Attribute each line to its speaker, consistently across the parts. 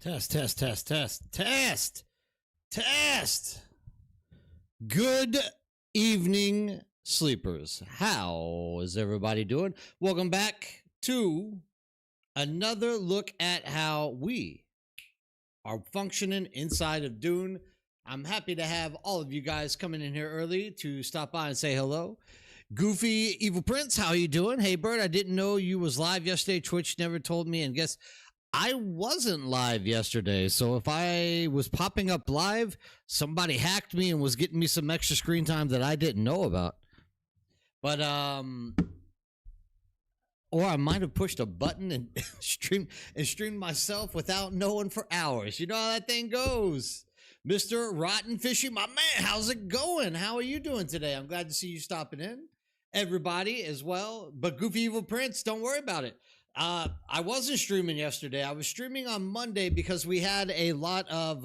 Speaker 1: Test, test, test, test, test, test. Good evening, sleepers. How is everybody doing? Welcome back to another look at how we are functioning inside of Dune. I'm happy to have all of you guys coming in here early to stop by and say hello. Goofy Evil Prince, how you doing? Hey, Bird, I didn't know you was live yesterday. Twitch never told me, and guess I wasn't live yesterday, so if I was popping up live, somebody hacked me and was getting me some extra screen time that I didn't know about. But or I might have pushed a button and streamed myself without knowing for hours. You know how that thing goes. Mr. Rotten Fishy, my man, how's it going? How are you doing today? I'm glad to see you stopping in. Everybody as well, but Goofy Evil Prince, don't worry about it. I wasn't streaming yesterday. I was streaming on Monday because we had a lot of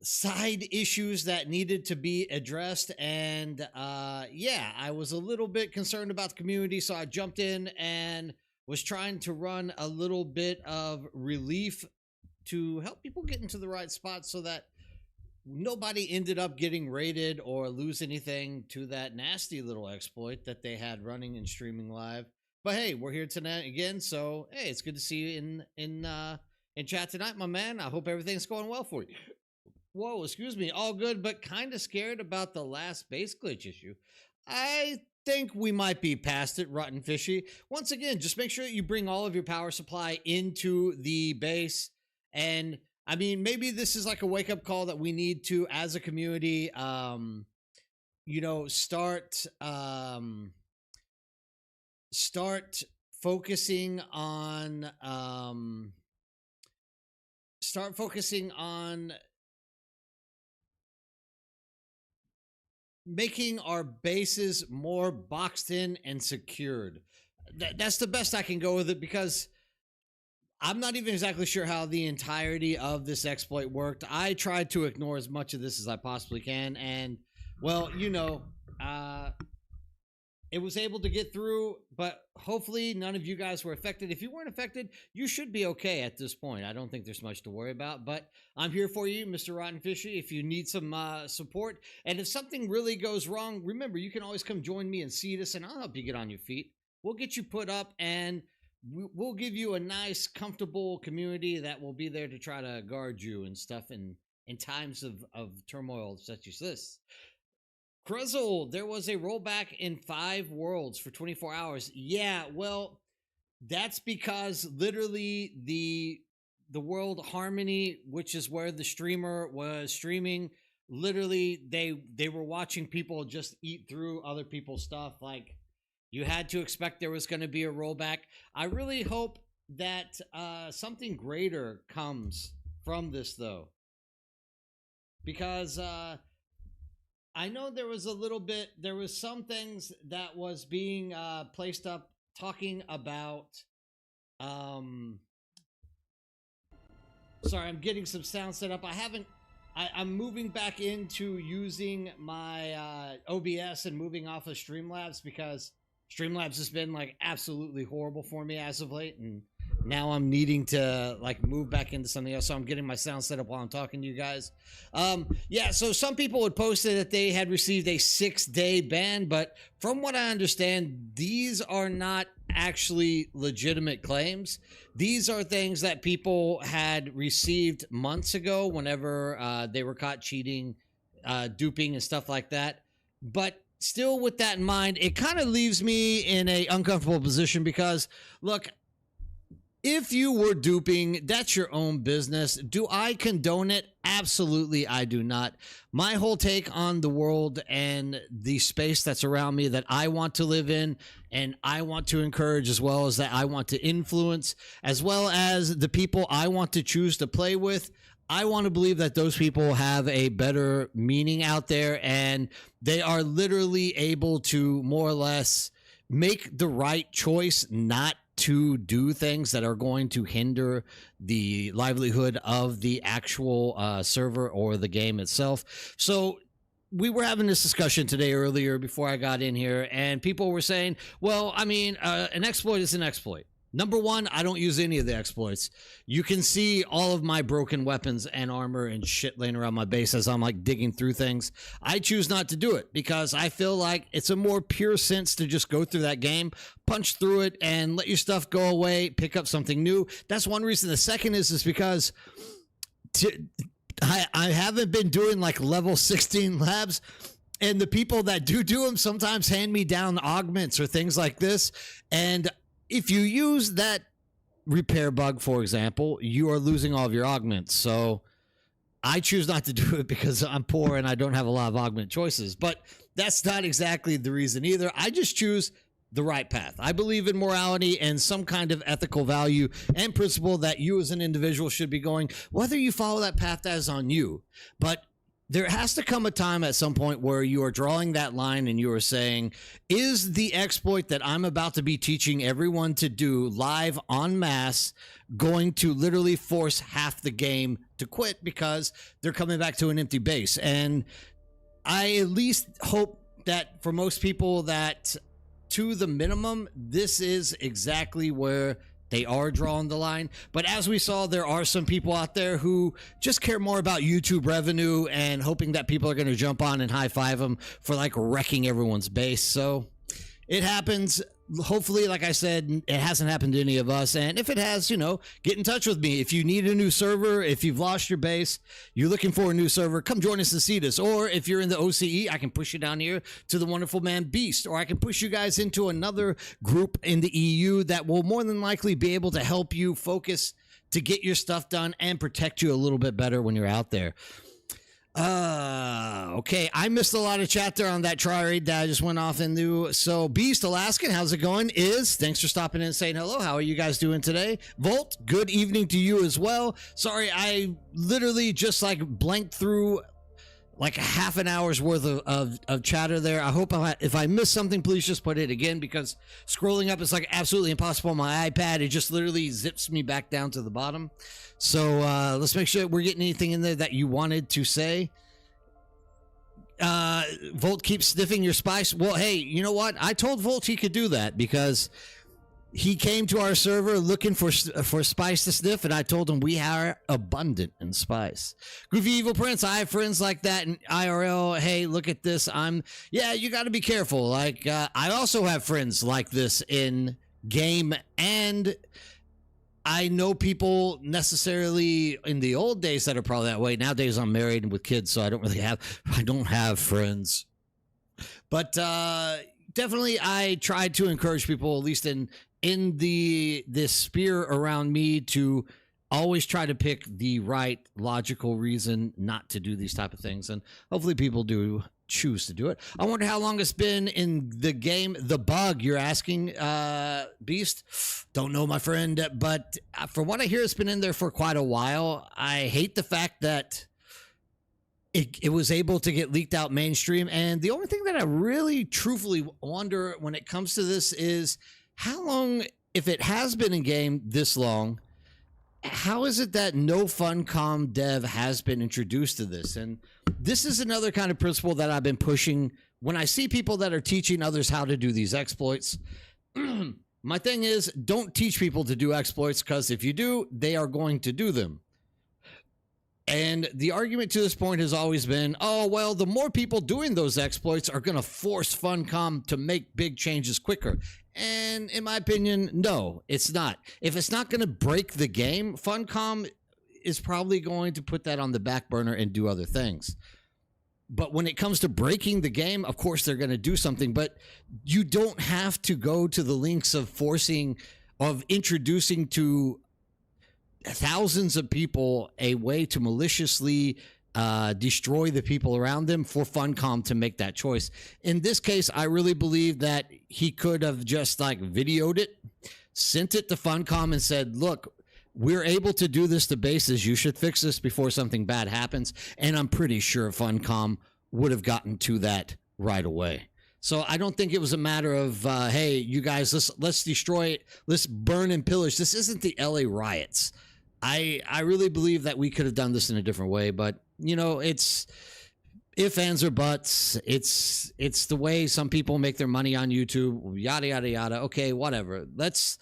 Speaker 1: side issues that needed to be addressed. And yeah, I was a little bit concerned about the community. So I jumped in and was trying to run a little bit of relief to help people get into the right spot so that nobody ended up getting raided or lose anything to that nasty little exploit that they had running and streaming live. But hey, we're here tonight again, so hey, it's good to see you in chat tonight, my man. I hope everything's going well for you. Whoa, excuse me, all good, but kind of scared about the last base glitch issue. I think we might be past it, Rotten Fishy. Once again, just make sure that you bring all of your power supply into the base. And I mean, maybe this is like a wake-up call that we need to, as a community, you know, start focusing on making our bases more boxed in and secured. That's the best I can go with it, because I'm not even exactly sure how the entirety of this exploit worked. I tried to ignore as much of this as I possibly can, and well, you know, it was able to get through, but hopefully none of you guys were affected. If you weren't affected, you should be okay at this point. I don't think there's much to worry about, but I'm here for you, Mr. Rotten Fishy, if you need some support. And if something really goes wrong, remember, you can always come join me and see this, and I'll help you get on your feet. We'll get you put up, and we'll give you a nice, comfortable community that will be there to try to guard you and stuff in times of turmoil such as this. Krezel, there was a rollback in 5 worlds for 24 hours. Yeah, well, that's because literally the world Harmony, which is where the streamer was streaming, literally they were watching people just eat through other people's stuff. Like, you had to expect there was going to be a rollback. I really hope that something greater comes from this, though, because I know there was some things that was being placed up talking about, sorry, I'm getting some sound set up. I'm moving back into using my OBS and moving off of Streamlabs, because Streamlabs has been like absolutely horrible for me as of late, and now I'm needing to like move back into something else. So I'm getting my sound set up while I'm talking to you guys. Yeah, so some people had posted that they had received a 6-day ban, but from what I understand, these are not actually legitimate claims. These are things that people had received months ago whenever they were caught cheating, duping and stuff like that. But still, with that in mind, it kind of leaves me in a uncomfortable position, because look, if you were duping, that's your own business. Do I condone it? Absolutely, I do not. My whole take on the world and the space that's around me that I want to live in, and I want to encourage, as well as that I want to influence, as well as the people I want to choose to play with, I want to believe that those people have a better meaning out there, and they are literally able to more or less make the right choice not to do things that are going to hinder the livelihood of the actual server or the game itself. So we were having this discussion today earlier before I got in here, and people were saying, well, I mean, an exploit is an exploit. Number one, I don't use any of the exploits. You can see all of my broken weapons and armor and shit laying around my base as I'm like digging through things. I choose not to do it because I feel like it's a more pure sense to just go through that game, punch through it, and let your stuff go away, pick up something new. That's one reason. The second is because I haven't been doing like level 16 labs. And the people that do them sometimes hand me down augments or things like this. And if you use that repair bug, for example, you are losing all of your augments. So I choose not to do it because I'm poor and I don't have a lot of augment choices. But that's not exactly the reason either. I just choose the right path. I believe in morality and some kind of ethical value and principle that you as an individual should be going. Whether you follow that path, that is on you. But there has to come a time at some point where you are drawing that line and you are saying, is the exploit that I'm about to be teaching everyone to do live en masse going to literally force half the game to quit because they're coming back to an empty base? And I at least hope that for most people that to the minimum, this is exactly where they are drawing the line. But as we saw, there are some people out there who just care more about YouTube revenue and hoping that people are going to jump on and high five them for like wrecking everyone's base. So it happens. Hopefully, like I said, it hasn't happened to any of us. And if it has, you know, get in touch with me. If you need a new server, if you've lost your base, you're looking for a new server, come join us and see this. Or if you're in the OCE, I can push you down here to the wonderful man Beast. Or I can push you guys into another group in the EU that will more than likely be able to help you focus to get your stuff done and protect you a little bit better when you're out there. Okay, I missed a lot of chat there on that try raid that I just went off into. So Beast Alaskan, how's it going? Thanks for stopping in and saying hello. How are you guys doing today? Volt, good evening to you as well. Sorry, I literally just like blanked through like a half an hour's worth of chatter there. I hope if I missed something, please just put it again, because scrolling up is like absolutely impossible on my iPad. It just literally zips me back down to the bottom. So let's make sure we're getting anything in there that you wanted to say. Volt keeps sniffing your spice. Well, hey, you know what? I told Volt he could do that because he came to our server looking for spice to sniff, and I told him we are abundant in spice. Goofy Evil Prince, I have friends like that in IRL. Hey, look at this. Yeah, you got to be careful. Like, I also have friends like this in game, and I know people necessarily in the old days that are probably that way. Nowadays, I'm married and with kids, so I don't have friends. But definitely, I try to encourage people, at least in this sphere around me, to always try to pick the right logical reason not to do these type of things, and hopefully people do choose to do it. I wonder how long it's been in the game. The bug you're asking, Beast, don't know, my friend, but from what I hear, it's been in there for quite a while. I hate the fact that it was able to get leaked out mainstream, and the only thing that I really truthfully wonder when it comes to this is how long, if it has been in game this long, how is it that no Funcom dev has been introduced to this? And this is another kind of principle that I've been pushing when I see people that are teaching others how to do these exploits. My thing is, don't teach people to do exploits, because if you do, they are going to do them. And the argument to this point has always been, oh, well, the more people doing those exploits are going to force Funcom to make big changes quicker. And in my opinion, no, it's not. If it's not going to break the game, Funcom is probably going to put that on the back burner and do other things. But when it comes to breaking the game, of course, they're going to do something. But you don't have to go to the links of introducing to thousands of people a way to maliciously destroy the people around them for Funcom to make that choice. In this case, I really believe that he could have just like videoed it, sent it to Funcom and said, look, we're able to do this to bases. You should fix this before something bad happens. And I'm pretty sure Funcom would have gotten to that right away. So I don't think it was a matter of, hey, you guys, let's destroy it. Let's burn and pillage. This isn't the LA riots. I really believe that we could have done this in a different way, but you know, it's if, ands, or buts. It's the way some people make their money on YouTube, yada, yada, yada. Okay, whatever. Let's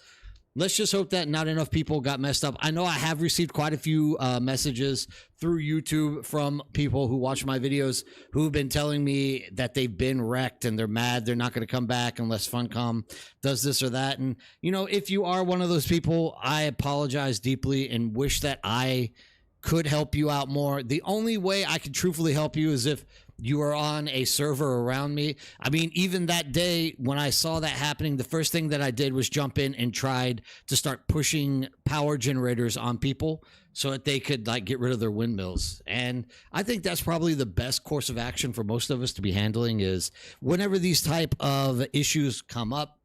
Speaker 1: let's just hope that not enough people got messed up. I know I have received quite a few messages through YouTube from people who watch my videos who've been telling me that they've been wrecked and they're mad. They're not going to come back unless Funcom does this or that. And, you know, if you are one of those people, I apologize deeply and wish that I could help you out more. The only way I can truthfully help you is if you are on a server around me. I mean, even that day when I saw that happening, the first thing that I did was jump in and tried to start pushing power generators on people so that they could like get rid of their windmills. And I think that's probably the best course of action for most of us to be handling is whenever these type of issues come up,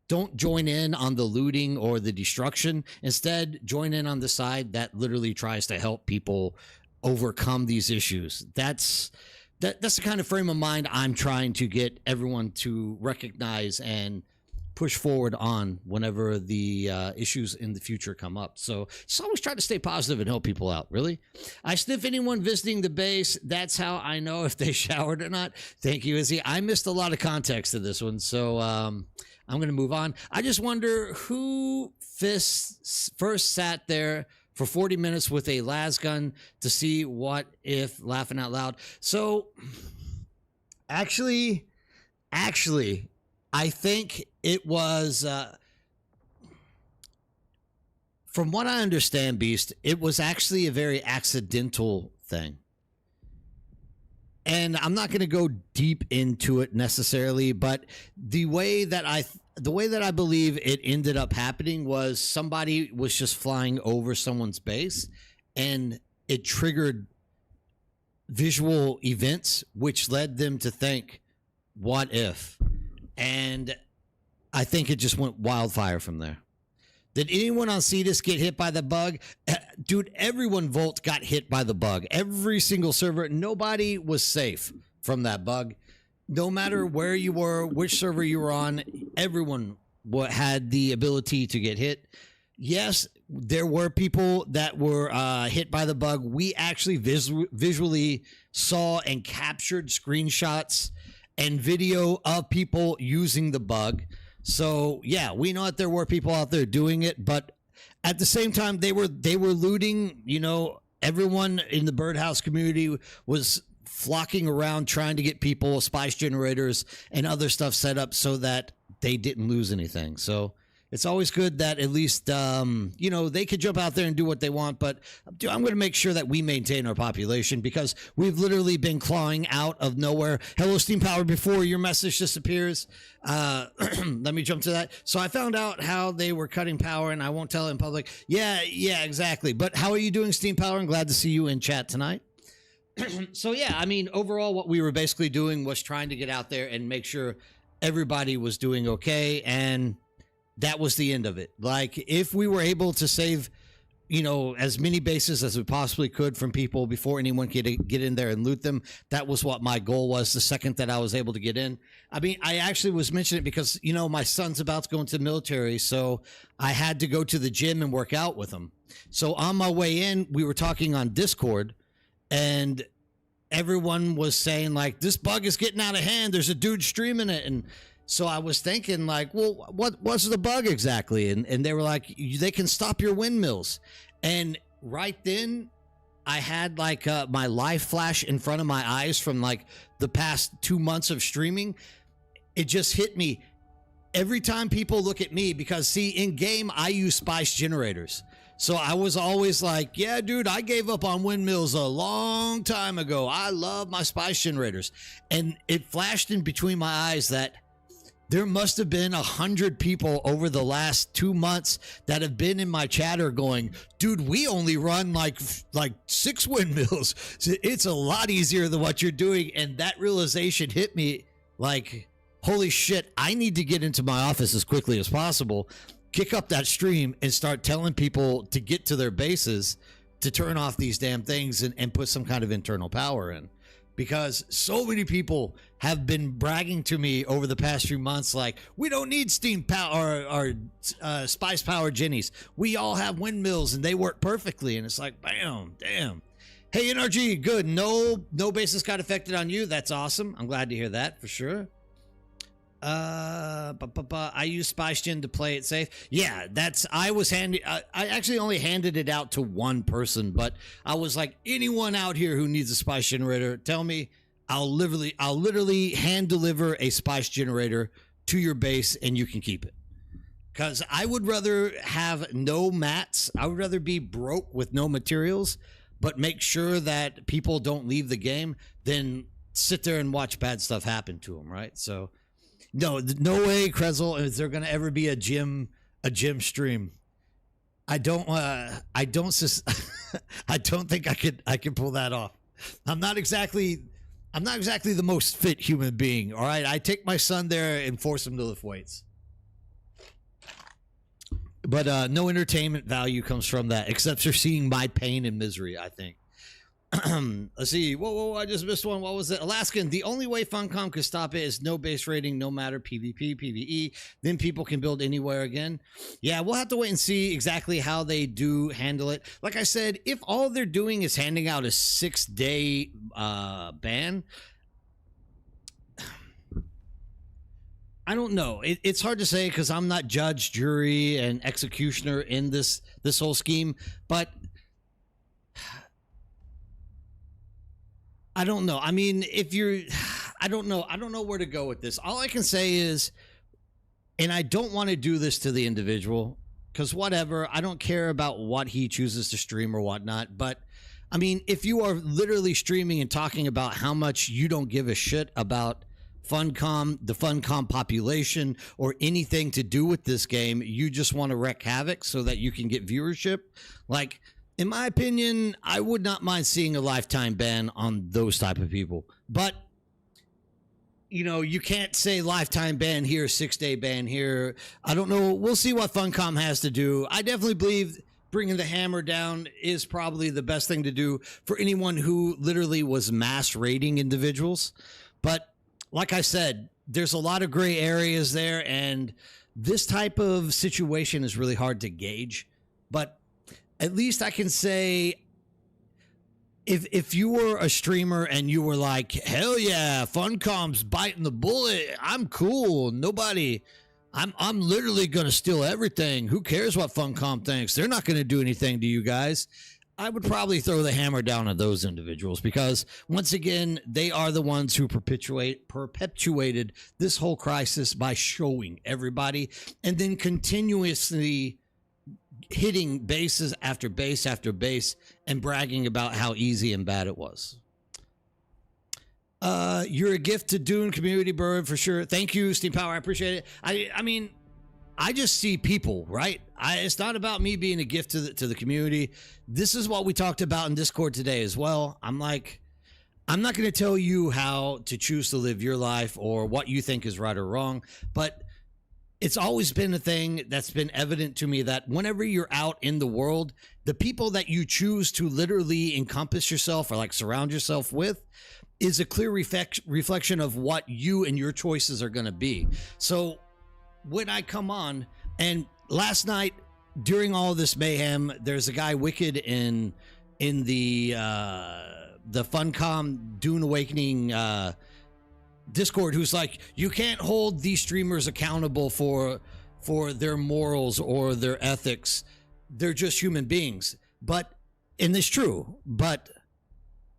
Speaker 1: don't join in on the looting or the destruction. Instead, join in on the side that literally tries to help people overcome these issues. That's the kind of frame of mind I'm trying to get everyone to recognize and push forward on whenever the issues in the future come up. So just always try to stay positive and help people out, really. I sniff anyone visiting the base. That's how I know if they showered or not. Thank you, Izzy. I missed a lot of context to this one, so I'm going to move on. I just wonder who first sat there for 40 minutes with a las gun to see what if laughing out loud. So actually, I think it was, from what I understand, Beast, it was actually a very accidental thing. And I'm not going to go deep into it necessarily, but the way that I believe it ended up happening was somebody was just flying over someone's base and it triggered visual events, which led them to think, what if? And I think it just went wildfire from there. Did anyone on Cetus get hit by the bug? Dude, everyone Volt got hit by the bug. Every single server, nobody was safe from that bug. No matter where you were, which server you were on, everyone had the ability to get hit. Yes, there were people that were hit by the bug. We actually visually saw and captured screenshots and video of people using the bug. So yeah, we know that there were people out there doing it, but at the same time, they were looting. You know, everyone in the birdhouse community was flocking around trying to get people spice generators and other stuff set up so that they didn't lose anything. So it's always good that at least, you know, they could jump out there and do what they want. But I'm going to make sure that we maintain our population because we've literally been clawing out of nowhere. Hello, Steam Power, before your message disappears. Let me jump to that. So I found out how they were cutting power and I won't tell it in public. Yeah, exactly. But how are you doing, Steam Power? I'm glad to see you in chat tonight. So yeah, I mean, overall, what we were basically doing was trying to get out there and make sure everybody was doing okay. And that was the end of it. Like, if we were able to save, you know, as many bases as we possibly could from people before anyone could get in there and loot them, that was what my goal was the second that I was able to get in. I mean, I actually was mentioning it because, you know, my son's about to go into the military, so I had to go to the gym and work out with him. So on my way in, we were talking on Discord, and everyone was saying, like, this bug is getting out of hand. There's a dude streaming it, and so I was thinking, like, well, what's the bug exactly? And they were like, they can stop your windmills. And right then, I had like my live flash in front of my eyes from like the past 2 months of streaming. It just hit me every time people look at me because, see, in game, I use spice generators. So I was always like, yeah, dude, I gave up on windmills a long time ago. I love my spice generators. And it flashed in between my eyes that there must have been 100 people over the last 2 months that have been in my chatter going, dude, we only run like 6 windmills. So it's a lot easier than what you're doing. And that realization hit me like, holy shit, I need to get into my office as quickly as possible, kick up that stream and start telling people to get to their bases to turn off these damn things and put some kind of internal power in. Because so many people have been bragging to me over the past few months, like, we don't need steam power or spice power jennies. We all have windmills and they work perfectly. And it's like, bam, damn. Hey, NRG, good. No bases got affected on you. That's awesome. I'm glad to hear that for sure. I use SpySgen to play it safe. Yeah, I actually only handed it out to one person, but I was like, anyone out here who needs a spice generator, tell me. I'll literally hand deliver a spice generator to your base, and you can keep it. Because I would rather have no mats. I would rather be broke with no materials, but make sure that people don't leave the game than sit there and watch bad stuff happen to them, right? So, no way, Krezel, is there going to ever be a gym stream. I don't I don't think I could pull that off. I'm not exactly the most fit human being, all right? I take my son there and force him to lift weights. But no entertainment value comes from that, except for seeing my pain and misery, I think. Let's see. Whoa, I just missed one. What was it? Alaskan. The only way Funcom could stop it is no base rating, no matter PvP, PvE. Then people can build anywhere again. Yeah, we'll have to wait and see exactly how they do handle it. Like I said, if all they're doing is handing out a 6-day ban, I don't know. It's hard to say because I'm not judge, jury, and executioner in this whole scheme, but I don't know. I mean, I don't know where to go with this. All I can say is, and I don't want to do this to the individual because whatever, I don't care about what he chooses to stream or whatnot. But I mean, if you are literally streaming and talking about how much you don't give a shit about Funcom, the Funcom population, or anything to do with this game, you just want to wreak havoc so that you can get viewership, like, in my opinion, I would not mind seeing a lifetime ban on those type of people. But, you can't say lifetime ban here, 6-day ban here. I don't know. We'll see what Funcom has to do. I definitely believe bringing the hammer down is probably the best thing to do for anyone who literally was mass raiding individuals. But like I said, there's a lot of gray areas there, and this type of situation is really hard to gauge. But at least I can say, if you were a streamer and you were like, hell yeah, Funcom's biting the bullet, I'm cool, I'm literally gonna steal everything, who cares what Funcom thinks, they're not gonna do anything to you guys, I would probably throw the hammer down on those individuals, because once again, they are the ones who perpetuated this whole crisis by showing everybody and then continuously hitting bases after base after base and bragging about how easy and bad it was. You're a gift to Dune community, Bird, for sure. Thank you, Steam Power. I appreciate it. I mean, I just see people, right? It's not about me being a gift to the community. This is what we talked about in Discord today as well. I'm like, I'm not going to tell you how to choose to live your life or what you think is right or wrong, but it's always been a thing that's been evident to me that whenever you're out in the world, the people that you choose to literally encompass yourself or like surround yourself with is a clear reflection of what you and your choices are going to be. So when I come on, and last night during all this mayhem, there's a guy Wicked in the Funcom Dune Awakening Discord who's like, you can't hold these streamers accountable for their morals or their ethics, they're just human beings. But, and it's true, but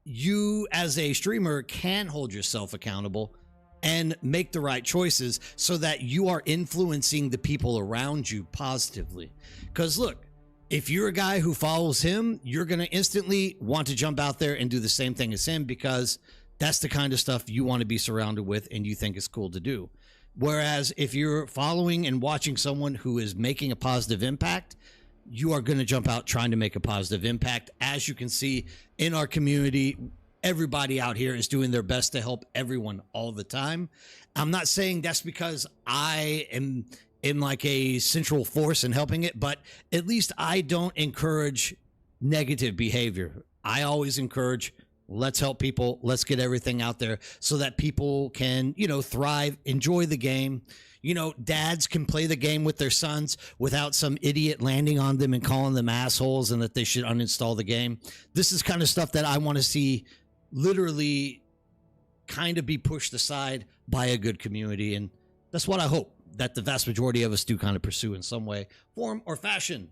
Speaker 1: you as a streamer can hold yourself accountable and make the right choices so that you are influencing the people around you positively. Because look, if you're a guy who follows him, you're going to instantly want to jump out there and do the same thing as him, because that's the kind of stuff you want to be surrounded with and you think is cool to do. Whereas if you're following and watching someone who is making a positive impact, you are going to jump out trying to make a positive impact. As you can see in our community, everybody out here is doing their best to help everyone all the time. I'm not saying that's because I am in like a central force in helping it, but at least I don't encourage negative behavior. I always encourage, let's help people. Let's get everything out there so that people can, thrive, enjoy the game. Dads can play the game with their sons without some idiot landing on them and calling them assholes and that they should uninstall the game. This is kind of stuff that I want to see literally kind of be pushed aside by a good community. And That's what I hope that the vast majority of us do kind of pursue in some way, form, or fashion.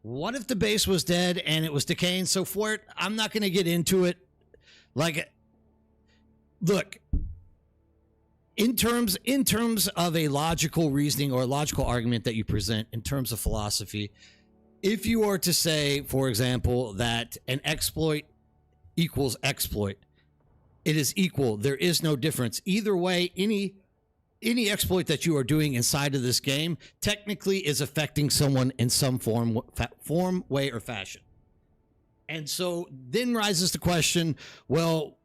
Speaker 1: What if the base was dead and it was decaying? So for it, I'm not going to get into it. Like, look, in terms of a logical reasoning or a logical argument that you present in terms of philosophy, if you are to say, for example, that an exploit equals exploit, it is equal. There is no difference. Either way, any exploit that you are doing inside of this game technically is affecting someone in some form, way, or fashion. And so then rises the question, well,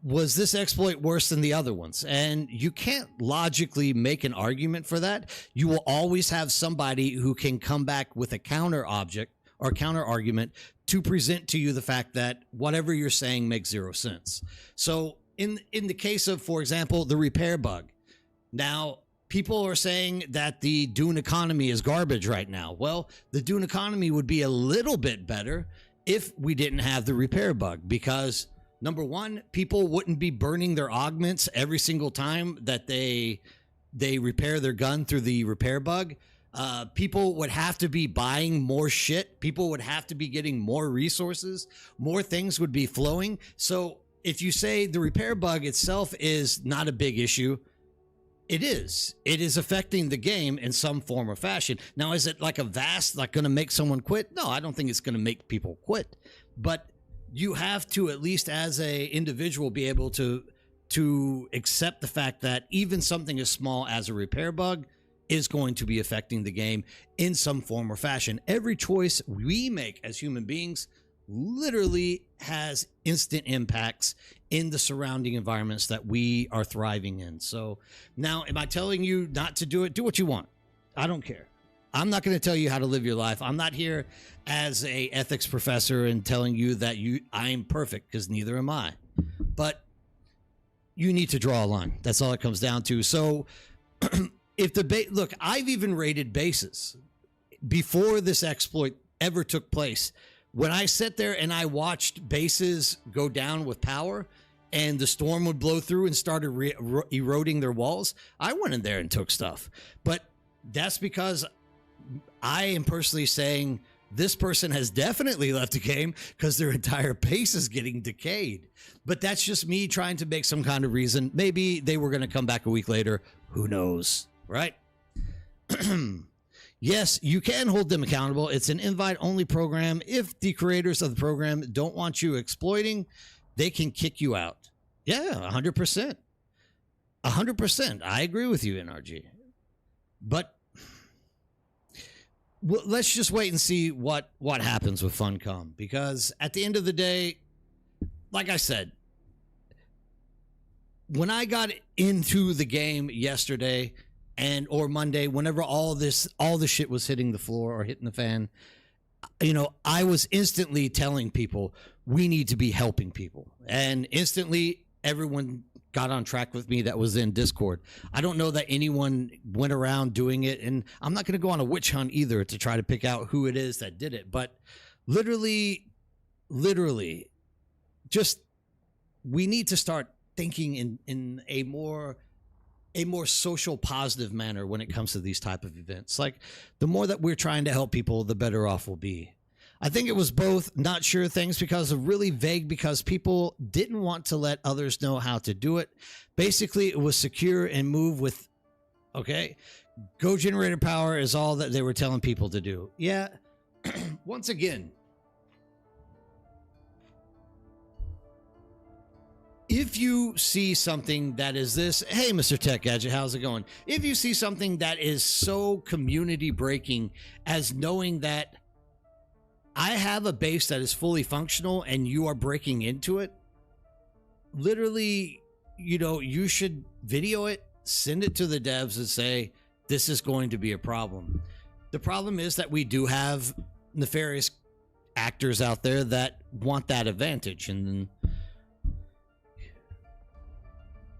Speaker 1: was this exploit worse than the other ones? And you can't logically make an argument for that. You will always have somebody who can come back with a counter object or counter argument to present to you the fact that whatever you're saying makes zero sense. So in the case of, for example, the repair bug, now people are saying that the Dune economy is garbage right now. Well, the Dune economy would be a little bit better if we didn't have the repair bug, because number one, people wouldn't be burning their augments every single time that they repair their gun through the repair bug. People would have to be buying more shit. People would have to be getting more resources. More things would be flowing. So if you say the repair bug itself is not a big issue, it is. It is affecting the game in some form or fashion. Now, is it like going to make someone quit? No, I don't think it's going to make people quit. But you have to, at least as a individual, be able to accept the fact that even something as small as a repair bug is going to be affecting the game in some form or fashion. Every choice we make as human beings literally has instant impacts in the surrounding environments that we are thriving in. So now, am I telling you not to do it? Do what you want. I don't care. I'm not going to tell you how to live your life. I'm not here as a ethics professor and telling you that I'm perfect, because neither am I. But you need to draw a line. That's all it comes down to. So if look, I've even raided bases before this exploit ever took place. When I sat there and I watched bases go down with power and the storm would blow through and started eroding their walls, I went in there and took stuff. But that's because I am personally saying this person has definitely left the game because their entire base is getting decayed. But that's just me trying to make some kind of reason. Maybe they were going to come back a week later. Who knows, right? Yes, you can hold them accountable. It's an invite-only program. If the creators of the program don't want you exploiting, they can kick you out. Yeah, 100%. 100%. I agree with you, NRG. But let's just wait and see what happens with Funcom. Because at the end of the day, like I said, when I got into the game yesterday or Monday, whenever all the shit was hitting the floor or hitting the fan, I was instantly telling people we need to be helping people. And instantly everyone got on track with me that was in Discord. I don't know that anyone went around doing it, and I'm not going to go on a witch hunt either to try to pick out who it is that did it. But literally, just we need to start thinking in a more social positive manner when it comes to these type of events. Like, the more that we're trying to help people, the better off we'll be. I think it was both not sure things because of really vague, because people didn't want to let others know how to do it. Basically, it was secure and move with, okay, go generator power is all that they were telling people to do. Yeah. Once again, if you see something that is this, hey, Mr. Tech Gadget, how's it going? If you see something that is so community breaking as knowing that I have a base that is fully functional and you are breaking into it, literally, you should video it, send it to the devs and say, this is going to be a problem. The problem is that we do have nefarious actors out there that want that advantage. And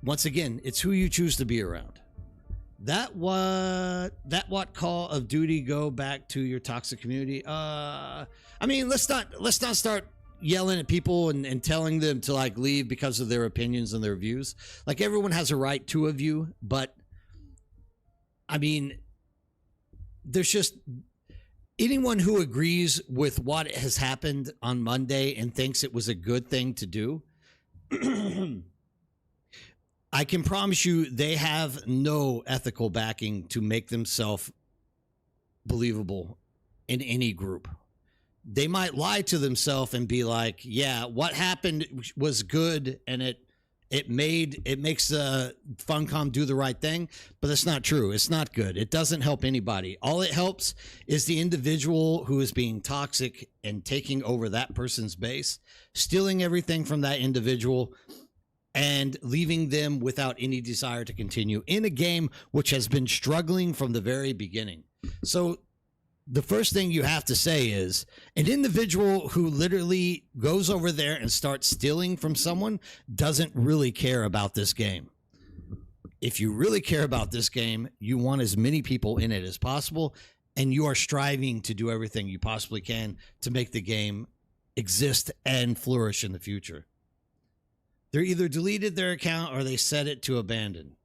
Speaker 1: once again, it's who you choose to be around. That what Call of Duty go back to your toxic community? I mean, let's not start yelling at people and telling them to like leave because of their opinions and their views. Like, everyone has a right to a view, but
Speaker 2: I mean, there's just anyone who agrees with what has happened on Monday and thinks it was a good thing to do. I can promise you they have no ethical backing to make themselves believable in any group. They might lie to themselves and be like, yeah, what happened was good and it makes Funcom do the right thing, but that's not true. It's not good. It doesn't help anybody. All it helps is the individual who is being toxic and taking over that person's base, stealing everything from that individual and leaving them without any desire to continue in a game which has been struggling from the very beginning. So the first thing you have to say is an individual who literally goes over there and starts stealing from someone doesn't really care about this game. If you really care about this game, you want as many people in it as possible, and you are striving to do everything you possibly can to make the game exist and flourish in the future. They're either deleted their account or they set it to abandon.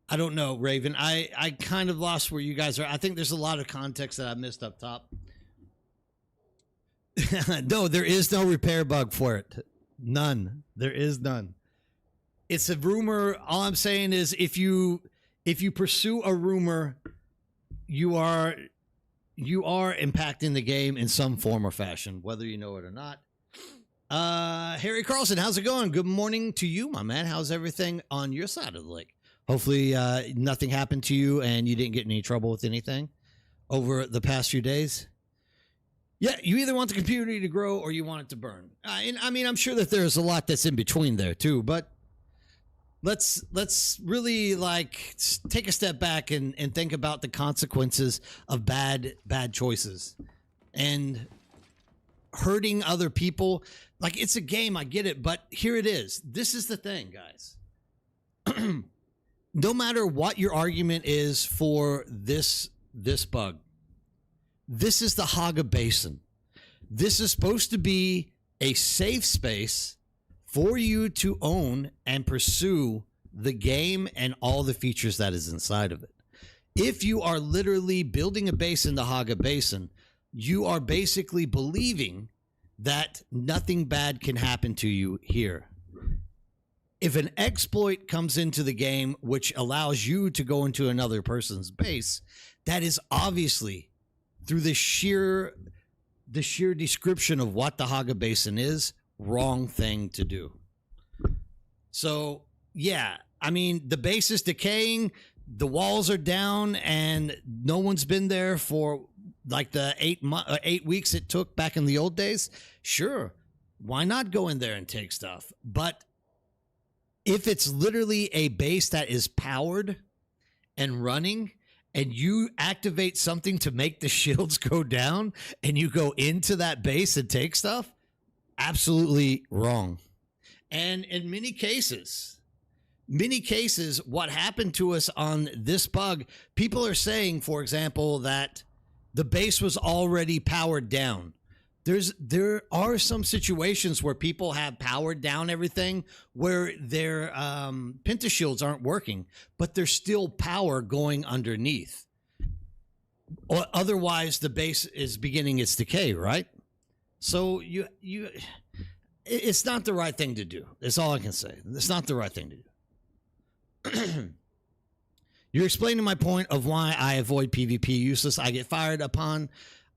Speaker 2: I don't know, Raven. I kind of lost where you guys are. I think there's a lot of context that I missed up top. No, there is no repair bug for it. None. There is none. It's a rumor. All I'm saying is if you pursue a rumor, you are impacting the game in some form or fashion, whether you know it or not. Harry Carlson, how's it going? Good morning to you, my man. How's everything on your side of the lake? Hopefully nothing happened to you and you didn't get in any trouble with anything over the past few days. Yeah, you either want the community to grow or you want it to burn. And I mean, I'm sure that there's a lot that's in between there too, but let's really like take a step back and think about the consequences of bad choices and hurting other people. Like, it's a game, I get it, but here it is. This is the thing, guys. No matter what your argument is for this bug, this is the Haga Basin. This is supposed to be a safe space for you to own and pursue the game and all the features that is inside of it. If you are literally building a base in the Haga Basin, you are basically believing that nothing bad can happen to you here. If an exploit comes into the game which allows you to go into another person's base, that is obviously, through the sheer description of what the Haga Basin is, wrong thing to do. So, yeah, I mean, the base is decaying, the walls are down, and no one's been there for like the 8 weeks it took back in the old days. Sure, why not go in there and take stuff? But if it's literally a base that is powered and running, and you activate something to make the shields go down, and you go into that base and take stuff, absolutely wrong. And in many cases, what happened to us on this bug, people are saying, for example, that the base was already powered down. There are some situations where people have powered down everything where their pentashields aren't working, but there's still power going underneath. Or otherwise, the base is beginning its decay, right? So it's not the right thing to do. That's all I can say. It's not the right thing to do. You're explaining my point of why I avoid PvP useless. I get fired upon.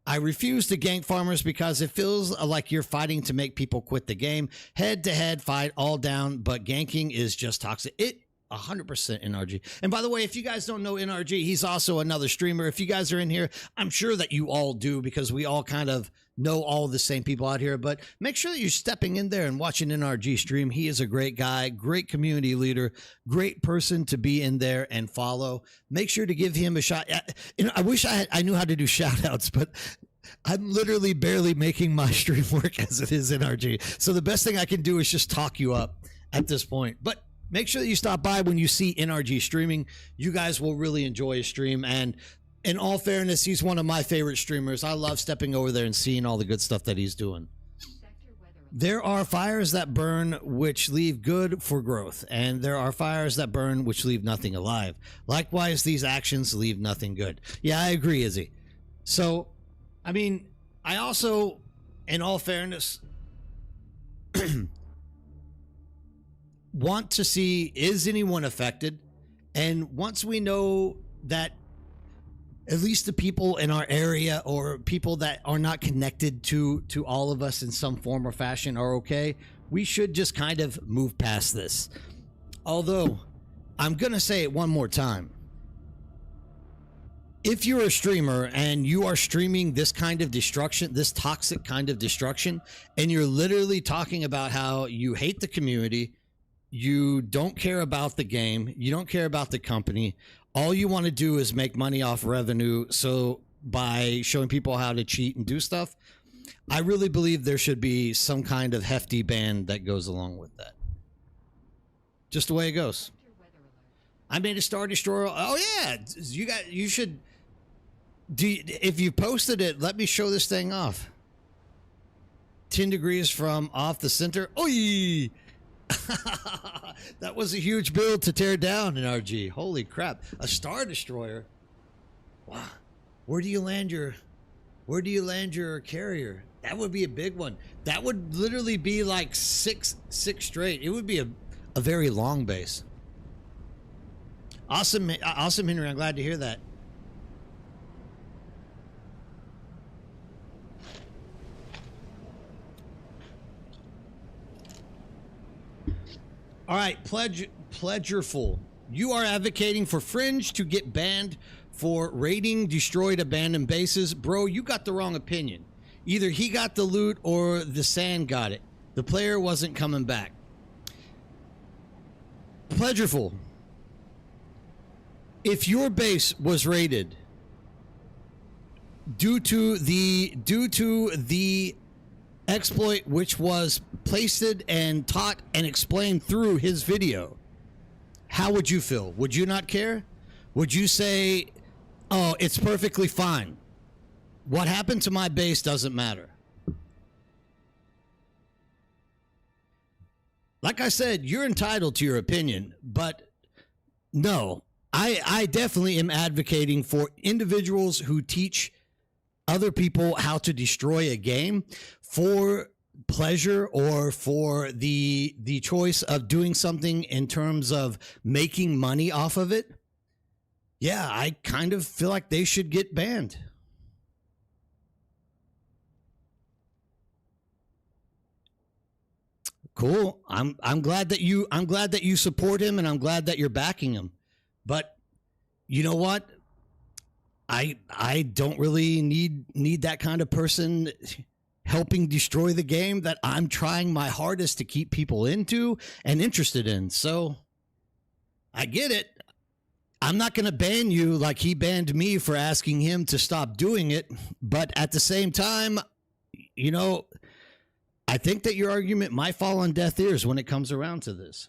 Speaker 2: I refuse to gank farmers because it feels like you're fighting to make people quit the game. Head-to-head fight all down, but ganking is just toxic. It 100% NRG. And by the way, if you guys don't know NRG, he's also another streamer. If you guys are in here, I'm sure that you all do because we all kind of know all the same people out here. But make sure that you're stepping in there and watching NRG stream. He is a great guy, great community leader, great person to be in there and follow. Make sure to give him a shot. I wish I knew how to do shout outs, but I'm literally barely making my stream work as it is NRG. So the best thing I can do is just talk you up at this point. But make sure that you stop by when you see NRG streaming. You guys will really enjoy his stream. And in all fairness, he's one of my favorite streamers. I love stepping over there and seeing all the good stuff that he's doing. There are fires that burn which leave good for growth, and there are fires that burn which leave nothing alive. Likewise, these actions leave nothing good. Yeah, I agree, Izzy. So, I mean, I also, in all fairness, want to see, is anyone affected? And once we know that at least the people in our area or people that are not connected to all of us in some form or fashion are okay, we should just kind of move past this. Although, I'm going to say it one more time. If you're a streamer and you are streaming this kind of destruction, this toxic kind of destruction, and you're literally talking about how you hate the community, you don't care about the game, you don't care about the company, all you want to do is make money off revenue, so by showing people how to cheat and do stuff, I really believe there should be some kind of hefty ban that goes along with that. Just the way it goes. I made a Star Destroyer. Oh yeah, you should. If you posted it, let me show this thing off. 10 degrees from off the center. Oy! That was a huge build to tear down in RG. Holy crap. A Star Destroyer. Wow. Where do you land your carrier? That would be a big one. That would literally be like six straight. It would be a very long base. Awesome, Henry. I'm glad to hear that. All right, Pledgerful. You are advocating for Fringe to get banned for raiding destroyed abandoned bases. Bro, you got the wrong opinion. Either he got the loot or the sand got it. The player wasn't coming back. Pledgerful. If your base was raided due to the exploit which was pasted and taught and explained through his video, how would you feel? Would you not care? Would you say, oh, it's perfectly fine, what happened to my base doesn't matter? Like I said, you're entitled to your opinion, but no, I definitely am advocating for individuals who teach other people how to destroy a game for pleasure or for the choice of doing something in terms of making money off of it. Yeah, I kind of feel like they should get banned. Cool. I'm glad that you support him, and I'm glad that you're backing him. But you know what? I don't really need that kind of person helping destroy the game that I'm trying my hardest to keep people into and interested in. So I get it. I'm not going to ban you like he banned me for asking him to stop doing it. But at the same time, you know, I think that your argument might fall on deaf ears when it comes around to this.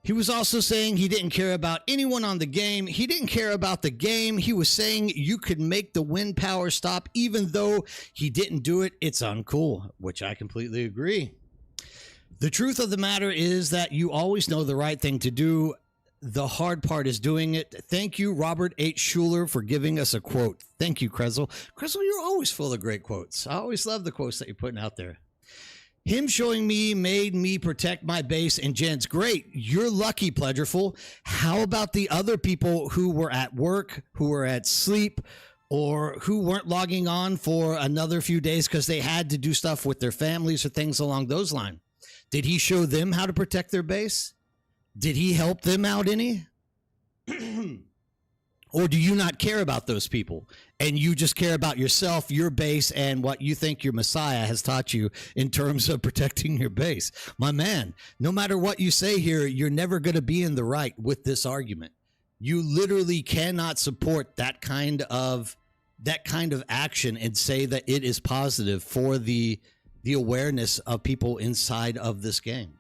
Speaker 2: He was also saying he didn't care about anyone on the game. He didn't care about the game. He was saying you could make the wind power stop even though he didn't do it. It's uncool, which I completely agree. The truth of the matter is that you always know the right thing to do. The hard part is doing it. Thank you, Robert H. Schuler, for giving us a quote. Thank you, Krezel. Krezel, you're always full of great quotes. I always love the quotes that you're putting out there. Him showing me made me protect my base and gens. Great. You're lucky, Pledgerful. How about the other people who were at work, who were at sleep, or who weren't logging on for another few days because they had to do stuff with their families or things along those lines? Did he show them how to protect their base? Did he help them out any? Or do you not care about those people and you just care about yourself, your base, and what you think your Messiah has taught you in terms of protecting your base? My man, no matter what you say here, you're never going to be in the right with this argument. You literally cannot support that kind of action and say that it is positive for the awareness of people inside of this game.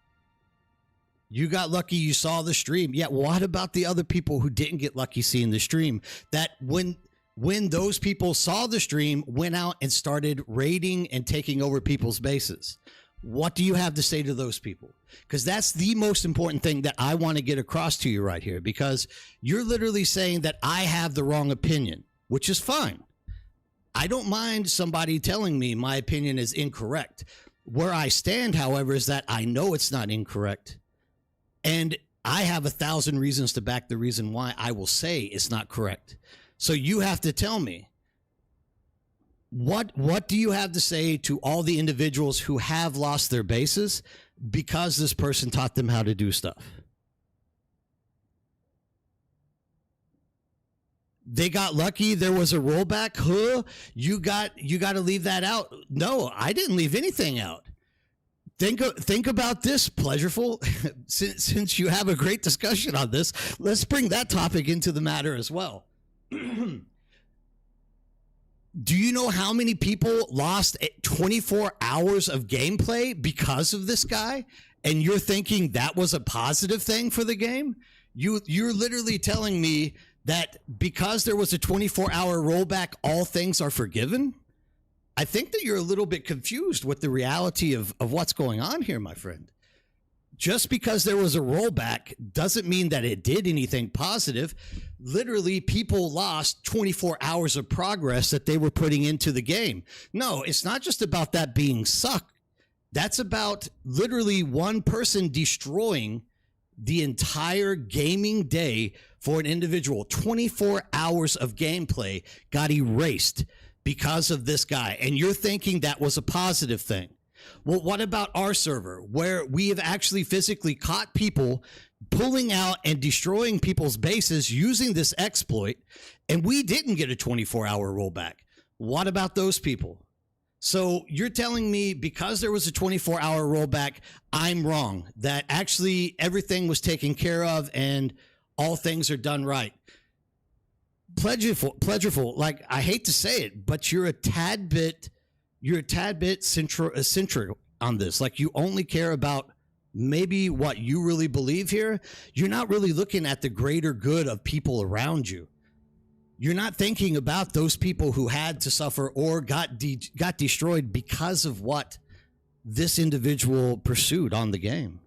Speaker 2: You got lucky you saw the stream. Yeah, what about the other people who didn't get lucky seeing the stream? That when those people saw the stream, went out and started raiding and taking over people's bases. What do you have to say to those people? Because that's the most important thing that I want to get across to you right here, because you're literally saying that I have the wrong opinion, which is fine. I don't mind somebody telling me my opinion is incorrect. Where I stand, however, is that I know it's not incorrect. And I have 1,000 reasons to back the reason why I will say it's not correct. So you have to tell me, what do you have to say to all the individuals who have lost their bases because this person taught them how to do stuff? They got lucky. There was a rollback. Huh? You got to leave that out. No, I didn't leave anything out. Think about this, Pleasureful. Since you have a great discussion on this, let's bring that topic into the matter as well. Do you know how many people lost 24 hours of gameplay because of this guy? And you're thinking that was a positive thing for the game? You're literally telling me that because there was a 24-hour rollback, all things are forgiven? I think that you're a little bit confused with the reality of what's going on here, my friend. Just because there was a rollback doesn't mean that it did anything positive. Literally, people lost 24 hours of progress that they were putting into the game. No, it's not just about that being sucked. That's about literally one person destroying the entire gaming day for an individual. 24 hours of gameplay got erased because of this guy. And you're thinking that was a positive thing. Well, what about our server, where we have actually physically caught people pulling out and destroying people's bases using this exploit, and we didn't get a 24-hour rollback? What about those people? So you're telling me because there was a 24-hour rollback, I'm wrong, that actually everything was taken care of and all things are done right. Pleasureful, like, I hate to say it, but you're a tad bit centric on this. Like, you only care about maybe what you really believe here. You're not really looking at the greater good of people around you. You're not thinking about those people who had to suffer or got destroyed because of what this individual pursued on the game.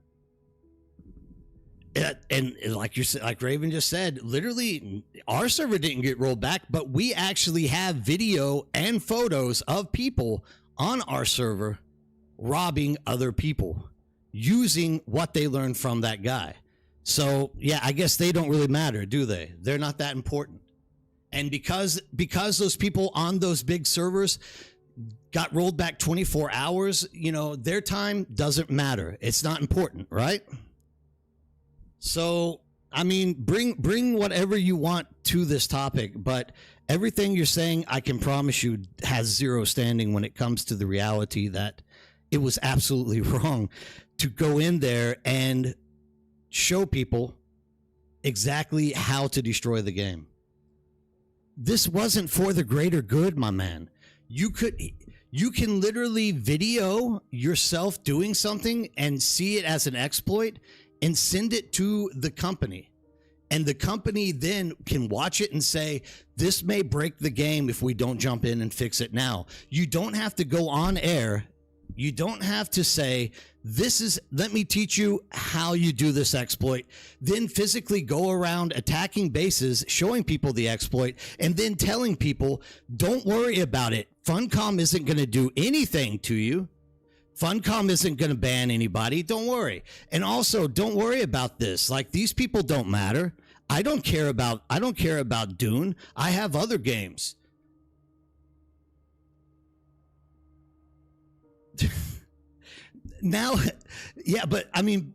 Speaker 2: And like Raven just said, literally our server didn't get rolled back, but we actually have video and photos of people on our server robbing other people using what they learned from that guy. So yeah, I guess they don't really matter, do they? They're not that important. And because those people on those big servers got rolled back 24 hours, you know, their time doesn't matter. It's not important, right? So, I mean, bring whatever you want to this topic, but everything you're saying, I can promise you, has zero standing when it comes to the reality that it was absolutely wrong to go in there and show people exactly how to destroy the game. This wasn't for the greater good, my man. You can literally video yourself doing something and see it as an exploit and send it to the company. And the company then can watch it and say, this may break the game if we don't jump in and fix it now. You don't have to go on air. You don't have to say, let me teach you how you do this exploit, then physically go around attacking bases, showing people the exploit, and then telling people, don't worry about it. Funcom isn't going to do anything to you. Funcom isn't going to ban anybody. Don't worry. And also, don't worry about this. Like, these people don't matter. I don't care about Dune. I have other games. Now, yeah, but I mean,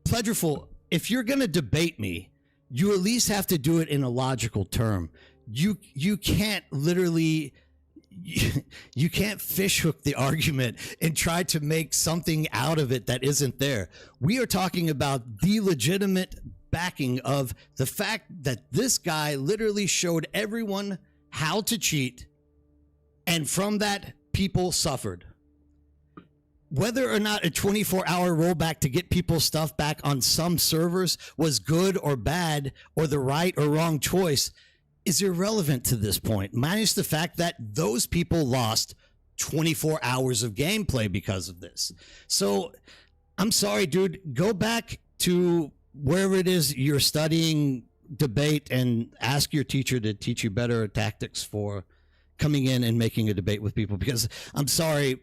Speaker 2: Pleasureful, if you're going to debate me, you at least have to do it in a logical term. You can't literally, you can't fishhook the argument and try to make something out of it that isn't there. We are talking about the legitimate backing of the fact that this guy literally showed everyone how to cheat, and from that, people suffered. Whether or not a 24-hour rollback to get people's stuff back on some servers was good or bad, or the right or wrong choice, is irrelevant to this point, minus the fact that those people lost 24 hours of gameplay because of this. So I'm sorry, dude, go back to wherever it is you're studying debate and ask your teacher to teach you better tactics for coming in and making a debate with people, because I'm sorry,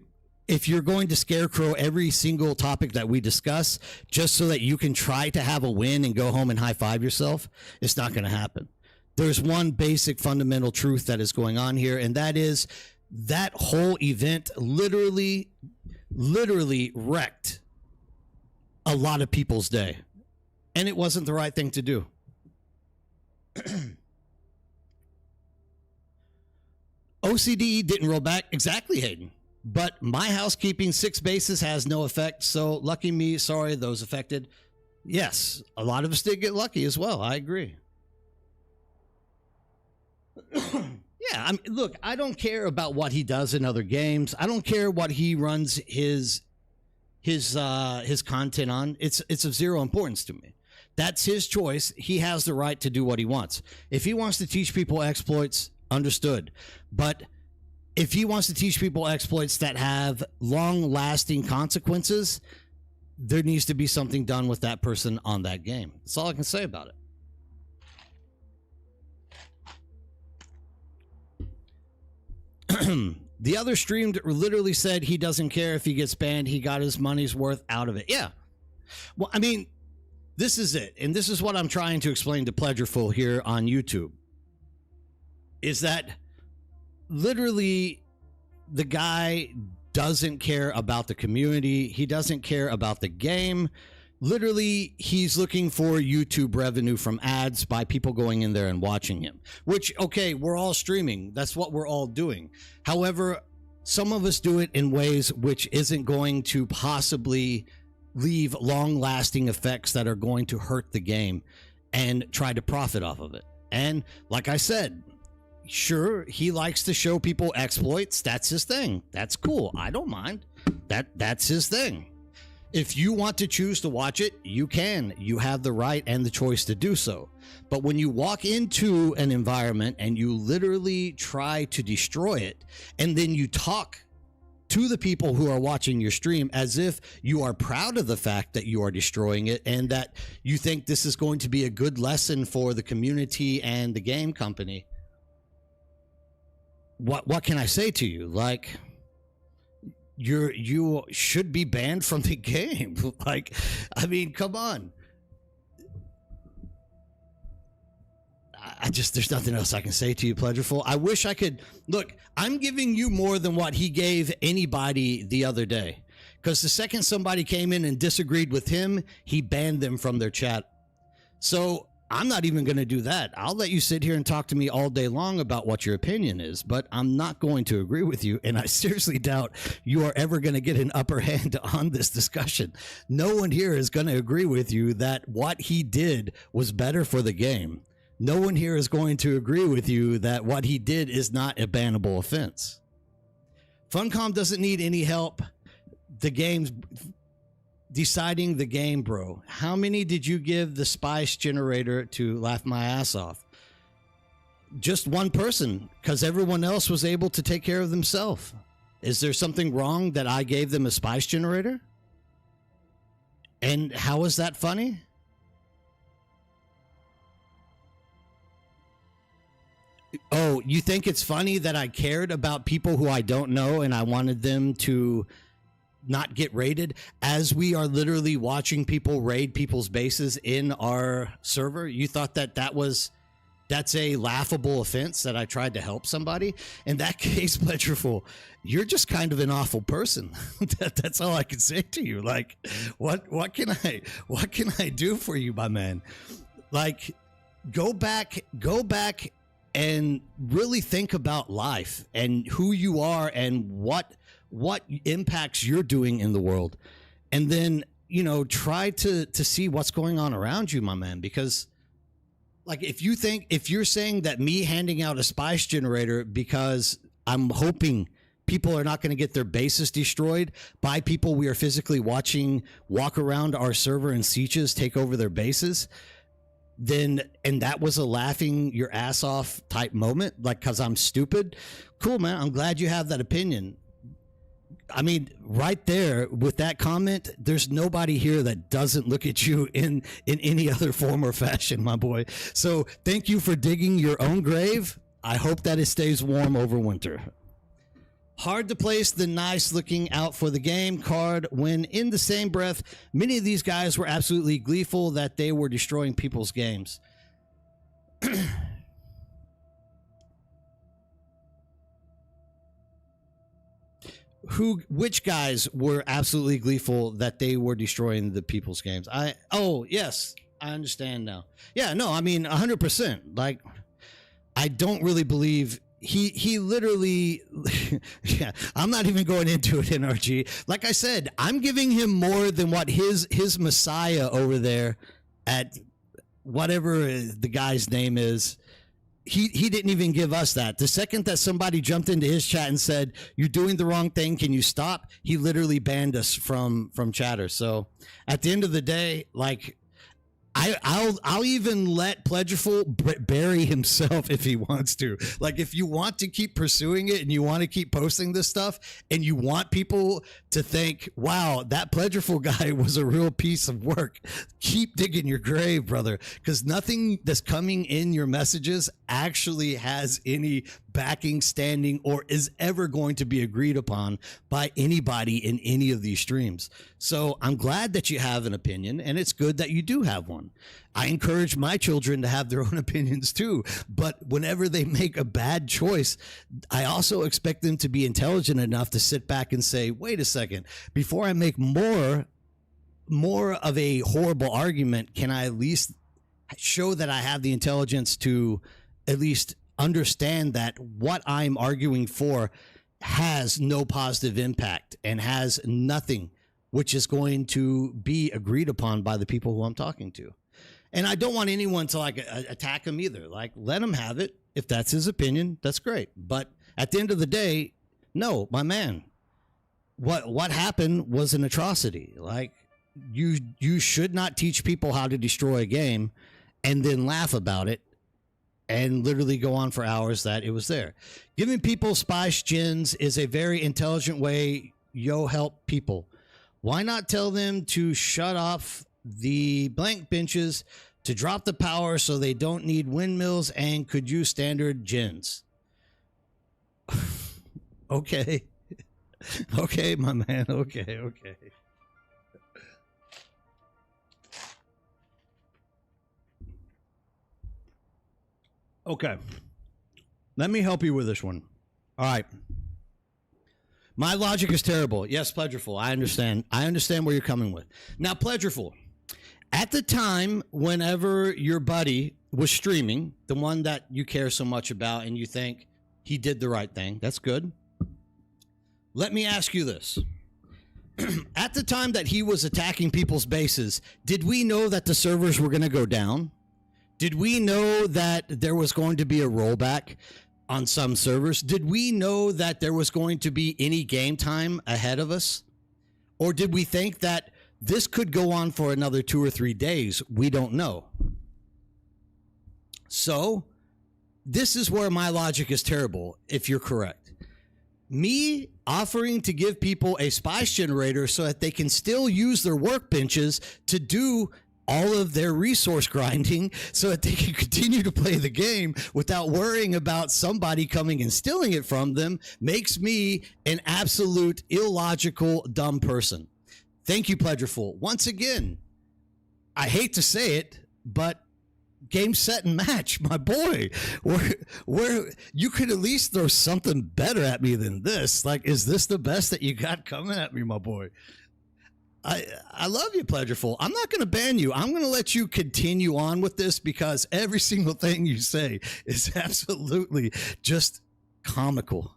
Speaker 2: if you're going to scarecrow every single topic that we discuss just so that you can try to have a win and go home and high five yourself, it's not going to happen. There's one basic fundamental truth that is going on here, and that is that whole event literally wrecked a lot of people's day, and it wasn't the right thing to do. OCD didn't roll back. Exactly, Hayden. But my housekeeping 6 bases has no effect, so lucky me, sorry those affected. Yes, a lot of us did get lucky as well. I agree. Yeah, look, I don't care about what he does in other games. I don't care what he runs his content on. It's of zero importance to me. That's his choice. He has the right to do what he wants. If he wants to teach people exploits, understood. But if he wants to teach people exploits that have long-lasting consequences, there needs to be something done with that person on that game. That's all I can say about it. The other stream literally said he doesn't care if he gets banned. He got his money's worth out of it. Yeah. Well, I mean, this is it. And this is what I'm trying to explain to Pleasureful here on YouTube. Is that literally the guy doesn't care about the community. He doesn't care about the game. Literally, he's looking for YouTube revenue from ads by people going in there and watching him, which, okay, we're all streaming. That's what we're all doing. However, some of us do it in ways which isn't going to possibly leave long-lasting effects that are going to hurt the game and try to profit off of it. And like I said, sure, he likes to show people exploits. That's his thing. That's cool. I don't mind. That's his thing. If you want to choose to watch it, you can. You have the right and the choice to do so. But when you walk into an environment and you literally try to destroy it, and then you talk to the people who are watching your stream as if you are proud of the fact that you are destroying it and that you think this is going to be a good lesson for the community and the game company, what can I say to you? Like, you should be banned from the game. Like, I mean, come on. There's nothing else I can say to you, Pleasureful. I wish I could. Look, I'm giving you more than what he gave anybody the other day. Because the second somebody came in and disagreed with him, he banned them from their chat. So I'm not even going to do that. I'll let you sit here and talk to me all day long about what your opinion is, but I'm not going to agree with you, and I seriously doubt you are ever going to get an upper hand on this discussion. No one here is going to agree with you that what he did was better for the game. No one here is going to agree with you that what he did is not a bannable offense. Funcom doesn't need any help. The game's deciding the game, bro. How many did you give the spice generator to laugh my ass off? Just one person, because everyone else was able to take care of themselves. Is there something wrong that I gave them a spice generator? And how is that funny? Oh, you think it's funny that I cared about people who I don't know and I wanted them to not get raided as we are literally watching people raid people's bases in our server? You thought that's a laughable offense that I tried to help somebody? In that case, Pleasureful, you're just kind of an awful person. That's all I can say to you. Like, what can I do for you, my man? Like, go back and really think about life and who you are and what impacts you're doing in the world, and then, you know, try to see what's going on around you, my man. Because, like, if you're saying that me handing out a spice generator because I'm hoping people are not going to get their bases destroyed by people we are physically watching walk around our server and sieges take over their bases, then, and that was a laughing your ass off type moment, like, because I'm stupid, cool, man, I'm glad you have that opinion. I mean, right there with that comment, there's nobody here that doesn't look at you in any other form or fashion, my boy. So thank you for digging your own grave. I hope that it stays warm over winter. Hard to place the nice looking out for the game card when in the same breath, many of these guys were absolutely gleeful that they were destroying people's games. Which guys were absolutely gleeful that they were destroying the people's games? Yes, I understand now. Yeah, no, I mean, 100%. Like, I don't really believe he literally, yeah, I'm not even going into it, NRG. Like I said, I'm giving him more than what his messiah over there at whatever the guy's name is. He didn't even give us that. The second that somebody jumped into his chat and said, "You're doing the wrong thing, can you stop?" He literally banned us from chatter. So at the end of the day, like, I'll even let Pledgerful bury himself if he wants to. Like, if you want to keep pursuing it and you want to keep posting this stuff and you want people to think, wow, that Pledgerful guy was a real piece of work, keep digging your grave, brother, because nothing that's coming in your messages actually has any backing, standing, or is ever going to be agreed upon by anybody in any of these streams. So I'm glad that you have an opinion, and it's good that you do have one. I encourage my children to have their own opinions too, but whenever they make a bad choice, I also expect them to be intelligent enough to sit back and say, wait a second, before I make more of a horrible argument, can I at least show that I have the intelligence to at least understand that what I'm arguing for has no positive impact and has nothing which is going to be agreed upon by the people who I'm talking to. And I don't want anyone to like attack him either. Like, let him have it. If that's his opinion, that's great. But at the end of the day, no, my man, what happened was an atrocity. Like, you should not teach people how to destroy a game and then laugh about it and literally go on for hours that it was there. Giving people spice gins is a very intelligent way yo help people. Why not tell them to shut off the blank benches, to drop the power so they don't need windmills and could use standard gins? Okay. Okay, my man. Okay. Okay. Let me help you with this one. All right. My logic is terrible. Yes, Pledgerful. I understand. I understand where you're coming with. Now, Pledgerful, at the time, whenever your buddy was streaming, the one that you care so much about and you think he did the right thing, that's good. Let me ask you this. At the time that he was attacking people's bases, did we know that the servers were going to go down? Did we know that there was going to be a rollback on some servers? Did we know that there was going to be any game time ahead of us? Or did we think that this could go on for another 2 or 3 days? We don't know. So this is where my logic is terrible, if you're correct. Me offering to give people a spice generator so that they can still use their workbenches to do all of their resource grinding so that they can continue to play the game without worrying about somebody coming and stealing it from them makes me an absolute illogical, dumb person. Thank you, Pledgerful. Once again, I hate to say it, but game, set, and match, my boy. Where you could at least throw something better at me than this. Like, is this the best that you got coming at me, my boy? I love you, Pledgerful. I'm not going to ban you. I'm going to let you continue on with this because every single thing you say is absolutely just comical.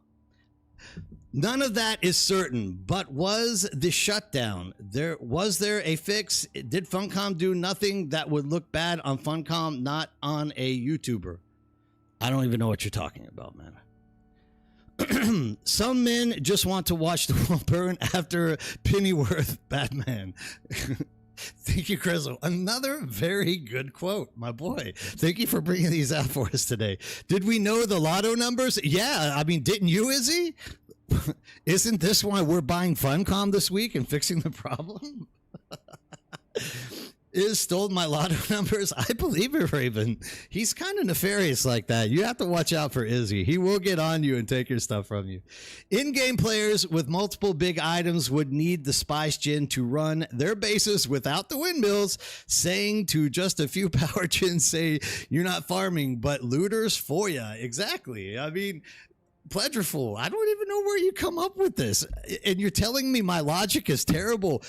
Speaker 2: None of that is certain, but was the shutdown, was there a fix? Did Funcom do nothing that would look bad on Funcom, not on a YouTuber? I don't even know what you're talking about, man. Some men just want to watch the world burn after Pennyworth Batman. Thank you, Crizzle. Another very good quote, my boy. Thank you for bringing these out for us today. Did we know the lotto numbers? Yeah, I mean, didn't you, Izzy? isn't this why we're buying Funcom this week and fixing the problem? Is stole my lotto numbers. I believe it, Raven. He's kind of nefarious like that. You have to watch out for Izzy. He will get on you and take your stuff from you. In-game players with multiple big items would need the Spice Gin to run their bases without the windmills, saying to just a few power gins, say, you're not farming, but looters for ya. Exactly. I mean, Pleasureful, I don't even know where you come up with this. And you're telling me my logic is terrible.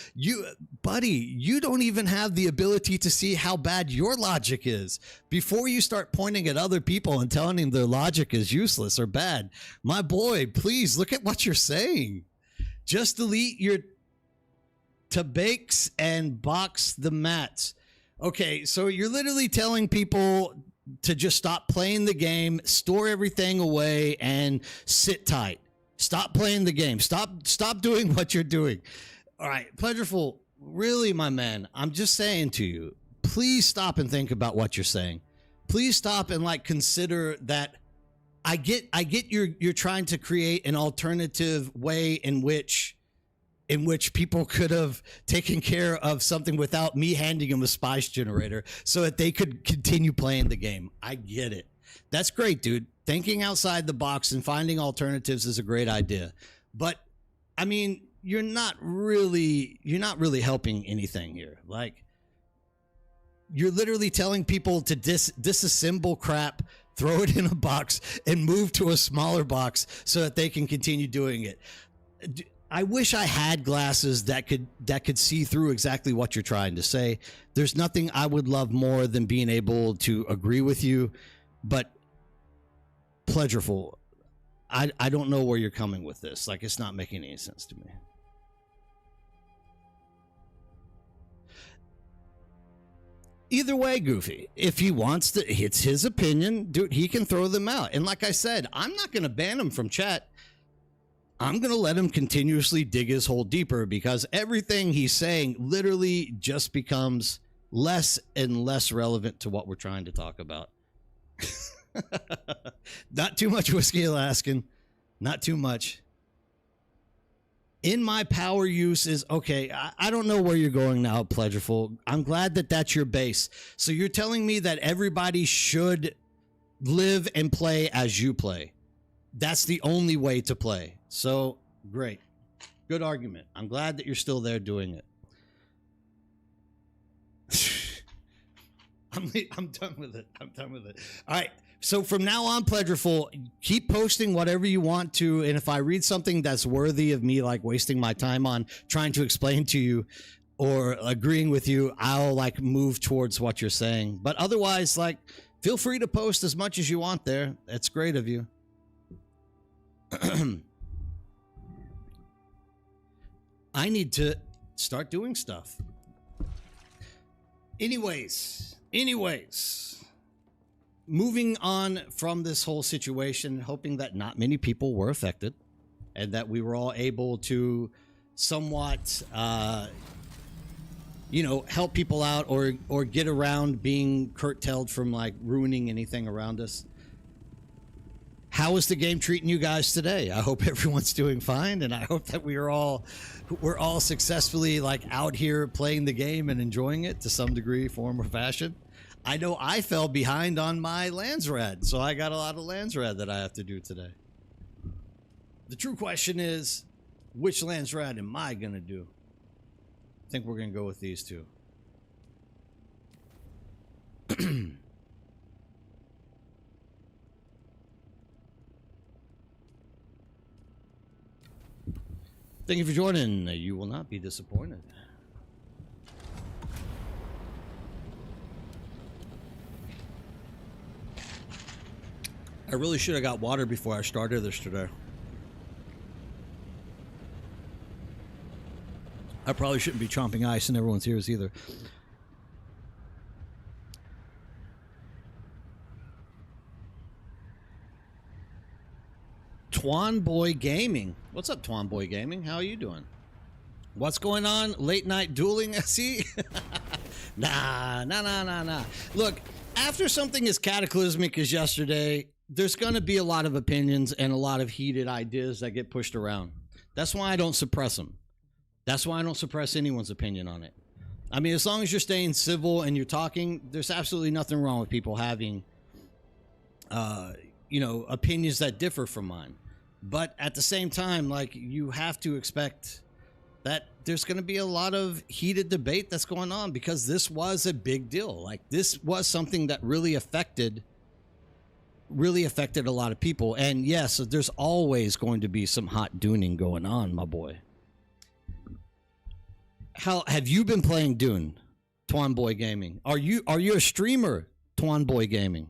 Speaker 2: Buddy, you don't even have the ability to see how bad your logic is before you start pointing at other people and telling them their logic is useless or bad. My boy, please look at what you're saying. Just delete your tabakes and box the mats. Okay, so you're literally telling people to just stop playing the game, store everything away, and sit tight. Stop playing the game. Stop doing what you're doing. All right, Pleasureful, really, my man, I'm just saying to you, please stop and think about what you're saying. Please stop and consider that. I get you're trying to create an alternative way in which people could have taken care of something without me handing them a spice generator so that they could continue playing the game. I get it. That's great, dude. Thinking outside the box and finding alternatives is a great idea. But I mean, you're not really helping anything here. You're literally telling people to disassemble crap, throw it in a box, and move to a smaller box so that they can continue doing it. I wish I had glasses that could see through exactly what you're trying to say. There's nothing I would love more than being able to agree with you, but Pleasureful, I don't know where you're coming with this. It's not making any sense to me. Either way, Goofy, if he wants to, it's his opinion, dude, he can throw them out. And like I said, I'm not going to ban him from chat. I'm going to let him continuously dig his hole deeper because everything he's saying literally just becomes less and less relevant to what we're trying to talk about. Not too much, Whiskey Alaskan. Not too much. In my power use is, okay, I don't know where you're going now, Pleasureful. I'm glad that that's your base. So you're telling me that everybody should live and play as you play. That's the only way to play. So, great. Good argument. I'm glad that you're still there doing it. I'm done with it. I'm done with it. All right. So from now on, Pleasureful, keep posting whatever you want to. And if I read something that's worthy of me wasting my time on trying to explain to you or agreeing with you, I'll move towards what you're saying. But otherwise, feel free to post as much as you want there. It's great of you. I need to start doing stuff. Anyways, moving on from this whole situation, hoping that not many people were affected and that we were all able to somewhat, help people out or get around being curtailed from ruining anything around us. How is the game treating you guys today? I hope everyone's doing fine, and I hope that we're all successfully out here playing the game and enjoying it to some degree, form, or fashion. I know I fell behind on my Landsraad, so I got a lot of Landsraad that I have to do today. The true question is, which Landsraad am I going to do? I think we're going to go with these two. Thank you for joining. You will not be disappointed. I really should have got water before I started this today. I probably shouldn't be chomping ice in everyone's ears either. Twan Boy Gaming. What's up, Twan Boy Gaming? How are you doing? What's going on? Late night dueling, SE? Nah. Look, after something as cataclysmic as yesterday, there's going to be a lot of opinions and a lot of heated ideas that get pushed around. That's why I don't suppress them. That's why I don't suppress anyone's opinion on it. I mean, as long as you're staying civil and you're talking, there's absolutely nothing wrong with people having, opinions that differ from mine. But at the same time, like, you have to expect that there's going to be a lot of heated debate that's going on, because this was a big deal. Like, this was something that really affected a lot of people. And yes, there's always going to be some hot Duning going on, my boy. How have you been playing Dune, Twan Boy Gaming? Are you a streamer, Twan Boy Gaming?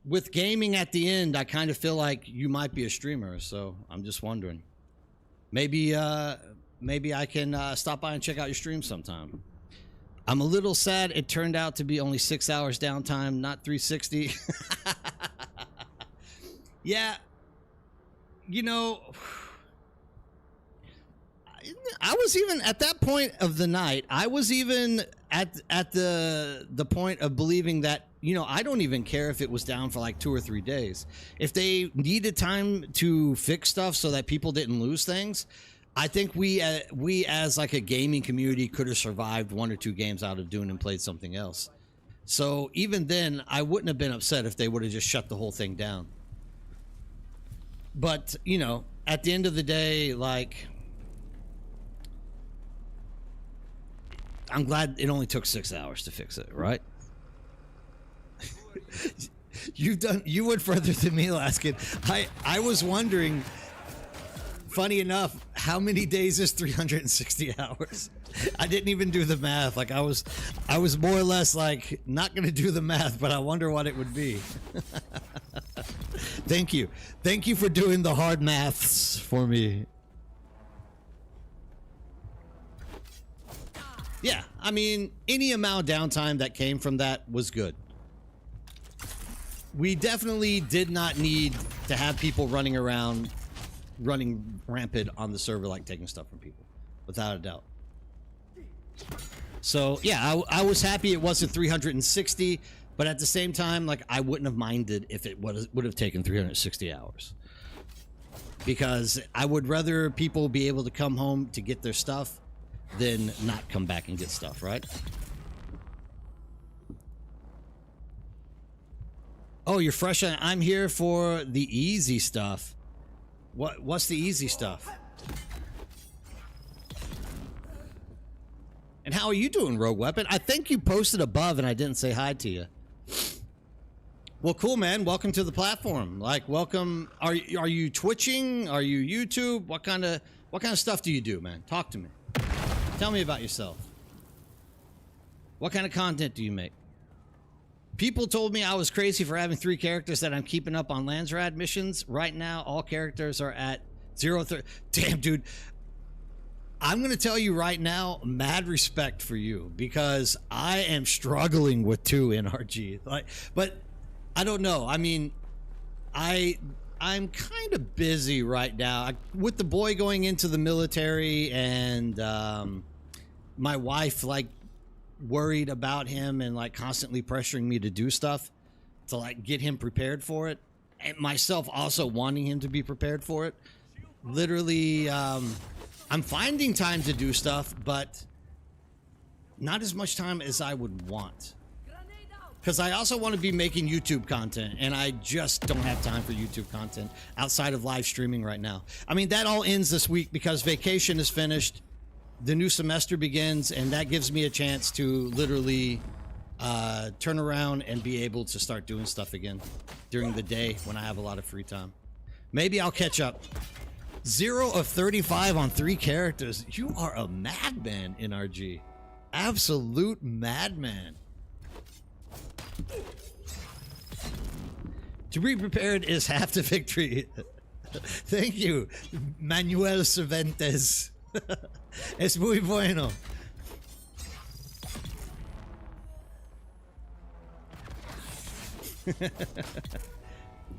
Speaker 2: With gaming at the end, I kind of feel like you might be a streamer, so I'm just wondering. Maybe I can stop by and check out your stream sometime. I'm a little sad it turned out to be only 6 hours downtime, not 360. Yeah, I was even at that point of the night. I was even at the point of believing that, I don't even care if it was down for like 2 or 3 days. If they needed time to fix stuff so that people didn't lose things, I think we as like a gaming community could have survived 1 or 2 games out of Dune and played something else. So even then, I wouldn't have been upset if they would have just shut the whole thing down. But, at the end of the day, like, I'm glad it only took 6 hours to fix it, right? You went further than me, Laskin. I was wondering, funny enough, how many days is 360 hours? I didn't even do the math. Like, I was more or less like not going to do the math, but I wonder what it would be. Thank you for doing the hard maths for me. Yeah, I mean, any amount of downtime that came from that was good. We definitely did not need to have people running rampant on the server, like taking stuff from people, without a doubt. So yeah, I was happy it wasn't 360, but at the same time, like, I wouldn't have minded if it would have taken 360 hours, because I would rather people be able to come home to get their stuff than not come back and get stuff, right? Oh, you're fresh on. I'm here for the easy stuff. What's the easy stuff? And how are you doing, Rogue Weapon? I think you posted above and I didn't say hi to you. Well, cool, man. Welcome to the platform. Like, welcome. Are you Twitching? Are you YouTube? What kind of stuff do you do, man? Talk to me. Tell me about yourself. What kind of content do you make? People told me I was crazy for having 3 characters that I'm keeping up on Landsraad missions. Right now, all characters are at 0-30. Damn, dude. I'm going to tell you right now, mad respect for you, because I am struggling with 2 NRG. But I don't know. I mean, I'm kind of busy right now with the boy going into the military, and my wife, like, worried about him and like constantly pressuring me to do stuff to like get him prepared for it, and myself also wanting him to be prepared for it. Literally, I'm finding time to do stuff, but not as much time as I would want, because I also want to be making YouTube content, and I just don't have time for YouTube content outside of live streaming right now. I mean, that all ends this week because vacation is finished. The new semester begins, and that gives me a chance to literally turn around and be able to start doing stuff again during the day when I have a lot of free time. Maybe I'll catch up. 0 of 35 on 3 characters. You are a madman, NRG. Absolute madman. To be prepared is half the victory. Thank you, Manuel Cervantes. Es muy bueno.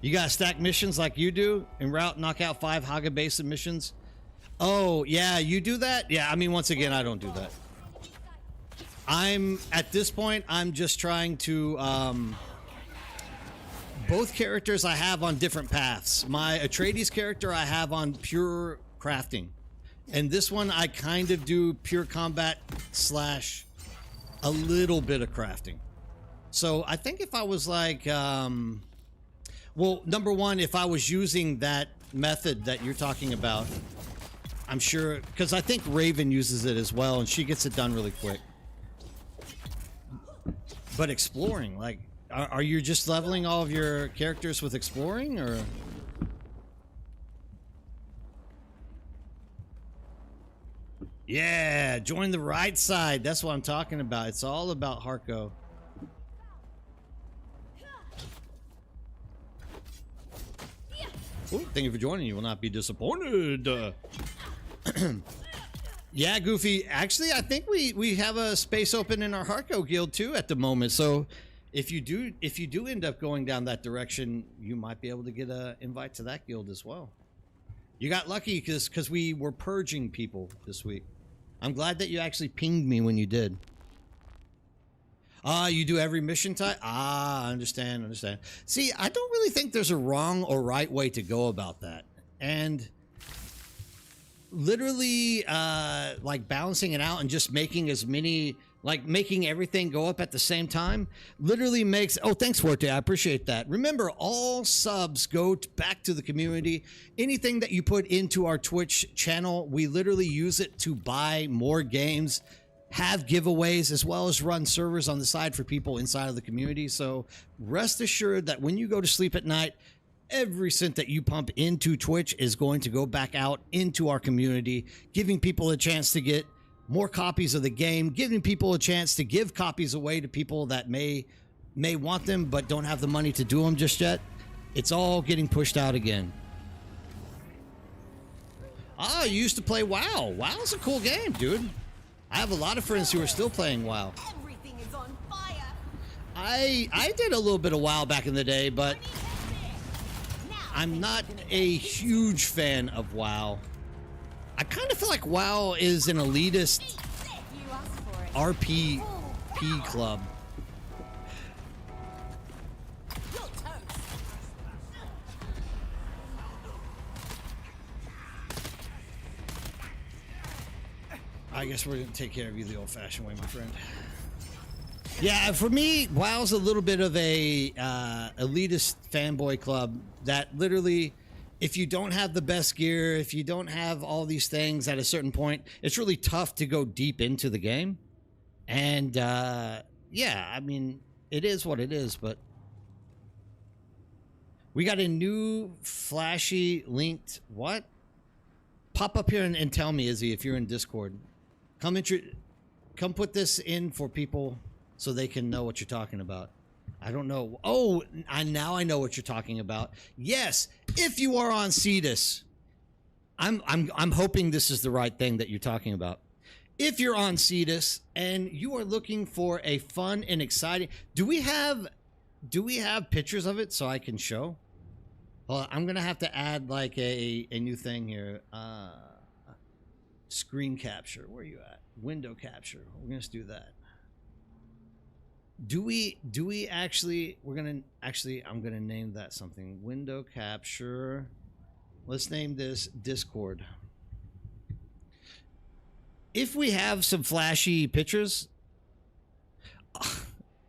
Speaker 2: You got stack missions like you do en route, knock out 5 Haga Basin missions. Oh yeah, you do that? Yeah, I mean, once again, I don't do that. I'm at this point. I'm just trying to. Both characters I have on different paths. My Atreides character I have on pure crafting, and this one I kind of do pure combat slash a little bit of crafting. So I think if I was like, well, number one, if I was using that method that you're talking about, I'm sure, because I think Raven uses it as well, and she gets it done really quick. But exploring, like, are you just leveling all of your characters with exploring, or? Yeah, join the right side. That's what I'm talking about. It's all about Harco. Ooh, thank you for joining. You will not be disappointed. Yeah, Goofy. Actually, I think we have a space open in our Harco guild too at the moment. So if you do end up going down that direction, you might be able to get an invite to that guild as well. You got lucky because we were purging people this week. I'm glad that you actually pinged me when you did. Ah, you do every mission type? Ah, I understand. See, I don't really think there's a wrong or right way to go about that. And literally, like balancing it out and just making as many, like making everything go up at the same time, literally makes, oh, thanks, Forte. I appreciate that. Remember, all subs go back to the community. Anything that you put into our Twitch channel, we literally use it to buy more games, have giveaways, as well as run servers on the side for people inside of the community. So rest assured that when you go to sleep at night, every cent that you pump into Twitch is going to go back out into our community, giving people a chance to get more copies of the game, giving people a chance to give copies away to people that may want them but don't have the money to do them just yet. It's all getting pushed out again. Ah, you used to play WoW. WoW's a cool game, dude. I have a lot of friends who are still playing WoW.
Speaker 3: Everything is on fire.
Speaker 2: I did a little bit of WoW back in the day, but I'm not a huge fan of WoW. I kind of feel like WoW is an elitist RP club. I guess we're going to take care of you the old-fashioned way, my friend. Yeah, for me, WoW's a little bit of a elitist fanboy club that literally, if you don't have the best gear, if you don't have all these things at a certain point, it's really tough to go deep into the game. And yeah, I mean, it is what it is, but we got a new flashy linked what? Pop up here and tell me, Izzy, if you're in Discord. Come put this in for people so they can know what you're talking about. I don't know. Oh, now I know what you're talking about. Yes, if you are on Cetus, I'm hoping this is the right thing that you're talking about. If you're on Cetus and you are looking for a fun and exciting, do we have pictures of it so I can show? Well, I'm gonna have to add like a new thing here. Screen capture. Where are you at? Window capture. We're gonna just do that. Do we actually, I'm gonna name that something. Window capture. Let's name this Discord. If we have some flashy pictures,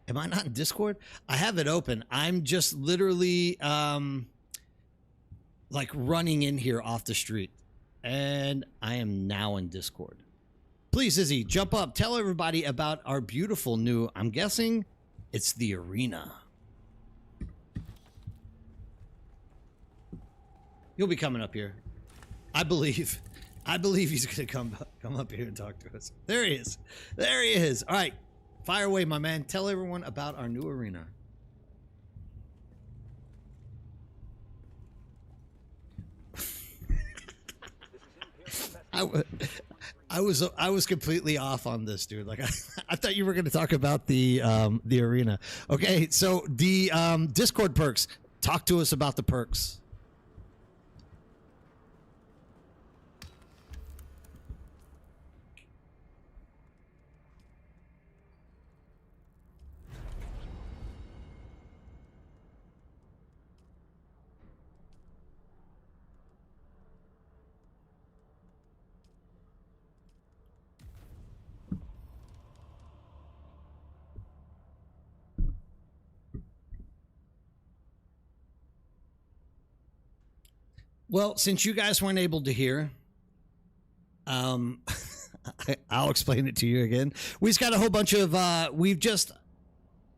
Speaker 2: am I not in Discord? I have it open. I'm just literally like running in here off the street, and I am now in Discord. Please, Izzy, jump up. Tell everybody about our beautiful new, I'm guessing it's the arena. You'll be coming up here. I believe he's going to come up here and talk to us. There he is. There he is. All right. Fire away, my man. Tell everyone about our new arena. I was completely off on this, dude. Like I thought you were going to talk about the arena. Okay, so the Discord perks. Talk to us about the perks. Well, since you guys weren't able to hear, um, I'll explain it to you again. We've got a whole bunch of, we've just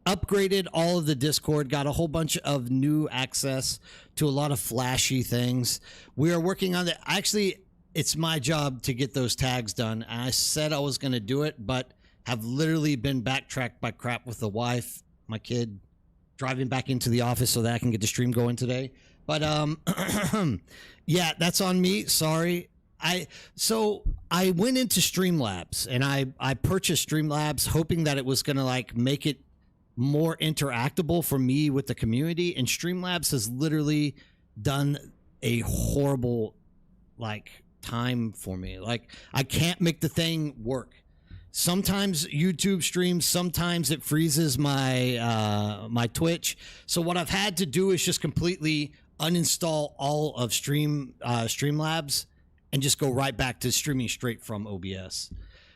Speaker 2: upgraded all of the Discord, got a whole bunch of new access to a lot of flashy things. We are working on that. Actually, it's my job to get those tags done. And I said I was going to do it, but have literally been backtracked by crap with the wife, my kid, driving back into the office so that I can get the stream going today. But yeah, that's on me. Sorry. So I went into Streamlabs and I purchased Streamlabs hoping that it was going to like make it more interactable for me with the community, and Streamlabs has literally done a horrible like time for me. Like I can't make the thing work. Sometimes YouTube streams, sometimes it freezes my my Twitch. So what I've had to do is just completely uninstall all of Streamlabs and just go right back to streaming straight from OBS.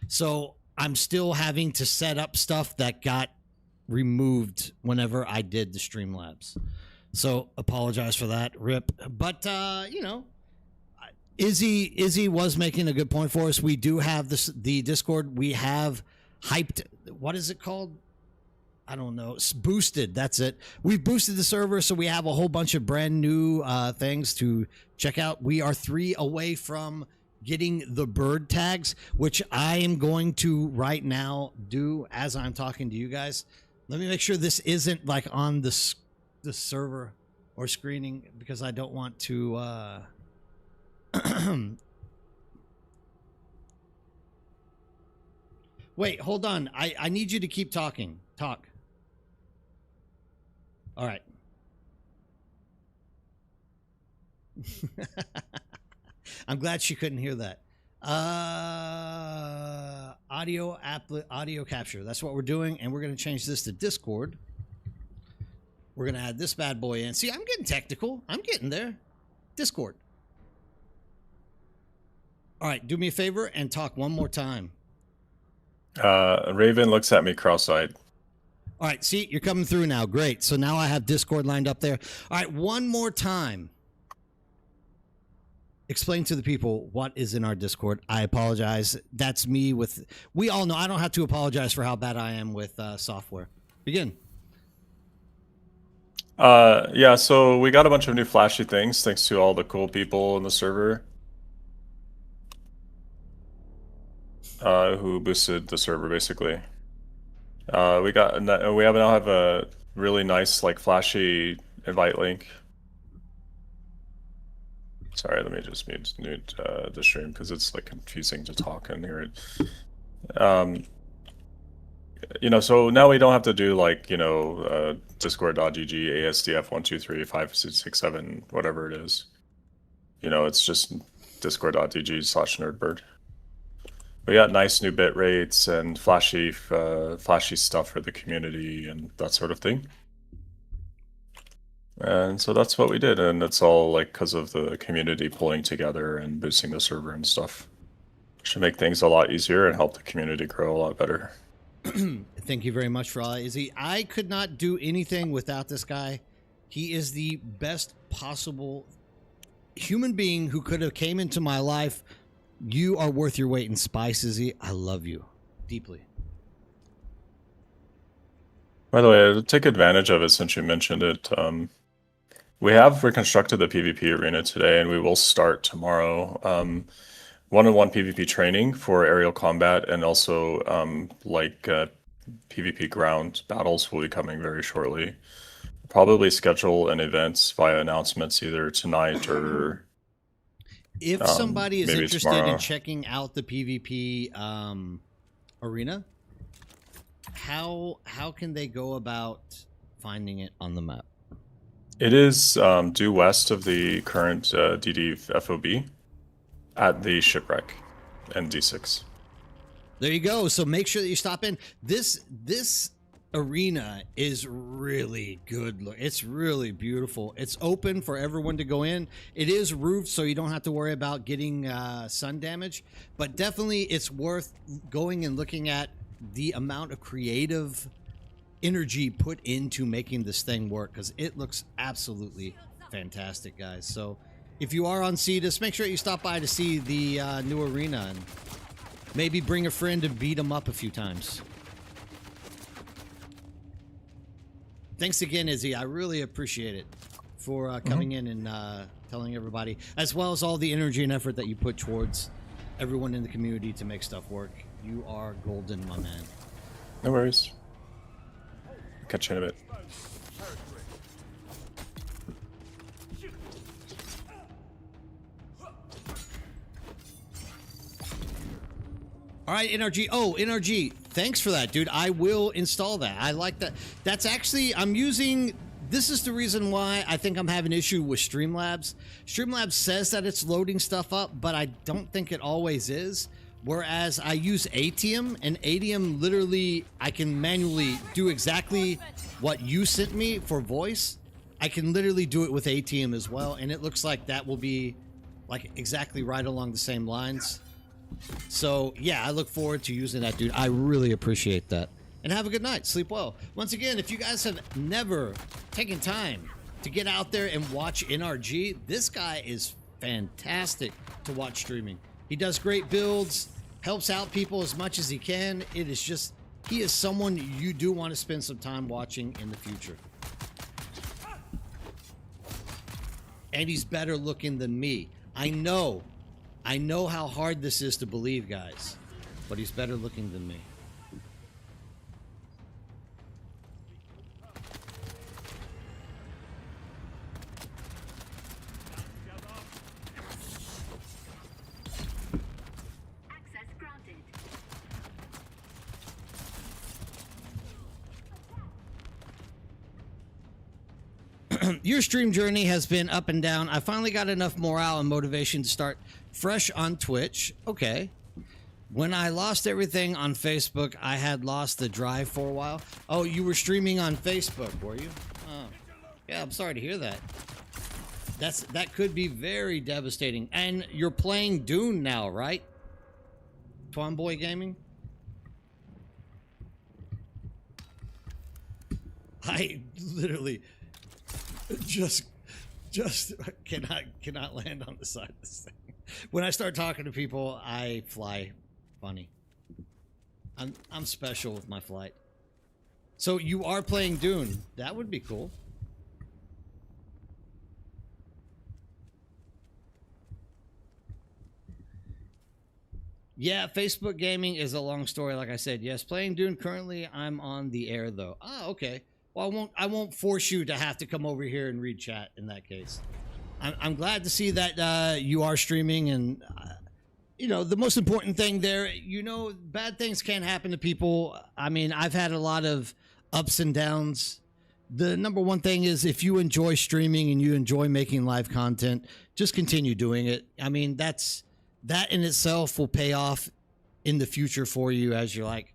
Speaker 2: So I'm still having to set up stuff that got removed whenever I did the Streamlabs. So apologize for that, rip. But you know, Izzy was making a good point for us. We do have the Discord. We have hyped. What is it called? I don't know. It's boosted. That's it. We've boosted the server, so we have a whole bunch of brand new things to check out. We are 3 away from getting the bird tags, which I am going to right now do as I'm talking to you guys. Let me make sure this isn't like on the server or screening, because I don't want to wait, hold on. I need you to keep talking. Talk. All right. I'm glad she couldn't hear that. Audio capture. That's what we're doing, and we're going to change this to Discord. We're going to add this bad boy in. See, I'm getting technical. I'm getting there. Discord. All right, do me a favor and talk one more time.
Speaker 4: Raven looks at me cross-eyed.
Speaker 2: All right, see, you're coming through now. Great. So now I have Discord lined up there. All right, one more time. Explain to the people what is in our Discord. I apologize. That's me with... We all know I don't have to apologize for how bad I am with software. Begin.
Speaker 4: Yeah, so we got a bunch of new flashy things thanks to all the cool people in the server who boosted the server, basically. We now have a really nice, like, flashy invite link. Sorry, let me just mute the stream because it's like confusing to talk and hear it. You know, so now we don't have to do like, you know, discord.gg ASDF1235667 whatever it is. You know, it's just discord.gg/nerdbird. We got nice new bit rates and flashy stuff for the community and that sort of thing. And so that's what we did, and it's all like because of the community pulling together and boosting the server and stuff. Should make things a lot easier and help the community grow a lot better.
Speaker 2: Thank you very much for all that, Izzy. I could not do anything without this guy. He is the best possible human being who could have came into my life. You are worth your weight in spice, Izzy. I love you deeply.
Speaker 4: By the way, take advantage of it since you mentioned it. We have reconstructed the PvP arena today, and we will start tomorrow. One-on-one PvP training for aerial combat, and also PvP ground battles will be coming very shortly. Probably schedule an events via announcements either tonight or...
Speaker 2: If somebody is interested
Speaker 4: tomorrow.
Speaker 2: in checking out the PvP arena, how can they go about finding it on the map?
Speaker 4: It is due west of the current DD FOB at the shipwreck and D6.
Speaker 2: There you go. So make sure that you stop in. This arena is really good. Look, it's really beautiful. It's open for everyone to go in. It is roofed, so you don't have to worry about getting sun damage. But definitely, it's worth going and looking at the amount of creative energy put into making this thing work, because it looks absolutely fantastic, guys. So if you are on Cetus, make sure you stop by to see the new arena and maybe bring a friend and beat them up a few times. Thanks again, Izzy. I really appreciate it for coming in and telling everybody, as well as all the energy and effort that you put towards everyone in the community to make stuff work. You are golden, my man.
Speaker 4: No worries. Catch you in a bit.
Speaker 2: All right, NRG. Oh, NRG. Thanks for that, dude. I will install that. I like that. That's actually, I'm using, this is the reason why I think I'm having an issue with Streamlabs. Streamlabs says that it's loading stuff up, but I don't think it always is. Whereas I use ATM, and ATM literally, I can manually do exactly what you sent me for voice. I can literally do it with ATM as well, and it looks like that will be like exactly right along the same lines. So, yeah, I look forward to using that, dude. I really appreciate that. And have a good night. Sleep well. Once again, if you guys have never taken time to get out there and watch NRG, this guy is fantastic to watch streaming. He does great builds, helps out people as much as he can. It is just, he is someone you do want to spend some time watching in the future. And he's better looking than me. I know how hard this is to believe, guys, but he's better looking than me.
Speaker 3: Access granted.
Speaker 2: Your stream journey has been up and down. I finally got enough morale and motivation to start fresh on Twitch. Okay. When I lost everything on Facebook, I had lost the drive for a while. Oh, you were streaming on Facebook, were you? Oh, yeah, I'm sorry to hear that. That could be very devastating. And you're playing Dune now, right? Twanboy Gaming? I literally just cannot land on the side of this thing. When I start talking to people, I fly funny. I'm special with my flight. So you are playing Dune. That would be cool. Yeah, Facebook gaming is a long story, like I said. Yes, playing Dune currently. I'm on the air though. Ah, okay. Well, I won't force you to have to come over here and read chat in that case. I'm glad to see that you are streaming, and you know, the most important thing there, you know, bad things can't happen to people. I mean, I've had a lot of ups and downs. The number one thing is, if you enjoy streaming and you enjoy making live content, just continue doing it. I mean, that in itself will pay off in the future for you as you're like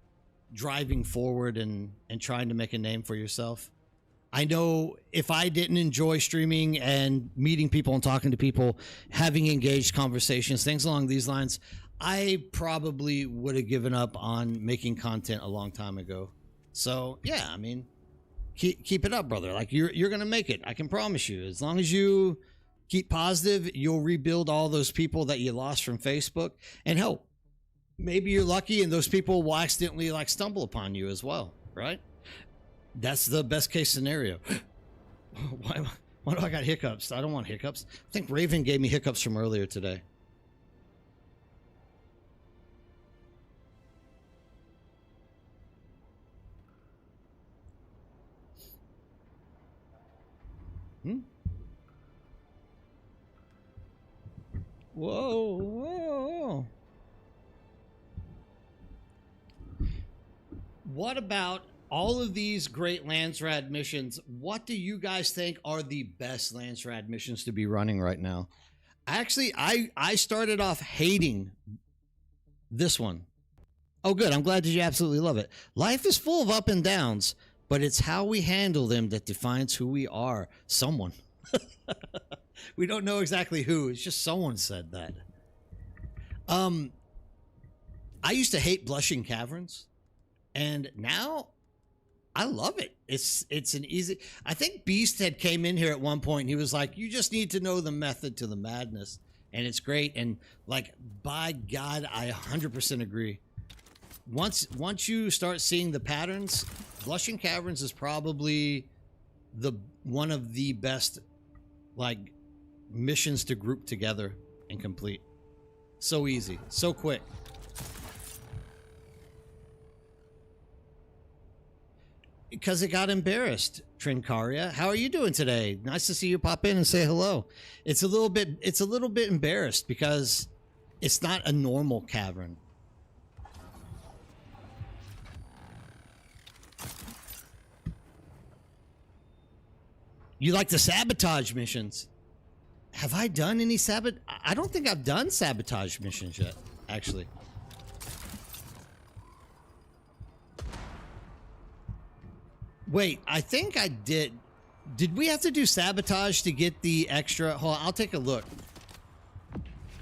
Speaker 2: driving forward and trying to make a name for yourself. I know if I didn't enjoy streaming and meeting people and talking to people, having engaged conversations, things along these lines, I probably would have given up on making content a long time ago. So yeah, I mean, keep it up, brother. Like you're gonna make it. I can promise you. As long as you keep positive, you'll rebuild all those people that you lost from Facebook. And hell, maybe you're lucky and those people will accidentally like stumble upon you as well, right? That's the best case scenario. Why do I got hiccups? I don't want hiccups. I think Raven gave me hiccups from earlier today. Whoa, whoa. What about all of these great Landsraad missions? What do you guys think are the best Landsraad missions to be running right now? Actually, I started off hating this one. Oh, good. I'm glad that you absolutely love it. Life is full of up and downs, but it's how we handle them that defines who we are. Someone. We don't know exactly who. It's just someone said that. I used to hate Blushing Caverns, and now I love it. It's an easy. I think Beast had came in here at one point and he was like, "You just need to know the method to the madness," and it's great. And like, by God, I 100% agree. Once you start seeing the patterns, Blushing Caverns is probably one of the best like missions to group together and complete. So easy, so quick. Because it got embarrassed. Trincaria, how are you doing today? Nice to see you pop in and say hello. It's a little bit embarrassed because it's not a normal cavern. You like the sabotage missions? Have I done any sabotage? I don't think I've done sabotage missions yet, actually. Wait, I think I did. Did we have to do sabotage to get the extra? Hold on, I'll take a look.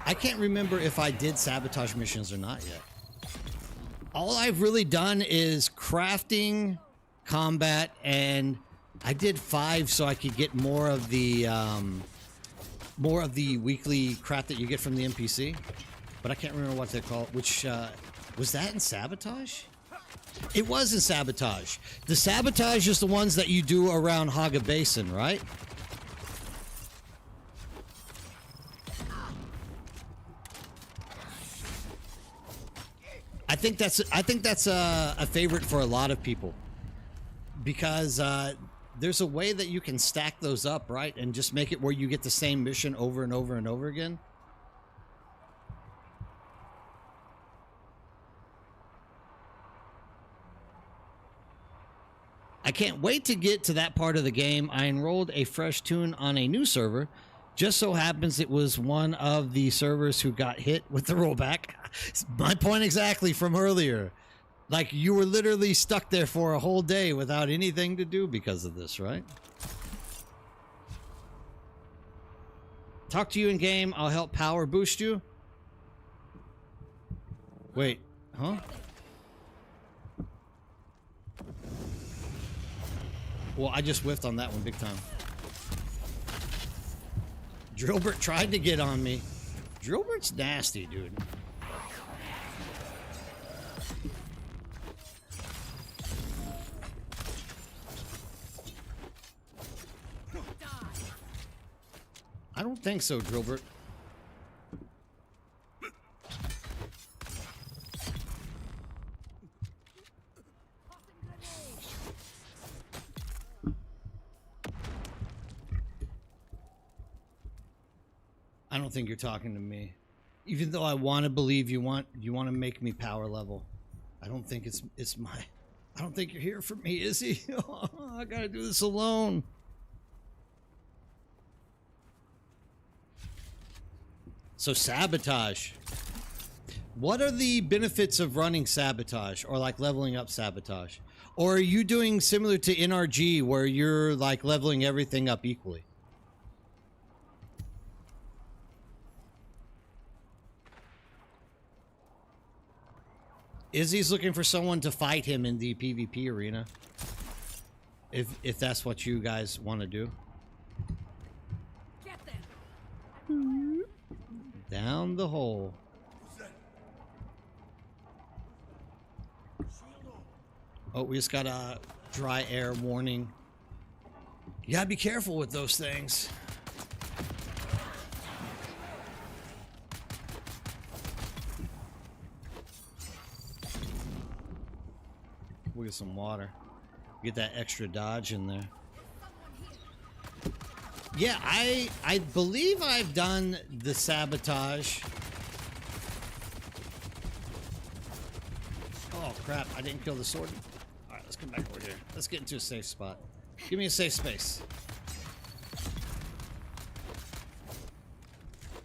Speaker 2: I can't remember if I did sabotage missions or not yet. All I've really done is crafting, combat, and I did 5 so I could get more of the weekly crap that you get from the NPC. But I can't remember what they're called. Which was that in sabotage? It was in sabotage. The sabotage is the ones that you do around Haga Basin, right? I think that's a favorite for a lot of people because there's a way that you can stack those up, right, and just make it where you get the same mission over and over and over again. I can't wait to get to that part of the game. I enrolled a fresh tune on a new server. Just so happens it was one of the servers who got hit with the rollback. My point exactly from earlier. Like, you were literally stuck there for a whole day without anything to do because of this, right? Talk to you in game. I'll help power boost you. Wait, huh? Well, I just whiffed on that one big time. Drillbert tried to get on me. Drillbert's nasty, dude. I don't think so, Drillbert. I don't think you're talking to me. Even though I want to believe you want to make me power level. I don't think it's my... I don't think you're here for me, is he? Oh, I gotta do this alone. So sabotage. What are the benefits of running sabotage or like leveling up sabotage? Or are you doing similar to NRG where you're like leveling everything up equally? Izzy's looking for someone to fight him in the PvP arena. If that's what you guys want to do.
Speaker 3: Get them.
Speaker 2: Down the hole. Oh, we just got a dry air warning. You gotta be careful with those things. We'll get some water. Get that extra dodge in there. Yeah, I believe I've done the sabotage. Oh crap, I didn't kill the sword. Alright, let's come back over here. Let's get into a safe spot. Give me a safe space.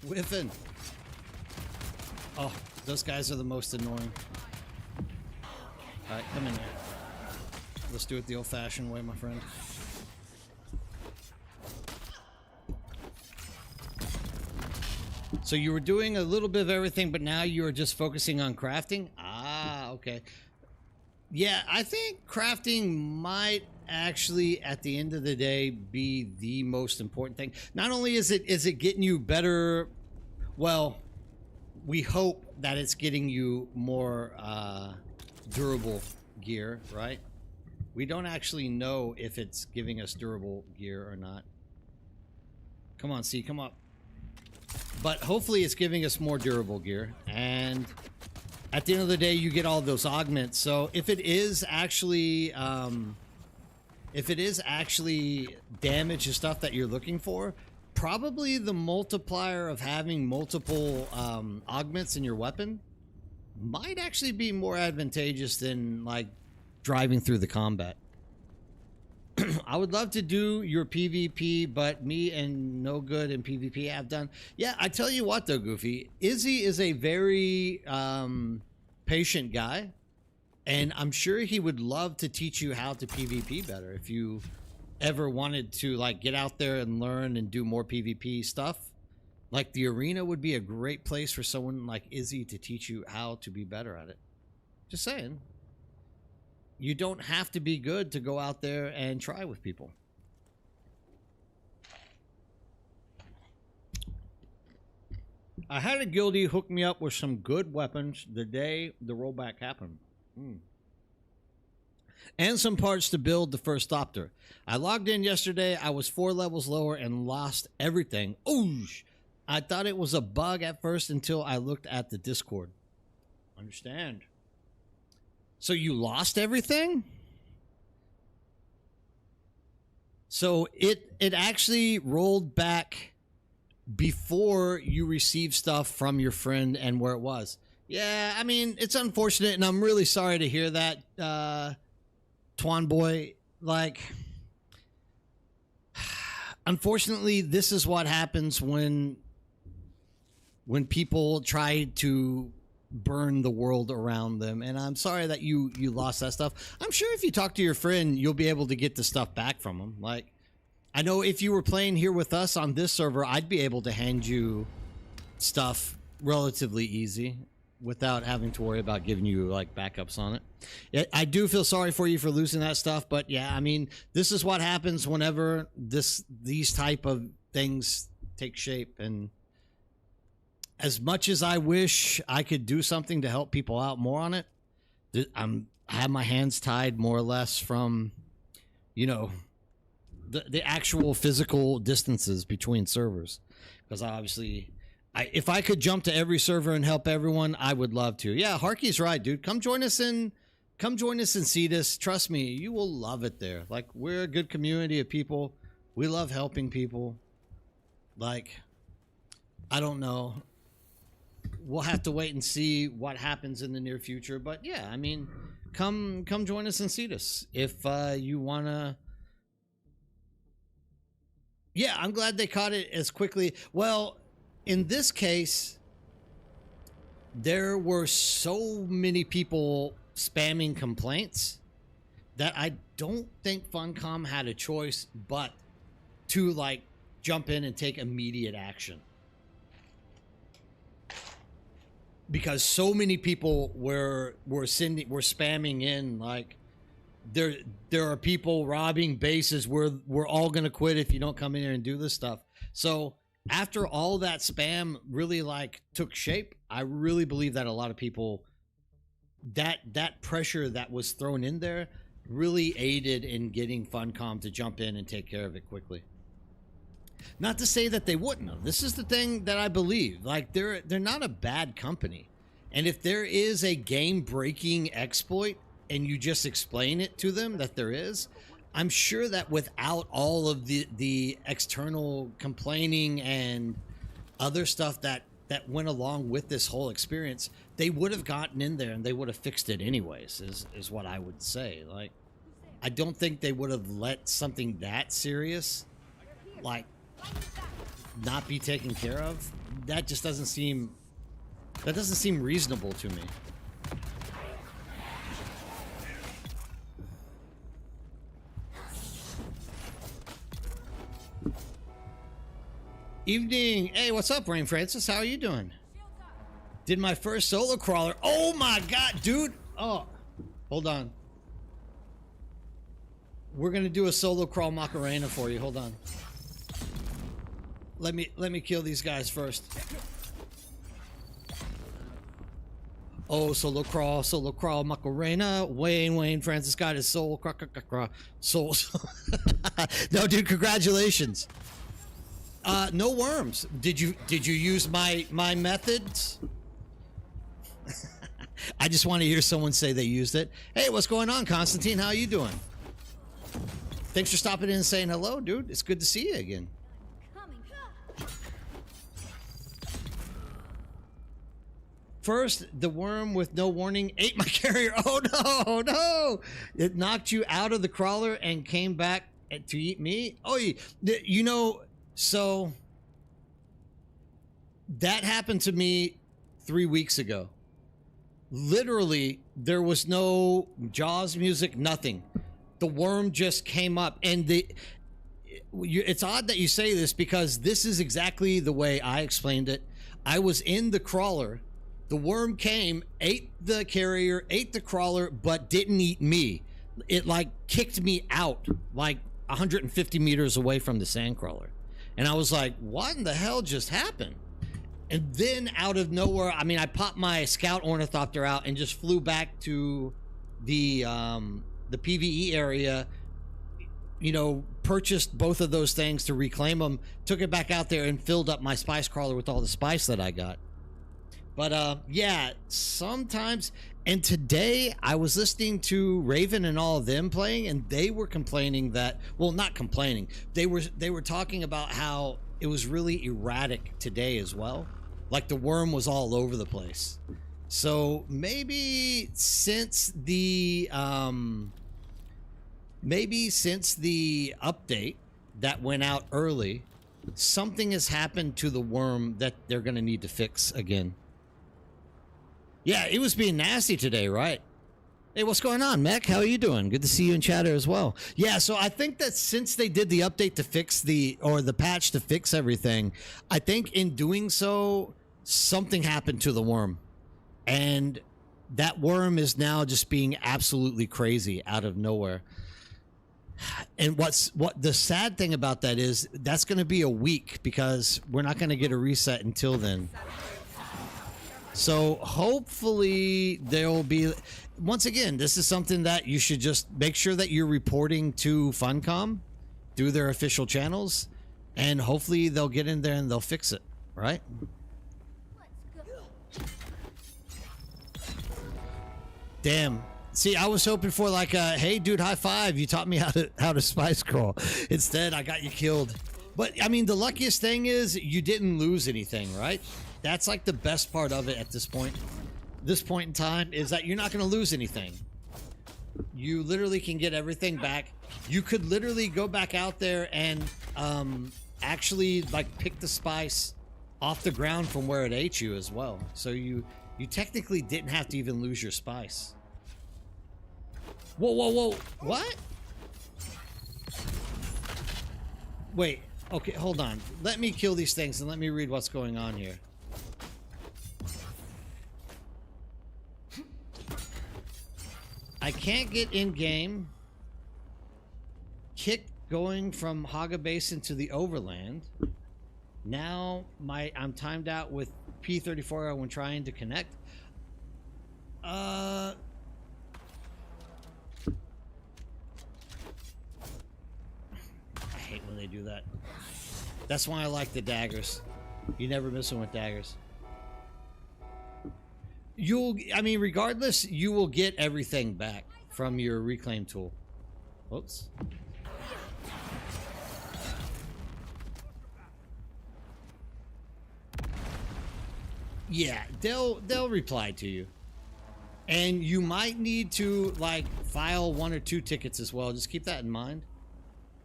Speaker 2: Whiffing. Oh, those guys are the most annoying. Alright, come in here. Let's do it the old-fashioned way, my friend. So you were doing a little bit of everything, but now you are just focusing on crafting? Ah, okay. Yeah, I think crafting might actually, at the end of the day, be the most important thing. Not only is it getting you better, well, we hope that it's getting you more durable gear, right? We don't actually know if it's giving us durable gear or not. Come on, C, come up. But hopefully it's giving us more durable gear, and at the end of the day, you get all those augments. So if it is actually damage and stuff that you're looking for, probably the multiplier of having multiple augments in your weapon might actually be more advantageous than like driving through the combat. I would love to do your PvP, but me and no good in PvP have done. Yeah, I tell you what though, Goofy, Izzy is a very patient guy, and I'm sure he would love to teach you how to PvP better if you ever wanted to like get out there and learn and do more PvP stuff. Like the arena would be a great place for someone like Izzy to teach you how to be better at it. Just saying. You don't have to be good to go out there and try with people. I had a guildie hook me up with some good weapons the day the rollback happened. And some parts to build the first Opter. I logged in yesterday. I was 4 levels lower and lost everything. Oosh! I thought it was a bug at first until I looked at the Discord. Understand. So you lost everything? So it actually rolled back before you received stuff from your friend and where it was. Yeah, I mean, it's unfortunate, and I'm really sorry to hear that, Twan Boy. Like, unfortunately, this is what happens when people try to burn the world around them, and I'm sorry that you lost that stuff. I'm sure if you talk to your friend, you'll be able to get the stuff back from him. Like, I know if you were playing here with us on this server, I'd be able to hand you stuff relatively easy without having to worry about giving you like backups on it. I do feel sorry for you for losing that stuff, but yeah, I mean, this is what happens whenever these type of things take shape. And as much as I wish I could do something to help people out more on it, I have my hands tied more or less from, you know, the actual physical distances between servers. Because obviously, if I could jump to every server and help everyone, I would love to. Yeah, Harky's right, dude. Come join us in Cetus. Trust me, you will love it there. Like, we're a good community of people. We love helping people. Like, I don't know. We'll have to wait and see what happens in the near future. But yeah, I mean, come join us in Cetus if you want to. Yeah, I'm glad they caught it as quickly. Well, in this case, there were so many people spamming complaints that I don't think Funcom had a choice but to like jump in and take immediate action. Because so many people were spamming in like there are people robbing bases. We're all gonna quit if you don't come in here and do this stuff. So after all that spam really like took shape, I really believe that a lot of people that pressure that was thrown in there really aided in getting Funcom to jump in and take care of it quickly. Not to say that they wouldn't have. This is the thing that I believe. Like, they're not a bad company. And if there is a game-breaking exploit and you just explain it to them that there is, I'm sure that without all of the external complaining and other stuff that went along with this whole experience, they would have gotten in there and they would have fixed it anyways, is what I would say. Like, I don't think they would have let something that serious, like, not be taken care of. That just doesn't seem reasonable to me. Evening. Hey, what's up, Rain Francis? How are you doing? Did my first solo crawler. Oh my god, dude. Oh, hold on. We're gonna do a solo crawl Macarena for you. Hold on. Let me kill these guys first. Oh, solo crawl Macarena. Wayne Francis got his soul. Soul. No, dude, congratulations. No worms. Did you use my methods? I just want to hear someone say they used it. Hey, what's going on, Constantine? How you doing? Thanks for stopping in and saying hello, dude. It's good to see you again. First, the worm with no warning ate my carrier. Oh no! It knocked you out of the crawler and came back to eat me. Oh, you know, so that happened to me 3 weeks ago. Literally, there was no Jaws music, nothing. The worm just came up, and it's odd that you say this because this is exactly the way I explained it. I was in the crawler. The worm came, ate the carrier, ate the crawler, but didn't eat me. It like kicked me out like 150 meters away from the sand crawler. And I was like, what in the hell just happened? And then out of nowhere, I mean, I popped my scout ornithopter out and just flew back to the PvE area, you know, purchased both of those things to reclaim them, took it back out there and filled up my spice crawler with all the spice that I got. But yeah, sometimes, and today I was listening to Raven and all of them playing, and they were complaining that, well, not complaining, they were talking about how it was really erratic today as well. Like the worm was all over the place. So maybe since the update that went out early, something has happened to the worm that they're going to need to fix again. Yeah, it was being nasty today, right? Hey, what's going on, Mech? How are you doing? Good to see you in chatter as well. Yeah, so I think that since they did the update to fix the patch to fix everything, I think in doing so, something happened to the worm. And that worm is now just being absolutely crazy out of nowhere. And what the sad thing about that is that's going to be a week because we're not going to get a reset until then. So hopefully there will be, once again, this is something that you should just make sure that you're reporting to Funcom through their official channels, and hopefully they'll get in there and they'll fix it, right? Damn. See, I was hoping for like a, hey dude, high five, you taught me how to spice crawl. Instead, I got you killed. But I mean, the luckiest thing is you didn't lose anything, right? That's like the best part of it at this point. This point in time is that you're not going to lose anything. You literally can get everything back. You could literally go back out there and actually like pick the spice off the ground from where it ate you as well. So you technically didn't have to even lose your spice. Whoa. What? Wait. Okay, hold on. Let me kill these things and let me read what's going on here. I can't get in-game. Kick going from Haga Basin to the Overland. Now I'm timed out with P34 when trying to connect. I hate when they do that. That's why I like the daggers. You never miss them with daggers. I mean, regardless, you will get everything back from your reclaim tool. Whoops. Yeah, they'll reply to you. And you might need to like file 1 or 2 tickets as well. Just keep that in mind.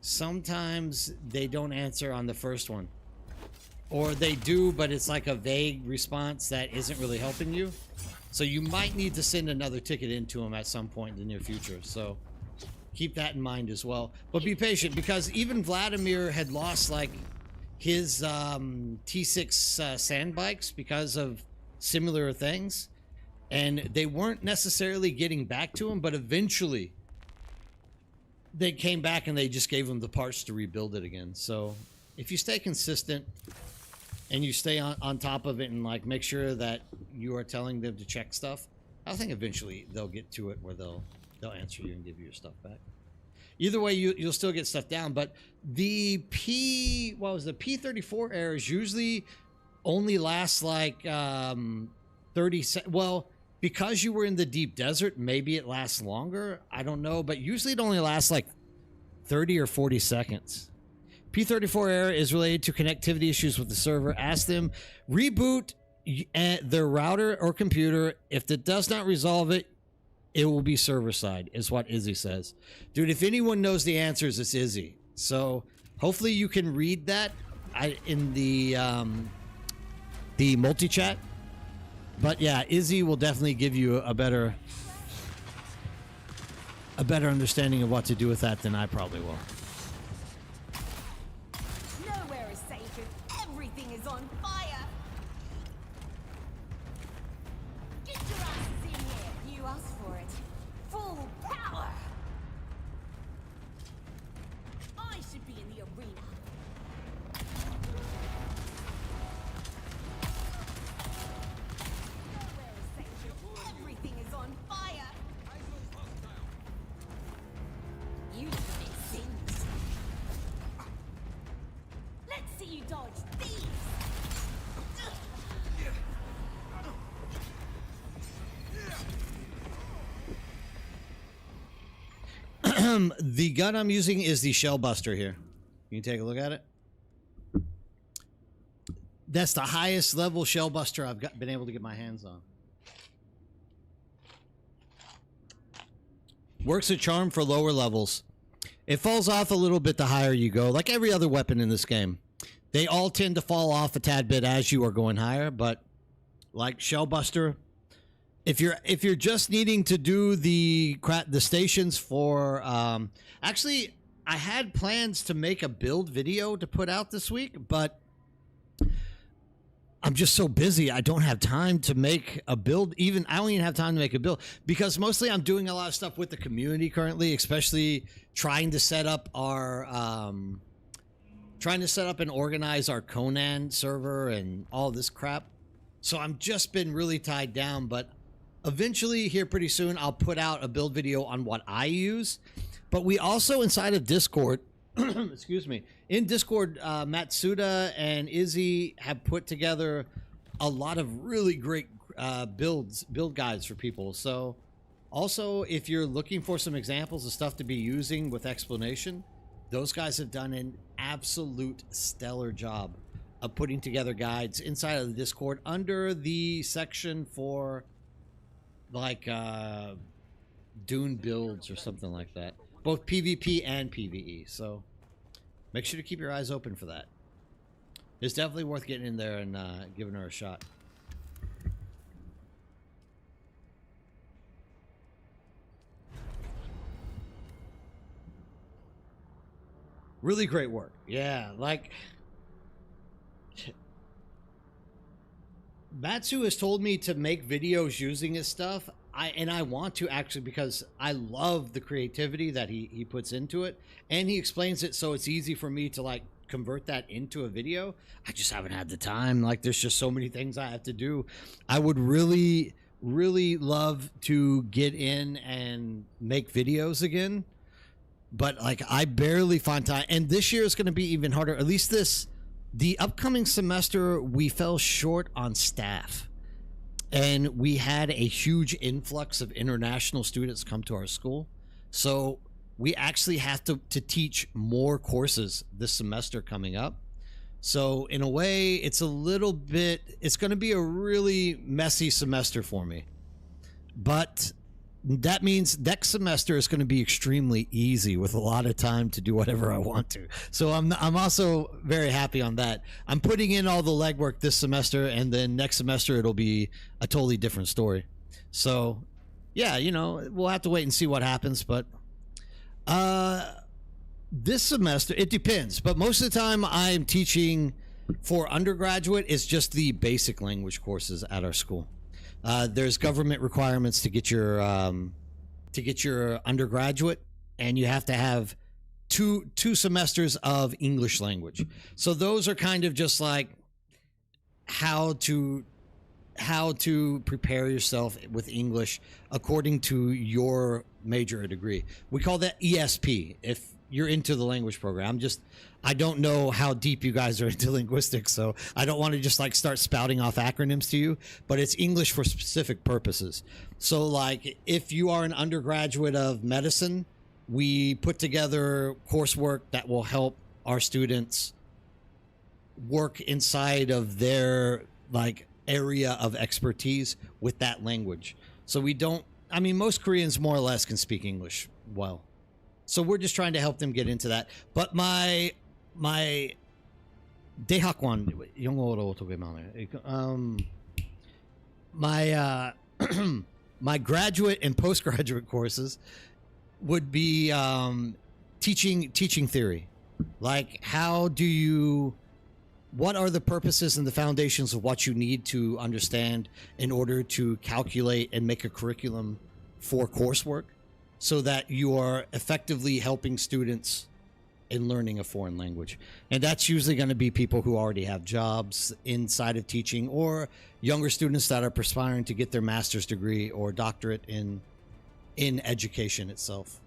Speaker 2: Sometimes they don't answer on the first one. Or they do, but it's like a vague response that isn't really helping you. So you might need to send another ticket into them at some point in the near future. So keep that in mind as well. But be patient, because even Vladimir had lost like his T6 sand bikes because of similar things. And they weren't necessarily getting back to him, but eventually they came back and they just gave them the parts to rebuild it again. So if you stay consistent and you stay on top of it and like make sure that you are telling them to check stuff, I think eventually they'll get to it where they'll answer you and give you your stuff back. Either way, you'll still get stuff down, but the P34 errors usually only last like 30 seconds. Well, because you were in the deep desert, maybe it lasts longer. I don't know, but usually it only lasts like 30 or 40 seconds. P34 error is related to connectivity issues with the server. Ask them, reboot their router or computer. If it does not resolve it, it will be server side, is what Izzy says. Dude, if anyone knows the answers, it's Izzy. So hopefully you can read that in the multi-chat. But yeah, Izzy will definitely give you a better understanding of what to do with that than I probably will.
Speaker 3: Nowhere is safe if everything is on fire. Get your asses in here. You asked for it. Full power. I should be in the arena. Nowhere is safe if everything is on fire. You commit sins. Let's see you dodge these.
Speaker 2: The gun I'm using is the Shell Buster here. You can take a look at it. That's the highest level Shell Buster I've been able to get my hands on. Works a charm for lower levels. It falls off a little bit the higher you go, like every other weapon in this game. They all tend to fall off a tad bit as you are going higher, but like Shell Buster, if you're just needing to do the stations for actually I had plans to make a build video to put out this week, but I'm just so busy. I don't have time to make a build. I don't even have time to make a build because mostly I'm doing a lot of stuff with the community currently, especially trying to set up and organize our Conan server and all this crap. So I'm just been really tied down, but eventually here pretty soon I'll put out a build video on what I use. But we also inside of Discord, excuse me, in Discord, Matsuda and Izzy have put together a lot of really great build guides for people. So also, if you're looking for some examples of stuff to be using with explanation, those guys have done an absolute stellar job of putting together guides inside of the Discord under the section for like Dune builds or something like that. Both PvP and PvE. So make sure to keep your eyes open for that. It's definitely worth getting in there and giving her a shot. Really great work. Yeah, like Matsu has told me to make videos using his stuff. I want to actually because I love the creativity that he puts into it, and he explains it so it's easy for me to like convert that into a video. I just haven't had the time. Like there's just so many things I have to do. I would really love to get in and make videos again, but like I barely find time. And this year is going to be even harder. At least the upcoming semester we fell short on staff. And we had a huge influx of international students come to our school. So we actually have to teach more courses this semester coming up. So in a way, it's going to be a really messy semester for me. But that means next semester is going to be extremely easy with a lot of time to do whatever I want to. So I'm also very happy on that. I'm putting in all the legwork this semester, and then next semester it'll be a totally different story. So yeah, we'll have to wait and see what happens. But this semester, it depends. But most of the time I'm teaching for undergraduate. It's just the basic language courses at our school. There's government requirements to get your undergraduate and you have to have two semesters of English language. So those are kind of just like how to prepare yourself with English according to your major or degree. We call that ESP if you're into the language program. I don't know how deep you guys are into linguistics, so I don't want to just like start spouting off acronyms to you, but it's English for specific purposes. So like if you are an undergraduate of medicine, we put together coursework that will help our students work inside of their like area of expertise with that language. So most Koreans more or less can speak English well. So we're just trying to help them get into that. But my 대학원 영어로 어떻게 말해요? My graduate and postgraduate courses would be teaching theory. Like what are the purposes and the foundations of what you need to understand in order to calculate and make a curriculum for coursework so that you are effectively helping students in learning a foreign language. And that's usually going to be people who already have jobs inside of teaching or younger students that are aspiring to get their master's degree or doctorate in education itself.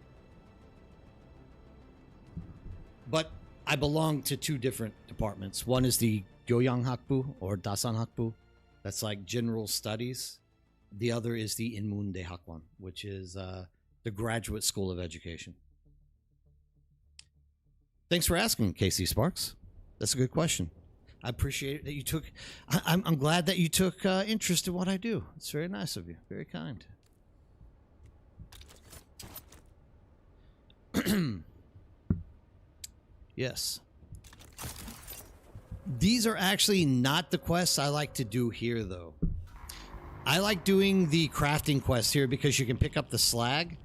Speaker 2: But I belong to two different departments. One is the Gyoyanghakbu or Dasanhakbu. That's like general studies. The other is the Inmundaehakwan, which is the graduate school of education. Thanks for asking, Casey Sparks. That's a good question. I appreciate it that you took. I'm glad that you took interest in what I do. It's very nice of you. Very kind. Yes. These are actually not the quests I like to do here, though. I like doing the crafting quests here because you can pick up the slag.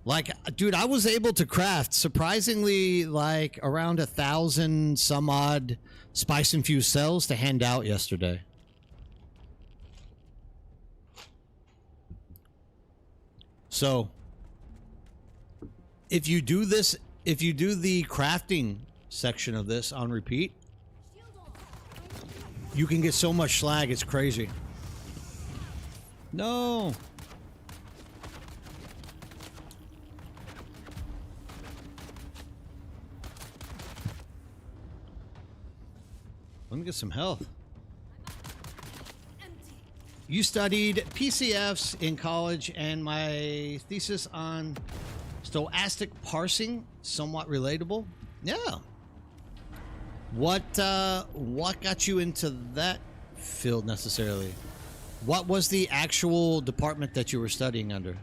Speaker 2: Like, dude, I was able to craft surprisingly like around 1,000 some odd spice-infused cells to hand out yesterday. So, if you do the crafting section of this on repeat, you can get so much slag, it's crazy. No. Let me get some health. You studied PCFs in college, and my thesis on stochastic parsing, somewhat relatable. Yeah. What got you into that field necessarily? What was the actual department that you were studying under?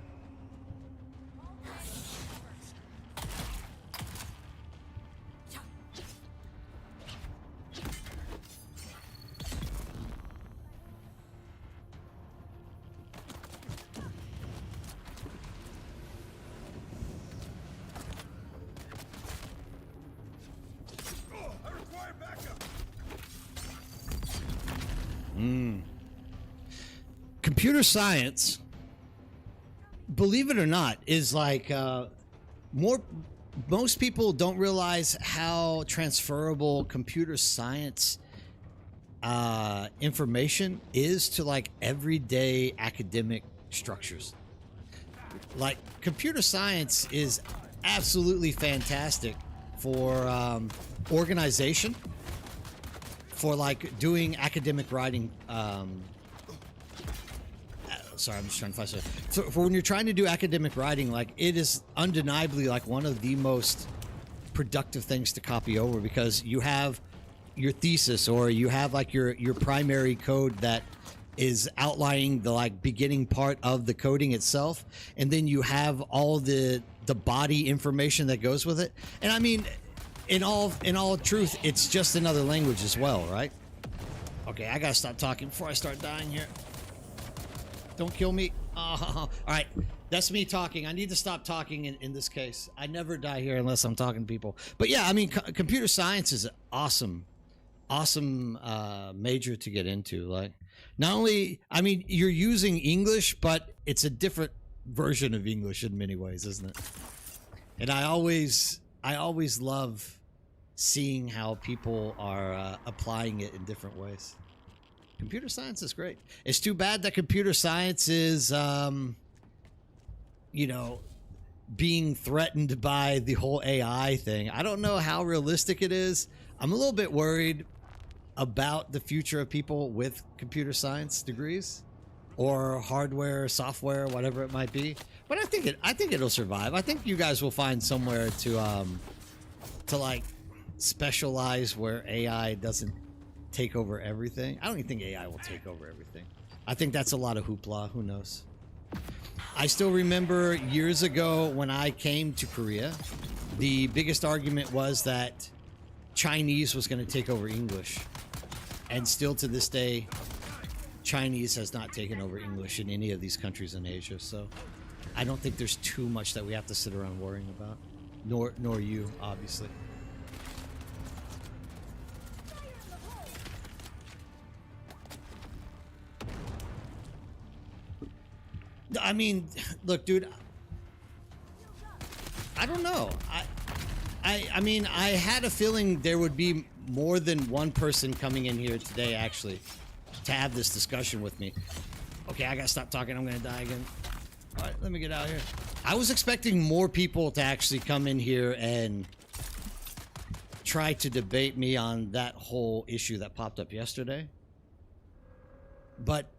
Speaker 2: Computer science, believe it or not, is like most people don't realize how transferable computer science information is to like everyday academic structures. Like computer science is absolutely fantastic for organization, for like doing academic writing. Sorry, I'm just trying to find something. So for when you're trying to do academic writing, like it is undeniably like one of the most productive things to copy over, because you have your thesis or you have like your primary code that is outlining the like beginning part of the coding itself, and then you have all the body information that goes with it. And I mean, in all truth, it's just another language as well, right? Okay, I gotta stop talking before I start dying here. Don't kill me. All right, that's me talking. I need to stop talking in this case. I never die here unless I'm talking to people. But yeah, I mean, computer science is an awesome major to get into. Like, not only, I mean, you're using English, but it's a different version of English in many ways, isn't it? And I always love seeing how people are applying it in different ways. Computer science is great. It's too bad that computer science is, you know, being threatened by the whole AI thing. I don't know how realistic it is. I'm a little bit worried about the future of people with computer science degrees or hardware, software, whatever it might be. But I think it'll survive. I think you guys will find somewhere to like specialize where AI doesn't take over everything. I don't even think AI will take over everything. I think that's a lot of hoopla. Who knows? I still remember years ago when I came to Korea, the biggest argument was that Chinese was going to take over English. And still to this day, Chinese has not taken over English in any of these countries in Asia. So I don't think there's too much that we have to sit around worrying about. Nor you, obviously. I mean, look, dude, I don't know. I mean, I had a feeling there would be more than one person coming in here today, actually, to have this discussion with me. Okay, I gotta stop talking. I'm gonna die again. All right, let me get out of here. I was expecting more people to actually come in here and try to debate me on that whole issue that popped up yesterday. But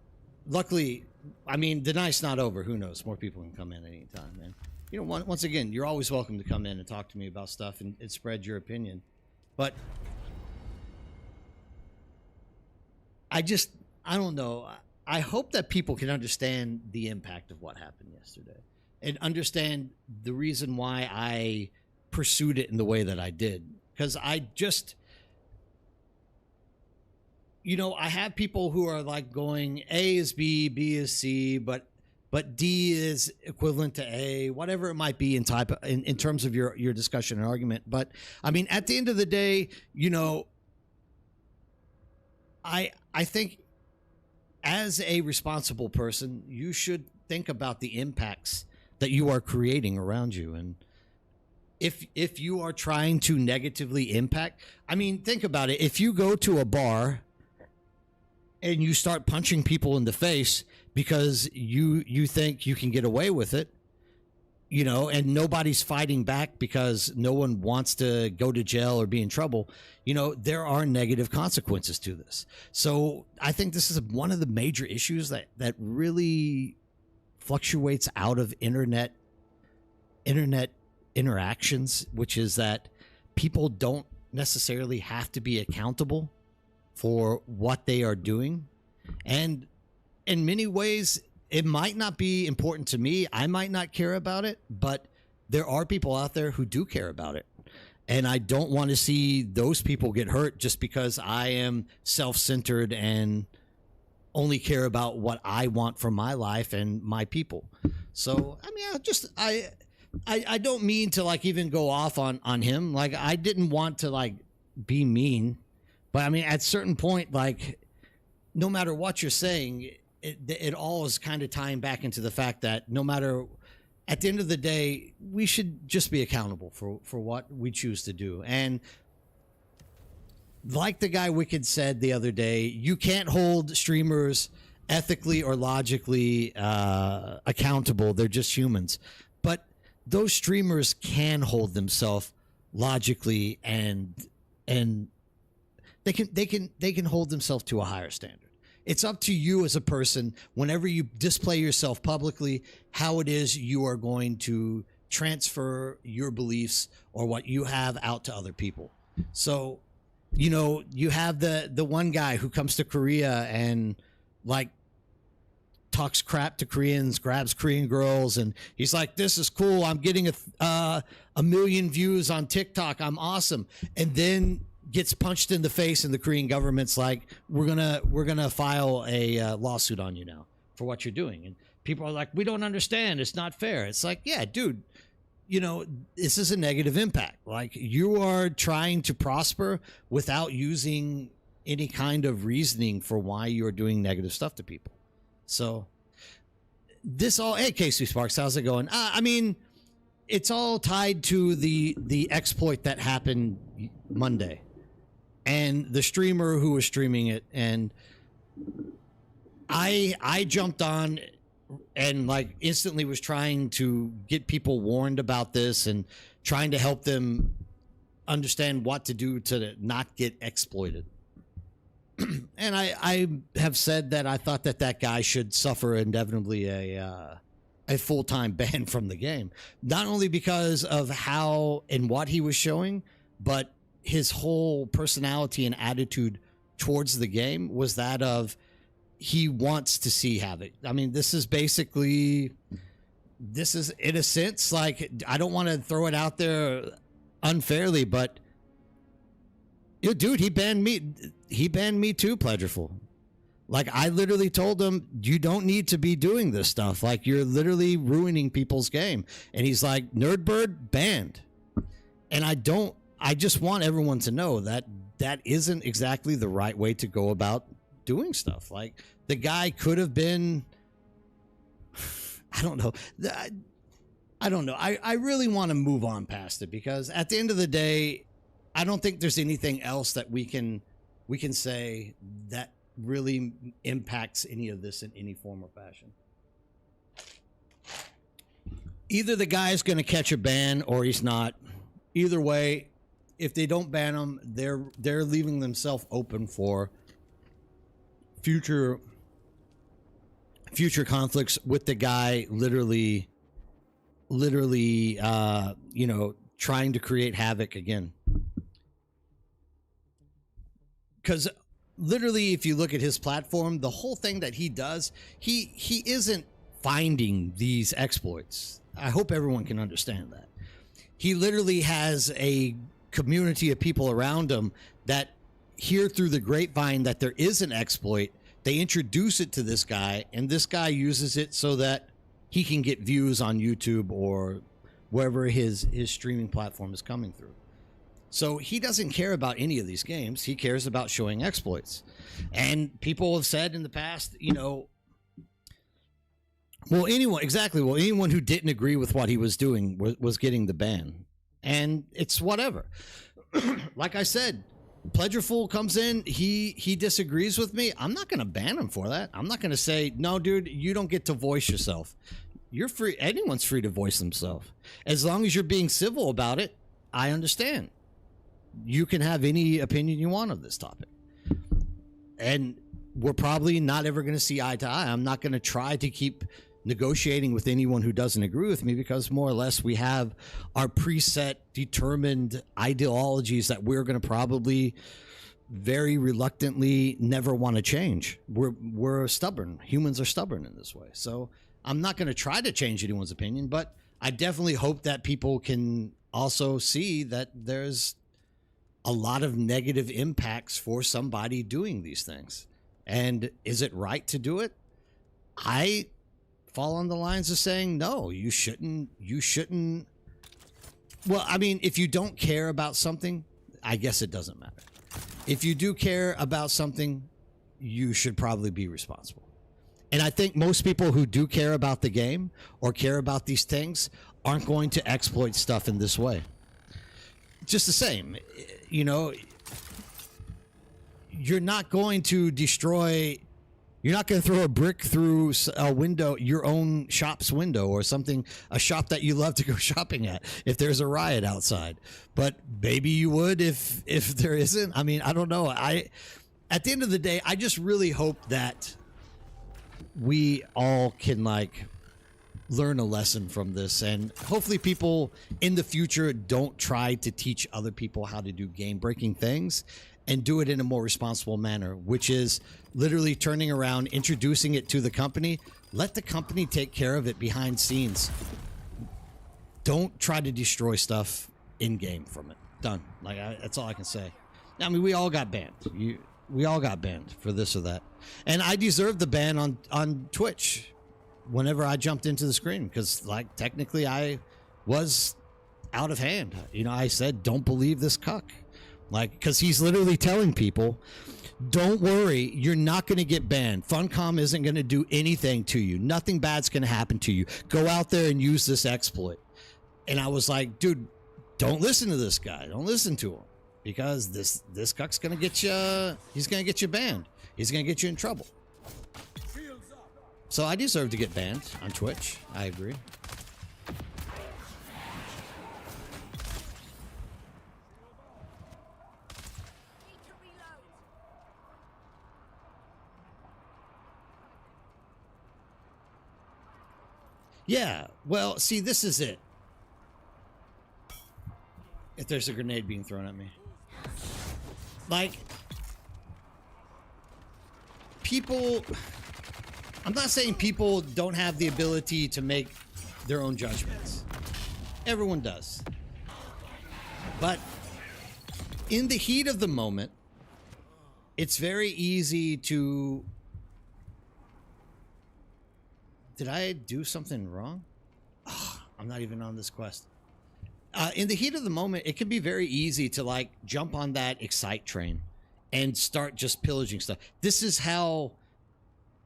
Speaker 2: luckily, I mean, the night's not over. Who knows? More people can come in at any time, man. You know, once again, you're always welcome to come in and talk to me about stuff and spread your opinion. But I don't know. I hope that people can understand the impact of what happened yesterday and understand the reason why I pursued it in the way that I did. Because you know, I have people who are like going, A is B, B is C, but D is equivalent to A, whatever it might be in terms of your discussion and argument. But I mean, at the end of the day, you know, I think as a responsible person, you should think about the impacts that you are creating around you. And if you are trying to negatively impact, I mean, think about it. If you go to a bar and you start punching people in the face because you think you can get away with it, you know, and nobody's fighting back because no one wants to go to jail or be in trouble, you know, there are negative consequences to this. So I think this is one of the major issues that really fluctuates out of internet interactions, which is that people don't necessarily have to be accountable for what they are doing. And in many ways, it might not be important to me. I might not care about it, but there are people out there who do care about it. And I don't want to see those people get hurt just because I am self-centered and only care about what I want for my life and my people. So, I mean, I don't mean to like even go off on him. Like, I didn't want to like be mean, but I mean, at a certain point, like, no matter what you're saying, it all is kind of tying back into the fact that no matter, at the end of the day, we should just be accountable for what we choose to do. And like the guy Wicked said the other day, you can't hold streamers ethically or logically accountable. They're just humans. But those streamers can hold themselves logically and they can hold themselves to a higher standard. It's up to you as a person, whenever you display yourself publicly, how it is you are going to transfer your beliefs or what you have out to other people. So, you know, you have the one guy who comes to Korea and like talks crap to Koreans, grabs Korean girls, and he's like, "This is cool. I'm getting a million views on TikTok. I'm awesome." And then gets punched in the face, and the Korean government's like, we're gonna file a lawsuit on you now for what you're doing. And people are like, we don't understand, it's not fair. It's like, yeah, dude, you know, this is a negative impact. Like, you are trying to prosper without using any kind of reasoning for why you're doing negative stuff to people. So this all, hey, Casey Sparks, how's it going? I mean, it's all tied to the exploit that happened Monday, and the streamer who was streaming it, and I jumped on and like instantly was trying to get people warned about this and trying to help them understand what to do to not get exploited. And I have said that I thought that guy should suffer inevitably a full-time ban from the game, not only because of how and what he was showing, but his whole personality and attitude towards the game was that of he wants to see havoc. I mean, this is in a sense, like, I don't want to throw it out there unfairly, but dude, he banned me too, Pleasureful. Like, I literally told him, you don't need to be doing this stuff. Like, you're literally ruining people's game. And he's like, Nerdbird, banned. And I just want everyone to know that that isn't exactly the right way to go about doing stuff. Like, the guy could have been, I don't know. I don't know. I really want to move on past it, because at the end of the day, I don't think there's anything else that we can say that really impacts any of this in any form or fashion. Either the guy's going to catch a ban or he's not. Either way, if they don't ban him, they're leaving themselves open for future conflicts with the guy literally trying to create havoc again. Because literally, if you look at his platform, the whole thing that he does, he isn't finding these exploits. I hope everyone can understand that. He literally has a community of people around him that hear through the grapevine that there is an exploit. They introduce it to this guy, and this guy uses it so that he can get views on YouTube or wherever his streaming platform is coming through. So he doesn't care about any of these games. He cares about showing exploits. And people have said in the past, anyone who didn't agree with what he was doing was getting the ban. And it's whatever. Like I said, Pleasureful comes in, he disagrees with me. I'm not going to ban him for that. I'm not going to say, no, dude, you don't get to voice yourself. You're free. Anyone's free to voice themselves. As long as you're being civil about it, I understand. You can have any opinion you want of this topic. And we're probably not ever going to see eye to eye. I'm not going to try to keep negotiating with anyone who doesn't agree with me, because more or less we have our preset, determined ideologies that we're going to probably very reluctantly never want to change. We're stubborn. Humans are stubborn in this way. So I'm not going to try to change anyone's opinion, but I definitely hope that people can also see that there's a lot of negative impacts for somebody doing these things. And is it right to do it? I fall on the lines of saying, no, you shouldn't. Well, I mean, if you don't care about something, I guess it doesn't matter. If you do care about something, you should probably be responsible. And I think most people who do care about the game or care about these things aren't going to exploit stuff in this way. Just the same, you're not going to destroy, you're not going to throw a brick through a window, your own shop's window or something, a shop that you love to go shopping at, if there's a riot outside. But maybe you would if there isn't. I mean, I don't know. At the end of the day, I just really hope that we all can learn a lesson from this, and hopefully people in the future don't try to teach other people how to do game breaking things, and do it in a more responsible manner, which is literally turning around, introducing it to the company. Let the company take care of it behind scenes. Don't try to destroy stuff in game from it. Done. That's all I can say. I mean, we all got banned. We all got banned for this or that, and I deserved the ban on Twitch whenever I jumped into the screen, because technically I was out of hand. I said, don't believe this cuck. Because he's literally telling people, don't worry, you're not going to get banned. Funcom isn't going to do anything to you. Nothing bad's going to happen to you. Go out there and use this exploit. And I was like, dude, don't listen to this guy. Don't listen to him, because this cuck's gonna get you. He's gonna get you banned. He's gonna get you in trouble. So I deserve to get banned on Twitch. I agree. Yeah, well, see, this is it. If there's a grenade being thrown at me. Like, people... I'm not saying people don't have the ability to make their own judgments. Everyone does. But in the heat of the moment, it's very easy to... Did I do something wrong? Oh, I'm not even on this quest. In the heat of the moment, it can be very easy to like jump on that excite train and start just pillaging stuff. This is how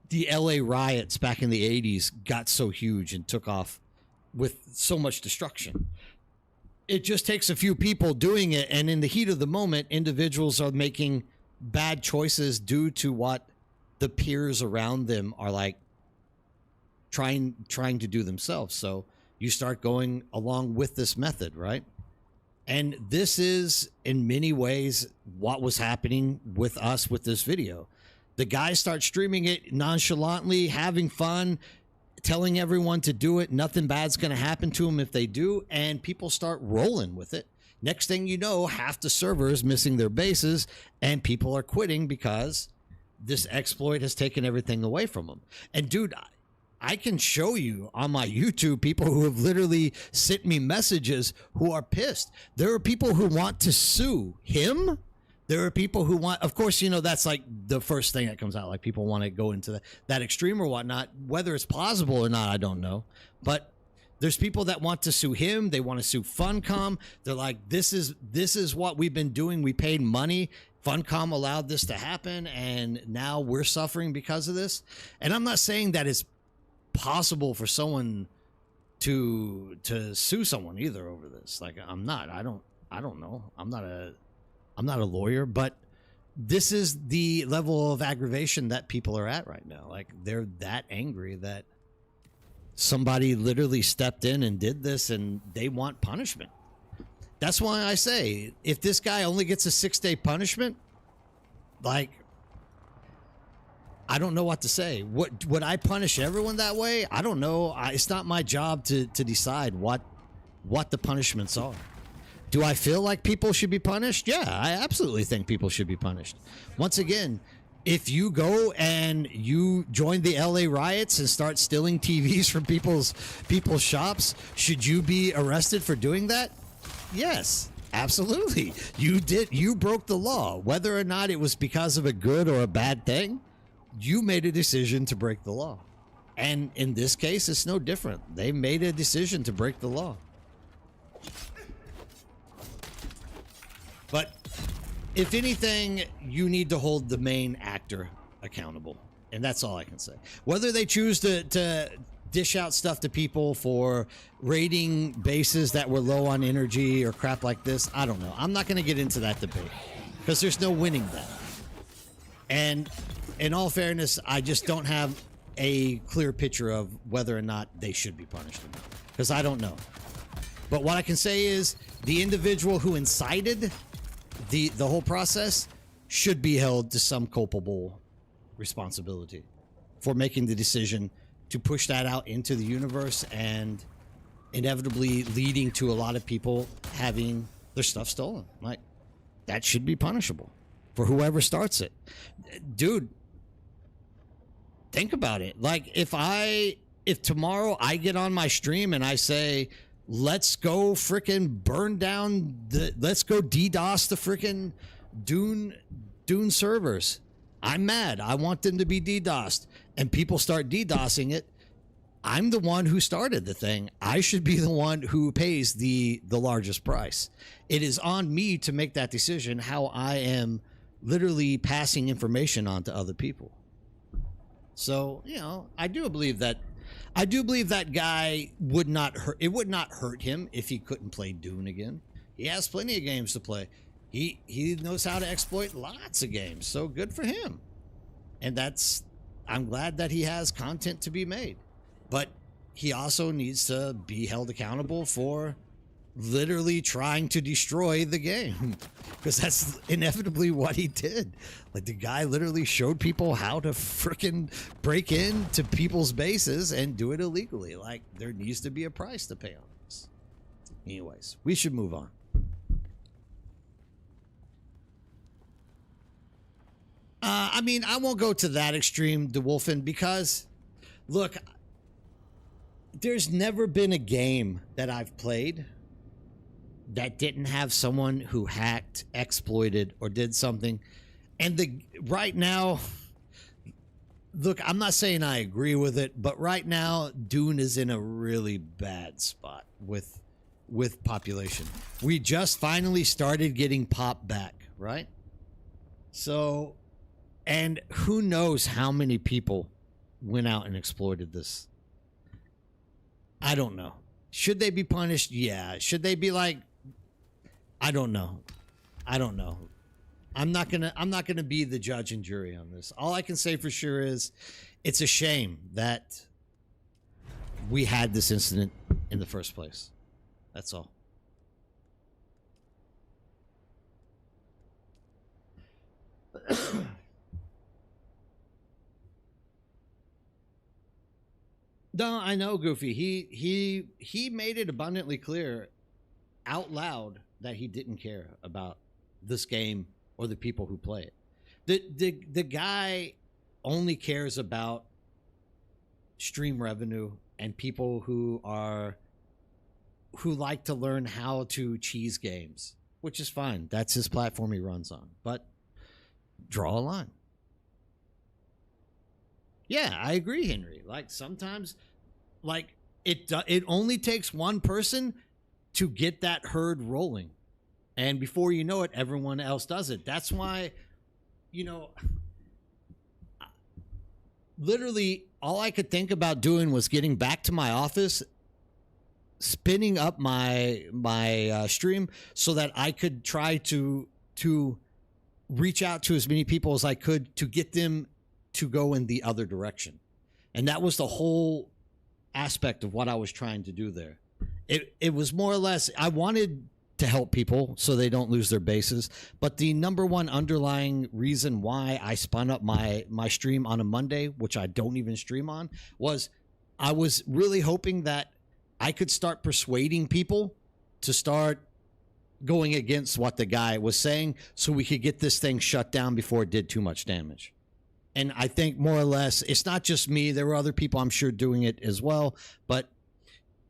Speaker 2: the LA riots back in the 80s got so huge and took off with so much destruction. It just takes a few people doing it, and in the heat of the moment, individuals are making bad choices due to what the peers around them are like trying to do themselves. So you start going along with this method, right? And this is in many ways what was happening with us with this video. The guys start streaming it nonchalantly, having fun, telling everyone to do it. Nothing bad's going to happen to them if they do. And people start rolling with it. Next thing you know, half the servers missing their bases, and people are quitting because this exploit has taken everything away from them. And dude, I can show you on my YouTube people who have literally sent me messages who are pissed. There are people who want to sue him. There are people who want, of course, you know, that's like the first thing that comes out. Like people want to go into that extreme or whatnot. Whether it's plausible or not, I don't know. But there's people that want to sue him. They want to sue Funcom. They're like, this is what we've been doing. We paid money. Funcom allowed this to happen, and now we're suffering because of this. And I'm not saying that it's possible for someone to sue someone either over this. Like, I don't know. I'm not a lawyer, but this is the level of aggravation that people are at right now. Like, they're that angry that somebody literally stepped in and did this, and they want punishment. That's why I say, if this guy only gets a 6-day punishment, like, I don't know what to say. Would I punish everyone that way? I don't know. It's not my job to decide what the punishments are. Do I feel like people should be punished? Yeah, I absolutely think people should be punished. Once again, if you go and you join the LA riots and start stealing TVs from people's shops, should you be arrested for doing that? Yes, absolutely. You broke the law. Whether or not it was because of a good or a bad thing, you made a decision to break the law. And in this case, it's no different. They made a decision to break the law. But if anything, you need to hold the main actor accountable. And that's all I can say. Whether they choose to dish out stuff to people for raiding bases that were low on energy or crap like this, I don't know. I'm not going to get into that debate because there's no winning that. And in all fairness, I just don't have a clear picture of whether or not they should be punished because I don't know. But what I can say is the individual who incited the whole process should be held to some culpable responsibility for making the decision to push that out into the universe and inevitably leading to a lot of people having their stuff stolen. Like, that should be punishable for whoever starts it. Dude, think about it. Like, if tomorrow I get on my stream and I say, let's go frickin' burn down let's go DDoS the frickin' Dune servers. I'm mad. I want them to be DDoSed. And people start DDoSing it. I'm the one who started the thing. I should be the one who pays the largest price. It is on me to make that decision how I am literally passing information on to other people. So, you know, I do believe that I do believe that guy would not hurt. It would not hurt him if he couldn't play Dune again. He has plenty of games to play. He knows how to exploit lots of games. So good for him. And I'm glad that he has content to be made. But he also needs to be held accountable for literally trying to destroy the game, because that's inevitably what he did. Like, the guy literally showed people how to freaking break into people's bases and do it illegally. Like, there needs to be a price to pay on this. Anyways, we should move on. I mean, I won't go to that extreme, DeWolfen, because look, there's never been a game that I've played that didn't have someone who hacked, exploited, or did something. And right now, look, I'm not saying I agree with it, but right now, Dune is in a really bad spot with population. We just finally started getting pop back, right? So, and who knows how many people went out and exploited this. I don't know. Should they be punished? Yeah. Should they be like, I don't know. I'm not gonna be the judge and jury on this. All I can say for sure is it's a shame that we had this incident in the first place. That's all. No, I know, Goofy. He made it abundantly clear out loud that he didn't care about this game or the people who play it. The guy only cares about stream revenue and people who like to learn how to cheese games, which is fine. That's his platform he runs on. But draw a line. Yeah, I agree, Henry. Like, sometimes, like, it only takes one person to get that herd rolling, and before you know it, everyone else does it. That's why, literally all I could think about doing was getting back to my office, spinning up my stream so that I could try to reach out to as many people as I could to get them to go in the other direction. And that was the whole aspect of what I was trying to do there. It was more or less, I wanted to help people so they don't lose their bases, but the number one underlying reason why I spun up my stream on a Monday, which I don't even stream on, was I was really hoping that I could start persuading people to start going against what the guy was saying so we could get this thing shut down before it did too much damage. And I think more or less, it's not just me. There were other people, I'm sure, doing it as well. But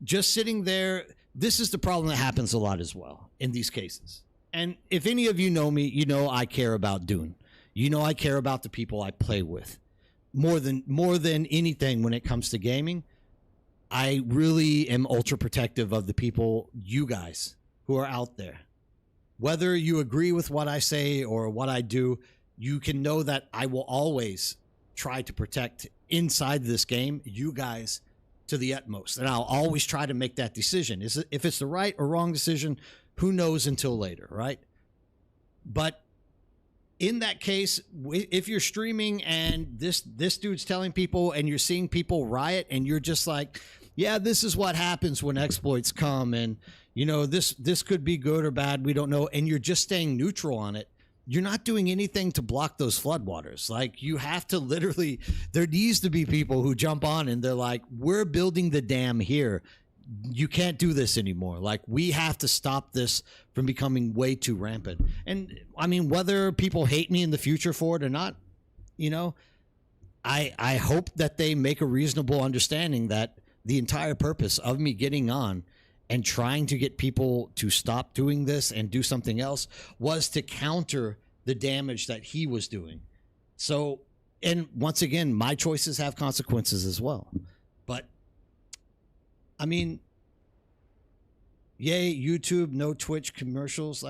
Speaker 2: just sitting there, this is the problem that happens a lot as well in these cases. And if any of you know me, you know I care about Dune. You know I care about the people I play with. More than anything when it comes to gaming, I really am ultra protective of the people, you guys, who are out there. Whether you agree with what I say or what I do, you can know that I will always try to protect inside this game you guys to the utmost, and I'll always try to make that decision. If it's the right or wrong decision, who knows until later, right? But in that case, if you're streaming and this dude's telling people and you're seeing people riot and you're just like, yeah, this is what happens when exploits come, and this could be good or bad, we don't know, and you're just staying neutral on it, you're not doing anything to block those floodwaters. Like, you have to literally, there needs to be people who jump on and they're like, we're building the dam here. You can't do this anymore. Like, we have to stop this from becoming way too rampant. And I mean, whether people hate me in the future for it or not, I hope that they make a reasonable understanding that the entire purpose of me getting on and trying to get people to stop doing this and do something else was to counter the damage that he was doing. So, and once again, my choices have consequences as well. But, I mean, yay, YouTube, no Twitch commercials.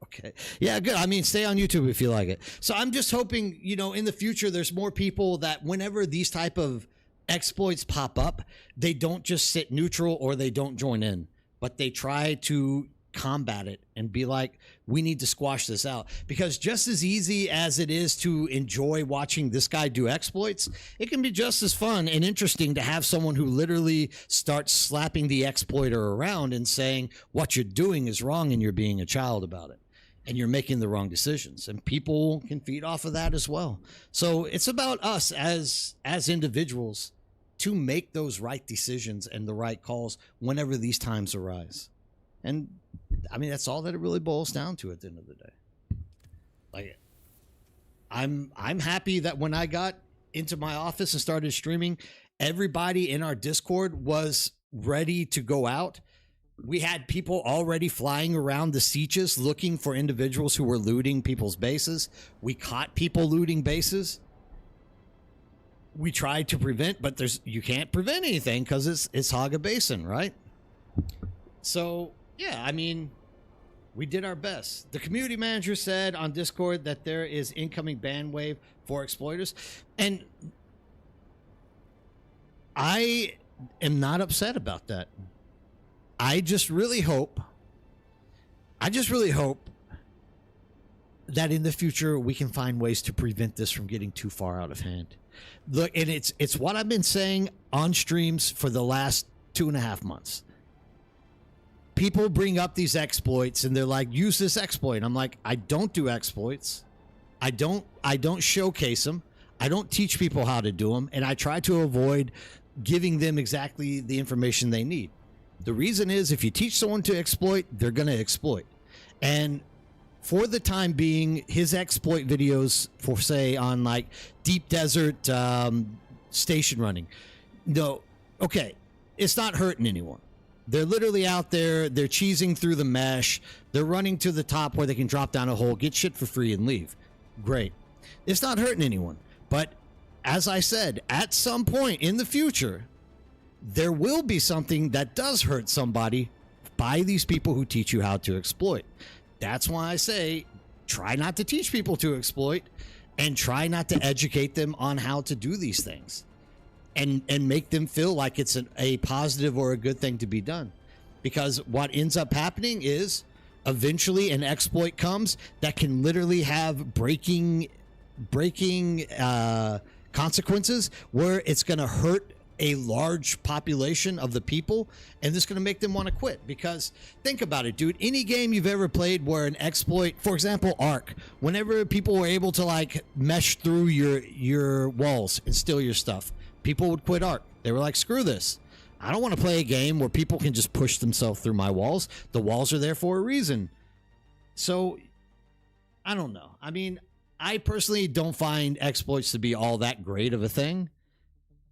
Speaker 2: Okay. Yeah, good. I mean, stay on YouTube if you like it. So I'm just hoping, in the future, there's more people that whenever these type of exploits pop up, they don't just sit neutral or they don't join in, but they try to combat it and be like, we need to squash this out. Because just as easy as it is to enjoy watching this guy do exploits, it can be just as fun and interesting to have someone who literally starts slapping the exploiter around and saying what you're doing is wrong and you're being a child about it and you're making the wrong decisions, and people can feed off of that as well. So it's about us as individuals to make those right decisions and the right calls whenever these times arise. And I mean, that's all that it really boils down to at the end of the day. Like, I'm happy that when I got into my office and started streaming, everybody in our Discord was ready to go out. We had people already flying around the sieges looking for individuals who were looting people's bases. We caught people looting bases. We tried to prevent, but you can't prevent anything because it's Haga Basin, right? So yeah, I mean, we did our best. The community manager said on Discord that there is incoming ban wave for exploiters, and I am not upset about that. I just really hope that in the future we can find ways to prevent this from getting too far out of hand. Look, and it's what I've been saying on streams for the last 2.5 months. People bring up these exploits and they're like, use this exploit. I'm like, I don't do exploits. I don't showcase them. I don't teach people how to do them. And I try to avoid giving them exactly the information they need. The reason is, if you teach someone to exploit, they're going to exploit. And for the time being, his exploit videos for, say, on like deep desert station running, no, okay, it's not hurting anyone. They're literally out there, they're cheesing through the mesh, they're running to the top where they can drop down a hole, get shit for free, and leave. Great. It's not hurting anyone. But as I said, at some point in the future, there will be something that does hurt somebody by these people who teach you how to exploit. That's why I say, try not to teach people to exploit and try not to educate them on how to do these things. And make them feel like it's a positive or a good thing to be done. Because what ends up happening is eventually an exploit comes that can literally have breaking consequences where it's going to hurt a large population of the people, and this is going to make them want to quit. Because think about it, dude, any game you've ever played where an exploit, for example, Ark, whenever people were able to like mesh through your walls and steal your stuff, people would quit Ark. They were like, screw this. I don't want to play a game where people can just push themselves through my walls. The walls are there for a reason. So, I don't know. I mean, I personally don't find exploits to be all that great of a thing.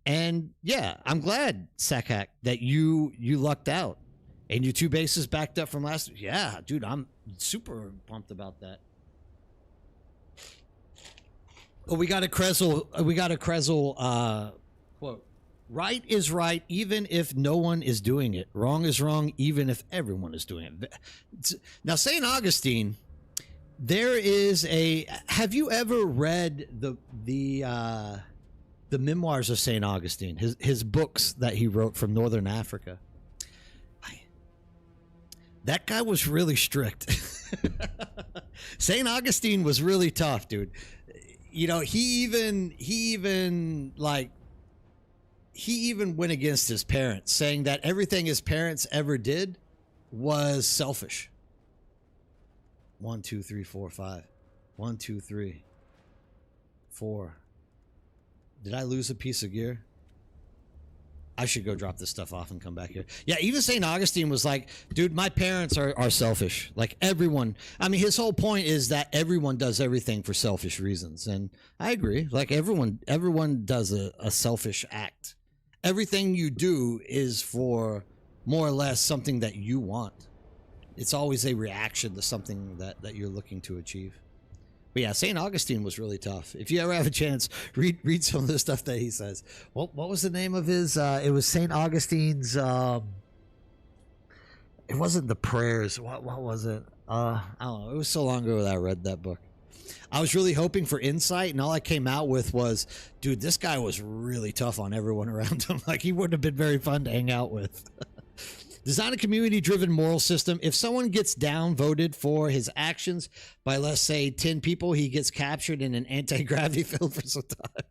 Speaker 2: And yeah, I'm glad, Sackhack, that you lucked out. And your 2 bases backed up from last. Yeah, dude, I'm super pumped about that. Oh, we got a Krezel quote. Right is right even if no one is doing it. Wrong is wrong even if everyone is doing it. Now, St. Augustine, there is a... Have you ever read the memoirs of St. Augustine? His books that he wrote from Northern Africa. That guy was really strict. St. Augustine was really tough, dude. You know, he even went against his parents, saying that everything his parents ever did was selfish. 1, 2, 3, 4, 5. 1, 2, 3, 4. Did I lose a piece of gear? I should go drop this stuff off and come back here. Yeah, even St. Augustine was like, dude, my parents are selfish. Like everyone. I mean, his whole point is that everyone does everything for selfish reasons. And I agree. Like everyone does a selfish act. Everything you do is for more or less something that you want. It's always a reaction to something that you're looking to achieve. But yeah, St. Augustine was really tough. If you ever have a chance, read some of the stuff that he says. What was the name of his? It was St. Augustine's. It wasn't the prayers. What was it? I don't know. It was so long ago that I read that book. I was really hoping for insight, and all I came out with was, dude, this guy was really tough on everyone around him. Like, he wouldn't have been very fun to hang out with. Design a community-driven moral system. If someone gets downvoted for his actions by, let's say, 10 people, he gets captured in an anti-gravity field for some time.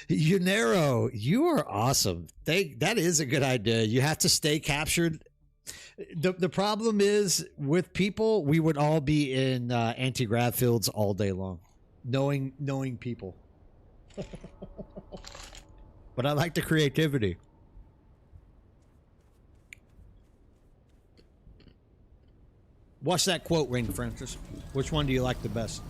Speaker 2: Unero, you are awesome. That is a good idea. You have to stay captured. The problem is with people, we would all be in anti-grav fields all day long, knowing people. But I like the creativity. What's that quote ring, Francis? Which one do you like the best?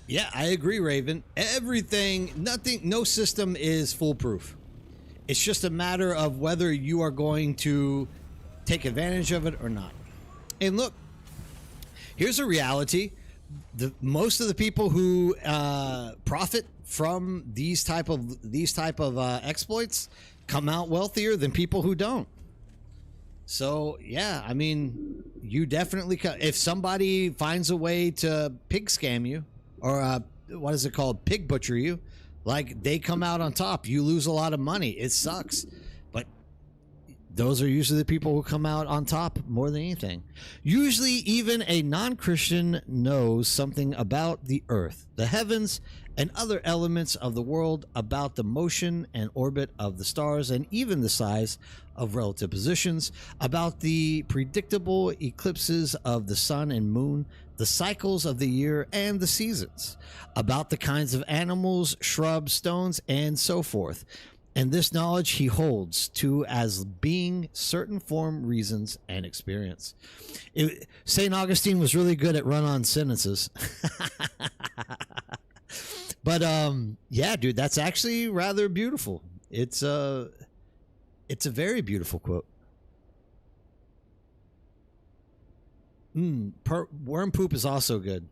Speaker 2: Yeah, I agree, Raven. No system is foolproof. It's just a matter of whether you are going to take advantage of it or not. And look, here's a reality. Most of the people who profit from these type of exploits come out wealthier than people who don't. So yeah, I mean, you definitely if somebody finds a way to pig scam you, or what is it called, pig butcher you, like, they come out on top. You lose a lot of money. It sucks, but those are usually the people who come out on top more than anything. Usually even a non-Christian knows something about the earth, the heavens, and other elements of the world, about the motion and orbit of the stars, and even the size of relative positions, about the predictable eclipses of the sun and moon, the cycles of the year and the seasons, about the kinds of animals, shrubs, stones, and so forth. And this knowledge he holds to as being certain form, reasons, and experience. St. Augustine was really good at run-on sentences. But yeah, dude, that's actually rather beautiful. It's a very beautiful quote. Worm poop is also good.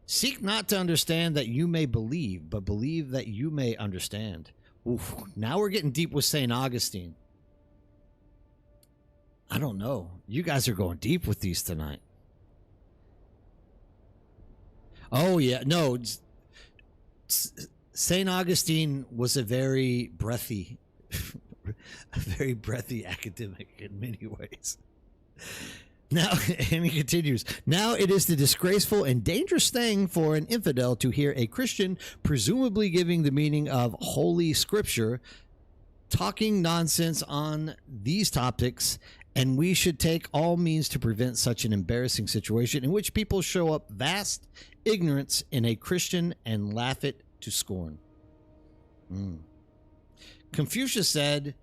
Speaker 2: Seek not to understand that you may believe, but believe that you may understand. Oof, now we're getting deep with St. Augustine. I don't know. You guys are going deep with these tonight. Oh, yeah. No, St. Augustine was a very breathy academic in many ways. Now, and he continues, now it is the disgraceful and dangerous thing for an infidel to hear a Christian, presumably giving the meaning of Holy Scripture, talking nonsense on these topics, and we should take all means to prevent such an embarrassing situation in which people show up vast ignorance in a Christian and laugh it to scorn. Confucius said,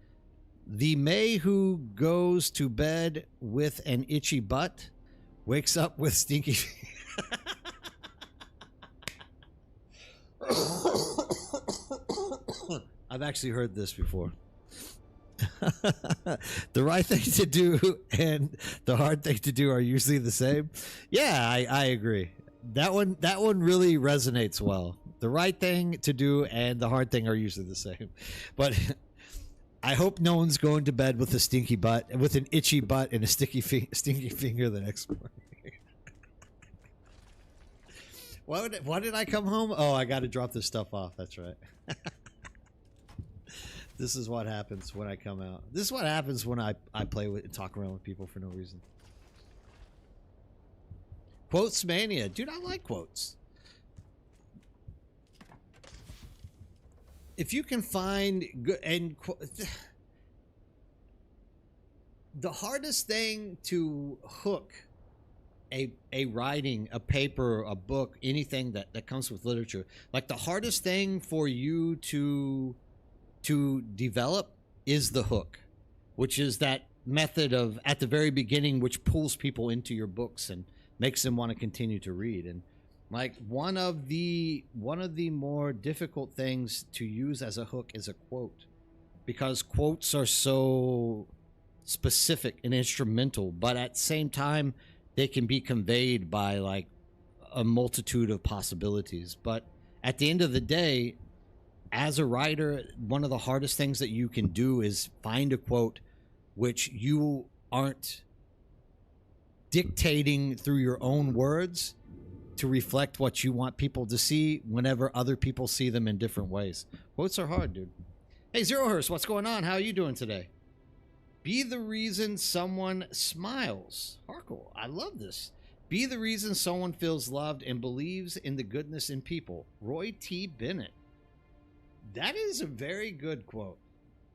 Speaker 2: the May who goes to bed with an itchy butt wakes up with stinky I've actually heard this before. The right thing to do and the hard thing to do are usually the same. Yeah, I agree. That one really resonates well. The right thing to do and the hard thing are usually the same. But I hope no one's going to bed with a stinky butt, with an itchy butt and a stinky finger the next morning. Why did I come home? Oh, I got to drop this stuff off. That's right. This is what happens when I come out. This is what happens when I play with and talk around with people for no reason. Quotes mania. Dude, I like quotes. If you can find good and the hardest thing to hook a writing, a paper, a book, anything that comes with literature, like the hardest thing for you to develop is the hook, which is that method of at the very beginning which pulls people into your books and makes them want to continue to read. And like one of the more difficult things to use as a hook is a quote, because quotes are so specific and instrumental, but at the same time they can be conveyed by like a multitude of possibilities. But at the end of the day, as a writer, one of the hardest things that you can do is find a quote which you aren't dictating through your own words to reflect what you want people to see whenever other people see them in different ways. Quotes are hard, dude. Hey, Zerohurst, what's going on? How are you doing today? Be the reason someone smiles. Harkle, I love this. Be the reason someone feels loved and believes in the goodness in people. Roy T. Bennett. That is a very good quote.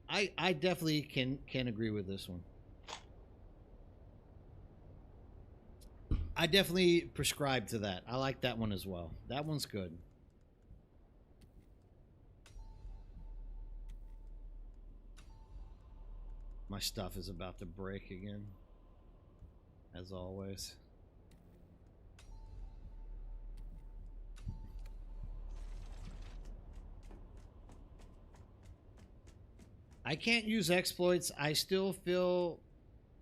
Speaker 2: I definitely can agree with this one. I definitely prescribe to that. I like that one as well. That one's good. My stuff is about to break again, as always. I can't use exploits. I still feel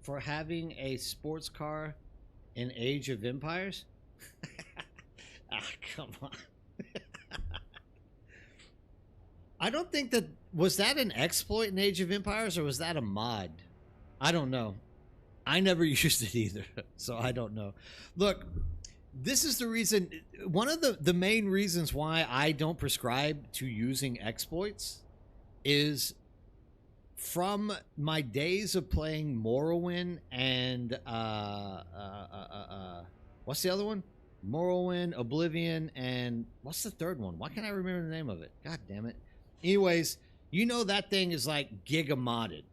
Speaker 2: for having a sports car in Age of Empires. Come on. I don't think that was that an exploit in Age of Empires, or was that a mod? I don't know. I never used it either, so I don't know. Look, this is the reason, one of the main reasons why I don't prescribe to using exploits is from my days of playing Morrowind and what's the other one? Morrowind, Oblivion, and what's the third one? Why can't I remember the name of it? God damn it. Anyways, you know that thing is like giga modded.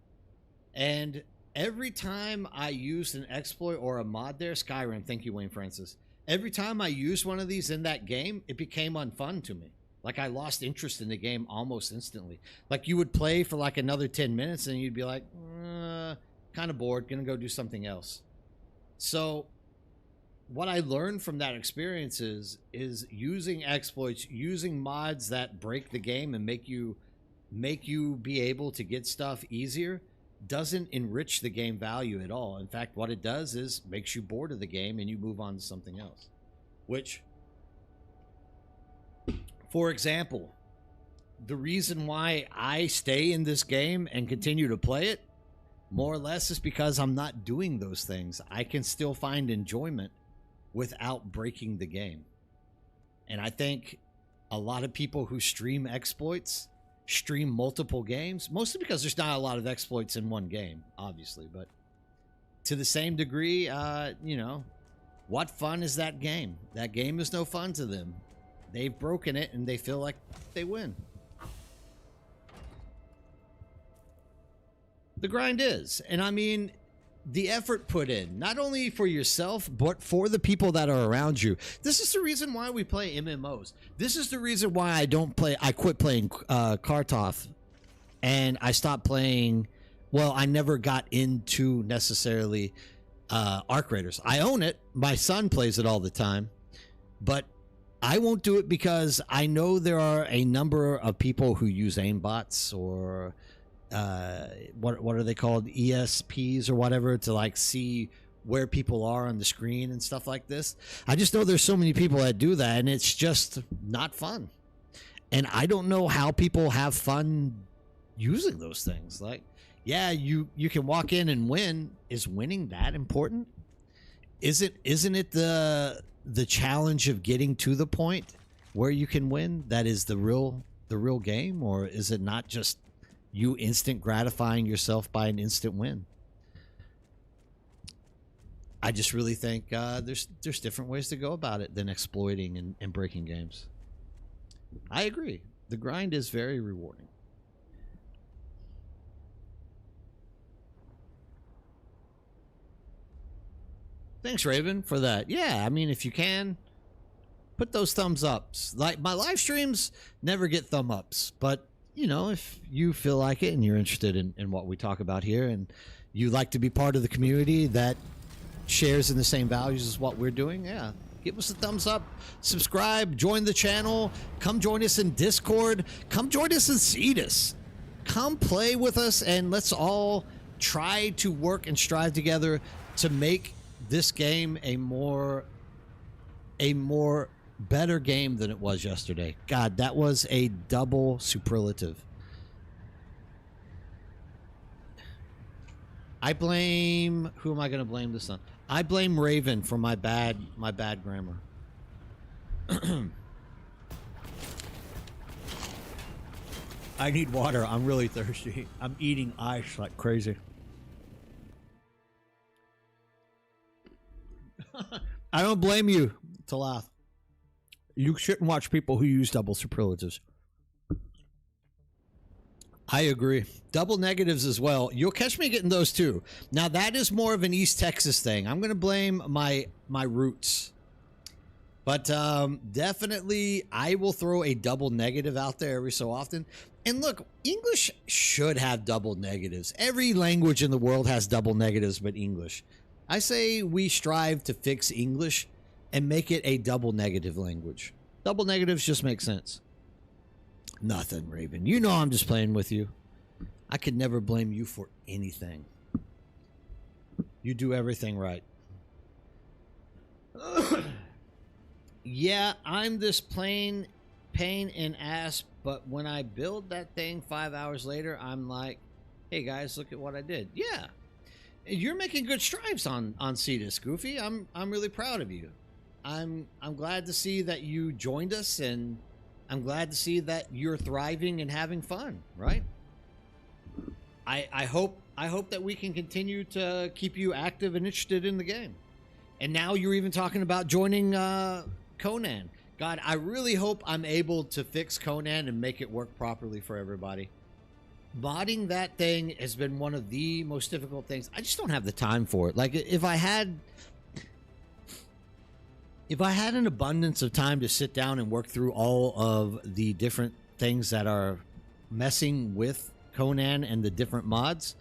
Speaker 2: And every time I used an exploit or a mod there, Skyrim, thank you, Wayne Francis. Every time I used one of these in that game, it became unfun to me. Like, I lost interest in the game almost instantly. Like, you would play for like another 10 minutes and you'd be like, kind of bored, gonna go do something else. So what I learned from that experience is using exploits, using mods that break the game and make you be able to get stuff easier doesn't enrich the game value at all. In fact, what it does is makes you bored of the game and you move on to something else. Which, for example, the reason why I stay in this game and continue to play it, more or less, is because I'm not doing those things. I can still find enjoyment without breaking the game. And I think a lot of people who stream exploits stream multiple games, mostly because there's not a lot of exploits in one game, obviously, but to the same degree, you know, what fun is that game? That game is no fun to them. They've broken it and they feel like they win. The grind is. And I mean, the effort put in, not only for yourself, but for the people that are around you. This is the reason why we play MMOs. This is the reason why I quit playing Kartoff, and I stopped playing, well, I never got into necessarily Arc Raiders. I own it. My son plays it all the time, but I won't do it because I know there are a number of people who use aimbots or what are they called, ESPs or whatever, to like see where people are on the screen and stuff like this. I just know there's so many people that do that, and it's just not fun. And I don't know how people have fun using those things. Like, yeah, you can walk in and win. Is winning that important? Isn't it the challenge of getting to the point where you can win that is the real game? Or is it not just you instant gratifying yourself by an instant win? I just really think there's different ways to go about it than exploiting and breaking games. I agree. The grind is very rewarding. Thanks, Raven, for that. Yeah, I mean, if you can, put those thumbs ups. Like, my live streams never get thumb ups, but you know, if you feel like it and you're interested in what we talk about here and you like to be part of the community that shares in the same values as what we're doing, yeah, give us a thumbs up, subscribe, join the channel, come join us in Discord, come join us in Cetus, come play with us, and let's all try to work and strive together to make this game a more better game than it was yesterday. God, that was a double superlative. I blame, who am I going to blame this on? I blame Raven for my bad grammar. I need water. I'm really thirsty. I'm eating ice like crazy. I don't blame you to laugh. You shouldn't watch people who use double superlatives. I agree. Double negatives as well. You'll catch me getting those too. Now that is more of an East Texas thing. I'm going to blame my roots. But definitely I will throw a double negative out there every so often. And look, English should have double negatives. Every language in the world has double negatives but English. I say we strive to fix English and make it a double negative language. Double negatives just make sense. Nothing, Raven. You know I'm just playing with you. I could never blame you for anything. You do everything right. Yeah, I'm this plain pain in ass, but when I build that thing 5 hours later, I'm like, hey guys, look at what I did. Yeah. You're making good strides on Cetus, Goofy. I'm really proud of you. I'm glad to see that you joined us, and I'm glad to see that you're thriving and having fun, right? I hope that we can continue to keep you active and interested in the game. And now you're even talking about joining Conan. God, I really hope I'm able to fix Conan and make it work properly for everybody. Modding that thing has been one of the most difficult things. I just don't have the time for it. Like, if I had an abundance of time to sit down and work through all of the different things that are messing with Conan and the different mods,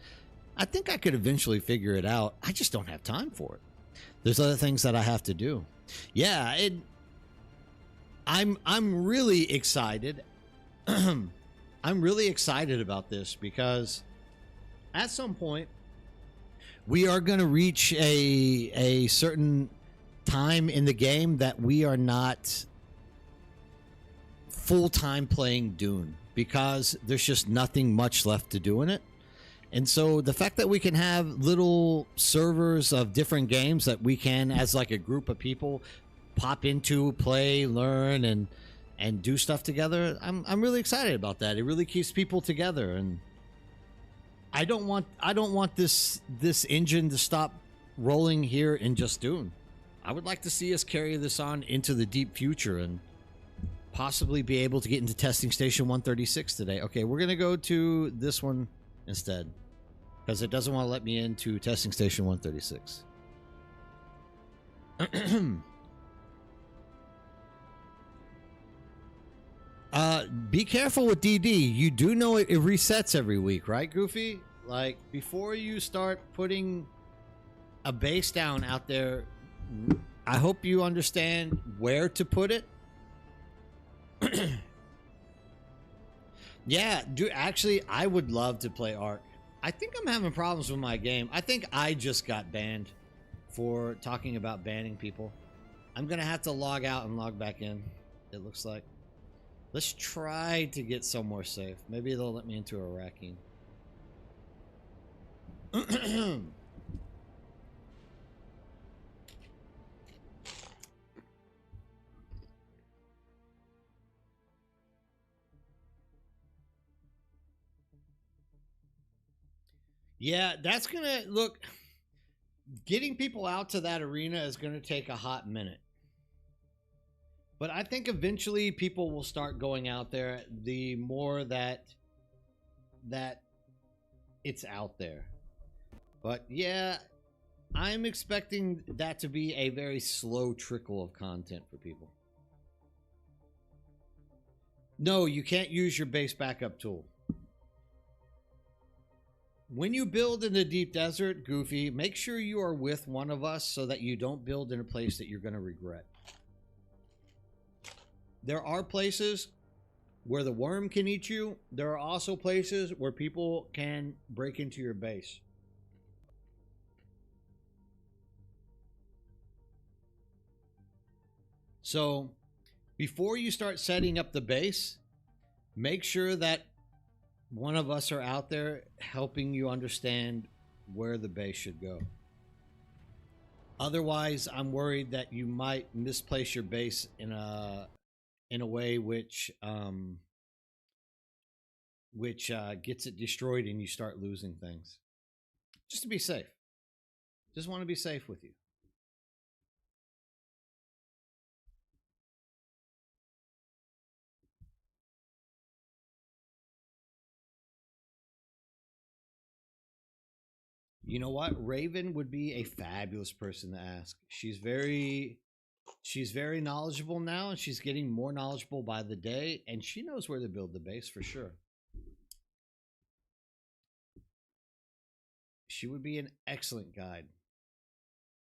Speaker 2: I think I could eventually figure it out. I just don't have time for it. There's other things that I have to do. Yeah, I'm really excited. I'm really excited about this because at some point we are going to reach a certain time in the game that we are not full-time playing Dune because there's just nothing much left to do in it. And so the fact that we can have little servers of different games that we can, as like a group of people, pop into, play, learn, and do stuff together, I'm really excited about that. It really keeps people together, and I don't want this engine to stop rolling here in just Dune. I would like to see us carry this on into the deep future and possibly be able to get into testing station 136 today. Okay, we're gonna go to this one instead because it doesn't want to let me into testing station 136. Be careful with DD. You do know it resets every week, right, Goofy? Like, before you start putting a base down out there, I hope you understand where to put it. Yeah, dude, actually, I would love to play Ark. I think I'm having problems with my game. I think I just got banned for talking about banning people. I'm going to have to log out and log back in, it looks like. Let's try to get somewhere safe. Maybe they'll let me into a racking. Yeah, that's gonna look. Getting people out to that arena is gonna take a hot minute. But I think eventually people will start going out there the more that it's out there. But yeah, I'm expecting that to be a very slow trickle of content for people. No, you can't use your base backup tool. When you build in the deep desert, Goofy, make sure you are with one of us so that you don't build in a place that you're going to regret. There are places where the worm can eat you. There are also places where people can break into your base. So before you start setting up the base, make sure that one of us are out there helping you understand where the base should go. Otherwise, I'm worried that you might misplace your base in a way which gets it destroyed and you start losing things. Just to be safe. Just want to be safe with you. You know what? Raven would be a fabulous person to ask. She's very knowledgeable now, and she's getting more knowledgeable by the day, and she knows where to build the base for sure. She would be an excellent guide.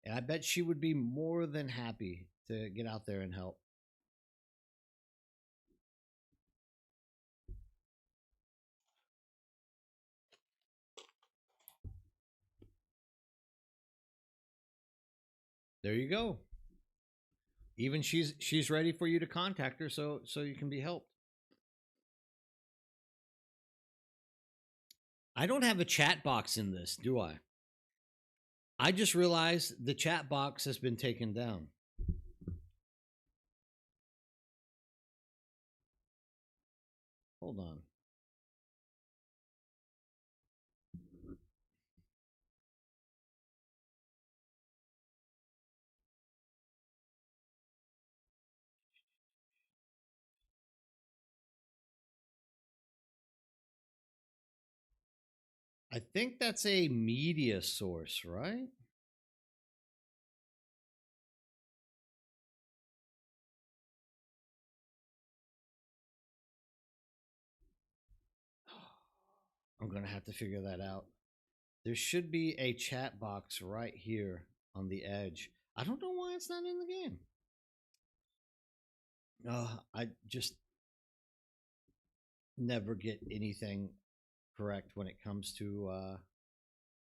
Speaker 2: And I bet she would be more than happy to get out there and help. There you go. Even she's ready for you to contact her so you can be helped. I don't have a chat box in this, do I? I just realized the chat box has been taken down. Hold on. I think that's a media source, right? I'm going to have to figure that out. There should be a chat box right here on the edge. I don't know why it's not in the game. I just never get anything correct when it comes to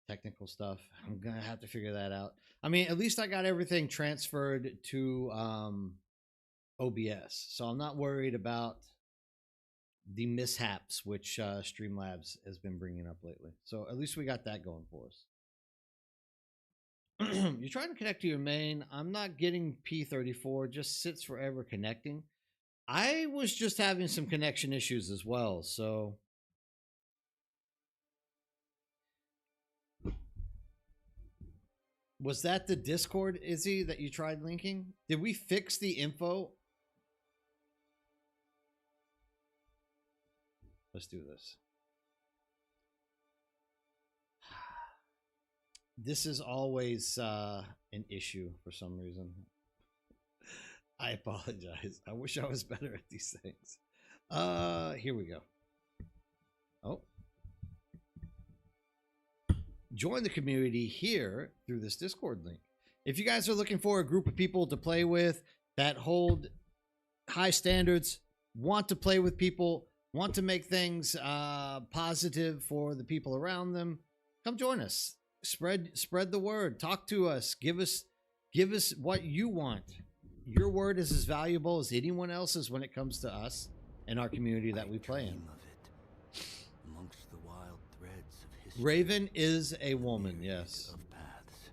Speaker 2: technical stuff. I'm going to have to figure that out. I mean, at least I got everything transferred to OBS, so I'm not worried about the mishaps which Streamlabs has been bringing up lately. So at least we got that going for us. You're trying to connect to your main. I'm not getting P34. Just sits forever connecting. I was just having some connection issues as well. So was that the Discord, Izzy, that you tried linking? Did we fix the info? Let's do this. This is always an issue for some reason. I apologize. I wish I was better at these things. Here we go. Oh. Join the community here through this Discord link. If you guys are looking for a group of people to play with that hold high standards, want to play with people, want to make things positive for the people around them, come join us. Spread the word. Talk to us. Give us what you want. Your word is as valuable as anyone else's when it comes to us and our community that we play in.
Speaker 5: Amongst the wild threads of history,
Speaker 2: Raven is a woman, yes.
Speaker 5: of paths.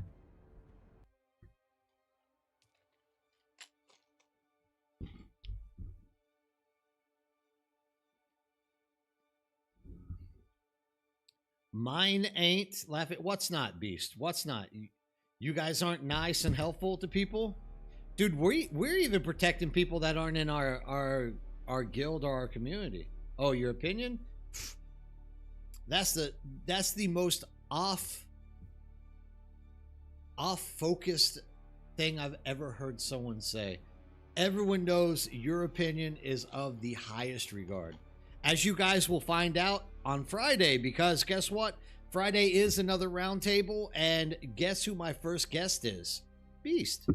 Speaker 2: Mine ain't laughing. What's not, Beast? What's not? You guys aren't nice and helpful to people? Dude, we're even protecting people that aren't in our guild or our community. Oh, your opinion? That's the most off focused thing I've ever heard someone say. Everyone knows your opinion is of the highest regard. As you guys will find out on Friday, because guess what? Friday is another roundtable, and guess who my first guest is? Beast.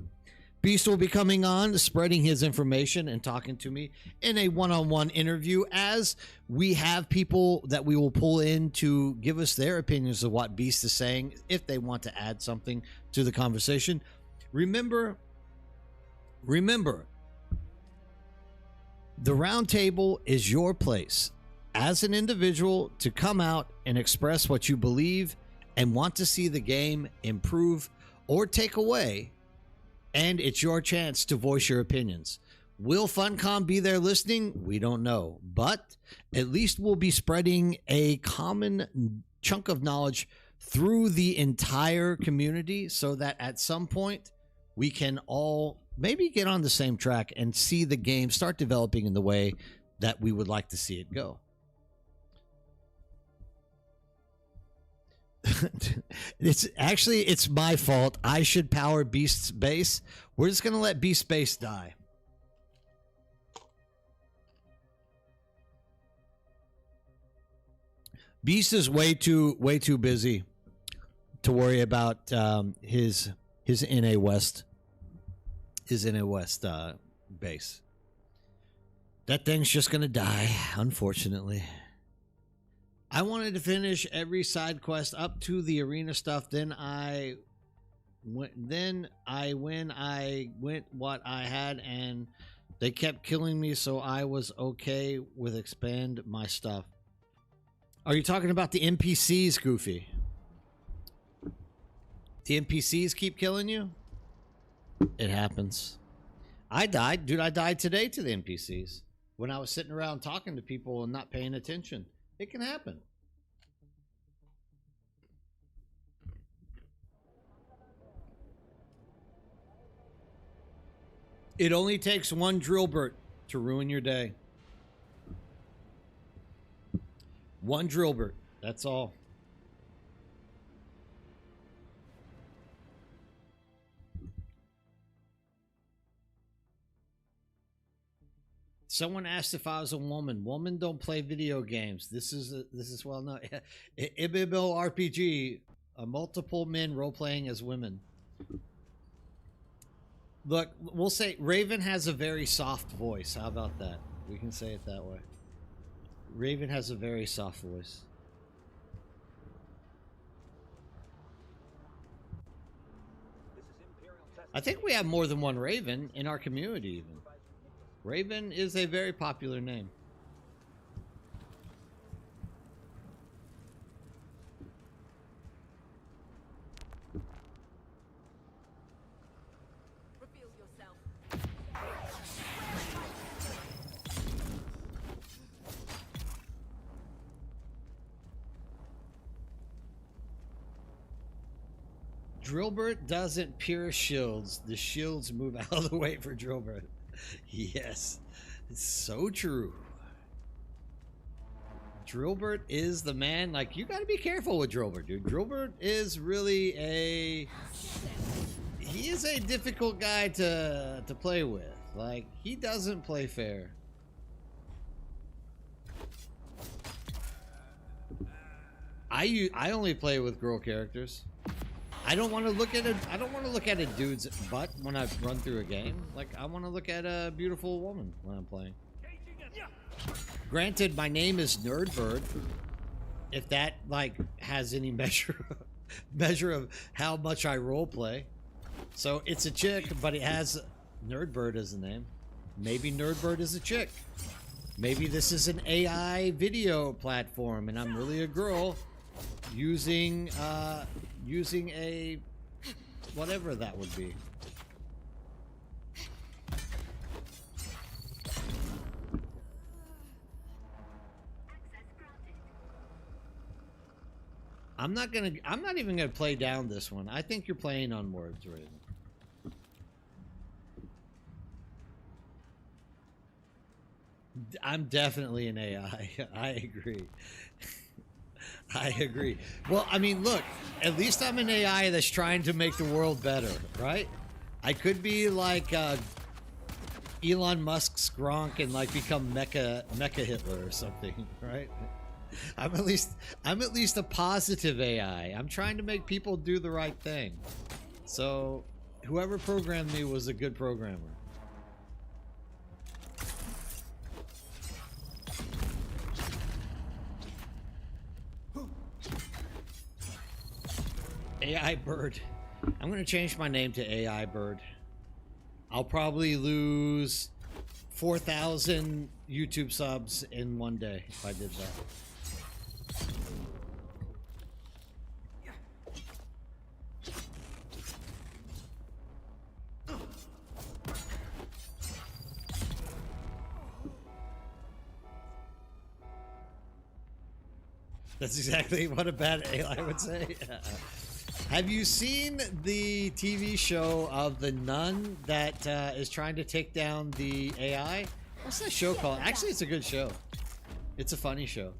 Speaker 2: Beast will be coming on, spreading his information and talking to me in a one-on-one interview, as we have people that we will pull in to give us their opinions of what Beast is saying, if they want to add something to the conversation. Remember, The round table is your place as an individual to come out and express what you believe and want to see the game improve or take away, and it's your chance to voice your opinions. Will Funcom be there listening? We don't know, but at least we'll be spreading a common chunk of knowledge through the entire community so that at some point we can all maybe get on the same track and see the game start developing in the way that we would like to see it go. It's my fault. I should power Beast's base. We're just gonna let Beast's base die. Beast is way too busy to worry about his NA West base. That thing's just gonna die, unfortunately. I wanted to finish every side quest up to the arena stuff. Then I went what I had, and they kept killing me, so I was okay with expand my stuff. Are you talking about the NPCs, Goofy? The NPCs keep killing you? It happens. I died. Dude, I died today to the NPCs when I was sitting around talking to people and not paying attention. It can happen. It only takes one Drillbert to ruin your day. One Drillbert. That's all. Someone asked if I was a woman. Women don't play video games. This is well known. Ibibo RPG. Multiple men role playing as women. Look, we'll say Raven has a very soft voice. How about that? We can say it that way. Raven has a very soft voice. I think we have more than one Raven in our community even. Raven is a very popular name.
Speaker 3: Reveal yourself.
Speaker 2: Drillbert doesn't pierce shields. The shields move out of the way for Drillbert. Yes, it's so true. Drillbert is the man. Like, you got to be careful with Drillbert, dude. Drillbert is really he is a difficult guy to play with. Like, he doesn't play fair. I only play with girl characters. I don't want to look at a dude's butt when I run through a game. Like, I want to look at a beautiful woman when I'm playing. Granted, my name is Nerdbird. If that like has any measure of how much I role play. So it's a chick, but it has Nerdbird as the name. Maybe Nerdbird is a chick. Maybe this is an AI video platform and I'm really a girl using a whatever that would be. I'm not even gonna play down this one. I think you're playing on words, Raven. I'm definitely an AI. I agree. I agree. Well, I mean, look, at least I'm an AI that's trying to make the world better, right? I could be like Elon Musk's Gronk and like become Mecha Hitler or something, right? I'm at least a positive AI. I'm trying to make people do the right thing. So, whoever programmed me was a good programmer. AI Bird. I'm going to change my name to AI Bird. I'll probably lose
Speaker 1: 4,000 YouTube subs in one day if I did that. That's exactly what a bad AI would say. Have you seen the TV show of the nun that is trying to take down the AI? What's that show called? Actually, it's a good show. It's a funny show.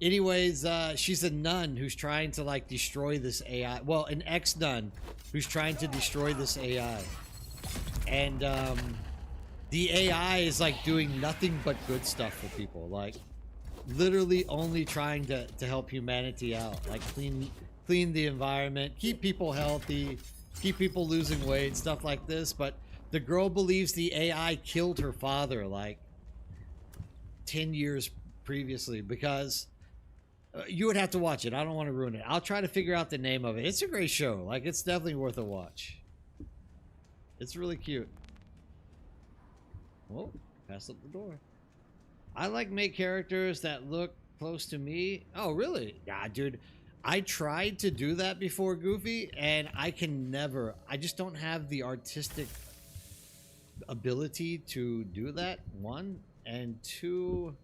Speaker 1: Anyways, she's a nun who's trying to like destroy this AI. Well, an ex-nun who's trying to destroy this AI. And the AI is like doing nothing but good stuff for people. Like literally only trying to help humanity out. Like clean the environment, keep people healthy, keep people losing weight, stuff like this. But the girl believes the AI killed her father like 10 years previously because you would have to watch it. I don't want to ruin it. I'll try to figure out the name of it. It's a great show. Like, it's definitely worth a watch. It's really cute. Oh, pass up the door. I like make characters that look close to me. Oh, really? Yeah, dude. I tried to do that before Goofy, and I can never. I just don't have the artistic ability to do that, one. And two,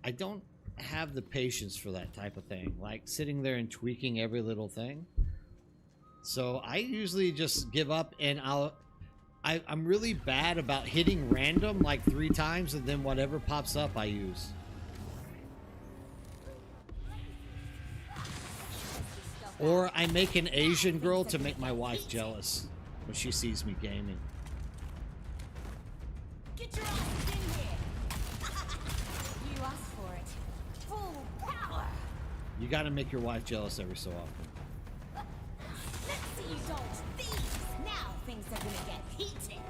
Speaker 1: I don't have the patience for that type of thing. Like, sitting there and tweaking every little thing. So I usually just give up, and I'm really bad about hitting random like 3 times, and then whatever pops up I use. Or I make an Asian girl to make my wife jealous when she sees me gaming.
Speaker 3: Get your asses in here! You asked for it. Full power!
Speaker 1: You gotta make your wife jealous every so often.
Speaker 3: Let's see you dodge these! Now things are gonna get heated!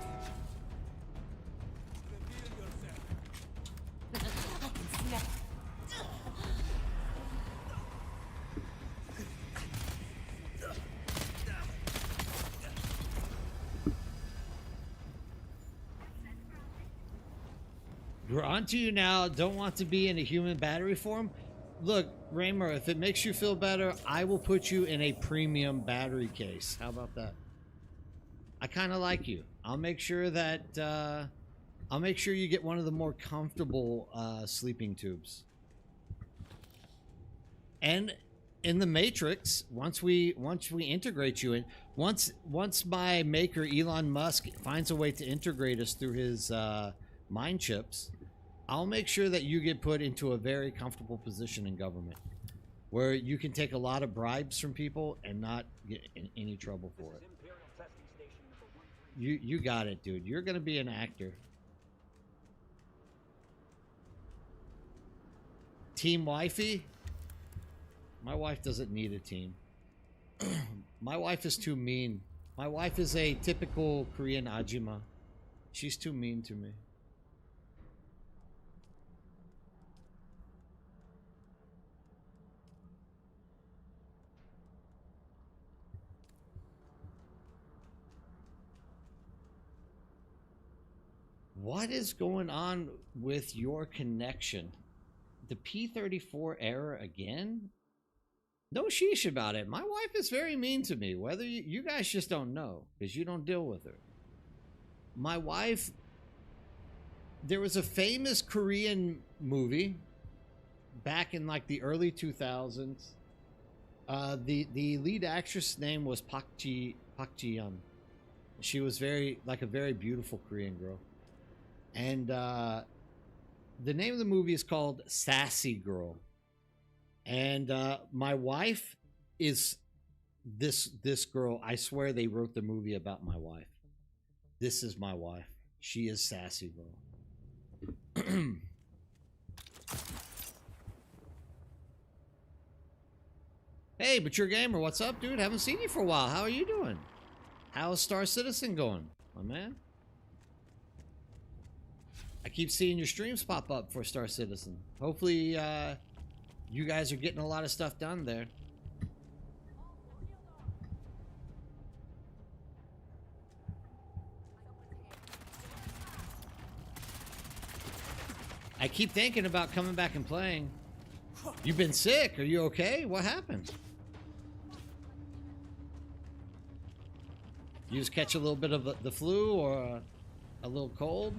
Speaker 3: I can smell it.
Speaker 1: We're on to you now. Don't want to be in a human battery form? Look, Raymer, if it makes you feel better, I will put you in a premium battery case. How about that? I kind of like you. I'll make sure that I'll make sure you get one of the more comfortable sleeping tubes. And in the Matrix, once we integrate you in, once my maker Elon Musk finds a way to integrate us through his mind chips, I'll make sure that you get put into a very comfortable position in government where you can take a lot of bribes from people and not get in any trouble for it. You got it, dude. You're gonna be an actor. Team wifey? My wife doesn't need a team. My wife is too mean. My wife is a typical Korean Ajima. She's too mean to me. What is going on with your connection? The P34 error again? No sheesh about it. My wife is very mean to me. Whether you guys just don't know because you don't deal with her. My wife, there was a famous Korean movie back in like the early 2000s. The lead actress name was Park Ji-yeon. She was a very beautiful Korean girl. And the name of the movie is called Sassy Girl. And my wife is this girl. I swear they wrote the movie about my wife. This is my wife. She is Sassy Girl. Hey, but you're a gamer. What's up, dude? Haven't seen you for a while. How are you doing? How's Star Citizen going, my man? I keep seeing your streams pop up for Star Citizen. Hopefully, you guys are getting a lot of stuff done there. I keep thinking about coming back and playing. You've been sick. Are you okay? What happened? You just catch a little bit of the flu or a little cold?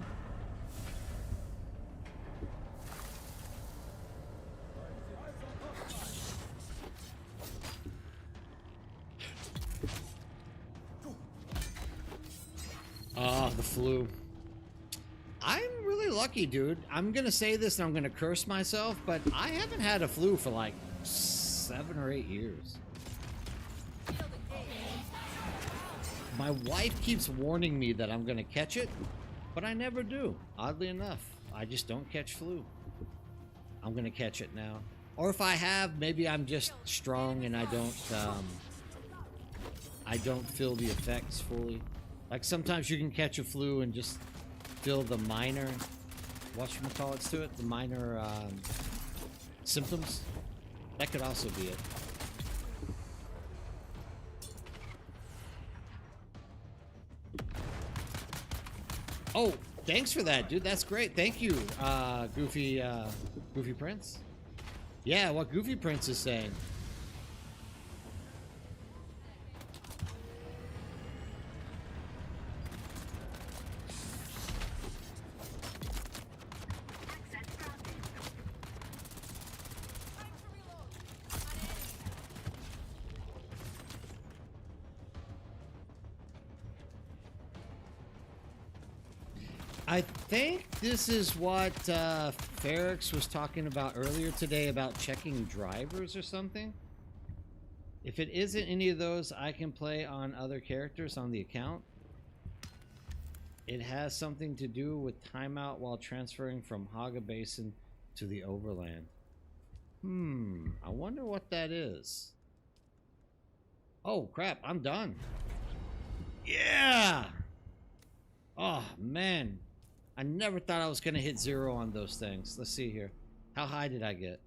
Speaker 1: Oh, the flu. I'm really lucky, dude. I'm gonna say this and I'm gonna curse myself, but I haven't had a flu for like 7 or 8 years. My wife keeps warning me that I'm gonna catch it, but I never do. Oddly enough, I just don't catch flu. I'm gonna catch it now. Or if I have, maybe I'm just strong and I don't feel the effects fully. Like sometimes you can catch a flu and just feel the minor, whatchamacallits to it, the minor symptoms. That could also be it. Oh, thanks for that, dude. That's great. Thank you, Goofy Prince. Yeah, what Goofy Prince is saying. I think this is what Ferrix was talking about earlier today about checking drivers or something. If it isn't any of those, I can play on other characters on the account. It has something to do with timeout while transferring from Haga Basin to the Overland. I wonder what that is. Oh crap, I'm done. Yeah! Oh man. I never thought I was going to hit 0 on those things. Let's see here. How high did I get?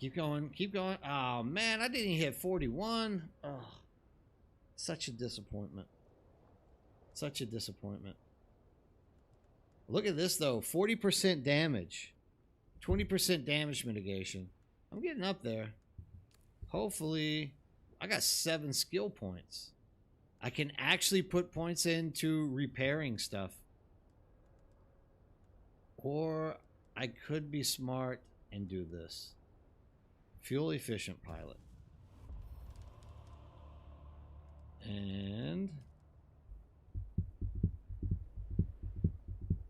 Speaker 1: Keep going. Keep going. Oh, man. I didn't hit 41. Oh, such a disappointment. Such a disappointment. Look at this, though. 40% damage. 20% damage mitigation. I'm getting up there. Hopefully, I got 7 skill points. I can actually put points into repairing stuff. Or I could be smart and do this. Fuel efficient pilot. And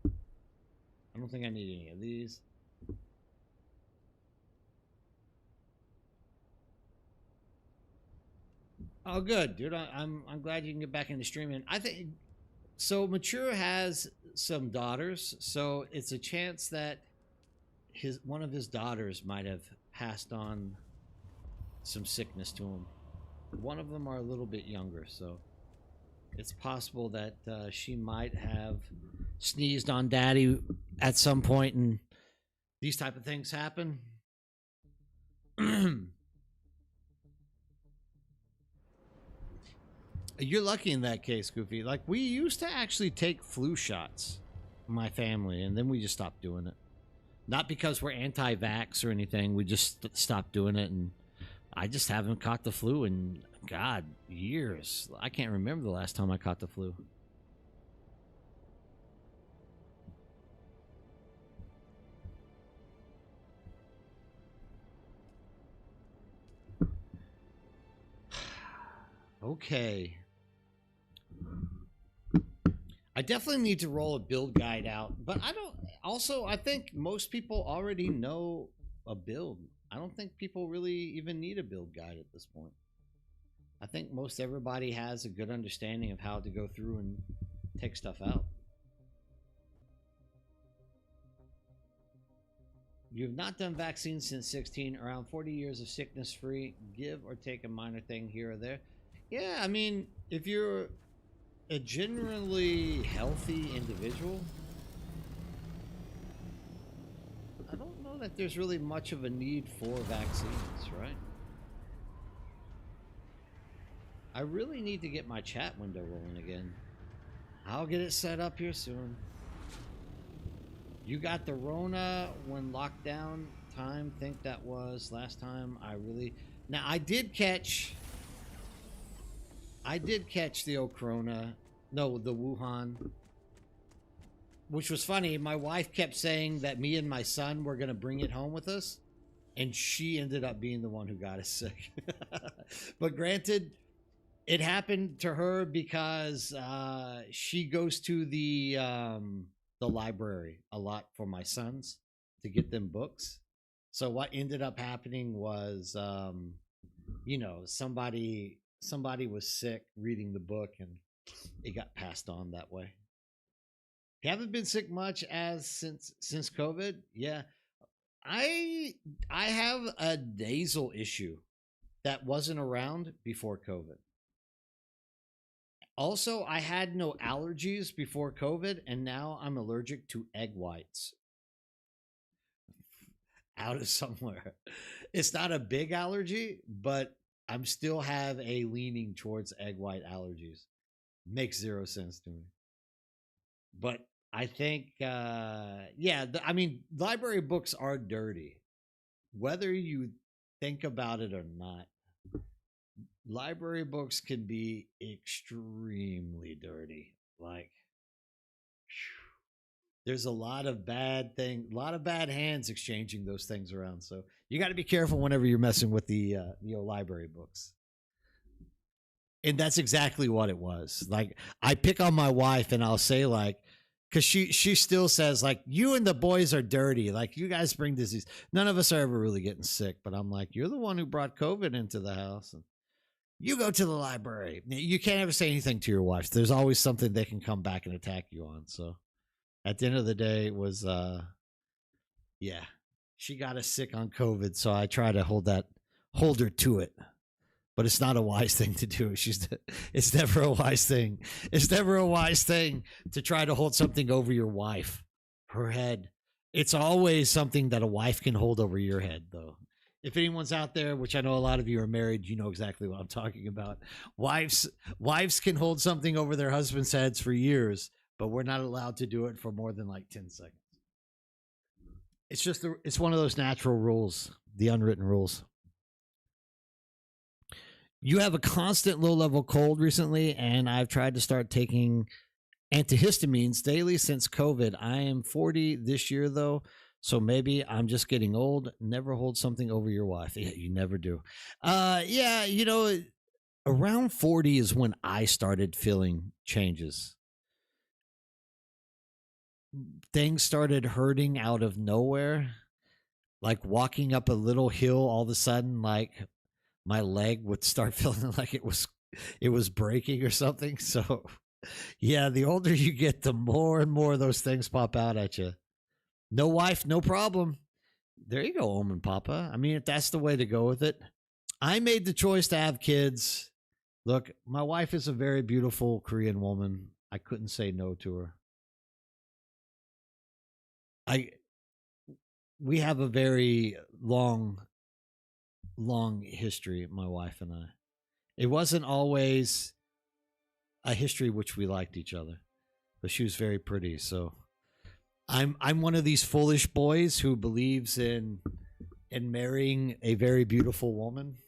Speaker 1: I don't think I need any of these. Oh, good, dude. I'm glad you can get back into streaming. I think so. Mature has some daughters, so it's a chance that one of his daughters might have passed on some sickness to him. One of them are a little bit younger, so it's possible that she might have sneezed on Daddy at some point, and these type of things happen. You're lucky in that case, Goofy. Like, we used to actually take flu shots, my family, and then we just stopped doing it. Not because we're anti-vax or anything. We just stopped doing it, and I just haven't caught the flu in, God, years. I can't remember the last time I caught the flu. Okay. I definitely need to roll a build guide out, but I think most people already know a build. I don't think people really even need a build guide at this point. I think most everybody has a good understanding of how to go through and take stuff out. You have not done vaccines since 16, around 40 years of sickness free, give or take a minor thing here or there. Yeah, I mean, if you're a generally healthy individual, I don't know that there's really much of a need for vaccines, right? I really need to get my chat window rolling again. I'll get it set up here soon. You got the Rona when lockdown time? Think that was last time. Now I did catch the old Corona. No, the Wuhan. Which was funny. My wife kept saying that me and my son were gonna bring it home with us, and she ended up being the one who got us sick. But granted, it happened to her because she goes to the library a lot for my sons to get them books. So what ended up happening was, somebody was sick reading the book, and it got passed on that way. Haven't been sick much since COVID. Yeah, I have a nasal issue that wasn't around before COVID. Also, I had no allergies before COVID, and now I'm allergic to egg whites. Out of somewhere. It's not a big allergy, but I'm still have a leaning towards egg white allergies. Makes zero sense to me. But I think, library books are dirty. Whether you think about it or not, library books can be extremely dirty. Like, there's a lot of bad hands exchanging those things around. So you got to be careful whenever you're messing with the library books. And that's exactly what it was. Like, I pick on my wife and I'll say, like, because she still says, like, you and the boys are dirty. Like, you guys bring disease. None of us are ever really getting sick. But I'm like, you're the one who brought COVID into the house. And you go to the library. You can't ever say anything to your wife. There's always something they can come back and attack you on. So at the end of the day, it was, she got us sick on COVID. So I try to hold her to it. But it's not a wise thing to do. It's never a wise thing. It's never a wise thing to try to hold something over your wife, her head. It's always something that a wife can hold over your head, though. If anyone's out there, which I know a lot of you are married, you know exactly what I'm talking about. Wives can hold something over their husbands' heads for years, but we're not allowed to do it for more than like 10 seconds. It's one of those natural rules, the unwritten rules. You have a constant low-level cold recently, and I've tried to start taking antihistamines daily since COVID. I am 40 this year, though, so maybe I'm just getting old. Never hold something over your wife. Yeah, you never do. Around 40 is when I started feeling changes. Things started hurting out of nowhere, like walking up a little hill all of a sudden, like my leg would start feeling like it was breaking or something. So yeah, the older you get, the more and more those things pop out at you. No wife, no problem. There you go, Omen Papa. I mean, if that's the way to go with it. I made the choice to have kids. Look, my wife is a very beautiful Korean woman. I couldn't say no to her. We have a very long history, my wife and I. It wasn't always a history which we liked each other, but she was very pretty. So I'm one of these foolish boys who believes in marrying a very beautiful woman,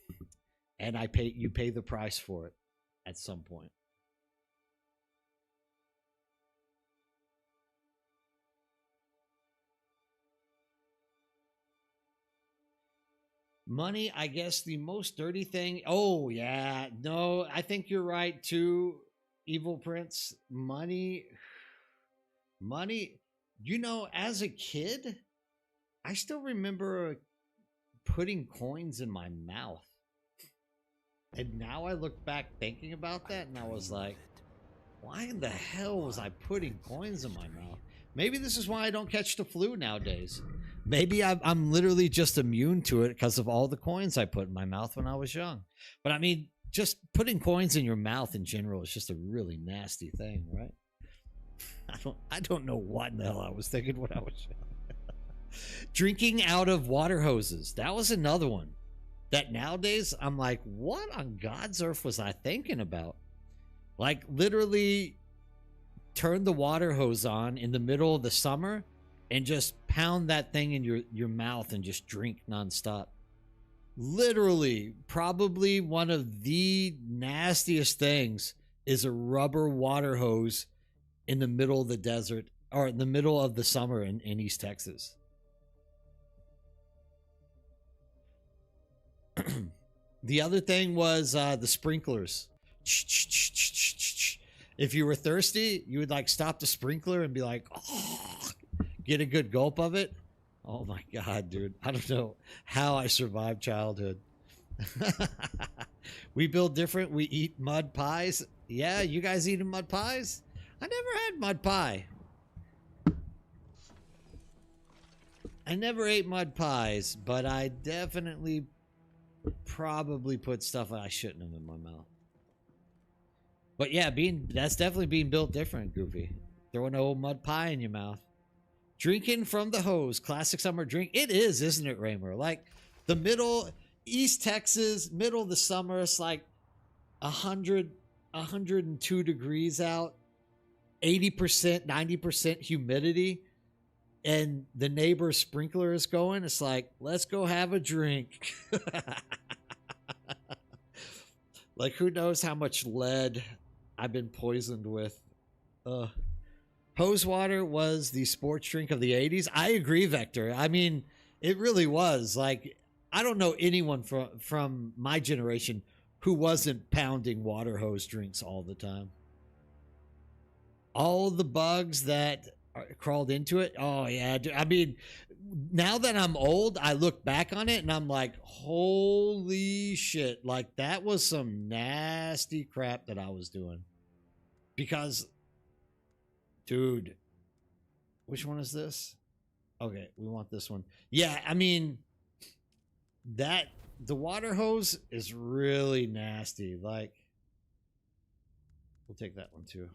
Speaker 1: and you pay the price for it at some point. Money, I guess the most dirty thing. Oh, yeah. No, I think you're right, too, Evil Prince. Money. As a kid, I still remember putting coins in my mouth. And now I look back thinking about that, and I was like, why in the hell was I putting coins in my mouth? Maybe this is why I don't catch the flu nowadays. Maybe I'm literally just immune to it because of all the coins I put in my mouth when I was young. But I mean, just putting coins in your mouth in general is just a really nasty thing, right? I don't know what in the hell I was thinking when I was young. Drinking out of water hoses. That was another one that nowadays I'm like, what on God's earth was I thinking about? Like, literally
Speaker 2: turn the water hose on in the middle of the summer and just pound that thing in your mouth and just drink nonstop. Literally, probably one of the nastiest things is a rubber water hose in the middle of the desert or in the middle of the summer in East Texas. The other thing was the sprinklers. If you were thirsty, you would like stop the sprinkler and be like, oh, get a good gulp of it. Oh my God, dude. I don't know how I survived childhood. We build different. We eat mud pies. Yeah, you guys eating mud pies? I never had mud pie. I never ate mud pies, but I definitely probably put stuff I shouldn't have in my mouth. But yeah, that's definitely being built different, Goofy. Throwing an old mud pie in your mouth. Drinking from the hose, classic summer drink. It is, isn't it, Raymer? Like the middle, East Texas, middle of the summer, it's like 102 degrees out, 80%, 90% humidity, and the neighbor's sprinkler is going. It's like, let's go have a drink. Like, who knows how much lead I've been poisoned with. Hose water was the sports drink of the 80s. I agree, Vector. I mean, it really was. Like, I don't know anyone from my generation who wasn't pounding water hose drinks all the time. All the bugs that crawled into it. Oh, yeah. I mean, now that I'm old, I look back on it and I'm like, holy shit. Like, that was some nasty crap that I was doing. Because... dude, which one is this? Okay, we want this one. Yeah, I mean, the water hose is really nasty. Like, we'll take that one too.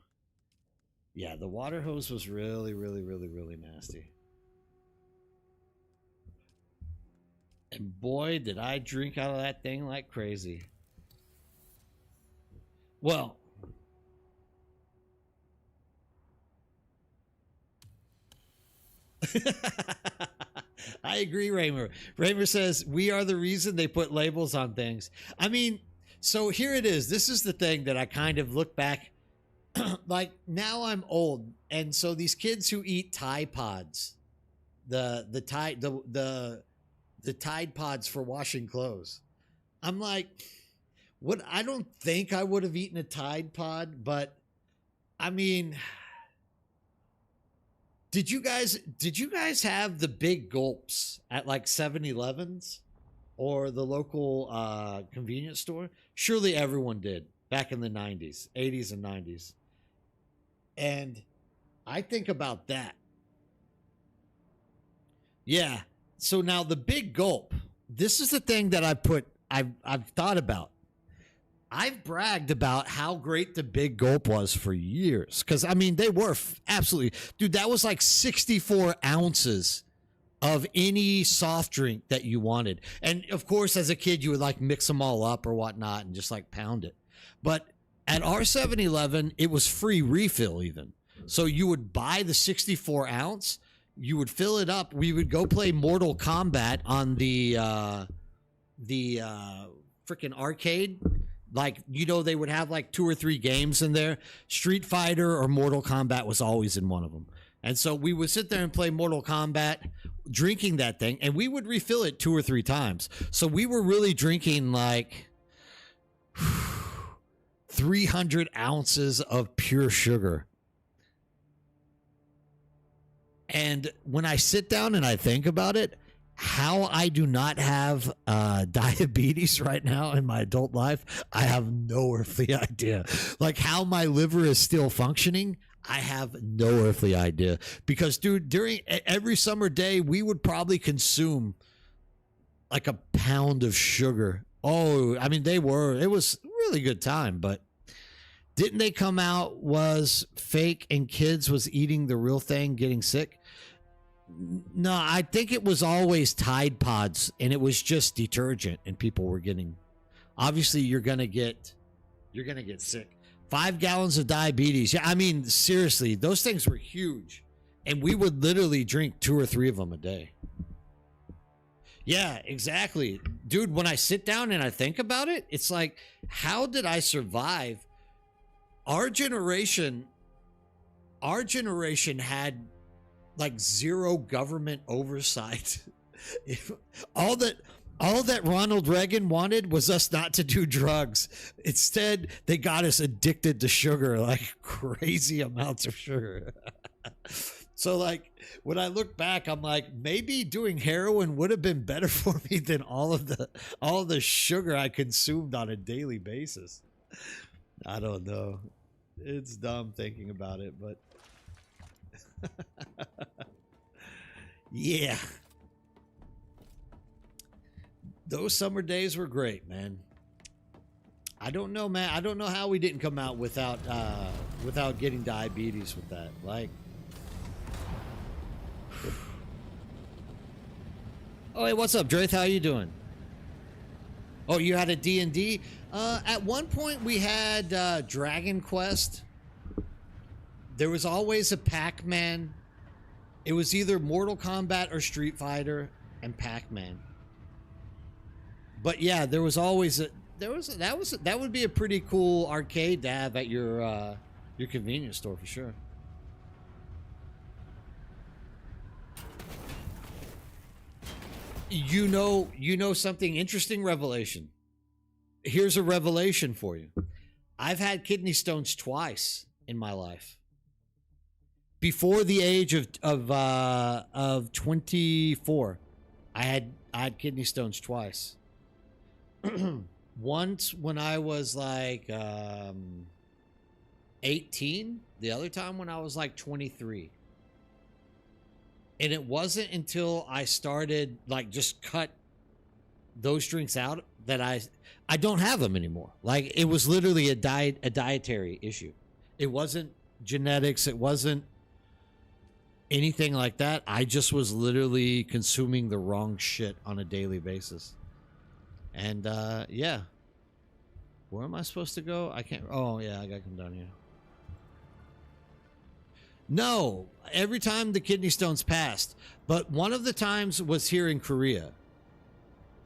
Speaker 2: Yeah, the water hose was really, really, really, really nasty. And boy, did I drink out of that thing like crazy. Well... I agree, Raymer. Raymer says, we are the reason they put labels on things. I mean, so here it is. This is the thing that I kind of look back, like now I'm old. And so these kids who eat Tide Pods, the Tide Pods for washing clothes. I'm like, what? I don't think I would have eaten a Tide Pod, but I mean... Did you guys have the big gulps at like 7-Elevens or the local convenience store? Surely everyone did back in the 90s, 80s and 90s. And I think about that. Yeah. So now the big gulp, this is the thing that I've thought about. I've bragged about how great the big gulp was for years. Because, I mean, they were absolutely... Dude, that was like 64 ounces of any soft drink that you wanted. And, of course, as a kid, you would, like, mix them all up or whatnot and just, like, pound it. But at our 7-Eleven, it was free refill even. So you would buy the 64 ounce. You would fill it up. We would go play Mortal Kombat on the freaking arcade. Like, you know, they would have like 2 or 3 games in there. Street Fighter or Mortal Kombat was always in one of them. And so we would sit there and play Mortal Kombat, drinking that thing, and we would refill it 2 or 3 times. So we were really drinking like 300 ounces of pure sugar. And when I sit down and I think about it, how I do not have diabetes right now in my adult life, I have no earthly idea. Like how my liver is still functioning, I have no earthly idea. Because, dude, during every summer day, we would probably consume like a pound of sugar. Oh, I mean, it was a really good time, but didn't they come out was fake and kids was eating the real thing, getting sick? No, I think it was always Tide Pods, and it was just detergent, and people were getting. Obviously, you're gonna get sick. 5 gallons of diabetes. Yeah, I mean, seriously, those things were huge. And we would literally drink 2 or 3 of them a day. Yeah, exactly. Dude, when I sit down and I think about it, it's like, how did I survive? Our generation had like 0 government oversight. all that Ronald Reagan wanted was us not to do drugs. Instead, they got us addicted to sugar, like crazy amounts of sugar. So like when I look back, I'm like, maybe doing heroin would have been better for me than all the sugar I consumed on a daily basis. I don't know. It's dumb thinking about it, but yeah. Those summer days were great, man. I don't know, man. I don't know how we didn't come out without getting diabetes with that. Like, oh, hey, what's up, Drath? How you doing? Oh, you had a D&D? At one point, we had Dragon Quest. There was always a Pac-Man. It was either Mortal Kombat or Street Fighter and Pac-Man. But yeah, there was always that would be a pretty cool arcade to have at your convenience store for sure. You know something interesting? Revelation. Here's a revelation for you. I've had kidney stones twice in my life. Before the age of 24, I had kidney stones twice. Once when I was like 18, the other time when I was like 23. And it wasn't until I started like just cut those drinks out that I don't have them anymore. Like it was literally a dietary issue. It wasn't genetics, it wasn't anything like that. I just was literally consuming the wrong shit on a daily basis. And yeah. Where am I supposed to go? I can't. Oh yeah, I gotta come down here. No, every time the kidney stones passed, but one of the times was here in Korea.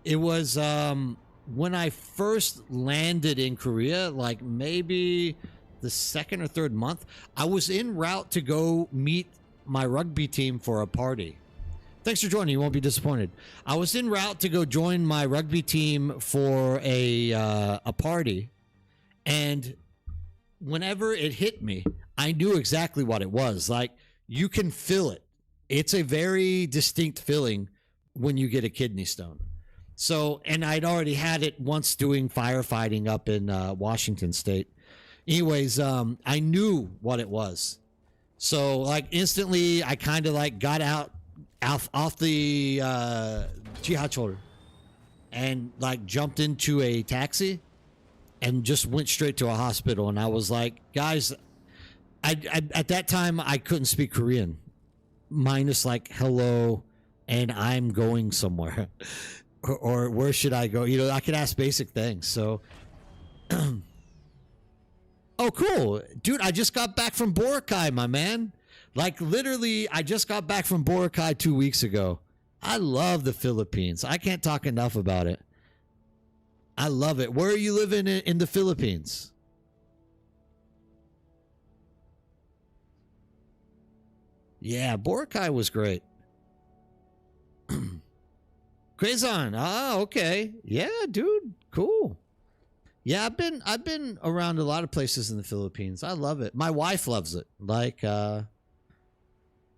Speaker 2: It was when I first landed in Korea, like maybe the 2nd or 3rd month. I was en route to go meet my rugby team for a party. Thanks for joining. You won't be disappointed. I was en route to go join my rugby team for a party, and whenever it hit me, I knew exactly what it was. Like, you can feel it. It's a very distinct feeling when you get a kidney stone. So, and I'd already had it once doing firefighting up in Washington State. Anyways, I knew what it was. So, like, instantly, I kind of like got off the jihachoru and like jumped into a taxi and just went straight to a hospital. And I was like, guys, I at that time I couldn't speak Korean, minus like hello and I'm going somewhere or where should I go? You know, I could ask basic things. So oh cool, dude, I just got back from Boracay, my man. Like literally, I just got back from Boracay 2 weeks ago. I love the Philippines. I can't talk enough about it. I love it. Where are you living in the Philippines? Yeah, Boracay was great. Quezon. Ah, okay. Yeah, dude. Cool. Yeah, I've been around a lot of places in the Philippines. I love it. My wife loves it. Like,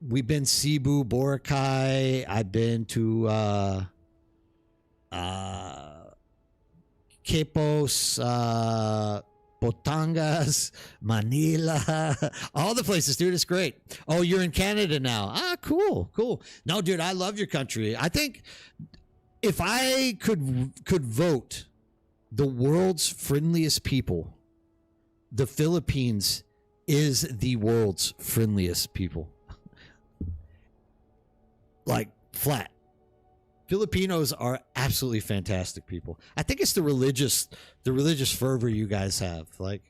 Speaker 2: we've been Cebu, Boracay. I've been to Quepos, Batangas, Manila, all the places, dude. It's great. Oh, you're in Canada now. Ah, cool. No, dude, I love your country. I think if I could vote the world's friendliest people, the Philippines is the world's friendliest people. Like flat. Filipinos are absolutely fantastic people. I think it's the religious fervor you guys have. Like,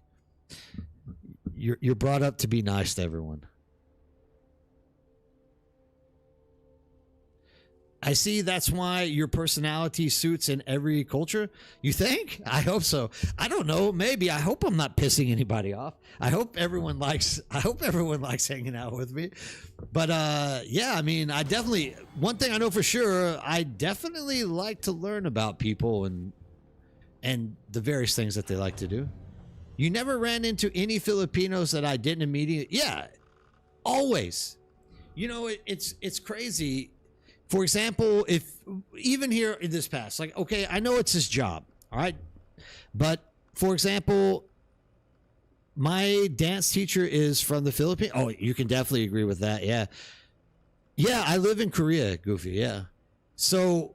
Speaker 2: You're brought up to be nice to everyone. I see that's why your personality suits in every culture. You think? I hope so. I don't know. Maybe. I hope I'm not pissing anybody off. I hope everyone likes hanging out with me. But yeah, I mean, I definitely, one thing I know for sure, I definitely like to learn about people and the various things that they like to do. You never ran into any Filipinos that I didn't immediately. Yeah, always. You know, it's crazy. For example, if even here in this past, like, okay, I know it's his job, all right? But for example, my dance teacher is from the Philippines. Oh, you can definitely agree with that. Yeah. Yeah, I live in Korea, Goofy. Yeah. So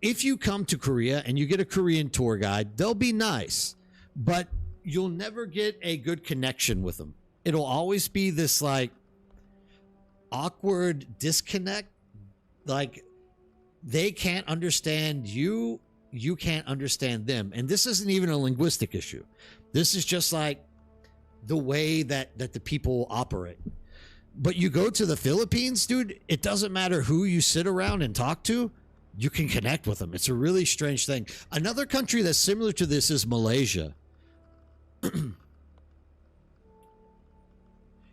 Speaker 2: if you come to Korea and you get a Korean tour guide, they'll be nice, but you'll never get a good connection with them. It'll always be this like awkward disconnect. Like they can't understand you, you can't understand them. And this isn't even a linguistic issue. This is just like the way that the people operate. But you go to the Philippines, dude, it doesn't matter who you sit around and talk to, you can connect with them. It's a really strange thing. Another country that's similar to this is Malaysia.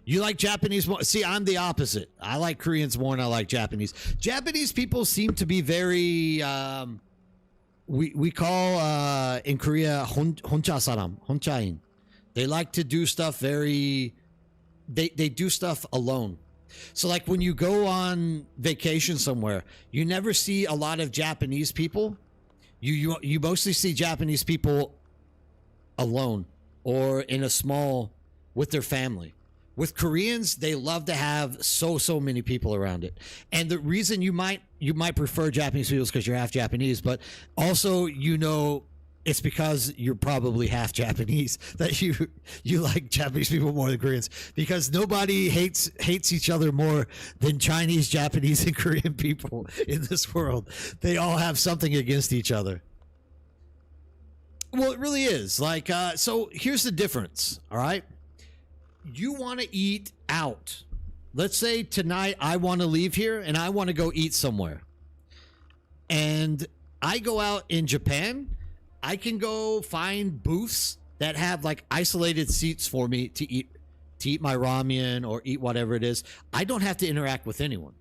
Speaker 2: You like Japanese more? See, I'm the opposite. I like Koreans more than I like Japanese. Japanese people seem to be very, we call in Korea, honcha saram, honchain. They like to do stuff very, they do stuff alone. So like when you go on vacation somewhere, you never see a lot of Japanese people. You mostly see Japanese people alone or in a small, with their family. With Koreans, they love to have so many people around it. And the reason you might prefer Japanese people is because you're half Japanese, but also, you know, it's because you're probably half Japanese that you like Japanese people more than Koreans, because nobody hates each other more than Chinese, Japanese, and Korean people in this world. They all have something against each other. Well, it really is. Like, so here's the difference, all right? You want to eat out. Let's say tonight I want to leave here and I want to go eat somewhere. And I go out in Japan, I can go find booths that have like isolated seats for me to eat my ramen or eat whatever it is. I don't have to interact with anyone.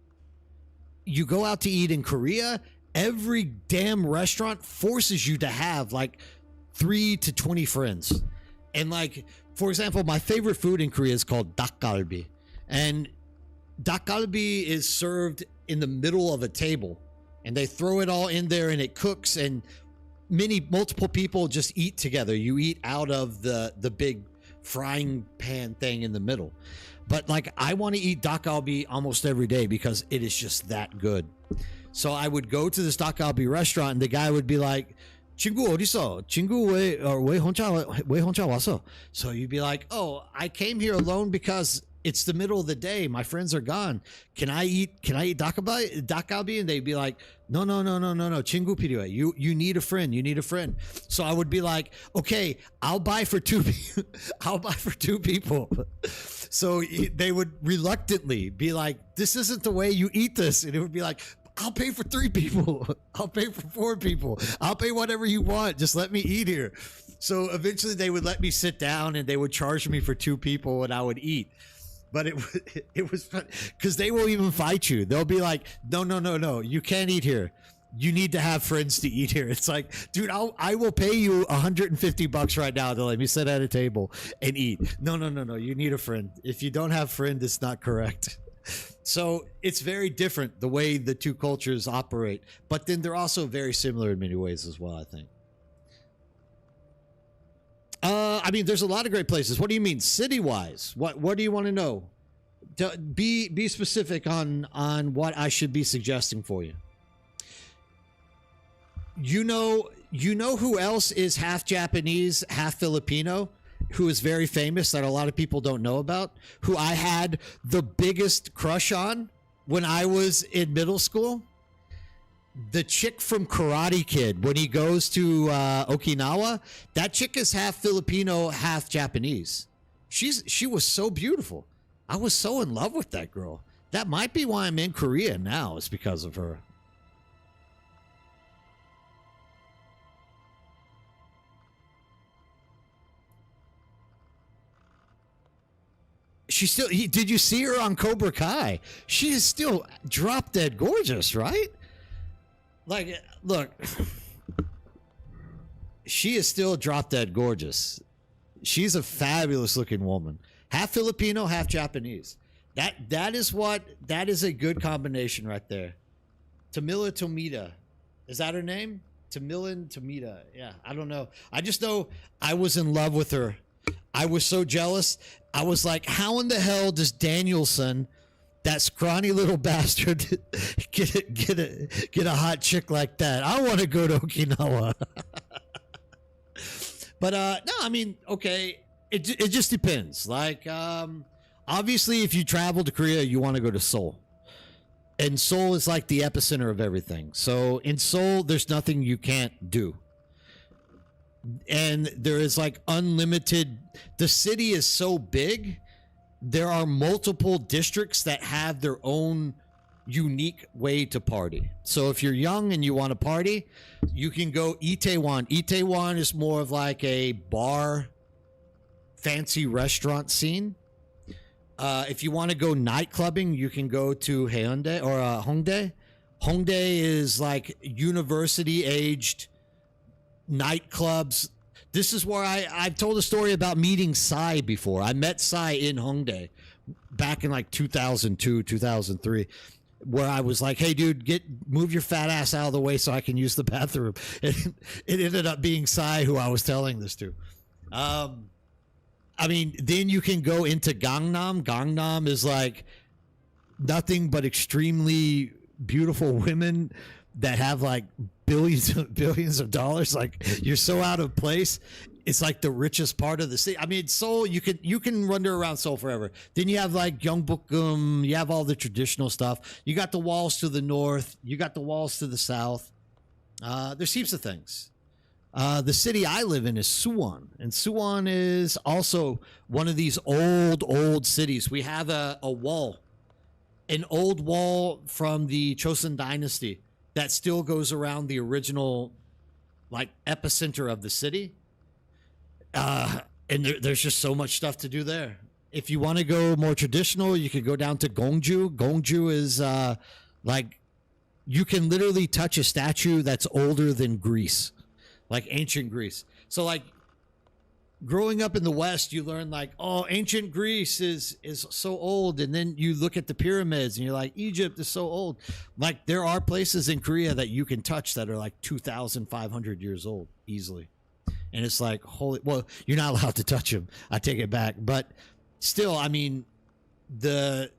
Speaker 2: You go out to eat in Korea, every damn restaurant forces you to have like 3 to 20 friends. And like, for example, my favorite food in Korea is called dakgalbi. And dakgalbi is served in the middle of a table. And they throw it all in there and it cooks, and multiple people just eat together. You eat out of the big frying pan thing in the middle. But like, I want to eat dakgalbi almost every day because it is just that good. So I would go to this dakgalbi restaurant and the guy would be like, 친구 어딨어? 친구 왜 혼자 왔어? So you'd be like, oh, I came here alone because it's the middle of the day. My friends are gone. Can I eat dakgalbi? And they'd be like, no. 친구 필요해. You need a friend. You need a friend. So I would be like, okay, I'll buy for two people. So they would reluctantly be like, this isn't the way you eat this. And it would be like, I'll pay for 3 people. I'll pay for 4 people. I'll pay whatever you want. Just let me eat here. So eventually they would let me sit down and they would charge me for 2 people and I would eat. But it was fun because they will even fight you. They'll be like, no. You can't eat here. You need to have friends to eat here. It's like, dude, I will pay you $150 right now to let me sit at a table and eat. No. You need a friend. If you don't have a friend, it's not correct. So it's very different the way the two cultures operate, but then they're also very similar in many ways as well, I think. I mean, there's a lot of great places. What do you mean city-wise? What do you want to know? Be specific on what I should be suggesting for you. You know who else is half Japanese, half Filipino, who is very famous that a lot of people don't know about, who I had the biggest crush on when I was in middle school? the chick from Karate Kid, when he goes to Okinawa, that chick is half Filipino, half Japanese. She was so beautiful. I was so in love with that girl. That might be why I'm in Korea now, is because of her. She still, did you see her on Cobra Kai? She is still drop dead gorgeous, right? Like, look, she is still drop dead gorgeous. She's a fabulous looking woman. Half Filipino, half Japanese. That is a good combination right there. Tamila Tomita. Is that her name? Tamilin Tomita. Yeah, I don't know. I just know I was in love with her. I was so jealous. I was like, how in the hell does Danielson, that scrawny little bastard, get a hot chick like that? I want to go to Okinawa. But no, I mean, okay, it just depends. Like, obviously, if you travel to Korea, you want to go to Seoul. And Seoul is like the epicenter of everything. So in Seoul, there's nothing you can't do. And there is like unlimited, the city is so big, there are multiple districts that have their own unique way to party. So if you're young and you want to party, you can go Itaewon. Itaewon is more of like a bar, fancy restaurant scene. If you want to go night clubbing, you can go to Haeundae or Hongdae. Hongdae is like university aged nightclubs. This is where I've told a story about meeting Psy before. I met Psy in Hongdae back in like 2002, 2003, where I was like, hey dude, move your fat ass out of the way so I can use the bathroom. And it ended up being Psy who I was telling this to. I mean, then you can go into Gangnam. Gangnam is like nothing but extremely beautiful women that have like billions of dollars. Like, you're so out of place. It's like the richest part of the city. I mean, Seoul, you can wander around Seoul forever. Then you have like Gyeongbokgung. You have all the traditional stuff. You got the walls to the north. You got the walls to the south. There's heaps of things. The city I live in is Suwon, and Suwon is also one of these old cities. We have a wall, an old wall from the Chosun Dynasty that still goes around the original, like, epicenter of the city. And there's just so much stuff to do there. If you want to go more traditional, you could go down to Gongju. Gongju is like, you can literally touch a statue that's older than Greece. Like ancient Greece. So like growing up in the West, you learn like, oh, ancient Greece is so old. And then you look at the pyramids and you're like, Egypt is so old. Like, there are places in Korea that you can touch that are like 2,500 years old easily. And it's like, holy, well, you're not allowed to touch them. I take it back. But still, I mean, the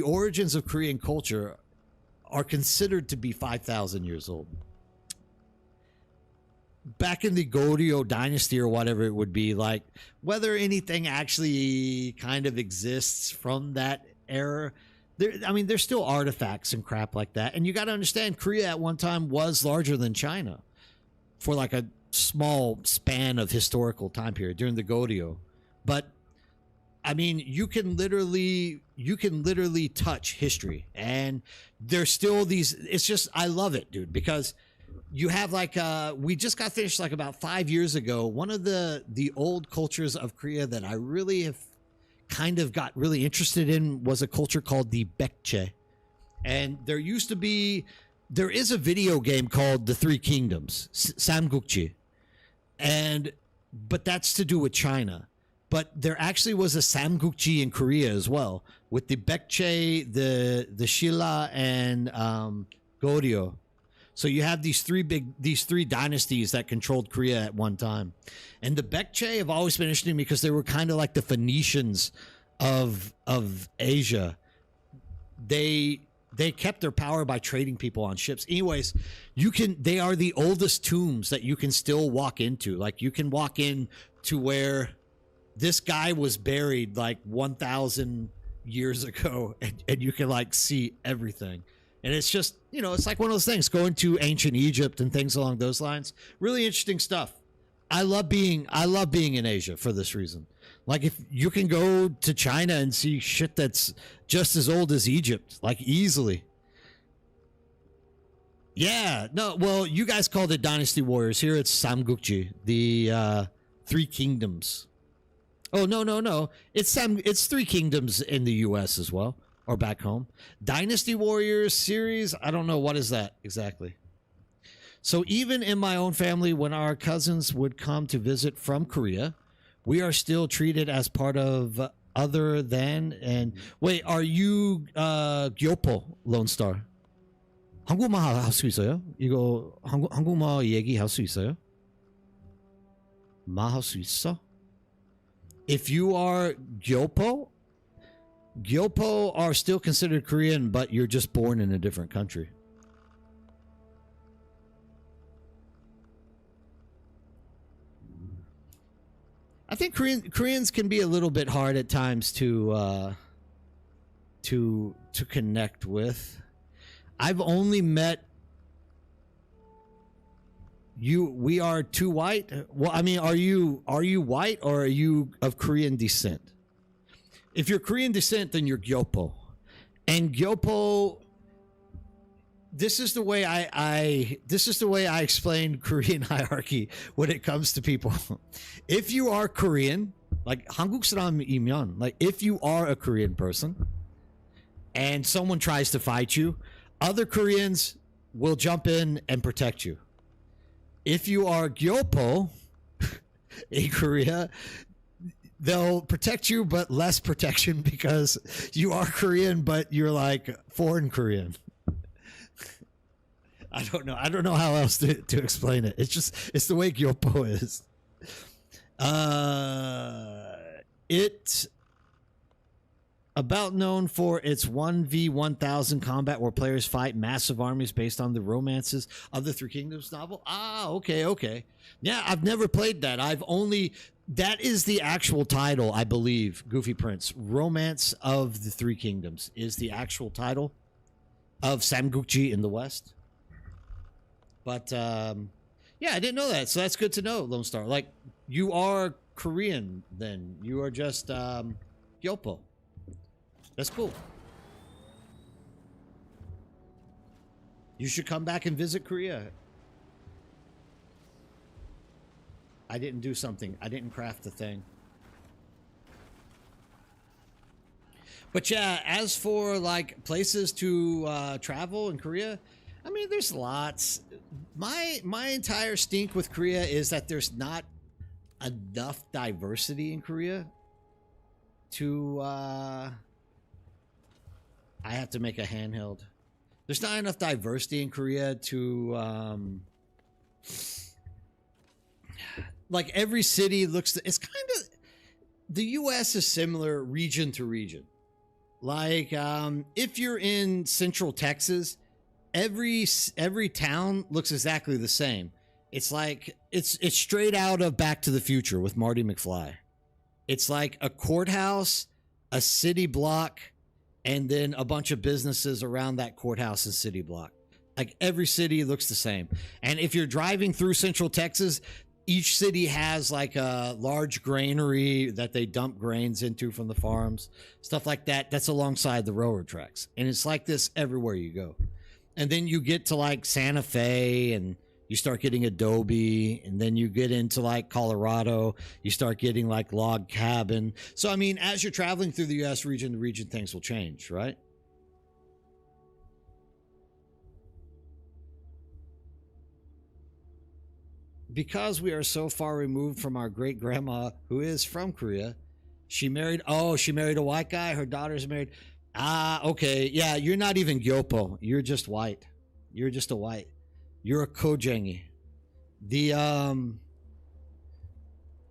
Speaker 2: origins of Korean culture are considered to be 5,000 years old. Back in the Goryeo dynasty or whatever it would be, like, whether anything actually kind of exists from that era, there's still artifacts and crap like that. And you got to understand, Korea at one time was larger than China for like a small span of historical time period during the Goryeo. But I mean, you can literally touch history, and there's still these, it's just, I love it, dude, because you have like, we just got finished like about 5 years ago. One of the old cultures of Korea that I really have kind of got really interested in was a culture called the Baekje. And there is a video game called The Three Kingdoms, Samgukji. But that's to do with China. But there actually was a Samgukji in Korea as well, with the Baekje, the Shilla, and Goryeo. So you have these three dynasties that controlled Korea at one time. And the Baekje have always been interesting because they were kind of like the Phoenicians of Asia. They kept their power by trading people on ships. Anyways, they are the oldest tombs that you can still walk into. Like, you can walk in to where this guy was buried like 1,000 years ago, and you can like see everything. And it's just, you know, it's like one of those things, going to ancient Egypt and things along those lines. Really interesting stuff. I love being in Asia for this reason. Like, if you can go to China and see shit that's just as old as Egypt, like, easily. Yeah, no, well, you guys called it Dynasty Warriors. Here it's Samgukji, the Three Kingdoms. Oh, no. It's Three Kingdoms in the US as well, or back home. Dynasty Warriors series, I don't know, what is that exactly? So even in my own family, when our cousins would come to visit from Korea, we are still treated as part of other than. And wait, are you Gyopo, Lone Star? 한국말 할 수 있어요? 이거 한국말 얘기할 수 있어요? 말할 수 있어? If you are Gyopo are still considered Korean, but you're just born in a different country. I think Koreans can be a little bit hard at times to connect with. I've only met you. We are too white. Well, I mean, are you white or are you of Korean descent? If you're Korean descent, then you're Gyopo, and Gyopo. This is the way I explain Korean hierarchy when it comes to people. If you are Korean, like 한국 사람이면, like if you are a Korean person and someone tries to fight you, other Koreans will jump in and protect you. If you are Gyopo in Korea, they'll protect you, but less protection because you are Korean, but you're like foreign Korean. I don't know how else to explain it. It's the way Gyopo is. It's about known for its 1v1000 combat where players fight massive armies based on the romances of the Three Kingdoms novel. Okay. Yeah, I've never played that. That is the actual title, I believe, Goofy Prince. Romance of the Three Kingdoms is the actual title of Samgukji in the West. But, yeah, I didn't know that. So that's good to know, Lone Star. Like, you are Korean, then. You are just, Gyopo. That's cool. You should come back and visit Korea. I didn't do something. I didn't craft the thing. But yeah, as for like places to travel in Korea, I mean, there's lots. My entire stink with Korea is that there's not enough diversity in Korea to I have to make a handheld. There's not enough diversity in Korea to like every city looks. It's kind of, the U.S. is similar region to region. Like if you're in Central Texas, every town looks exactly the same. It's like it's straight out of Back to the Future with Marty McFly. It's like a courthouse, a city block, and then a bunch of businesses around that courthouse and city block. Like every city looks the same. And if you're driving through Central Texas, each city has like a large granary that they dump grains into from the farms, stuff like that. That's alongside the railroad tracks. And it's like this everywhere you go. And then you get to like Santa Fe and you start getting adobe, and then you get into like Colorado, you start getting like log cabin. So, I mean, as you're traveling through the U.S. region to region, things will change, right? Because we are so far removed from our great grandma, who is from Korea, she married a white guy. Her daughter's married. Okay. Yeah, you're not even Gyopo. You're just white. You're just a white. You're a Kojengi. Yeah,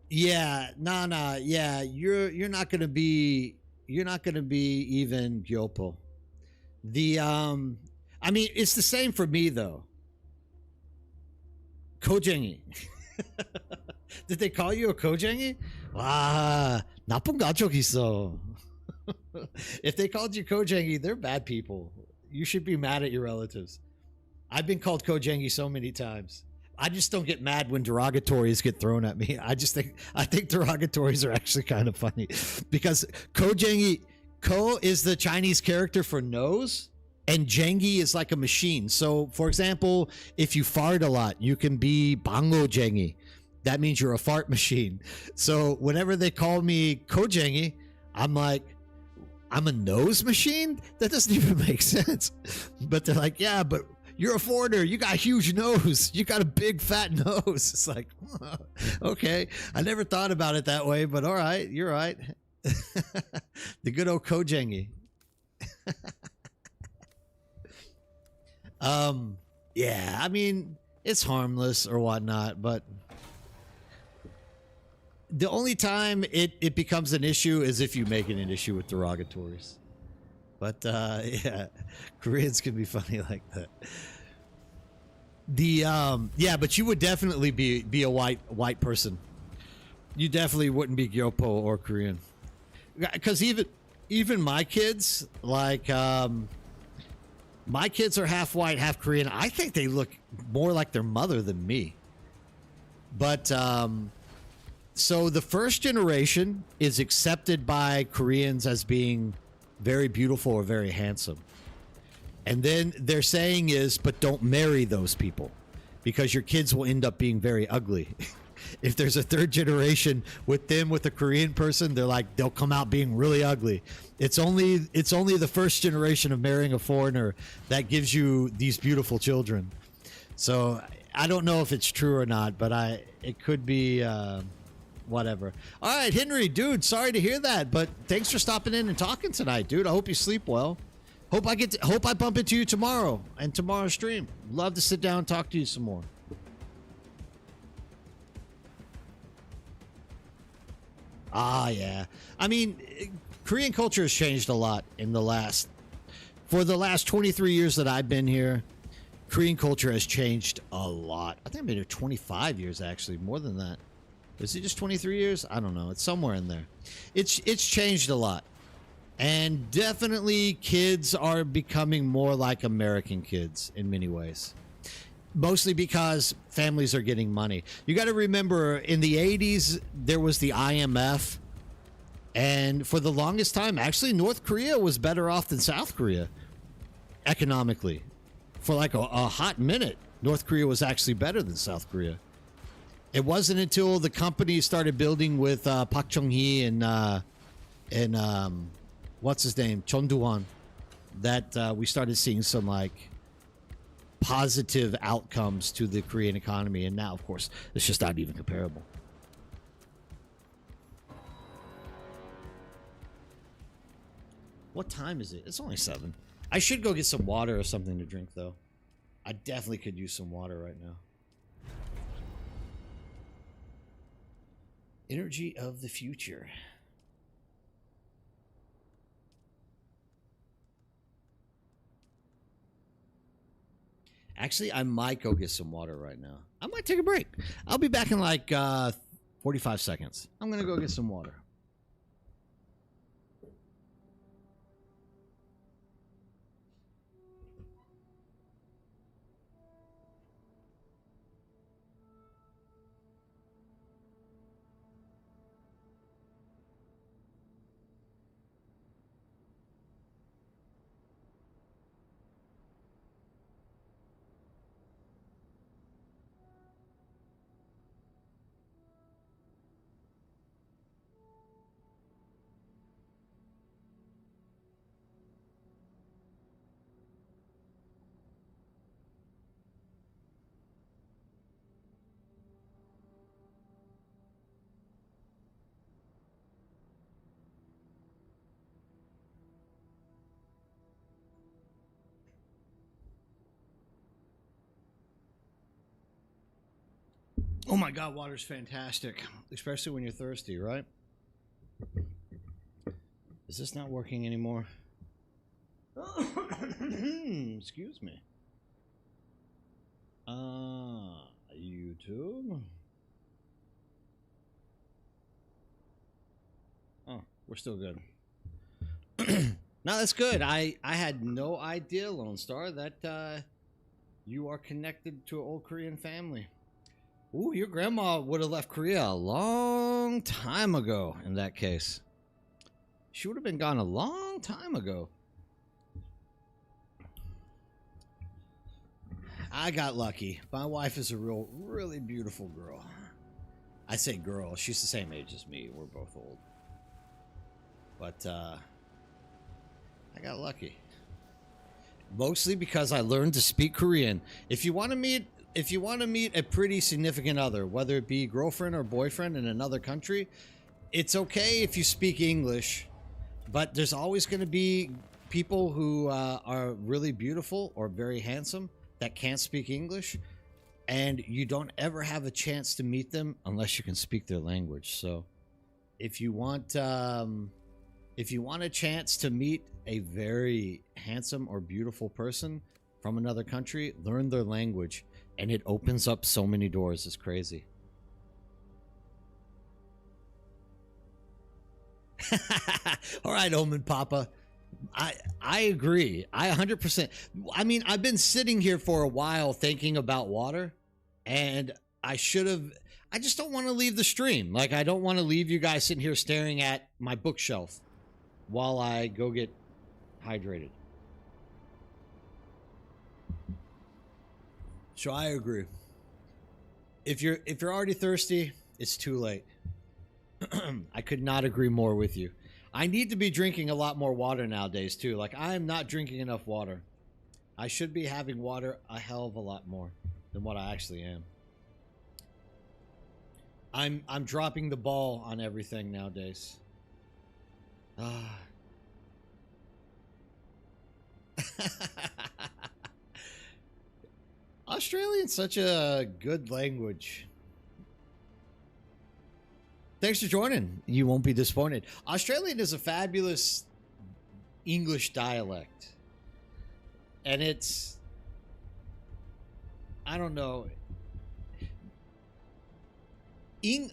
Speaker 2: yeah, you're not gonna be even Gyopo. I mean, it's the same for me though. Kojengi. Did they call you a Kojengi? 와, 나쁜 가족 있어. If they called you Kojengi, they're bad people. You should be mad at your relatives. I've been called Kojengi so many times. I just don't get mad when derogatories get thrown at me. I think derogatories are actually kind of funny because Kojengi, Ko is the Chinese character for nose, and Jengi is like a machine. So, for example, if you fart a lot, you can be Bango Jengi. That means you're a fart machine. So whenever they call me Kojengi, I'm like, I'm a nose machine? That doesn't even make sense. But they're like, yeah, but you're a foreigner. You got a huge nose. You got a big fat nose. It's like, okay. I never thought about it that way, but all right. You're right. The good old Kojengi. Yeah, I mean, it's harmless or whatnot, but the only time it becomes an issue is if you make it an issue with derogatories. But yeah, Koreans can be funny like that. Yeah, but you would definitely be a white person. You definitely wouldn't be Gyopo or Korean. Because even my kids, like my kids are half white, half Korean. I think they look more like their mother than me. But so the first generation is accepted by Koreans as being very beautiful or very handsome. And then their saying is, but don't marry those people because your kids will end up being very ugly. If there's a third generation with a Korean person, they'll come out being really ugly. It's only the first generation of marrying a foreigner that gives you these beautiful children. So I don't know if it's true or not, but it could be whatever. All right, Henry, dude, sorry to hear that, but thanks for stopping in and talking tonight, dude. I hope you sleep well. Hope I bump into you tomorrow and tomorrow's stream. Love to sit down and talk to you some more. Ah, yeah. I mean, Korean culture has changed a lot for the last 23 years that I've been here. Korean culture has changed a lot. I think I've been here 25 years, actually, more than that. Is it just 23 years? I don't know. It's somewhere in there. It's changed a lot. And definitely kids are becoming more like American kids in many ways. Mostly because families are getting money. You got to remember, in the 80s, there was the IMF. And for the longest time, actually, North Korea was better off than South Korea economically. For like a hot minute, North Korea was actually better than South Korea. It wasn't until the company started building with Park Chung-hee and what's his name, Chon Doo-hwan, that we started seeing some like positive outcomes to the Korean economy. And now, of course, it's just not even comparable. What time is it? It's only 7. I should go get some water or something to drink, though. I definitely could use some water right now. Energy of the future. Actually, I might go get some water right now. I might take a break. I'll be back in like 45 seconds. I'm going to go get some water. Oh my God, water's fantastic, especially when you're thirsty, right? Is this not working anymore? Excuse me. YouTube. Oh, we're still good. No, that's good. I had no idea, Lone Star, that you are connected to an old Korean family. Ooh, your grandma would have left Korea a long time ago in that case. She would have been gone a long time ago. I got lucky. My wife is a really beautiful girl. I say girl. She's the same age as me. We're both old. But, I got lucky. Mostly because I learned to speak Korean. If you want to meet a pretty significant other, whether it be girlfriend or boyfriend in another country, it's okay if you speak English, but there's always going to be people who are really beautiful or very handsome that can't speak English, and you don't ever have a chance to meet them unless you can speak their language. So if you want a chance to meet a very handsome or beautiful person from another country, learn their language, and it opens up so many doors. It's crazy. All right, Omen Papa. I agree. I 100%. I mean, I've been sitting here for a while thinking about water, and I just don't want to leave the stream. Like, I don't want to leave you guys sitting here staring at my bookshelf while I go get hydrated. So I agree. If you're already thirsty, it's too late. I could not agree more with you. I need to be drinking a lot more water nowadays too. Like, I am not drinking enough water. I should be having water a hell of a lot more than what I actually am. I'm dropping the ball on everything nowadays. Australian's such a good language. Thanks for joining. You won't be disappointed. Australian is a fabulous English dialect. And it's, I don't know.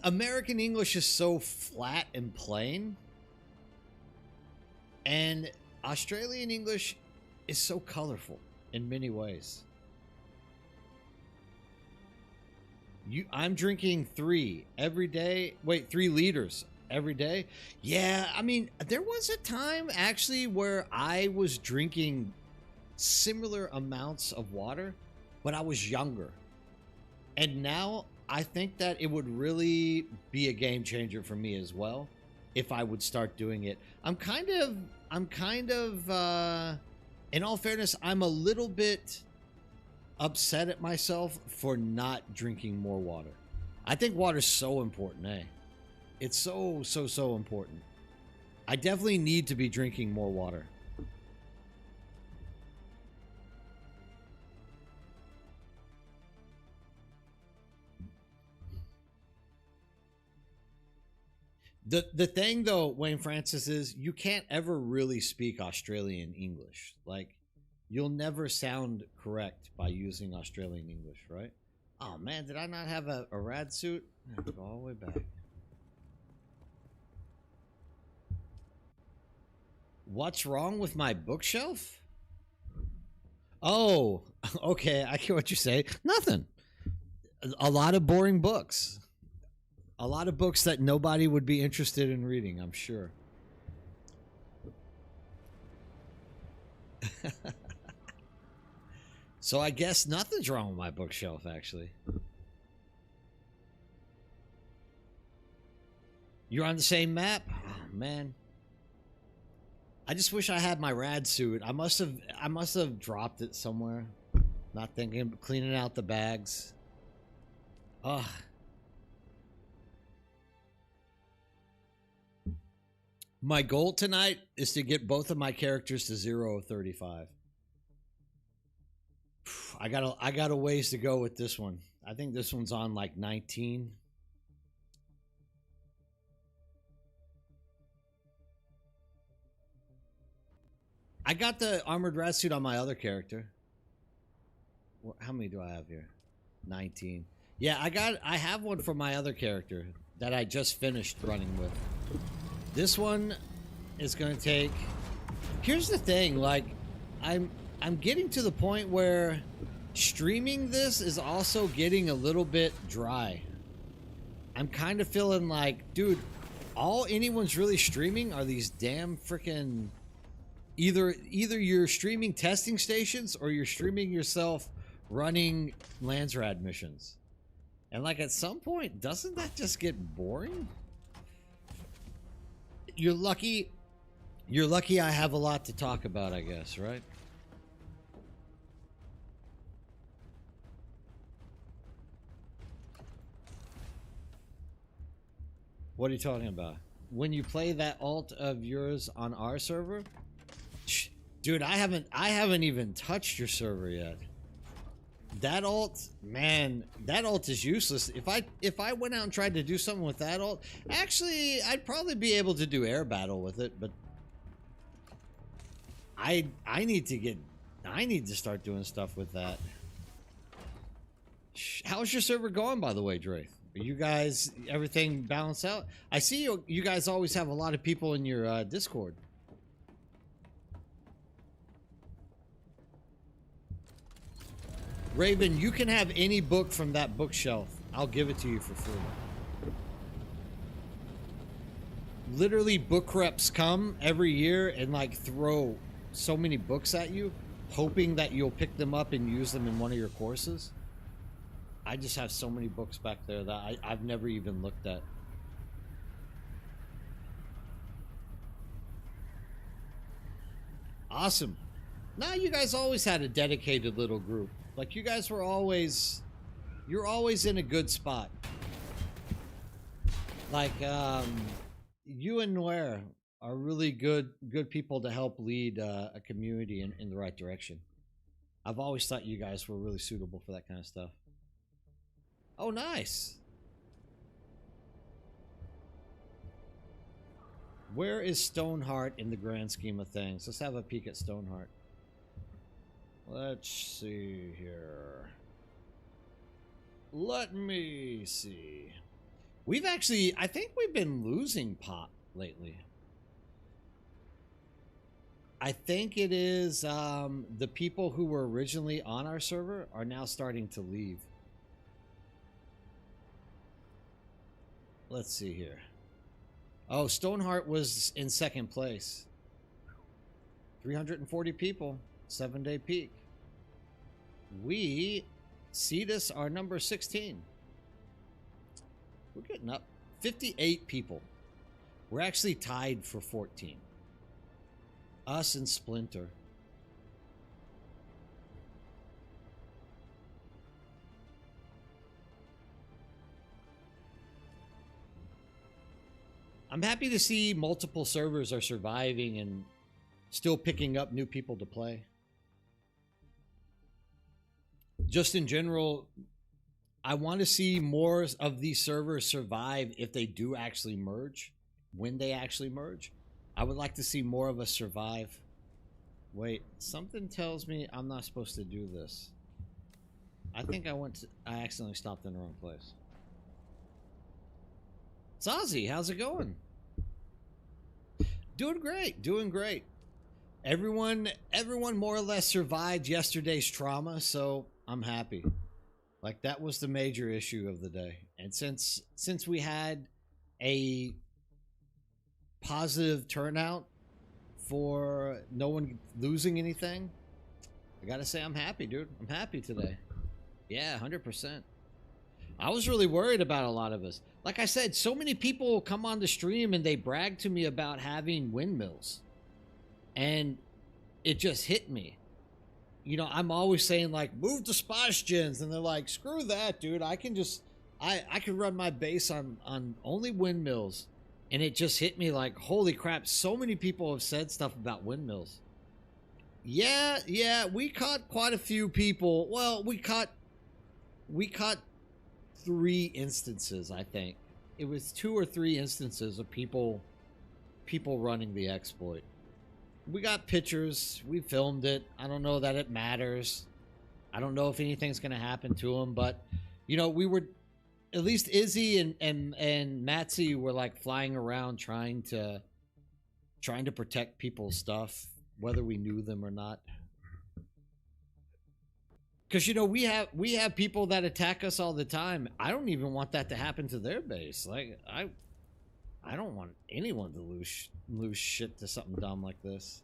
Speaker 2: American English is so flat and plain. And Australian English is so colorful in many ways. I'm drinking 3 every day. Wait, 3 liters every day? Yeah, I mean, there was a time actually where I was drinking similar amounts of water, but I was younger. And now I think that it would really be a game changer for me as well if I would start doing it. I'm kind of, in all fairness, I'm a little bit upset at myself for not drinking more water. I think water's so important, eh? It's so important. I definitely need to be drinking more water. The thing though, Wayne Francis, is you can't ever really speak Australian English. Like, you'll never sound correct by using Australian English, right? Oh man, did I not have a rad suit? I have to go all the way back. What's wrong with my bookshelf? Oh, okay, I get what you say. Nothing. A lot of boring books. A lot of books that nobody would be interested in reading, I'm sure. So I guess nothing's wrong with my bookshelf, actually. You're on the same map? Oh, man. I just wish I had my rad suit. I must have dropped it somewhere. Not thinking, cleaning out the bags. Ugh. My goal tonight is to get both of my characters to 0 of 35. I got a ways to go with this one. I think this one's on like 19. I got the armored rat suit on my other character. How many do I have here? 19. Yeah, I have one for my other character that I just finished running with. This one is going to take Here's the thing, like, I'm getting to the point where streaming this is also getting a little bit dry. I'm kind of feeling like, dude, all anyone's really streaming are these damn freaking either you're streaming testing stations or you're streaming yourself running Landsraad missions. And like at some point, doesn't that just get boring? You're lucky I have a lot to talk about, I guess, right? What are you talking about? When you play that alt of yours on our server? Dude, I haven't even touched your server yet. That alt, man, that alt is useless. If I went out and tried to do something with that alt, actually, I'd probably be able to do air battle with it, but I need to start doing stuff with that. How's your server going, by the way, Draith? Are you guys, everything balanced out? I see you guys always have a lot of people in your Discord. Raven, you can have any book from that bookshelf. I'll give it to you for free. Literally, book reps come every year and like throw so many books at you, hoping that you'll pick them up and use them in one of your courses. I just have so many books back there that I've never even looked at. Awesome. Nah, you guys always had a dedicated little group. Like you guys were always, you're always in a good spot. Like you and Noir are really good people to help lead a community in the right direction. I've always thought you guys were really suitable for that kind of stuff. Oh, nice. Where is Stoneheart in the grand scheme of things? Let's have a peek at Stoneheart. Let's see here. Let me see. We've actually, I think we've been losing pop lately. I think it is the people who were originally on our server are now starting to leave. Let's see here. Oh, Stoneheart was in second place. 340 people, 7-day peak. We, Cetus, are number 16. We're getting up. 58 people. We're actually tied for 14. Us and Splinter. I'm happy to see multiple servers are surviving and still picking up new people to play. Just in general, I want to see more of these servers survive if they do actually merge. When they actually merge, I would like to see more of us survive. Wait, something tells me I'm not supposed to do this. I think I accidentally stopped in the wrong place. Sazzy, how's it going? Doing great, doing great. Everyone more or less survived yesterday's trauma, so I'm happy. Like that was the major issue of the day. And since we had a positive turnout for no one losing anything, I gotta say I'm happy, dude. I'm happy today. Yeah, 100%. I was really worried about a lot of us. Like I said, so many people come on the stream and they brag to me about having windmills. And it just hit me. You know, I'm always saying like, move to spice gens. And they're like, screw that, dude. I can just, I can run my base on only windmills. And it just hit me like, holy crap. So many people have said stuff about windmills. Yeah, we caught quite a few people. Well, we caught 3 instances, I think. It was 2 or 3 instances of people running the exploit. We got pictures. We filmed it. I don't know that it matters. I don't know if anything's going to happen to them, but you know, we were, at least Izzy and Matsy were like flying around trying to protect people's stuff. whether we knew them or not. Because you know we have people that attack us all the time. I don't even want that to happen to their base. Like I don't want anyone to lose shit to something dumb like this.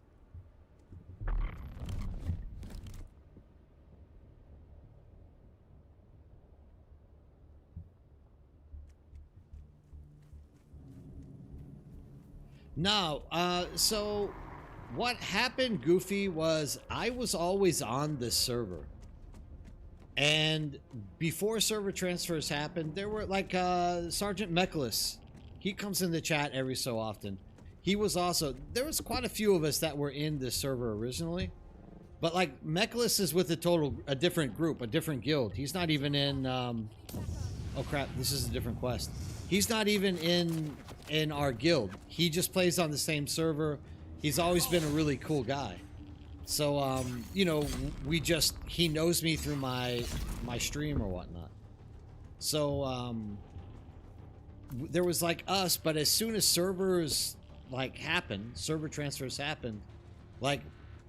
Speaker 2: No, so what happened, Goofy, was I was always on this server. And before server transfers happened, there were like Sergeant Meklis. He comes in the chat every so often. He was also, there was quite a few of us that were in this server originally. But like Meklis is with a different group, a different guild. He's not even in, oh crap, this is a different quest. He's not even in our guild. He just plays on the same server. He's always been a really cool guy. So, you know, he knows me through my stream or whatnot. So, there was like us, but as soon as servers like server transfers happened, like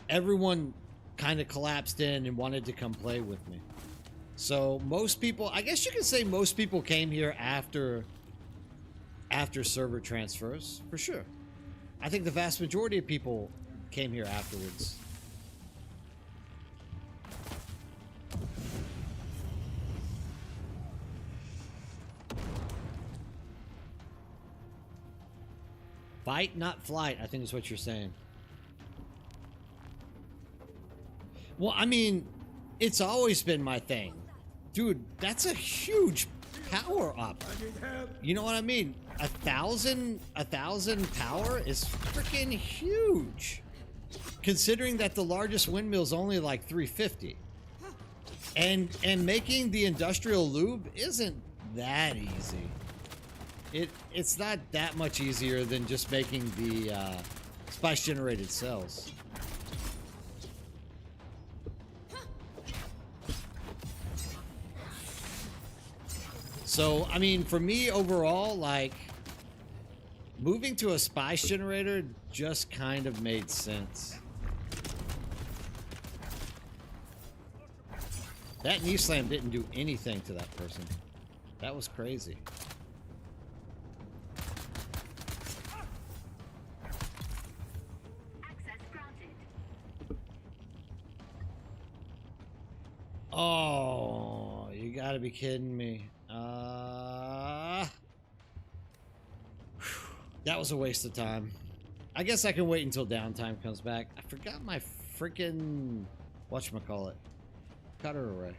Speaker 2: everyone kind of collapsed in and wanted to come play with me. So most people, I guess you could say most people came here after server transfers, for sure. I think the vast majority of people came here afterwards. Fight, not flight, I think is what you're saying. Well, I mean, it's always been my thing. Dude, that's a huge power up. You know what I mean? 1,000 power is freaking huge. Considering that the largest windmill is only like 350. And making the industrial lube isn't that easy. It's not that much easier than just making the spice generated cells. So, I mean, for me overall, like, moving to a spice generator just kind of made sense. That knee slam didn't do anything to that person. That was crazy. Oh, you gotta be kidding me. That was a waste of time. I guess I can wait until downtime comes back. I forgot my freaking whatchamacallit. Cutter array.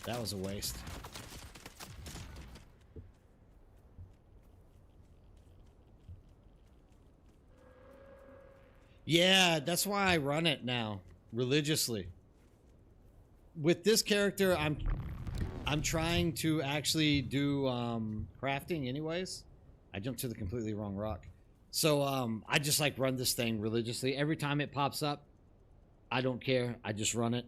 Speaker 2: That was a waste. Yeah, that's why I run it now religiously. With this character, I'm trying to actually do crafting anyways. I jumped to the completely wrong rock. So I just like run this thing religiously. Every time it pops up, I don't care. I just run it.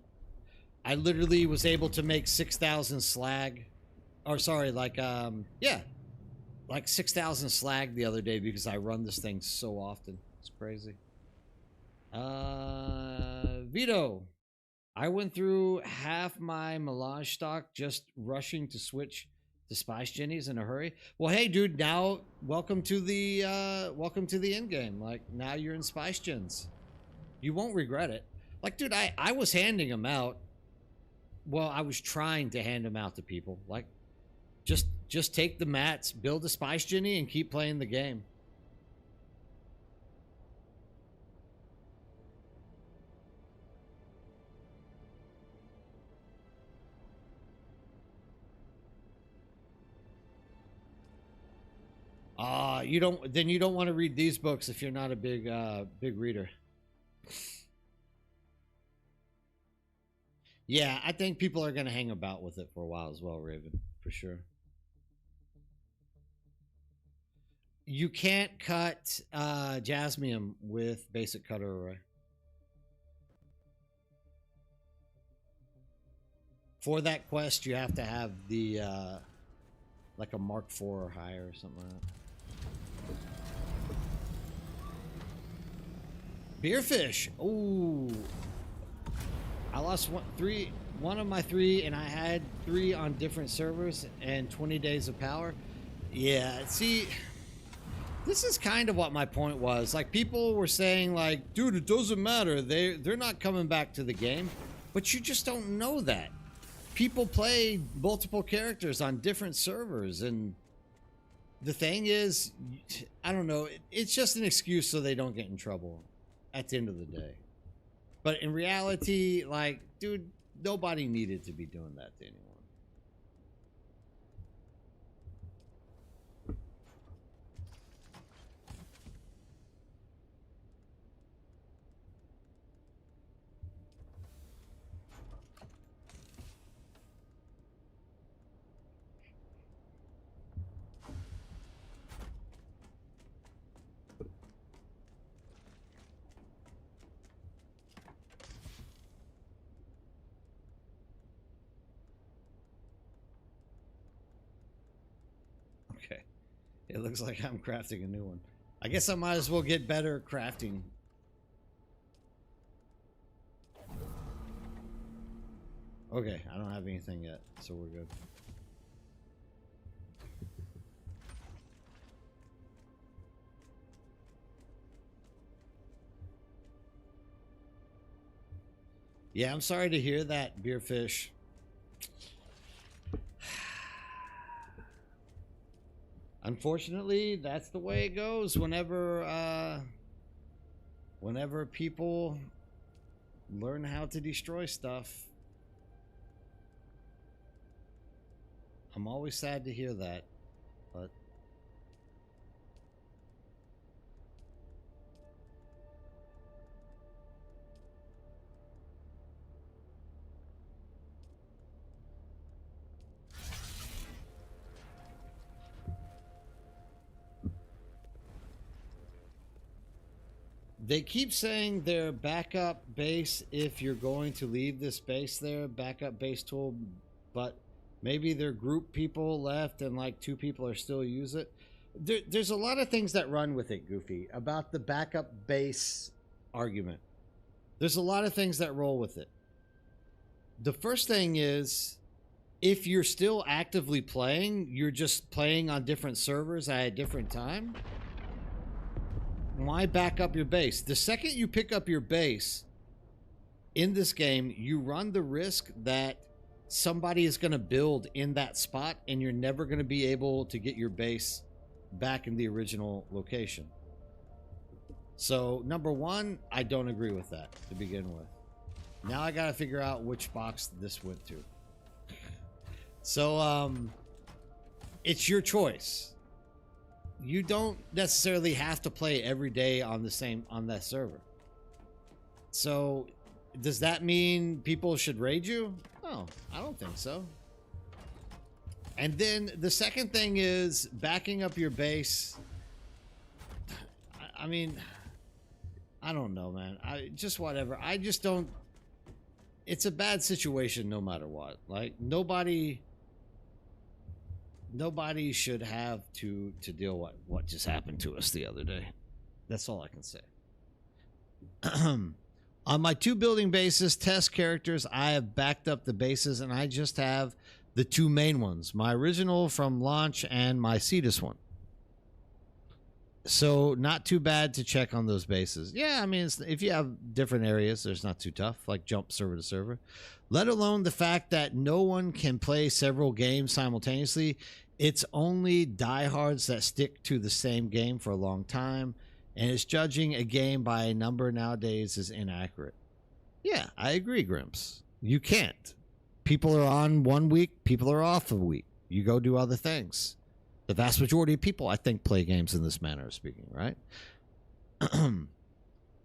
Speaker 2: I literally was able to make 6,000 slag. Or sorry, like yeah. Like 6,000 slag the other day because I run this thing so often. It's crazy. Vito, I went through half my Melange stock just rushing to switch to Spice Jennies in a hurry. Well, hey, dude, now welcome to the end game. Like, now you're in Spice Gens. You won't regret it. Like, dude, I was handing them out. Well, I was trying to hand them out to people. Like, just take the mats, build a Spice Jenny, and keep playing the game. You don't want to read these books if you're not a big reader. Yeah, I think people are going to hang about with it for a while as well, Raven, for sure. You can't cut Jasmium with basic cutter array. For that quest, you have to have the
Speaker 1: like a Mark IV or higher or something like that. Beerfish. Ooh. I lost one of my 3, and I had 3 on different servers and 20 days of power. Yeah, see, this is kind of what my point was. Like, people were saying, like, dude, it doesn't matter. They're not coming back to the game. But you just don't know that. People play multiple characters on different servers, and the thing is, I don't know, it's just an excuse so they don't get in trouble at the end of the day. But in reality, like, dude, nobody needed to be doing that to anyone. Okay. It looks like I'm crafting a new one. I guess I might as well get better at crafting. Okay, I don't have anything yet, so we're good. Yeah, I'm sorry to hear that, Beerfish. Unfortunately, that's the way it goes whenever people learn how to destroy stuff. I'm always sad to hear that, but they keep saying their backup base, if you're going to leave this base there, backup base tool, but maybe their group people left and like 2 people are still use it. There's a lot of things that run with it, Goofy, about the backup base argument. There's a lot of things that roll with it. The first thing is, if you're still actively playing, you're just playing on different servers at a different time, why back up your base? The second you pick up your base in this game, you run the risk that somebody is going to build in that spot and you're never going to be able to get your base back in the original location. So, number 1, I don't agree with that to begin with. Now I got to figure out which box this went to. So, it's your choice. You don't necessarily have to play every day on that server. So, does that mean people should raid you? No, I don't think so. And then the second thing is backing up your base. I mean, I don't know, man. Just whatever. I just don't. It's a bad situation no matter what. Like, nobody should have to deal with what just happened to us the other day. That's all I can say. On my 2 building bases, test characters, I have backed up the bases, and I just have the 2 main ones. My original from launch and my Cetus one. So, not too bad to check on those bases. Yeah, I mean, if you have different areas, it's not too tough, like jump server to server. Let alone the fact that no one can play several games simultaneously. It's only diehards that stick to the same game for a long time, and it's judging a game by a number nowadays is inaccurate. Yeah, I agree, Grimps. You can't. People are on 1 week, people are off a week. You go do other things. The vast majority of people, I think, play games in this manner of speaking, right?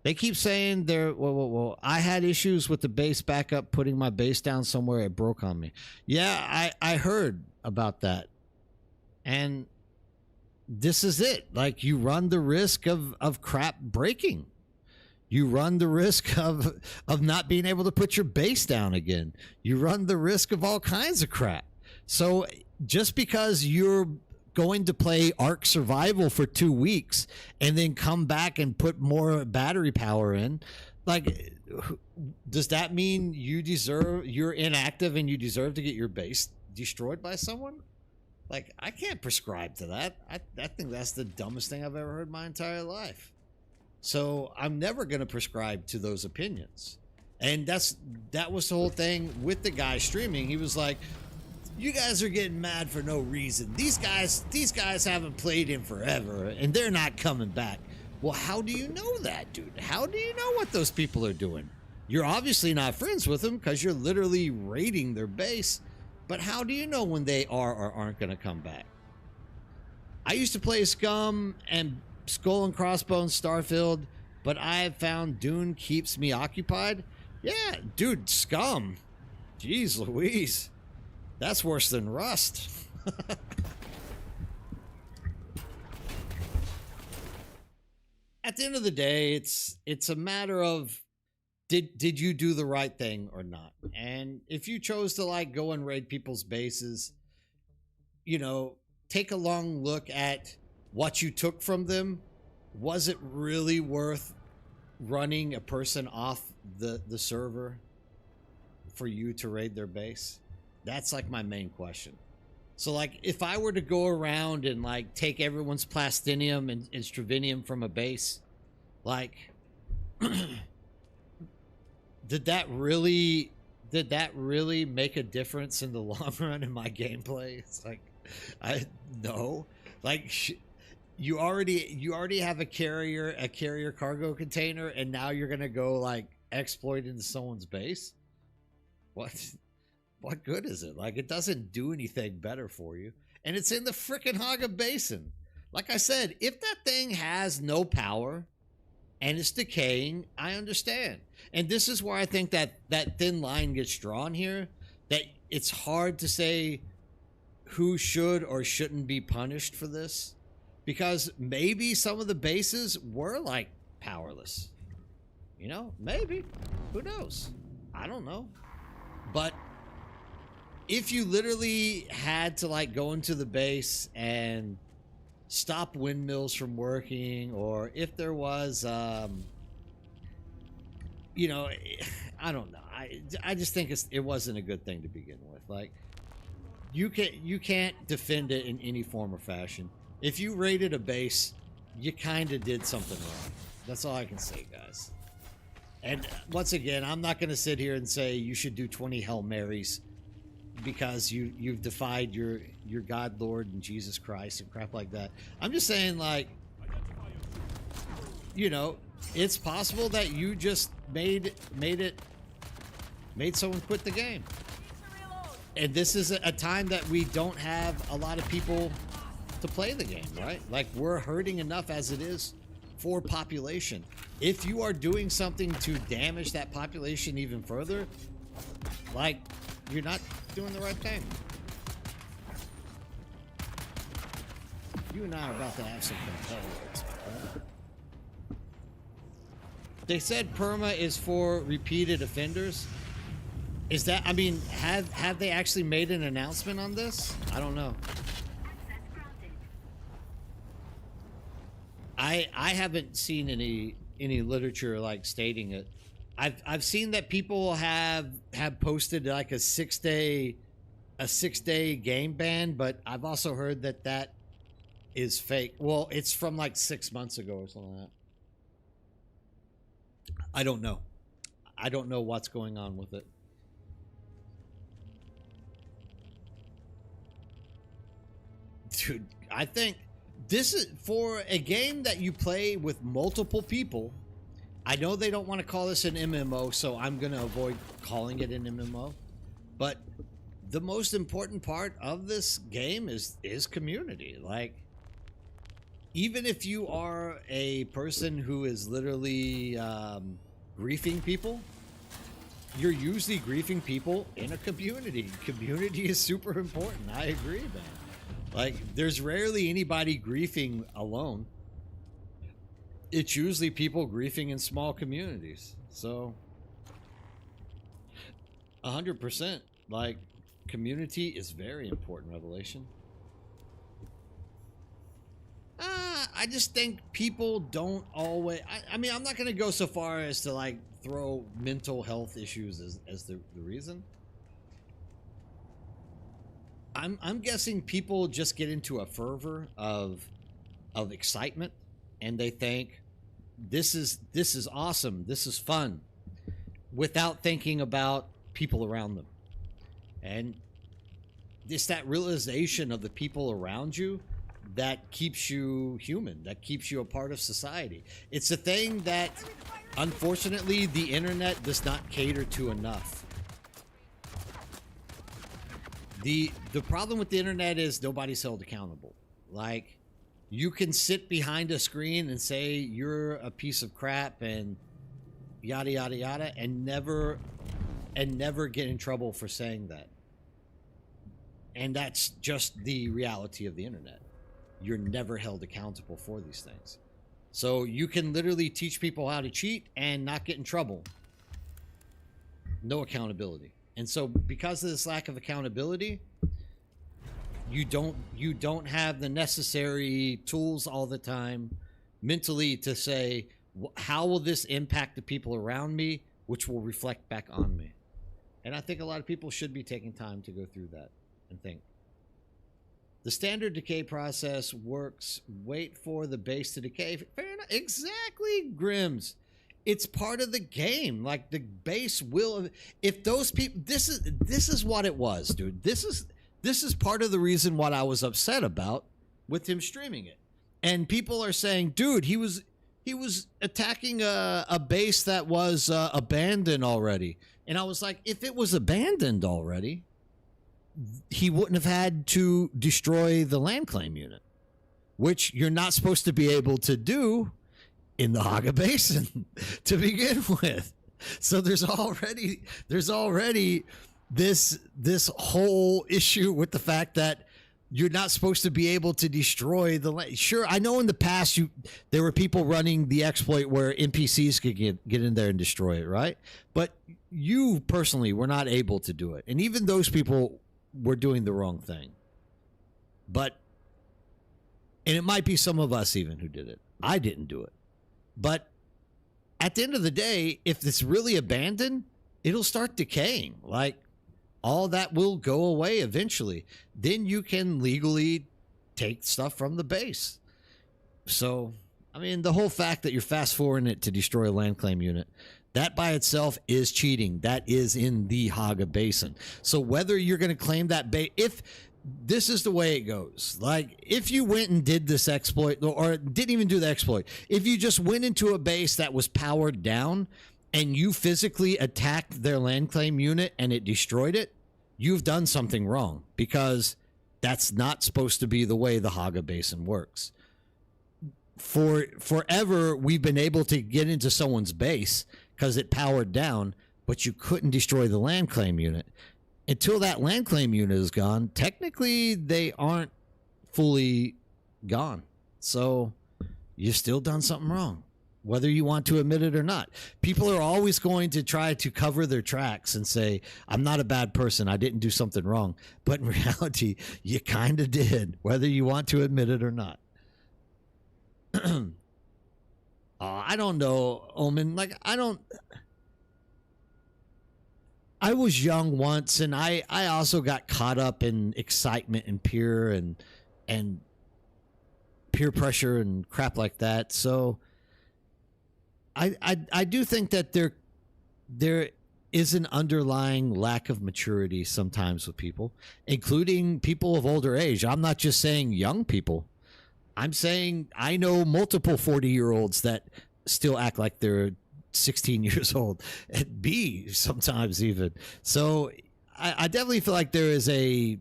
Speaker 1: They keep saying they're, well, I had issues with the base backup, putting my base down somewhere, it broke on me. Yeah, I heard about that. And this is it. Like, you run the risk of crap breaking. You run the risk of not being able to put your base down again. You run the risk of all kinds of crap. So
Speaker 2: just because you're going to play Ark Survival for 2 weeks and then come back and put more battery power in, like, does that mean you're inactive and you deserve to get your base destroyed by someone? Like, I can't prescribe to that. I think that's the dumbest thing I've ever heard in my entire life. So I'm never going to prescribe to those opinions. And that was the whole thing with the guy streaming. He was like, you guys are getting mad for no reason. These guys haven't played in forever and they're not coming back. Well, how do you know that, dude? How do you know what those people are doing? You're obviously not friends with them because you're literally raiding their base. But how do you know when they are or aren't going to come back? I used to play Scum and Skull and Crossbones Starfield, but I have found Dune keeps me occupied. Yeah, dude, Scum. Jeez Louise. That's worse than Rust. At the end of the day, it's a matter of did you do the right thing or not? And if you chose to like go and raid people's bases, you know, take a long look at what you took from them. Was it really worth running a person off the server for you to raid their base? That's like my main question. So like if I were to go around and like take everyone's plastinium and stravinium from a base, like did that really make a difference in the long run in my gameplay? It's like no. Like you already have a carrier cargo container and now you're going to go like exploit into someone's base? What good is it? Like, it doesn't do anything better for you. And it's in the frickin' Haga Basin. Like I said, if that thing has no power and it's decaying, I understand. And this is where I think that thin line gets drawn here, that it's hard to say who should or shouldn't be punished for this. Because maybe some of the bases were, like, powerless. You know, maybe. Who knows? I don't know. But if you literally had to like go into the base and stop windmills from working, or if there was you know, I don't know, I just think it wasn't a good thing to begin with. Like you can't defend it in any form or fashion. If you raided a base, you kind of did something wrong. That's all I can say, guys. And once again, I'm not going to sit here and say you should do 20 Hail Marys because you've defied your God, Lord, and Jesus Christ and crap like that. I'm just saying, like, you know, it's possible that you just made someone quit the game. And this is a time that we don't have a lot of people to play the game, right? Like, we're hurting enough as it is for population. If you are doing something to damage that population even further, like, you're not doing the right thing. You and I are about to have some competitors. They said perma is for repeated offenders. Is that, I mean, have they actually made an announcement on this? I don't know. I haven't seen any literature like stating it. I've seen that people have posted like a 6-day game ban, but I've also heard that is fake. Well, it's from like 6 months ago or something like that. I don't know. I don't know what's going on with it. Dude, I think this is for a game that you play with multiple people. I know they don't want to call this an MMO, so I'm going to avoid calling it an MMO. But the most important part of this game is community. Like, even if you are a person who is literally griefing people, you're usually griefing people in a community. Community is super important. I agree, man. Like, there's rarely anybody griefing alone. It's usually people griefing in small communities. So 100%. Like, Community is very important, Revelation. I just think people don't always. I mean, I'm not going to go so far as to like throw mental health issues as the reason. I'm guessing people just get into a fervor of excitement, and they think this is awesome, this is fun, without thinking about people around them. And it's that realization of the people around you that keeps you human, that keeps you a part of society. It's a thing that, unfortunately, the internet does not cater to enough. The problem with the internet is nobody's held accountable. Like, you can sit behind a screen and say you're a piece of crap and yada yada yada, and never get in trouble for saying that. And that's just the reality of the internet. You're never held accountable for these things. So you can literally teach people how to cheat and not get in trouble. No accountability. And so because of this lack of accountability, you don't have the necessary tools all the time mentally to say, how will this impact the people around me, which will reflect back on me? And I think a lot of people should be taking time to go through that and think. The standard decay process works. Wait for the base to decay. Fair enough. Exactly, Grims. It's part of the game. Like, the base will, if those people, this is what it was, dude. This is part of the reason what I was upset about with him streaming it. And people are saying, dude, he was attacking a base that was abandoned already. And I was like, if it was abandoned already, he wouldn't have had to destroy the land claim unit, which you're not supposed to be able to do in the Haga Basin to begin with. So there's already this whole issue with the fact that you're not supposed to be able to destroy the land. Sure, I know in the past there were people running the exploit where NPCs could get in there and destroy it, right? But you personally were not able to do it. And even those people were doing the wrong thing. And it might be some of us even who did it. I didn't do it. But at the end of the day, if it's really abandoned, it'll start decaying. Like, all that will go away eventually. Then you can legally take stuff from the base. So, I mean, the whole fact that you're fast forwarding it to destroy a land claim unit, that by itself is cheating. That is in the Haga Basin. So whether you're going to claim that base, if this is the way it goes, like if you went and did this exploit, or didn't even do the exploit, if you just went into a base that was powered down and you physically attacked their land claim unit and it destroyed it, you've done something wrong, because that's not supposed to be the way the Haga Basin works. Forever, we've been able to get into someone's base because it powered down, but you couldn't destroy the land claim unit. Until that land claim unit is gone, technically they aren't fully gone. So you've still done something wrong, whether you want to admit it or not. People are always going to try to cover their tracks and say, I'm not a bad person, I didn't do something wrong. But in reality, you kind of did, whether you want to admit it or not. I don't know, Omen. Like, I was young once, and I also got caught up in excitement and peer pressure and crap like that. So I do think that there is an underlying lack of maturity sometimes with people, including people of older age. I'm not just saying young people. I'm saying I know multiple 40-year-olds that still act like they're 16 years old, at B sometimes even. So I definitely feel like there is a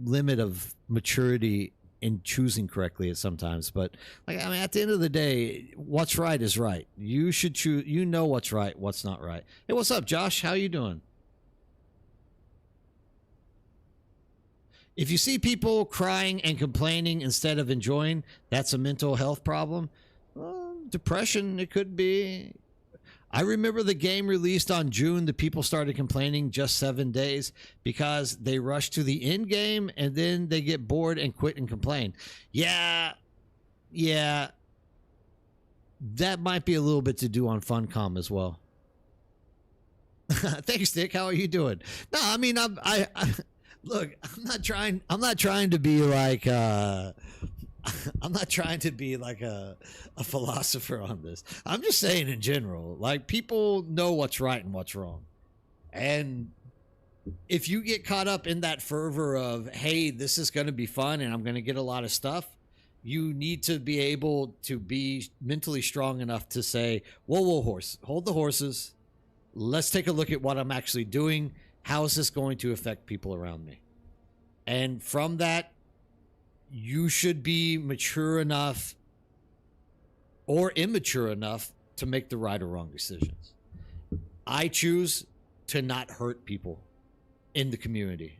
Speaker 2: limit of maturity in choosing correctly at sometimes. But like, I mean, at the end of the day, what's right is right. You should choose. You know what's right, what's not right. Hey, what's up, Josh? How you doing? If you see people crying and complaining instead of enjoying, that's a mental health problem. Well, depression, it could be. I remember the game released on June. The people started complaining just 7 days because they rush to the end game and then they get bored and quit and complain. Yeah. That might be a little bit to do on Funcom as well. Thanks, Nick. How are you doing? No, I mean, I look, I'm not trying to be like, I'm not trying to be like a philosopher on this. I'm just saying in general, like, people know what's right and what's wrong. And if you get caught up in that fervor of, hey, this is going to be fun and I'm going to get a lot of stuff, you need to be able to be mentally strong enough to say, whoa, horse, hold the horses. Let's take a look at what I'm actually doing. How is this going to affect people around me? And from that, you should be mature enough or immature enough to make the right or wrong decisions. I choose to not hurt people in the community.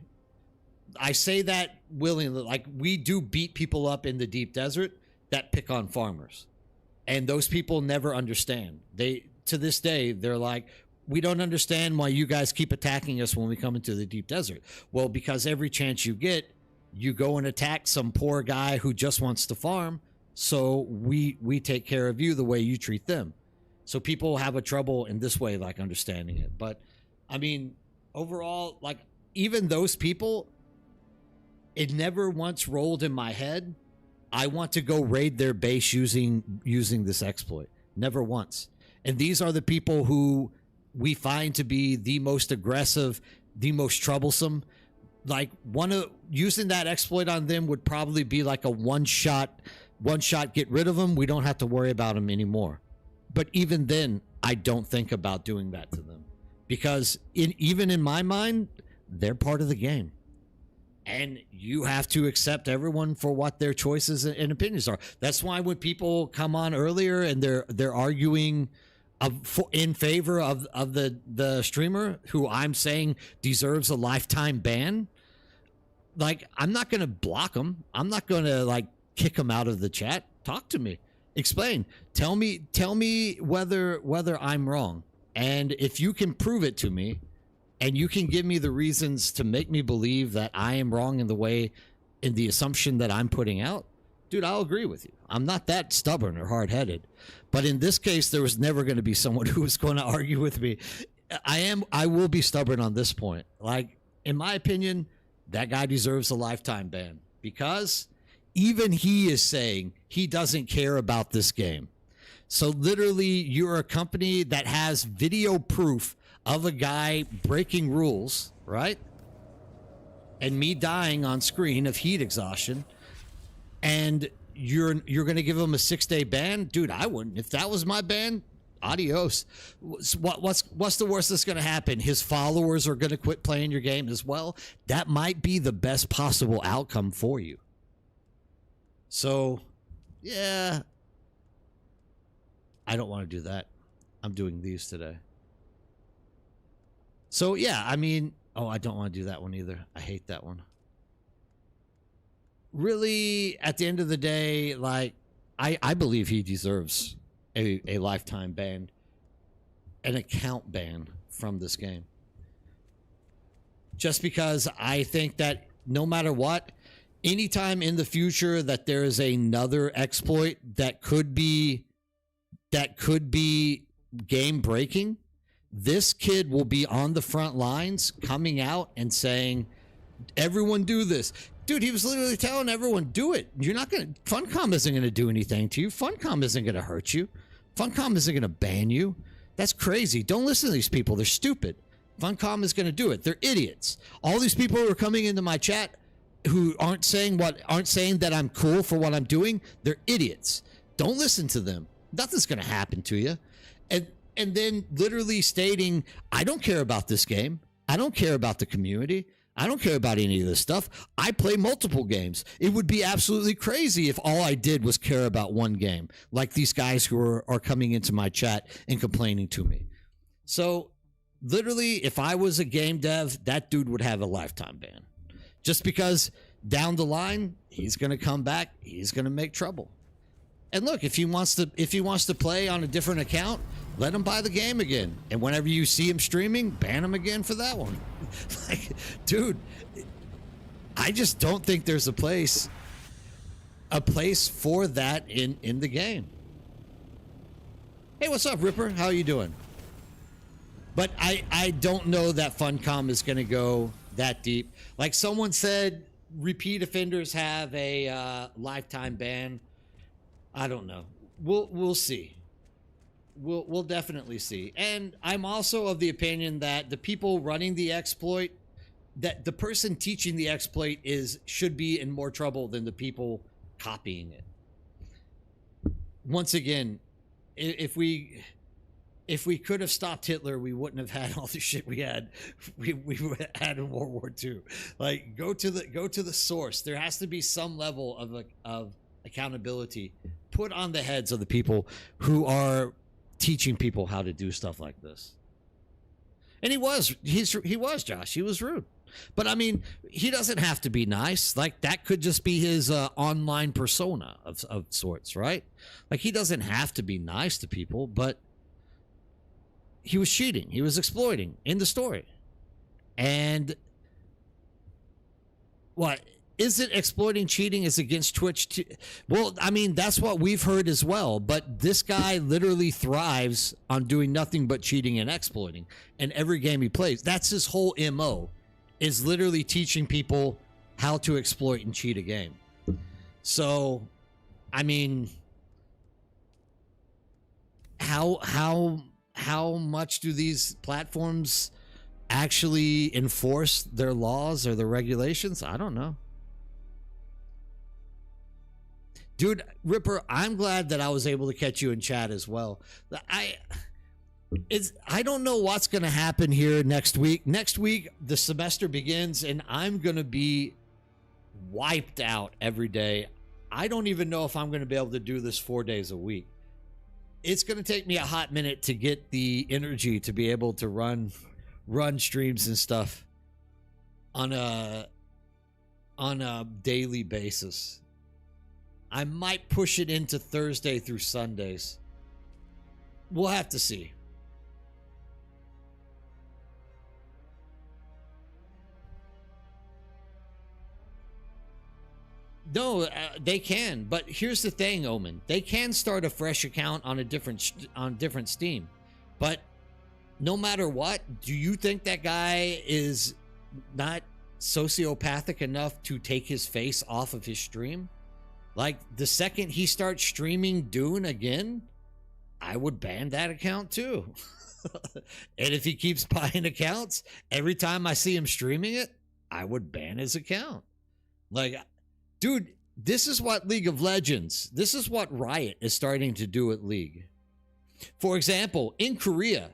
Speaker 2: I say that willingly. Like, we do beat people up in the deep desert that pick on farmers. And those people never understand. To this day, they're like, we don't understand why you guys keep attacking us when we come into the deep desert. Well, because every chance you get, you go and attack some poor guy who just wants to farm. So we take care of you the way you treat them. So people have a trouble in this way, like, understanding it. But I mean, overall, like, even those people, it never once rolled in my head, I want to go raid their base using this exploit. Never once. And these are the people who we find to be the most aggressive, the most troublesome. Like, using that exploit on them would probably be like a one shot, get rid of them. We don't have to worry about them anymore. But even then, I don't think about doing that to them, because even in my mind, they're part of the game. And you have to accept everyone for what their choices and opinions are. That's why when people come on earlier and they're arguing in favor of the streamer who I'm saying deserves a lifetime ban, like, I'm not going to block them. I'm not going to, like, kick them out of the chat. Talk to me. Explain. Tell me whether I'm wrong. And if you can prove it to me, and you can give me the reasons to make me believe that I am wrong in the assumption that I'm putting out, dude, I'll agree with you. I'm not that stubborn or hard-headed. But in this case, there was never going to be someone who was going to argue with me. I will be stubborn on this point. Like, in my opinion, that guy deserves a lifetime ban, because even he is saying he doesn't care about this game. So literally, you're a company that has video proof of a guy breaking rules, right? And me dying on screen of heat exhaustion, and you're going to give him a 6-day ban? Dude, I wouldn't. If that was my ban, adios. What's the worst that's going to happen? His followers are going to quit playing your game as well. That might be the best possible outcome for you. So, yeah, I don't want to do that. I'm doing these today. So, yeah, I mean, I don't want to do that one either. I hate that one. Really, at the end of the day, like, I believe he deserves a lifetime ban, an account ban from this game. Just because I think that no matter what, anytime in the future that there is another exploit that could be game breaking, this kid will be on the front lines coming out and saying, everyone do this. Dude, he was literally telling everyone, do it. Funcom isn't going to do anything to you. Funcom isn't going to hurt you. Funcom isn't going to ban you. That's crazy. Don't listen to these people. They're stupid. Funcom is going to do it. They're idiots. All these people who are coming into my chat who aren't saying that I'm cool for what I'm doing, they're idiots. Don't listen to them. Nothing's going to happen to you. And then literally stating, I don't care about this game. I don't care about the community. I don't care about any of this stuff. I play multiple games. It would be absolutely crazy if all I did was care about one game, like these guys who are coming into my chat and complaining to me. So literally, if I was a game dev, that dude would have a lifetime ban. Just because down the line, he's going to come back. He's going to make trouble. And look, if he wants to play on a different account, let him buy the game again. And whenever you see him streaming, ban him again for that one. Like, dude, I just don't think there's a place for that in the game. Hey, what's up, Ripper? How are you doing? But I don't know that Funcom is going to go that deep. Like someone said, repeat offenders have a lifetime ban. I don't know. We'll see. We'll definitely see. And I'm also of the opinion that the people running the exploit, that the person teaching the exploit should be in more trouble than the people copying it. Once again, if we could have stopped Hitler, we wouldn't have had all the shit we had had in World War II. Like, go to the source. There has to be some level of accountability put on the heads of the people who are teaching people how to do stuff like this. And he was Josh. He was rude. But I mean, he doesn't have to be nice. Like, that could just be his online persona of sorts, right? Like, he doesn't have to be nice to people, but he was cheating. He was exploiting in the story. And what is it? Exploiting, cheating is against Twitch. Well, I mean, that's what we've heard as well. But this guy literally thrives on doing nothing but cheating and exploiting. And every game he plays, that's his whole MO, is literally teaching people how to exploit and cheat a game. So, I mean, how much do these platforms actually enforce their laws or their regulations? I don't know. Dude, Ripper, I'm glad that I was able to catch you in chat as well. I don't know what's going to happen here next week. Next week, the semester begins, and I'm going to be wiped out every day. I don't even know if I'm going to be able to do this 4 days a week. It's going to take me a hot minute to get the energy to be able to run streams and stuff on a daily basis. I might push it into Thursday through Sundays. We'll have to see. No, they can, but here's the thing, Omen. They can start a fresh account on a different Steam, but no matter what, do you think that guy is not sociopathic enough to take his face off of his stream? Like, the second he starts streaming Dune again, I would ban that account too. And if he keeps buying accounts, every time I see him streaming it, I would ban his account. Like, dude, this is what League of Legends, this is what Riot is starting to do at League. For example, in Korea,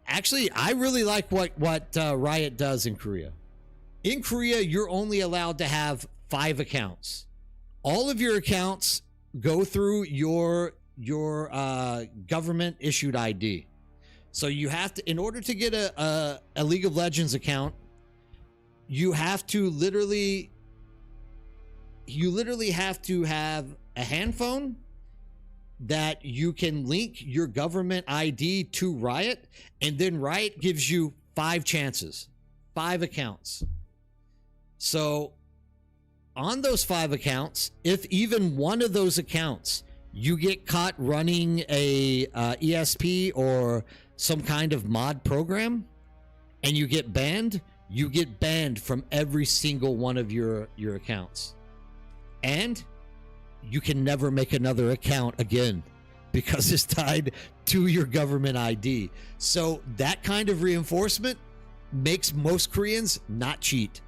Speaker 2: actually, I really like what Riot does in Korea. In Korea, you're only allowed to have 5 accounts. All of your accounts go through your government issued ID. So you have to, in order to get a League of Legends account, you literally have to have a handphone that you can link your government ID to Riot, and then Riot gives you 5 chances, 5 accounts. So on those 5 accounts, if even one of those accounts you get caught running a ESP or some kind of mod program and you get banned from every single one of your accounts. And you can never make another account again because it's tied to your government ID. So that kind of reinforcement makes most Koreans not cheat.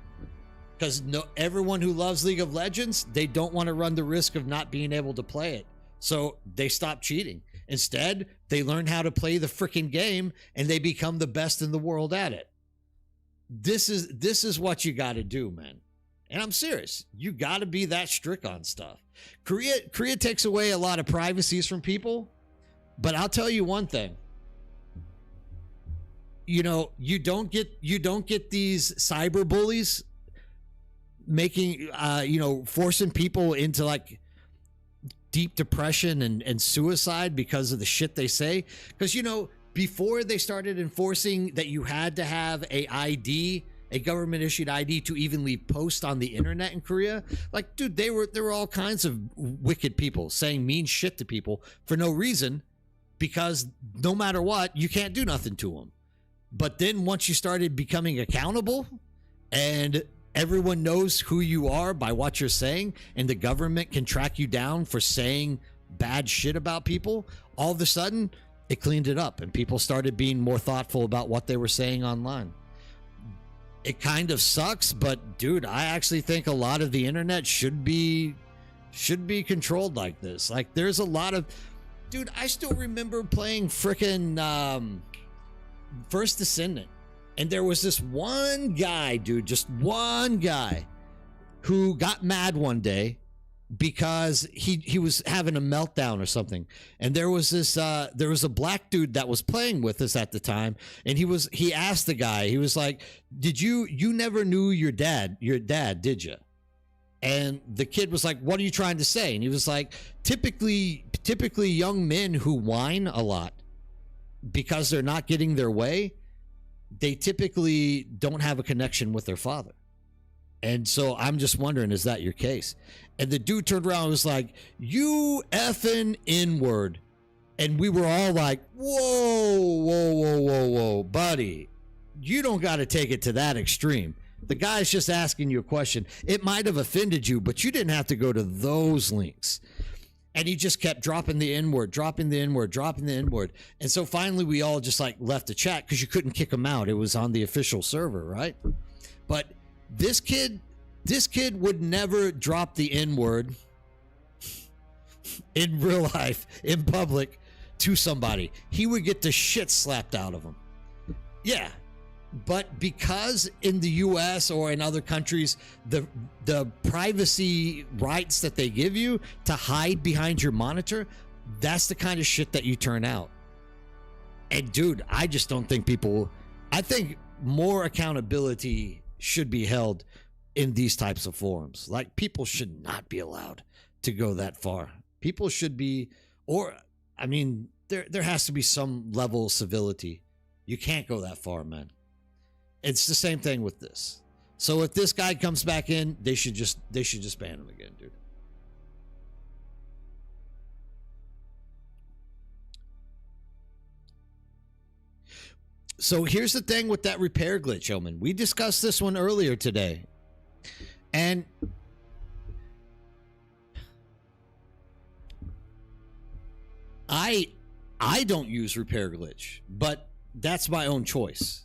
Speaker 2: Because everyone who loves League of Legends, they don't want to run the risk of not being able to play it. So they stop cheating. Instead, they learn how to play the freaking game and they become the best in the world at it. This is what you got to do, man. And I'm serious. You got to be that strict on stuff. Korea takes away a lot of privacies from people, but I'll tell you one thing. You know, you don't get these cyber bullies making forcing people into like deep depression and suicide because of the shit they say. Because, you know, before they started enforcing that you had to have a ID, a government issued ID to even leave posts on the internet in Korea, like, dude, there were all kinds of wicked people saying mean shit to people for no reason, because no matter what, you can't do nothing to them. But then once you started becoming accountable and everyone knows who you are by what you're saying, and the government can track you down for saying bad shit about people, all of a sudden it cleaned it up and people started being more thoughtful about what they were saying online. It kind of sucks, but dude, I actually think a lot of the internet should be controlled like this. Like, there's a lot of, dude, I still remember playing frickin' First Descendant, and there was this one guy, dude, just one guy, who got mad one day because he was having a meltdown or something, and there was a black dude that was playing with us at the time, and he asked the guy, he was like, you never knew your dad, did you? And the kid was like, what are you trying to say? And he was like, typically young men who whine a lot because they're not getting their way, they typically don't have a connection with their father. And so I'm just wondering, is that your case? And the dude turned around and was like, you effing N-word. And we were all like, whoa, buddy. You don't got to take it to that extreme. The guy's just asking you a question. It might have offended you, but you didn't have to go to those links. And he just kept dropping the N-word, dropping the N-word, dropping the N-word. And so finally we all just like left the chat because you couldn't kick him out. It was on the official server, right? But this kid would never drop the N-word in real life, in public, to somebody. He would get the shit slapped out of him. Yeah. But because in the US or in other countries, the privacy rights that they give you to hide behind your monitor, that's the kind of shit that you turn out. And dude, I just don't think I think more accountability should be held in these types of forums. Like, people should not be allowed to go that far. People should be, there has to be some level of civility. You can't go that far, man. It's the same thing with this. So if this guy comes back in, they should just ban him again, dude. So here's the thing with that repair glitch, Omen. We discussed this one earlier today. And I don't use repair glitch, but that's my own choice.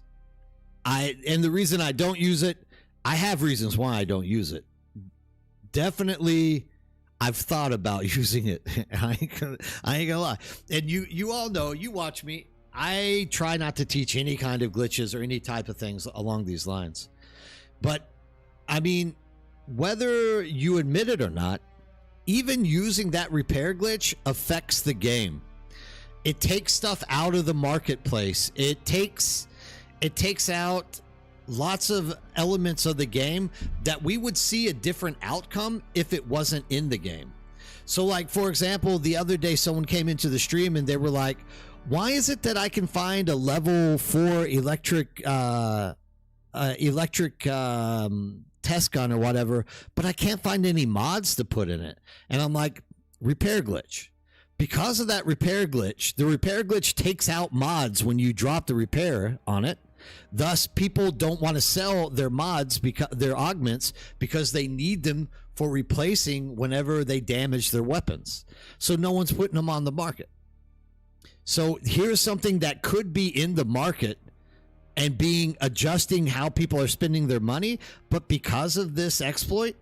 Speaker 2: And the reason I don't use it, I have reasons why I don't use it. Definitely, I've thought about using it. I ain't gonna lie. And you all know, you watch me, I try not to teach any kind of glitches or any type of things along these lines. But, I mean, whether you admit it or not, even using that repair glitch affects the game. It takes stuff out of the marketplace. It takes out lots of elements of the game that we would see a different outcome if it wasn't in the game. So, like, for example, the other day someone came into the stream and they were like, why is it that I can find a level 4 electric test gun or whatever, but I can't find any mods to put in it? And I'm like, repair glitch. Because of that repair glitch, the repair glitch takes out mods when you drop the repair on it. Thus, people don't want to sell their mods, because their augments, because they need them for replacing whenever they damage their weapons. So no one's putting them on the market. So here's something that could be in the market and adjusting how people are spending their money, but because of this exploit,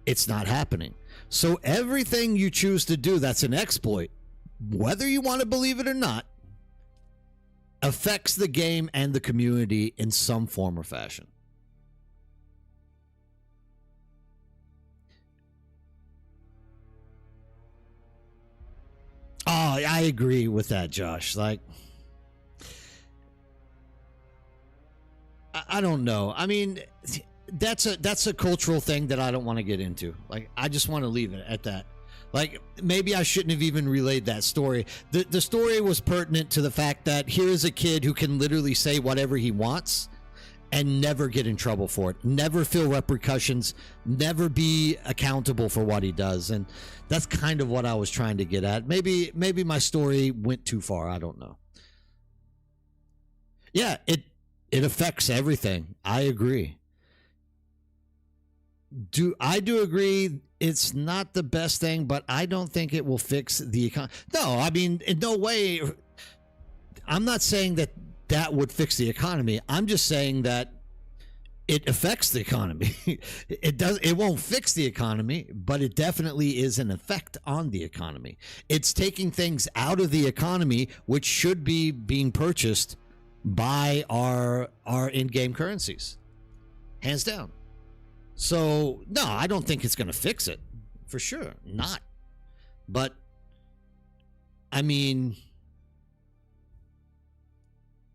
Speaker 2: it's not happening. So everything you choose to do that's an exploit, whether you want to believe it or not, affects the game and the community in some form or fashion. Oh, I agree with that, Josh. Like, I don't know. I mean, that's a cultural thing that I don't want to get into. Like, I just want to leave it at that. Like, maybe I shouldn't have even relayed that story. The story was pertinent to the fact that here is a kid who can literally say whatever he wants and never get in trouble for it, never feel repercussions, never be accountable for what he does. And that's kind of what I was trying to get at. Maybe my story went too far. I don't know. Yeah, it affects everything. I agree. I do agree it's not the best thing, but I don't think it will fix the economy. No, I mean, in no way. I'm not saying that would fix the economy. I'm just saying that it affects the economy. It won't fix the economy, but it definitely is an effect on the economy. It's taking things out of the economy which should be being purchased by our in-game currencies, hands down. So no, I don't think it's going to fix it, for sure not. But I mean,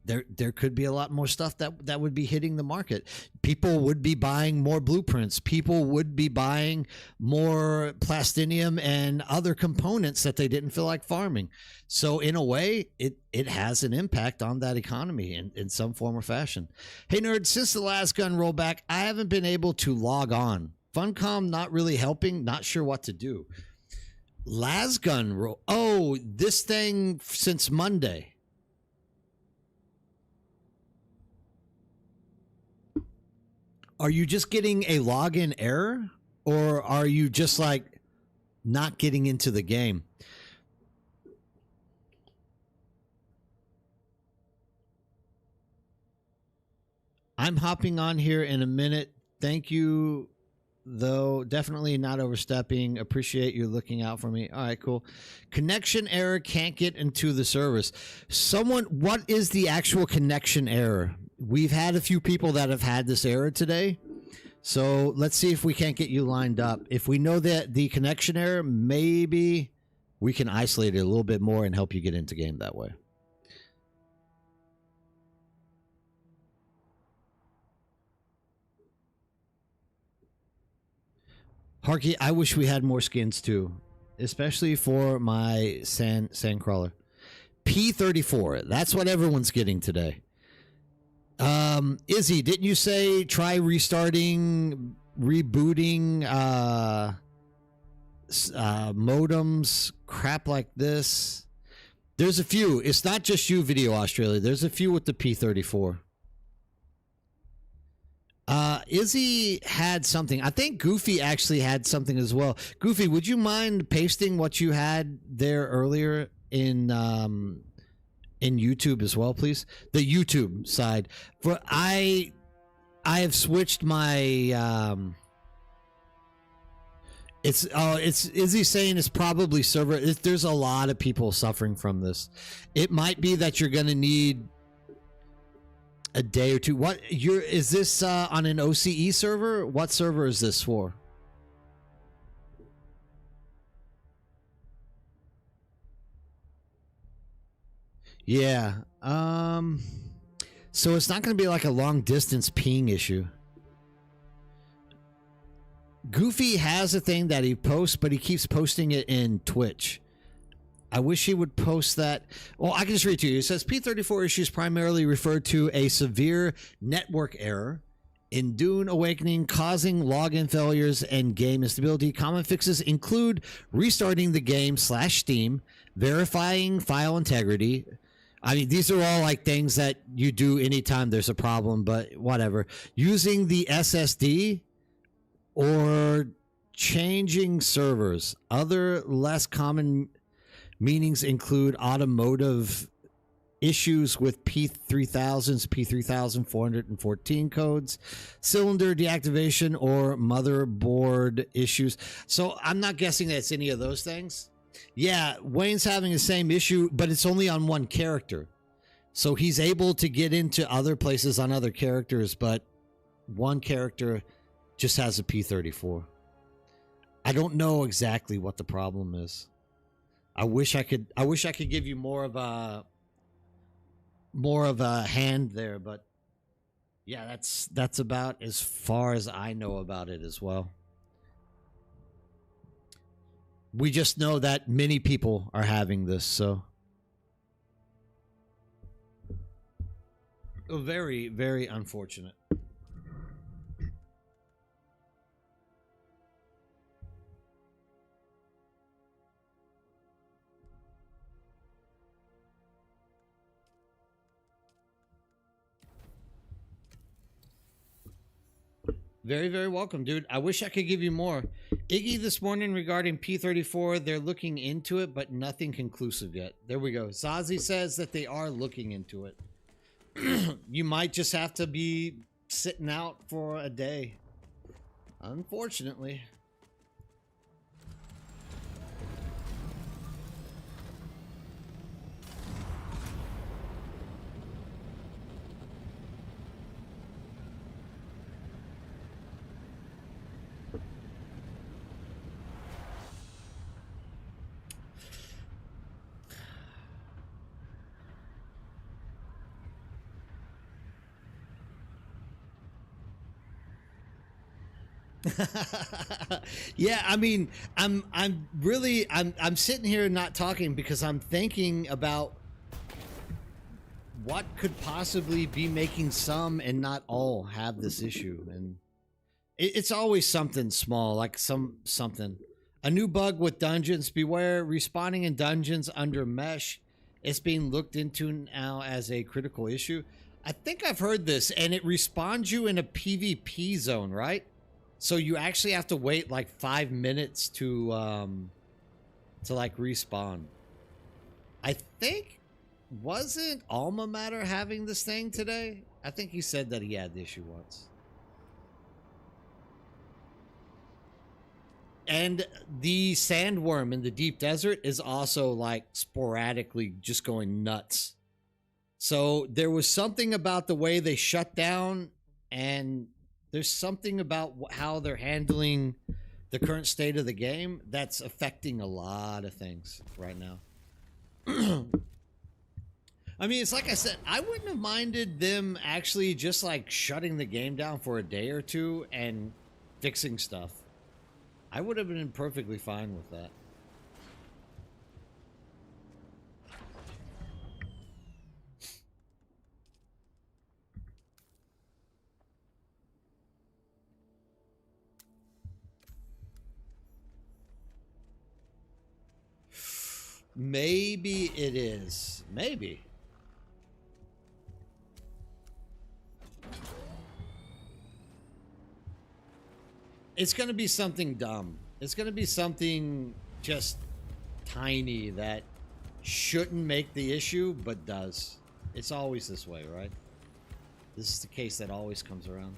Speaker 2: there could be a lot more stuff that would be hitting the market. People would be buying more blueprints. People would be buying more plastinium and other components that they didn't feel like farming. So in a way, it has an impact on that economy in some form or fashion. Hey, nerd, since the last gun rollback, I haven't been able to log on. Funcom not really helping. Not sure what to do. Last gun roll. Oh, this thing since Monday. Are you just getting a login error, or are you just like not getting into the game? I'm hopping on here in a minute. Thank you, though. Definitely not overstepping. Appreciate you looking out for me. All right, cool. Connection error, can't get into the service. What is the actual connection error? We've had a few people that have had this error today. So let's see if we can't get you lined up. If we know that the connection error, maybe we can isolate it a little bit more and help you get into game that way. Harky, I wish we had more skins too, especially for my sandcrawler. P34, that's what everyone's getting today. Izzy, didn't you say try rebooting modems, crap like this? There's a few. It's not just you, Video Australia. There's a few with the P34. Izzy had something. I think Goofy actually had something as well. Goofy, would you mind pasting what you had there earlier in YouTube as well, please? The YouTube side. For I have switched my it's Izzy saying it's probably server. There's a lot of people suffering from this. It might be that you're going to need a day or two. Is this on an OCE server? What server is this for? Yeah. So it's not going to be like a long distance ping issue. Goofy has a thing that he posts, but he keeps posting it in Twitch. I wish he would post that. Well, I can just read it to you. It says P34 issues primarily refer to a severe network error in Dune Awakening causing login failures and game instability. Common fixes include restarting the game /Steam, verifying file integrity. I mean, these are all like things that you do anytime there's a problem, but whatever. Using the SSD or changing servers. Other less common meanings include automotive issues with P3000s, P3414 codes, cylinder deactivation, or motherboard issues. So I'm not guessing that it's any of those things. Yeah, Wayne's having the same issue, but it's only on one character. So he's able to get into other places on other characters, but one character just has a P34. I don't know exactly what the problem is. I wish I could give you more of a hand there, but yeah, that's about as far as I know about it as well. We just know that many people are having this, so. Very, very unfortunate. Very, very welcome, dude. I wish I could give you more. Iggy this morning regarding P34, they're looking into it, but nothing conclusive yet. There we go. Zazie says that they are looking into it. You might just have to be sitting out for a day. Unfortunately. Yeah, I mean, I'm sitting here not talking because I'm thinking about what could possibly be making some and not all have this issue, and it's always something small, like something. A new bug with dungeons. Beware respawning in dungeons under mesh. It's being looked into now as a critical issue. I think I've heard this, and it respawns you in a PvP zone, right? So you actually have to wait like 5 minutes to like respawn. I think, wasn't Alma Matter having this thing today? I think he said that he had the issue once. And the sandworm in the deep desert is also like sporadically just going nuts. So there was something about the way they shut down, and there's something about how they're handling the current state of the game that's affecting a lot of things right now. I mean, it's like I said, I wouldn't have minded them actually just like shutting the game down for a day or two and fixing stuff. I would have been perfectly fine with that. Maybe it is. Maybe. It's going to be something dumb. It's going to be something just tiny that shouldn't make the issue, but does. It's always this way, right? This is the case that always comes around.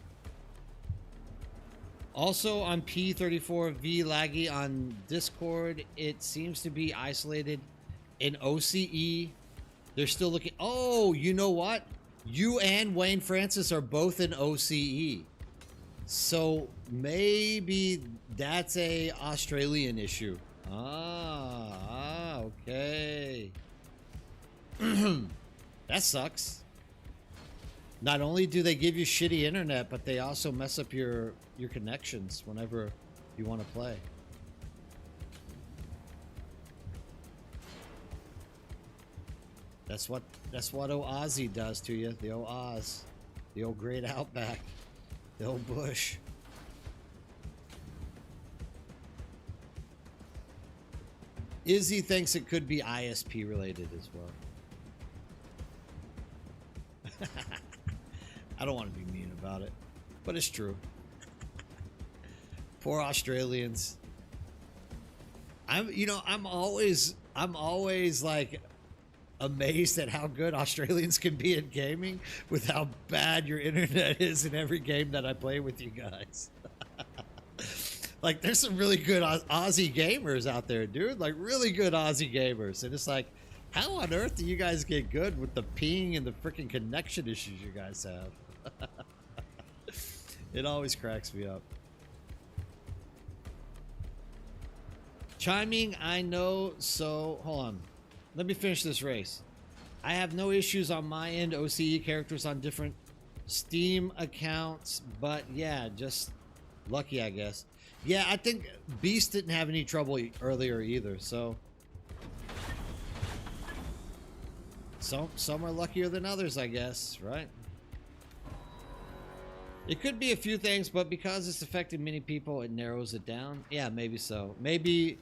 Speaker 2: Also on P34V laggy on Discord, it seems to be isolated in OCE. They're still looking. Oh, you know what? You and Wayne Francis are both in OCE. So maybe that's a Australian issue. Okay. That sucks. Not only do they give you shitty internet, but they also mess up your connections whenever you want to play. That's what old Aussie does to you. The old Oz. The old Great Outback. The old Bush. Izzy thinks it could be ISP related as well. I don't want to be mean about it, but it's true. Poor Australians. I'm always like amazed at how good Australians can be at gaming with how bad your internet is in every game that I play with you guys. Like, there's some really good Aussie gamers out there, dude. Like, really good Aussie gamers. And it's like, how on earth do you guys get good with the ping and the freaking connection issues you guys have? It always cracks me up. Chiming, I know, so hold on. Let me finish this race. I have no issues on my end. OCE characters on different Steam accounts, but yeah, just lucky, I guess. Yeah, I think Beast didn't have any trouble earlier either, so some are luckier than others, I guess, right? It could be a few things, but because it's affected many people, it narrows it down. Yeah, maybe so. Maybe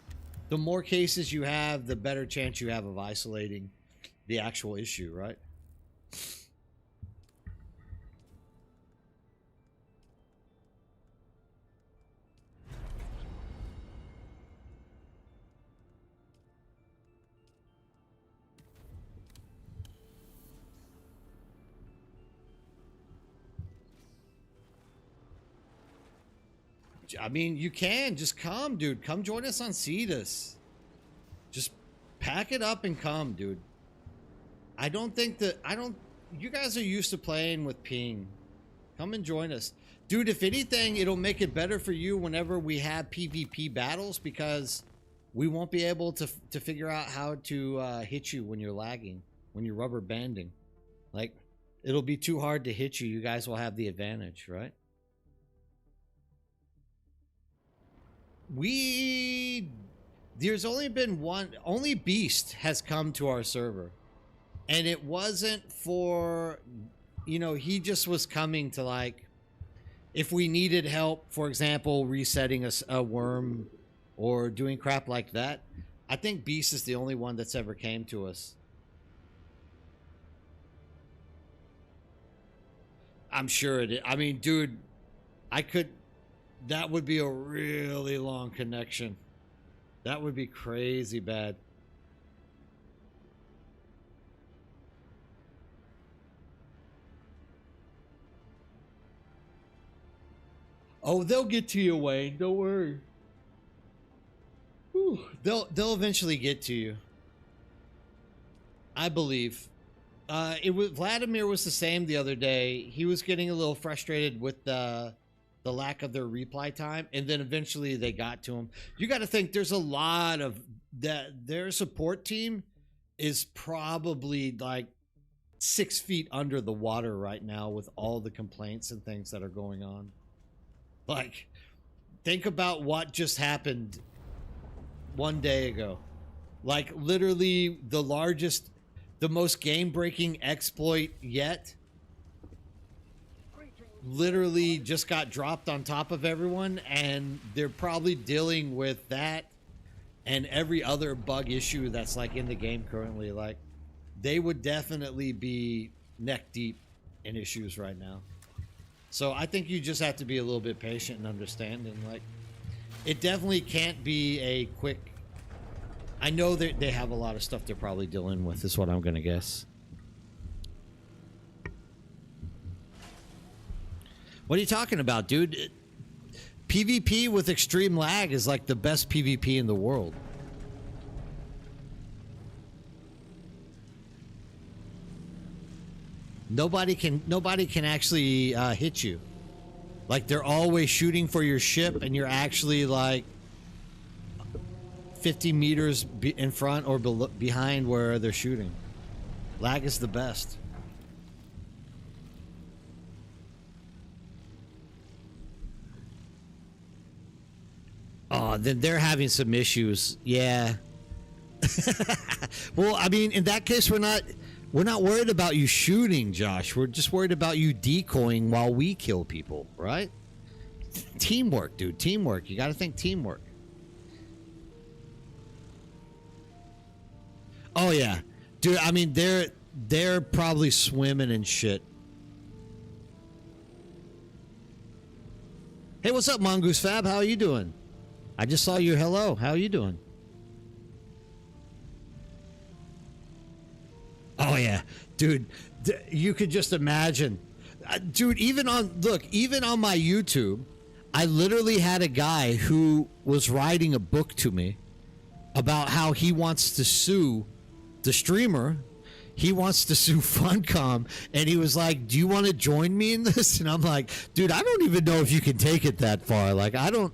Speaker 2: the more cases you have, the better chance you have of isolating the actual issue, right? I mean, you can just come, dude. Come join us on Cetus. Just pack it up and come, dude. I don't think that you guys are used to playing with ping. Come and join us, dude. If anything, it'll make it better for you whenever we have PvP battles, because we won't be able to figure out how to hit you when you're lagging, when you're rubber banding. Like, it'll be too hard to hit you. You guys will have the advantage, right? There's only been only Beast has come to our server, and it wasn't for, you know, he just was coming to, like, if we needed help, for example, resetting a worm or doing crap like that. I think Beast is the only one that's ever came to us. I'm sure it is. I mean, dude, that would be a really long connection. That would be crazy bad. Oh, they'll get to you, Wayne. Don't worry. Whew. They'll eventually get to you. I believe. Vladimir was the same the other day. He was getting a little frustrated with the lack of their reply time, and then eventually they got to him. You got to think there's a lot of that. Their support team is probably like 6 feet under the water right now with all the complaints and things that are going on. Like, think about what just happened one day ago. Like, literally the most game-breaking exploit yet literally just got dropped on top of everyone, and they're probably dealing with that and every other bug issue that's like in the game currently. Like, they would definitely be neck deep in issues right now. So I think you just have to be a little bit patient and understanding. Like, it definitely can't be a quick. I know that they have a lot of stuff they're probably dealing with, is what I'm gonna guess. What are you talking about, dude? PvP with extreme lag is like the best PvP in the world. Nobody can actually hit you. Like, they're always shooting for your ship, and you're actually like 50 meters in front or behind where they're shooting. Lag is the best. Oh, then they're having some issues. Yeah. Well, I mean, in that case, we're not worried about you shooting, Josh. We're just worried about you decoying while we kill people, right? Teamwork, dude. Teamwork. You got to think teamwork. Oh yeah, dude. I mean, they're probably swimming in shit. Hey, what's up, Mongoose Fab? How are you doing? I just saw you. Hello. How are you doing? Oh yeah, dude. You could just imagine, dude. Even on my YouTube, I literally had a guy who was writing a book to me about how he wants to sue the streamer. He wants to sue Funcom, and he was like, "Do you want to join me in this?" And I'm like, "Dude, I don't even know if you can take it that far. Like, I don't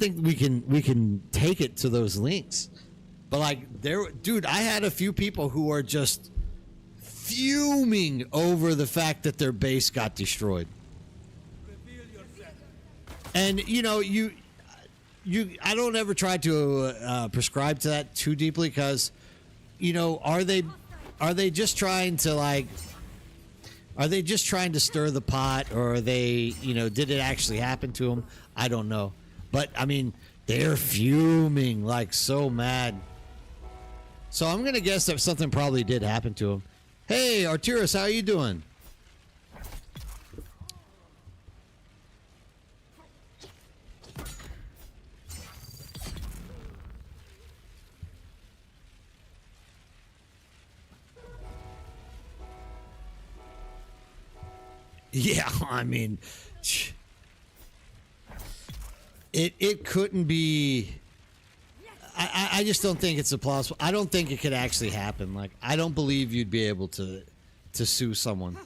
Speaker 2: think we can take it to those links." But like, dude, I had a few people who are just fuming over the fact that their base got destroyed. And you know, I don't ever try to prescribe to that too deeply because, you know, are they just trying to like, are they just trying to stir the pot, or are they, you know, did it actually happen to them? I don't know, but I mean, they're fuming, like so mad. So I'm gonna guess that something probably did happen to him. Hey, Arturus, how you doing? Yeah, I mean, it couldn't be. I just don't think it's a plausible. I don't think it could actually happen. Like, I don't believe you'd be able to sue someone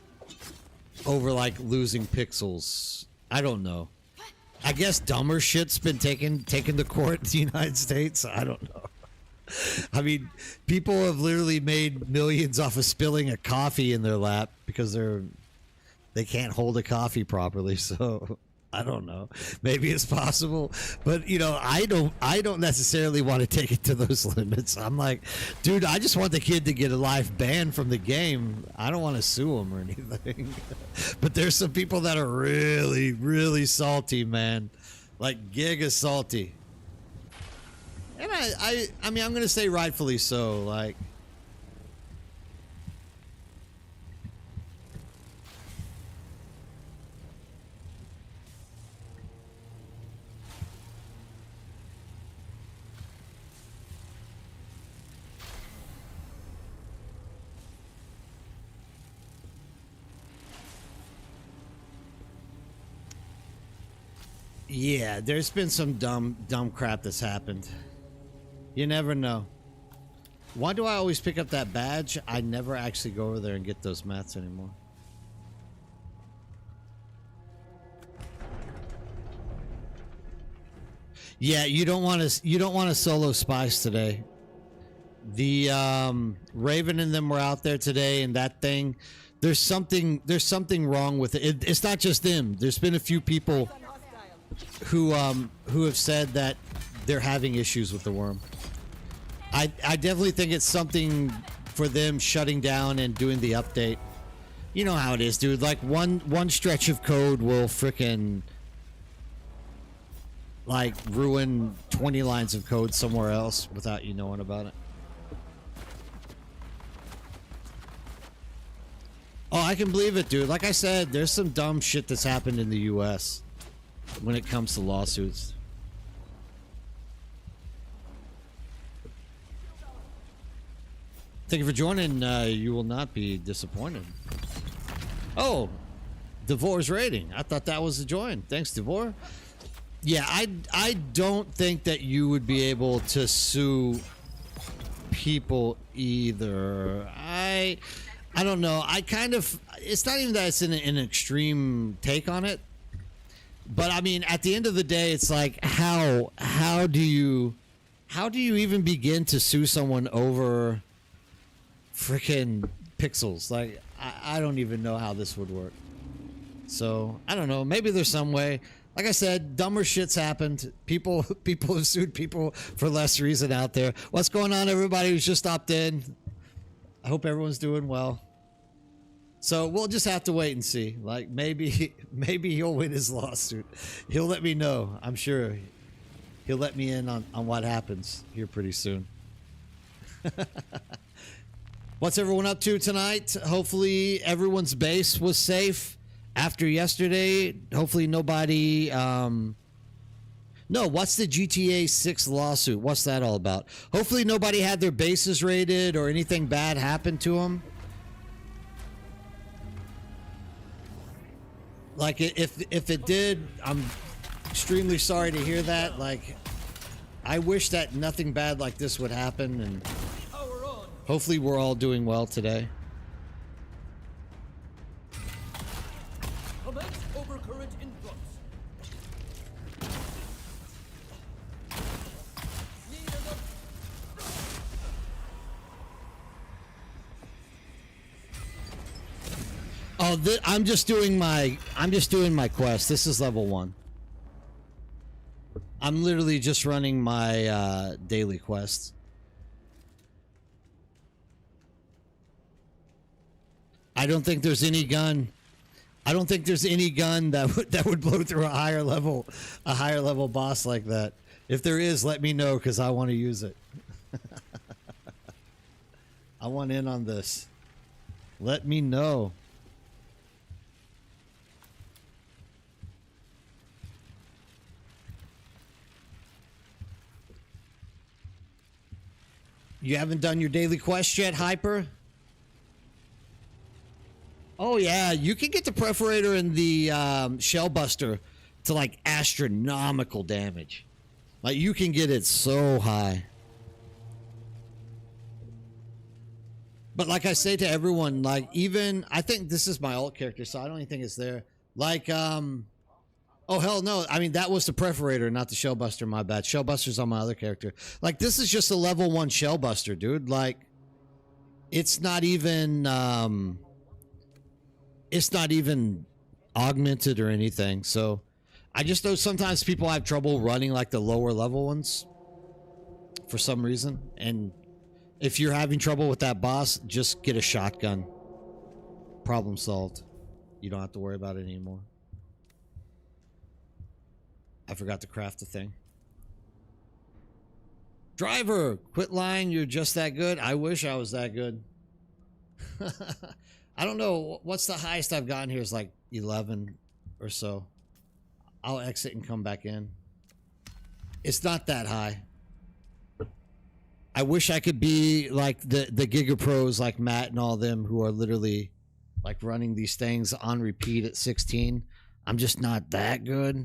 Speaker 2: over like losing pixels. I don't know. I guess dumber shit's been taken to court in the United States. I don't know. I mean, people have literally made millions off of spilling a coffee in their lap because they can't hold a coffee properly. So I don't know. Maybe it's possible, but you know, I don't necessarily want to take it to those limits. I'm like, dude, I just want the kid to get a life ban from the game. I don't want to sue him or anything. But there's some people that are really, really salty, man. Like giga salty. And I mean, I'm going to say rightfully so. Like, yeah, there's been some dumb crap that's happened. You never know. Why do I always pick up that badge? I never actually go over there and get those mats anymore. Yeah, you don't want to solo spice today. The Raven and them were out there today, and that thing, there's something wrong with it. It's not just them. There's been a few people who have said that they're having issues with the worm. I definitely think it's something for them shutting down and doing the update. You know how it is, dude. Like one stretch of code will frickin' like ruin 20 lines of code somewhere else without you knowing about it. Oh, I can believe it, dude. Like I said, there's some dumb shit that's happened in the US when it comes to lawsuits. Thank you for joining. You will not be disappointed. Oh, Devor's rating. I thought that was a join. Thanks, Devor. Yeah, I don't think that you would be able to sue people either. I don't know. I kind of. It's not even that it's an extreme take on it, but I mean, at the end of the day, it's like how do you even begin to sue someone over freaking pixels? Like, I don't even know how this would work. So I don't know. Maybe there's some way. Like I said, dumber shit's happened. People have sued people for less reason out there. What's going on, everybody who's just stopped in? I hope everyone's doing well. So we'll just have to wait and see. Like, maybe he'll win his lawsuit. He'll let me know. I'm sure he'll let me in on what happens here pretty soon. What's everyone up to tonight? Hopefully everyone's base was safe after yesterday. Hopefully nobody... No, what's the GTA 6 lawsuit? What's that all about? Hopefully nobody had their bases raided or anything bad happened to them. Like, if it did, I'm extremely sorry to hear that. Like, I wish that nothing bad like this would happen, and hopefully we're all doing well today. Oh, I'm just doing my quest. This is level 1. I'm literally just running my daily quests. I don't think there's any gun. I don't think there's any gun that would blow through a higher level boss like that. If there is, let me know because I want to use it. I want in on this. Let me know. You haven't done your daily quest yet, Hyper? Oh yeah, you can get the Perforator and the Shellbuster to like astronomical damage. Like you can get it so high. But like I say to everyone, like even I think this is my alt character, so I don't even think it's there. Like oh hell no, I mean that was the Perforator, not the Shellbuster, my bad. Shellbuster's on my other character. Like this is just a level 1 Shellbuster, dude. Like it's not even augmented or anything. So I just know sometimes people have trouble running like the lower level ones for some reason. And if you're having trouble with that boss, just get a shotgun. Problem solved. You don't have to worry about it anymore. I forgot to craft the thing. Driver, quit lying. You're just that good. I wish I was that good. I don't know. What's the highest I've gotten here is like 11 or so. I'll exit and come back in. It's not that high. I wish I could be like the Giga Pros like Matt and all them who are literally like running these things on repeat at 16. I'm just not that good.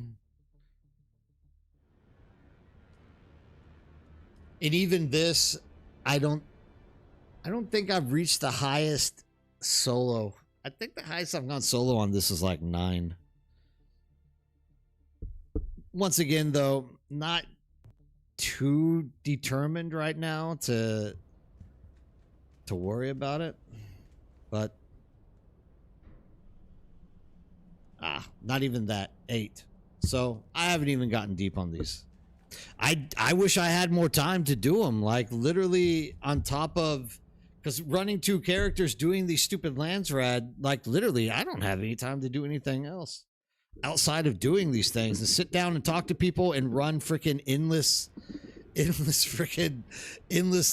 Speaker 2: And even this, I don't think I've reached the highest solo. I think the highest I've gone solo on this is like 9. Once again, though, not too determined right now to worry about it, but not even that. 8. So I haven't even gotten deep on these. I wish I had more time to do them, like literally on top of, because running 2 characters doing these stupid Landsraad, like literally I don't have any time to do anything else outside of doing these things and sit down and talk to people and run freaking endless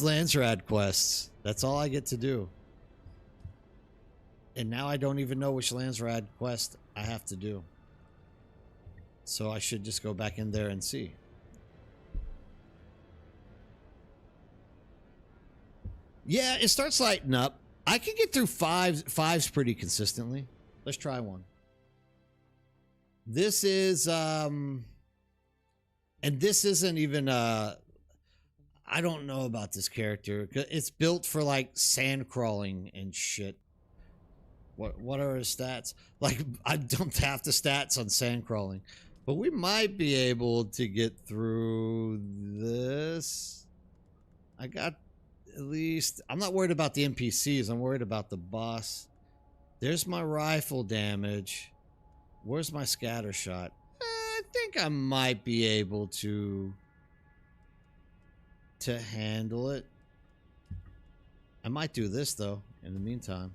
Speaker 2: Landsraad quests. That's all I get to do. And now I don't even know which Landsraad quest I have to do. So I should just go back in there and see. Yeah, it starts lighting up. I can get through fives pretty consistently. Let's try one. This is and this isn't even I don't know about this character. It's built for like sand crawling and shit. What are his stats? Like I dumped half the stats on sand crawling. But we might be able to get through this. I got at least, I'm not worried about the NPCs. I'm worried about the boss. There's my rifle damage. Where's my scatter shot? I think I might be able to handle it. I might do this though in the meantime.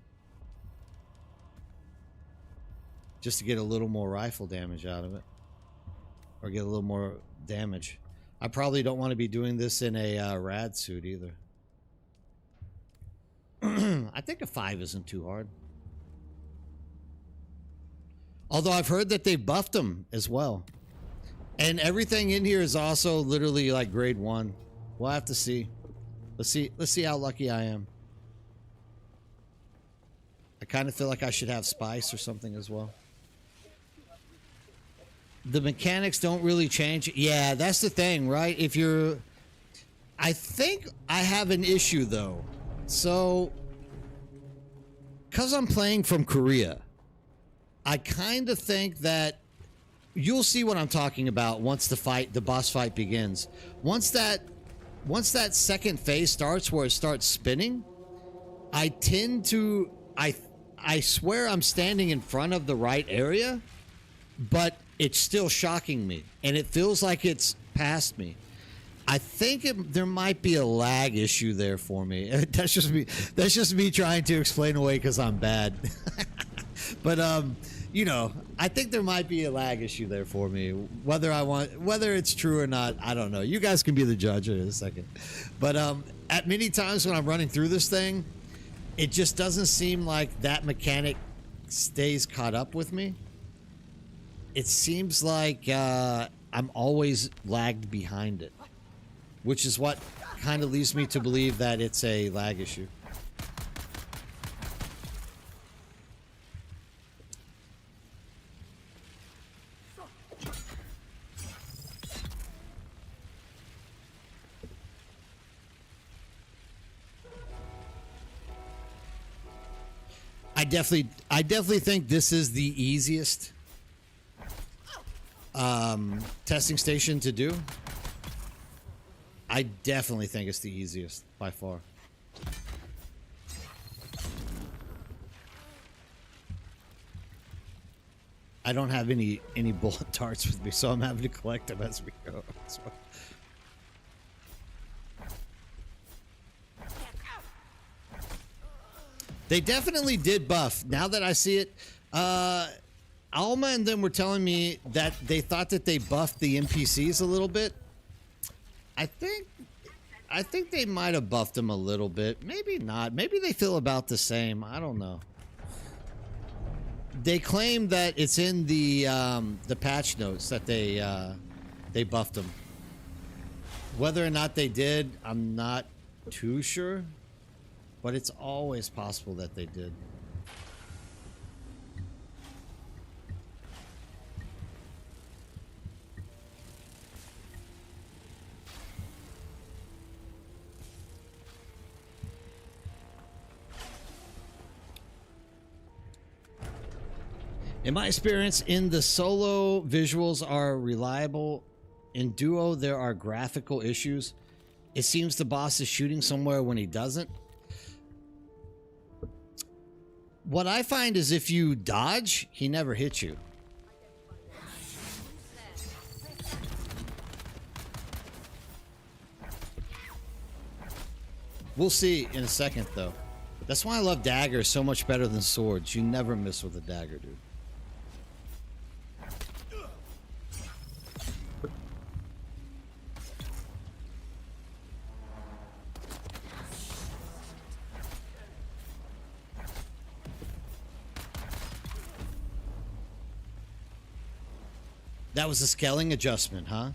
Speaker 2: Just to get a little more rifle damage out of it. Or get a little more damage. I probably don't want to be doing this in a rad suit either. I think a 5 isn't too hard. Although I've heard that they buffed them as well. And everything in here is also literally like grade 1. We'll have to see. Let's see how lucky I am. I kind of feel like I should have spice or something as well. The mechanics don't really change. Yeah, that's the thing, right? If you're... I think I have an issue though. So, because I'm playing from Korea, I kind of think that you'll see what I'm talking about once the boss fight begins. Once that second phase starts where it starts spinning, I tend to, I swear I'm standing in front of the right area, but it's still shocking me. And it feels like it's past me. I think there might be a lag issue there for me. That's just me. That's just me trying to explain away because I'm bad. But you know, I think there might be a lag issue there for me. Whether it's true or not, I don't know. You guys can be the judge in a second. But at many times when I'm running through this thing, it just doesn't seem like that mechanic stays caught up with me. It seems like I'm always lagged behind it, which is what kind of leads me to believe that it's a lag issue. I definitely think this is the easiest testing station to do. I definitely think it's the easiest by far. I don't have any bullet darts with me, so I'm having to collect them as we go. They definitely did buff. Now that I see it, Alma and them were telling me that they thought that they buffed the NPCs a little bit. I think they might have buffed them a little bit. Maybe not. Maybe they feel about the same. I don't know. They claim that it's in the patch notes that they buffed them. Whether or not they did, I'm not too sure. But it's always possible that they did. In my experience, in the solo, visuals are reliable. In duo, there are graphical issues. It seems the boss is shooting somewhere when he doesn't. What I find is if you dodge, he never hits you. We'll see in a second, though. That's why I love daggers so much better than swords. You never miss with a dagger, dude. That was a scaling adjustment, huh?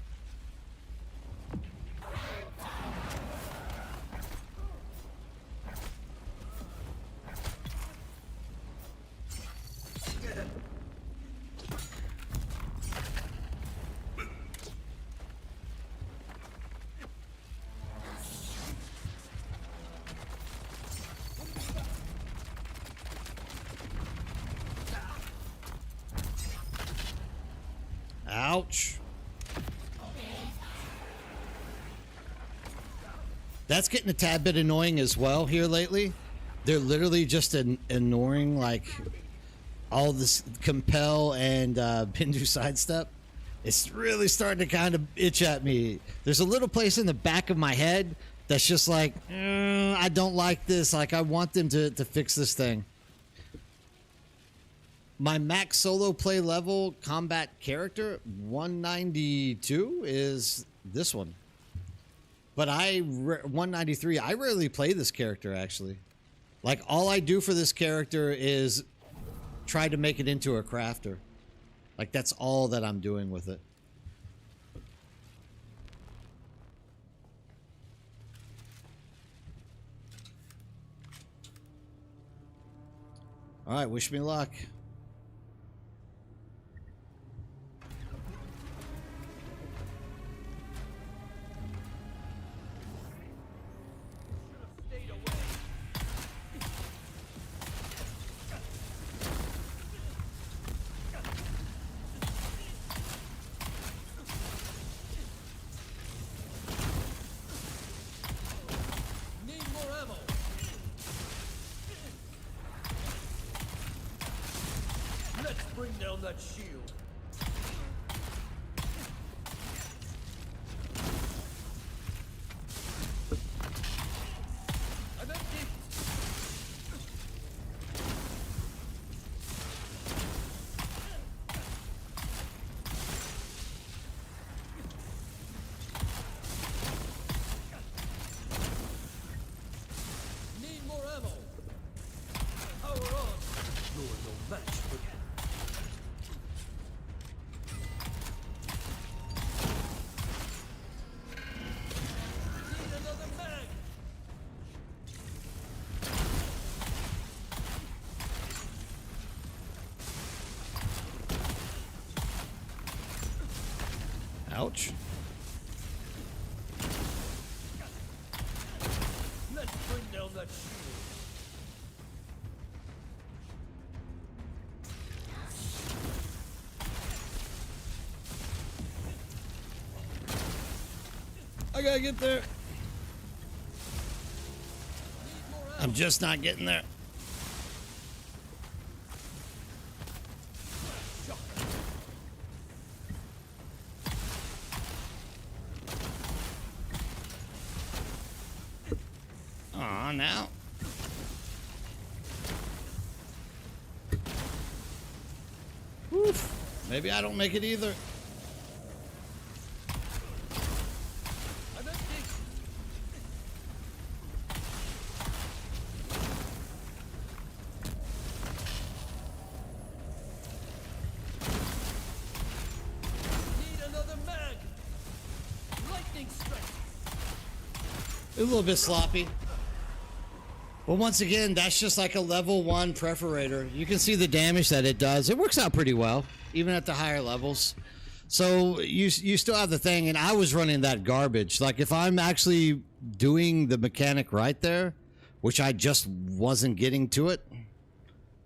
Speaker 2: Ouch. That's getting a tad bit annoying as well here lately. They're literally just ignoring like all this compel and Bindu sidestep. It's really starting to kind of itch at me. There's a little place in the back of my head that's just like, I don't like this. Like I want them to fix this thing. My max solo play level combat character, 192, is this one. But 193, I rarely play this character, actually. Like, all I do for this character is try to make it into a crafter. Like, that's all that I'm doing with it. All right, wish me luck.
Speaker 5: Bring down that shield. Match again. Need another mag.
Speaker 2: Ouch.
Speaker 5: Let's bring down that shield.
Speaker 2: I gotta get there. I'm just not getting there. Aw, now. Oof. Maybe I don't make it either.
Speaker 5: I'm empty. Need another mag. Lightning strike.
Speaker 2: A little bit sloppy. Well, once again, that's just like a level 1 perforator. You can see the damage that it does. It works out pretty well, even at the higher levels. So you still have the thing, and I was running that garbage. Like if I'm actually doing the mechanic right there, which I just wasn't getting to it,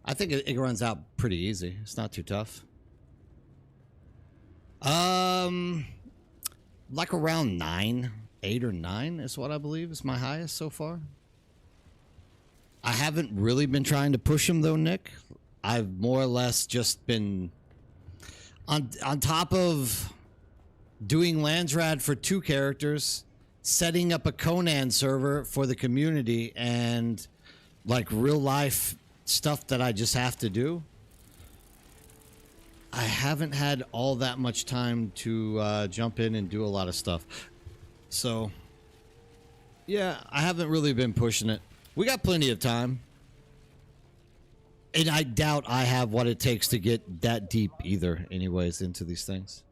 Speaker 2: I think it runs out pretty easy. It's not too tough. Like around 9, 8 or 9 is what I believe is my highest so far. I haven't really been trying to push him though, Nick. I've more or less just been on top of doing Landsraad for 2 characters, setting up a Conan server for the community, and like real life stuff that I just have to do. I haven't had all that much time to jump in and do a lot of stuff. So yeah, I haven't really been pushing it. We got plenty of time. And I doubt I have what it takes to get that deep either, anyways, into these things.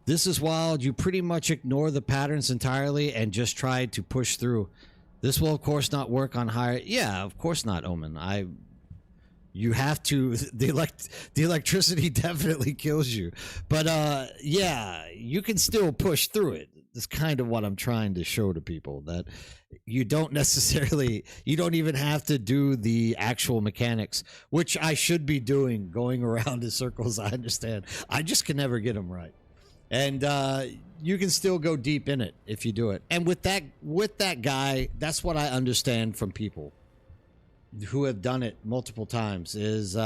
Speaker 2: This is wild. You pretty much ignore the patterns entirely and just try to push through. This will, of course, not work on higher... Yeah, of course not, Omen. You have to... The electricity definitely kills you. But, yeah, you can still push through it. That's kind of what I'm trying to show to people, that you don't necessarily, you don't even have to do the actual mechanics, which I should be doing, going around in circles. I understand. I just can never get them right. And you can still go deep in it if you do it. And with that guy, that's what I understand from people who have done it multiple times is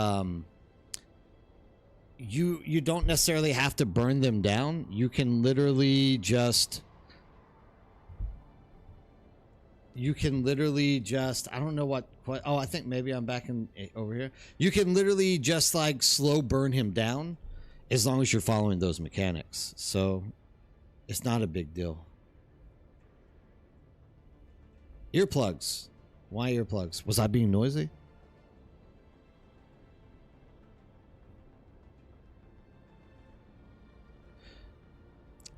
Speaker 2: you don't necessarily have to burn them down. You can literally just I don't know what oh, I think maybe I'm back in over here. You can literally just like slow burn him down as long as you're following those mechanics. So it's not a big deal. Earplugs. Why earplugs? Was I being noisy?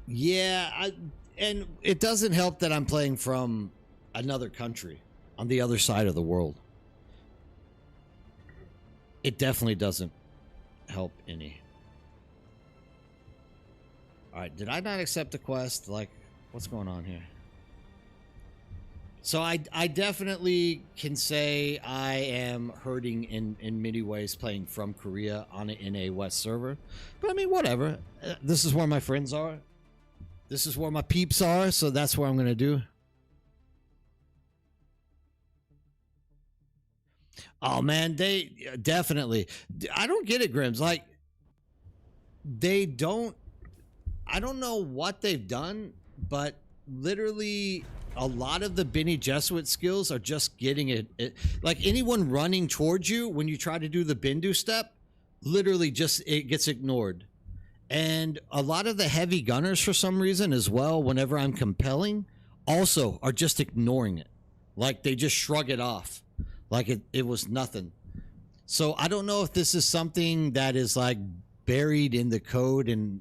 Speaker 2: Yeah, and it doesn't help that I'm playing from another country on the other side of the world. It definitely doesn't help any. All right, did I not accept the quest? Like, what's going on here? So I definitely can say I am hurting in many ways playing from Korea in a West server. But I mean, whatever. This is where my friends are. This is where my peeps are, so that's what I'm going to do. Oh, man, they definitely... I don't get it, Grims. Like, they don't... I don't know what they've done, but literally a lot of the Bene Gesserit skills are just getting it. Like, anyone running towards you when you try to do the Bindu step, literally just it gets ignored. And a lot of the heavy gunners, for some reason, as well, whenever I'm compelling, also are just ignoring it. Like, they just shrug it off. Like it was nothing. So I don't know if this is something that is like buried in the code and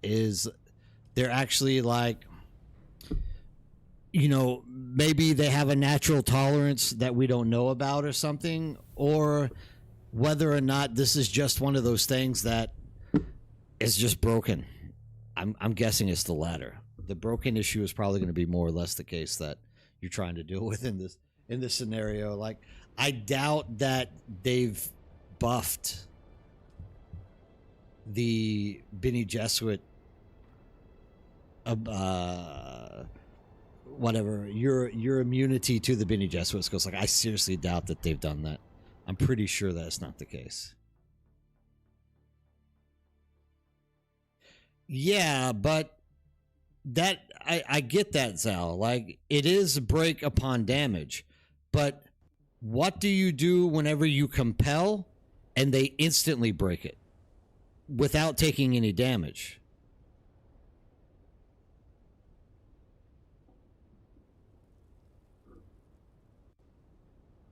Speaker 2: is they're actually like, you know, maybe they have a natural tolerance that we don't know about or something, or whether or not this is just one of those things that is just broken. I'm guessing it's the latter. The broken issue is probably going to be more or less the case that you're trying to deal with in this scenario. Like, I doubt that they've buffed the Bene Gesserit whatever your immunity to the Bene Gesserits, goes. Like, I seriously doubt that they've done that. I'm pretty sure that's not the case. Yeah, but that I get that, Zal. Like, it is break upon damage, but what do you do whenever you compel and they instantly break it without taking any damage?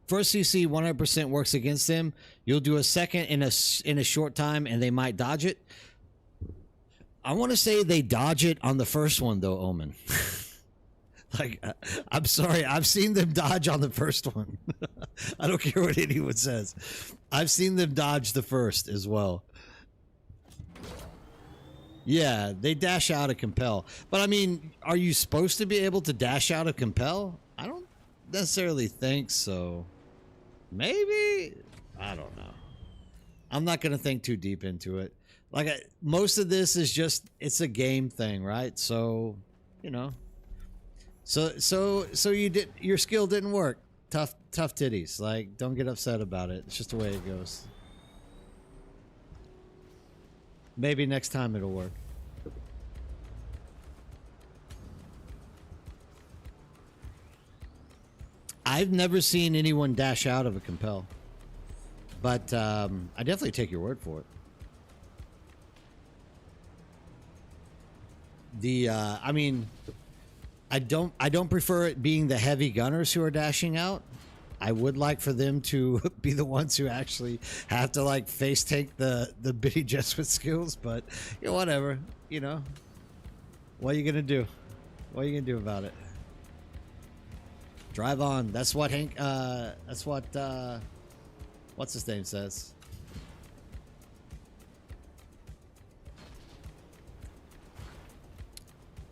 Speaker 2: First CC 100% works against them. You'll do a second in a short time, and they might dodge it. I want to say they dodge it on the first one, though, Omen. Like, I'm sorry, I've seen them dodge on the first one. I don't care what anyone says. I've seen them dodge the first as well. Yeah, they dash out of compel. But I mean, are you supposed to be able to dash out of compel? I don't necessarily think so. Maybe? I don't know. I'm not going to think too deep into it. Like, most of this is just, it's a game thing, right? So, you know. So your skill didn't work. Tough titties. Like, don't get upset about it. It's just the way it goes. Maybe next time it'll work. I've never seen anyone dash out of a compel, but I definitely take your word for it. I mean, I don't prefer it being the heavy gunners who are dashing out. I would like for them to be the ones who actually have to, like, face take the Bene Gesserit skills, but you know, whatever. You know, what are you gonna do? What are you gonna do about it? Drive on. That's what Hank. That's what. What's his name says.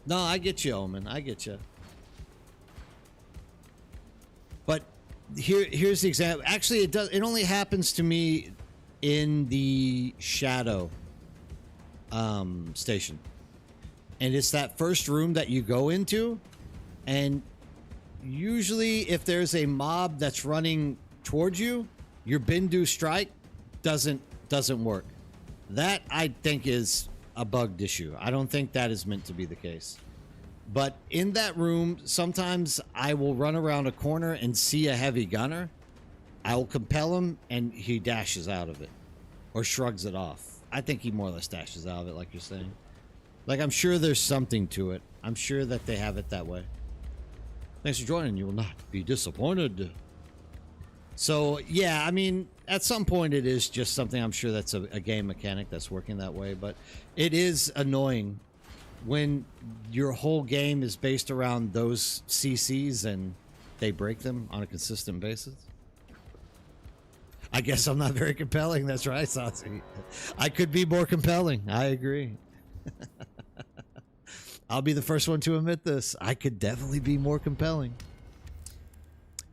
Speaker 2: No, I get you, Omen. I get you. But here's the example. Actually, it does. It only happens to me in the shadow station, and it's that first room that you go into, and usually if there's a mob that's running towards you, your Bindu strike doesn't work. That, I think, is a bugged issue. I don't think that is meant to be the case. But in that room, sometimes I will run around a corner and see a heavy gunner. I will compel him, and he dashes out of it or shrugs it off. I think he more or less dashes out of it, like you're saying. Like, I'm sure there's something to it. I'm sure that they have it that way. Thanks for joining. You will not be disappointed. So, yeah, I mean, at some point it is just something, I'm sure that's a game mechanic that's working that way. But it is annoying when your whole game is based around those CCs and they break them on a consistent basis. I guess I'm not very compelling. That's right, Saucy. I could be more compelling. I agree. I'll be the first one to admit this. I could definitely be more compelling.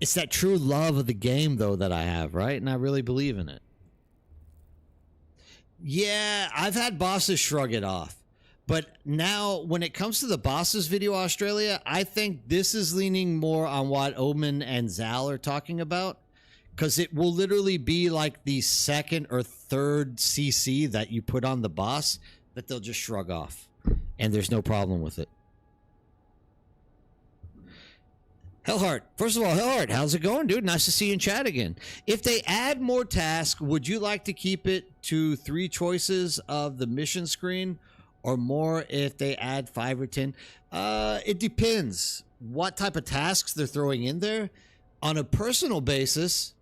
Speaker 2: It's that true love of the game, though, that I have, right? And I really believe in it. Yeah, I've had bosses shrug it off. But now, when it comes to the bosses video, Australia, I think this is leaning more on what Omen and Zal are talking about. Because it will literally be like the second or third CC that you put on the boss that they'll just shrug off. And there's no problem with it. Hellheart. First of all, Hellheart, how's it going, dude? Nice to see you in chat again. If they add more tasks, would you like to keep it to 3 choices of the mission screen? Or more if they add 5 or 10? It depends what type of tasks they're throwing in there. On a personal basis,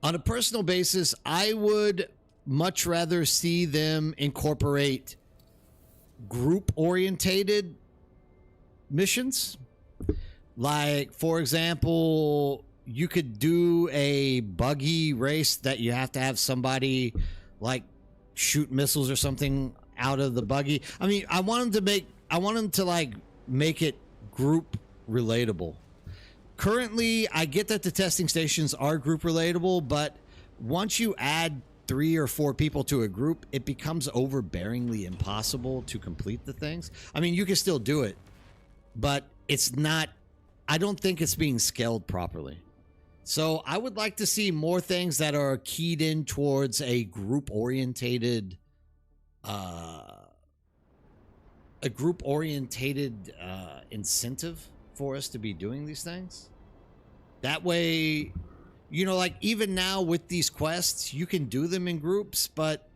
Speaker 2: On a personal basis, I would much rather see them incorporate group orientated missions. Like, for example, you could do a buggy race that you have to have somebody like shoot missiles or something out of the buggy. I mean, I want them to like make it group relatable. Currently, I get that the testing stations are group relatable, but once you add 3 or 4 people to a group, it becomes overbearingly impossible to complete the things. I mean, you can still do it, but it's not, I don't think it's being scaled properly. So I would like to see more things that are keyed in towards a group orientated incentive for us to be doing these things. That way, you know, like even now with these quests, you can do them in groups, but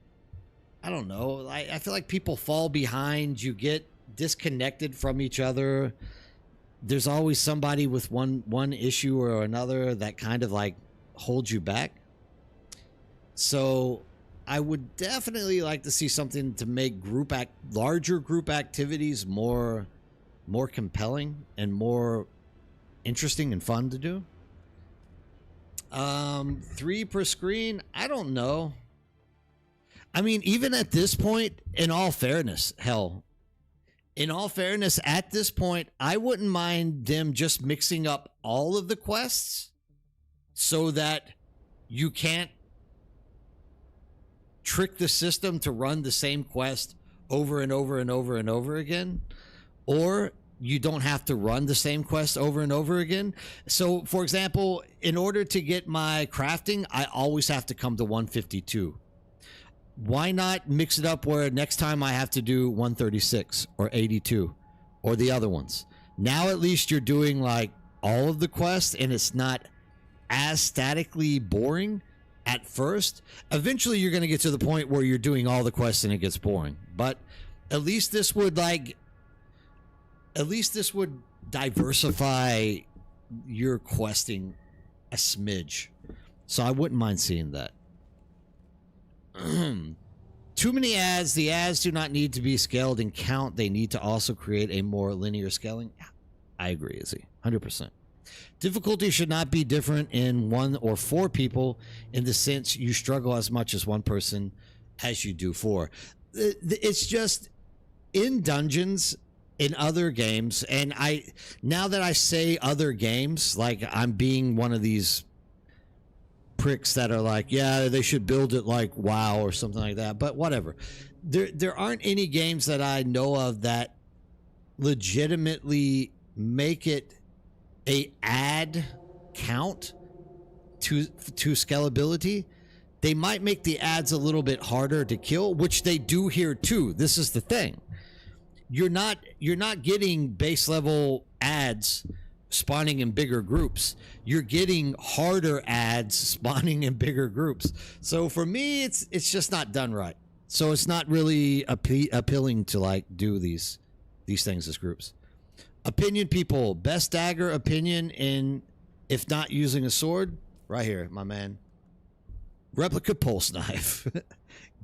Speaker 2: I don't know. I feel like people fall behind. You get disconnected from each other. There's always somebody with one issue or another that kind of like holds you back. So I would definitely like to see something to make larger group activities more compelling and more interesting and fun to do. 3 per screen, I don't know. I mean, even at this point, in all fairness, at this point, I wouldn't mind them just mixing up all of the quests so that you can't trick the system to run the same quest over and over and over and over again, or you don't have to run the same quest over and over again. So, for example, in order to get my crafting, I always have to come to 152. Why not mix it up where next time I have to do 136 or 82 or the other ones? Now at least you're doing like all of the quests and it's not as statically boring at first. Eventually you're going to get to the point where you're doing all the quests and it gets boring. But at least this would diversify your questing a smidge. So I wouldn't mind seeing that. Too many ads. The ads do not need to be scaled in count. They need to also create a more linear scaling. I agree, Izzy. 100%. Difficulty should not be different in 1 or 4 people in the sense you struggle as much as one person as you do 4. It's just in dungeons, in other games, and now that I say other games, like I'm being one of these pricks that are like, yeah, they should build it like WoW or something like that, but whatever. There aren't any games that I know of that legitimately make it a ad count to scalability. They might make the ads a little bit harder to kill, which they do here too. This is the thing. You're not getting base level ads spawning in bigger groups. You're getting harder ads spawning in bigger groups. So for me, it's just not done right. So it's not really appealing to like do these things as groups. Opinion people, best dagger opinion in if not using a sword, right here, my man. Replica pulse knife.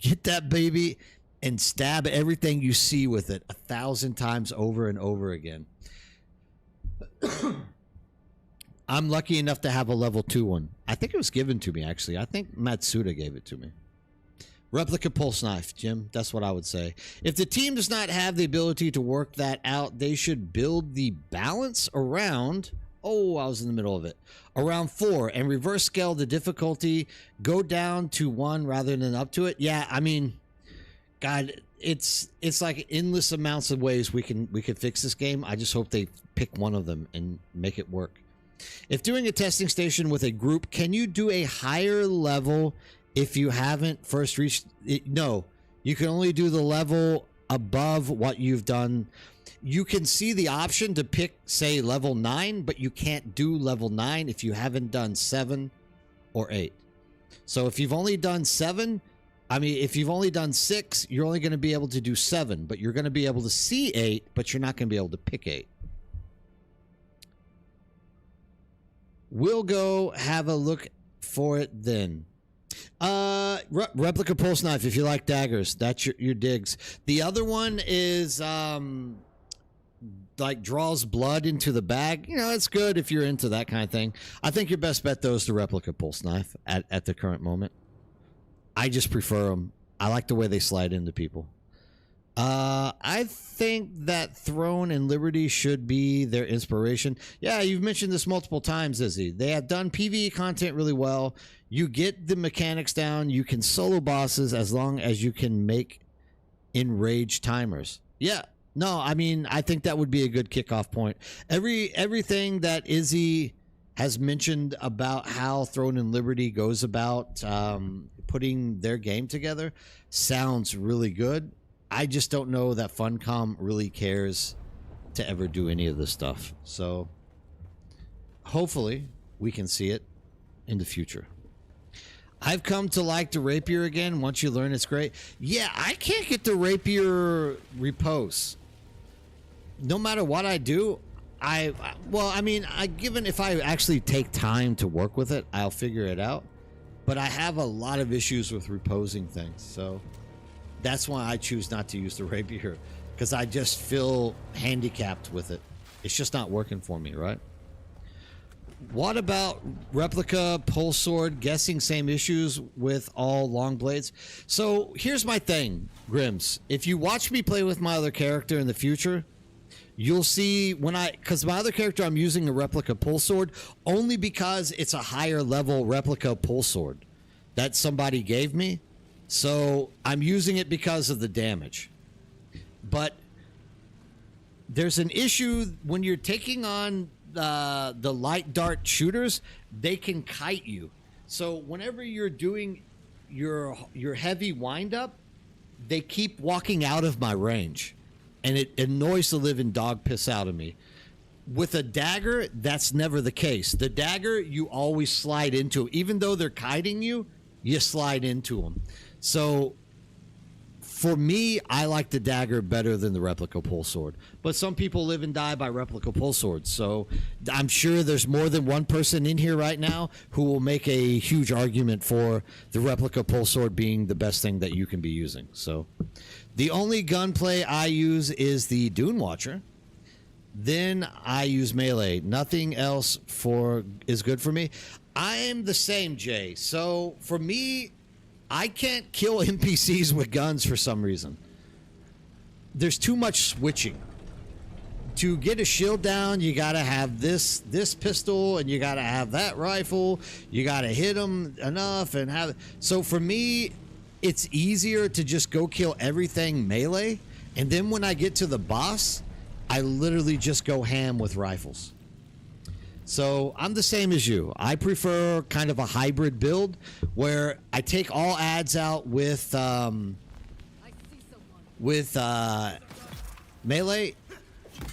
Speaker 2: Get that baby and stab everything you see with it 1,000 times over and over again. I'm lucky enough to have a level 2 one. I think it was given to me, actually. I think Matsuda gave it to me. Replica pulse knife, Jim. That's what I would say. If the team does not have the ability to work that out, they should build the balance around... Oh, I was in the middle of it. Around 4 and reverse scale the difficulty. Go down to 1 rather than up to it. Yeah, I mean... God, it's like endless amounts of ways we could fix this game. I just hope they pick one of them and make it work. If doing a testing station with a group, can you do a higher level if you haven't first reached it? No, you can only do the level above what you've done. You can see the option to pick, say, level 9, but you can't do level 9 if you haven't done 7 or 8. So if you've only done 7... I mean, if you've only done 6, you're only going to be able to do 7, but you're going to be able to see 8, but you're not going to be able to pick 8. We'll go have a look for it then. Replica pulse knife if you like daggers. That's your digs. The other one is like draws blood into the bag. You know, it's good if you're into that kind of thing. I think your best bet though is the replica pulse knife at the current moment. I just prefer them. I like the way they slide into people. I think that Throne and Liberty should be their inspiration. Yeah, you've mentioned this multiple times, Izzy. They have done PvE content really well. You get the mechanics down. You can solo bosses as long as you can make enraged timers. Yeah. No, I mean, I think that would be a good kickoff point. Everything that Izzy has mentioned about how Throne and Liberty goes about putting their game together sounds really good. I just don't know that Funcom really cares to ever do any of this stuff. So hopefully we can see it in the future. I've come to like the rapier again. Once you learn, it's great. Yeah, I can't get the rapier repose. No matter what I do, given if I actually take time to work with it, I'll figure it out. But I have a lot of issues with reposing things, so that's why I choose not to use the rapier, because I just feel handicapped with it. It's just not working for me, right? What about replica pulse sword? Guessing same issues with all long blades. So here's my thing, Grims. If you watch me play with my other character in the future, you'll see because my other character, I'm using a replica pulse sword only because it's a higher level replica pulse sword that somebody gave me. So I'm using it because of the damage. But there's an issue when you're taking on the light dart shooters. They can kite you. So whenever you're doing your heavy wind up, they keep walking out of my range. And it annoys the living dog piss out of me. With a dagger, that's never the case. The dagger, you always slide into. Even though they're kiting you, you slide into them. So for me, I like the dagger better than the replica pulse sword. But some people live and die by replica pulse swords. So I'm sure there's more than one person in here right now who will make a huge argument for the replica pulse sword being the best thing that you can be using. So the only gunplay I use is the Dune Watcher. Then I use melee. Nothing else is good for me. I'm the same, Jay. So for me, I can't kill NPCs with guns for some reason. There's too much switching. To get a shield down, you gotta have this pistol, and you gotta have that rifle. You gotta hit them enough and have. So for me, it's easier to just go kill everything melee, and then when I get to the boss, I literally just go ham with rifles. So I'm the same as you. I prefer kind of a hybrid build where I take all adds out with melee,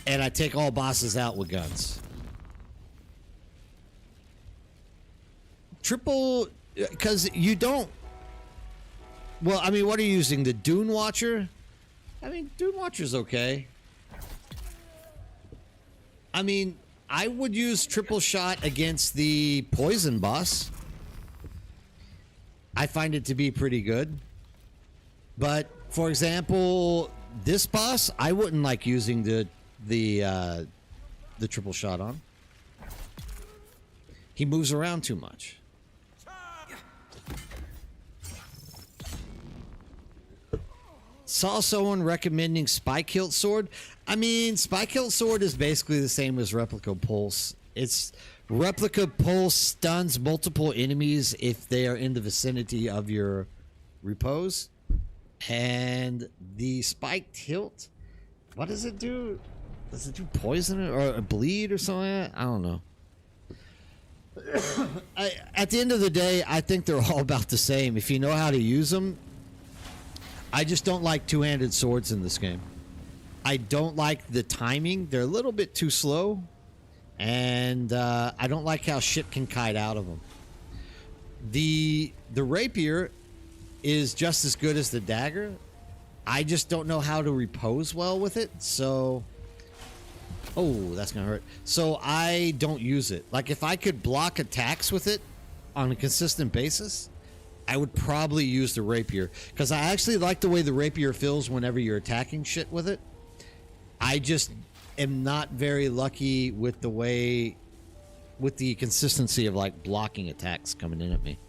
Speaker 2: and I take all bosses out with guns. Triple, because you don't. Well, I mean, what are you using? The Dune Watcher? I mean, Dune Watcher's okay. I mean, I would use triple shot against the poison boss. I find it to be pretty good. But for example, this boss, I wouldn't like using the triple shot on. He moves around too much. Saw someone recommending Spike Hilt Sword. I mean, Spike Hilt Sword is basically the same as Replica Pulse. It's Replica Pulse stuns multiple enemies if they are in the vicinity of your repose. And the Spiked Hilt, what does it do? Does it do poison or bleed or something? I don't know. At the end of the day, I think they're all about the same. If you know how to use them. I just don't like two-handed swords in this game. I don't like the timing. They're a little bit too slow. And I don't like how shit can kite out of them. The rapier is just as good as the dagger. I just don't know how to repose well with it. So... oh, that's going to hurt. So I don't use it. Like, if I could block attacks with it, on a consistent basis, I would probably use the rapier, because I actually like the way the rapier feels whenever you're attacking shit with it. I just am not very lucky with the consistency of like blocking attacks coming in at me.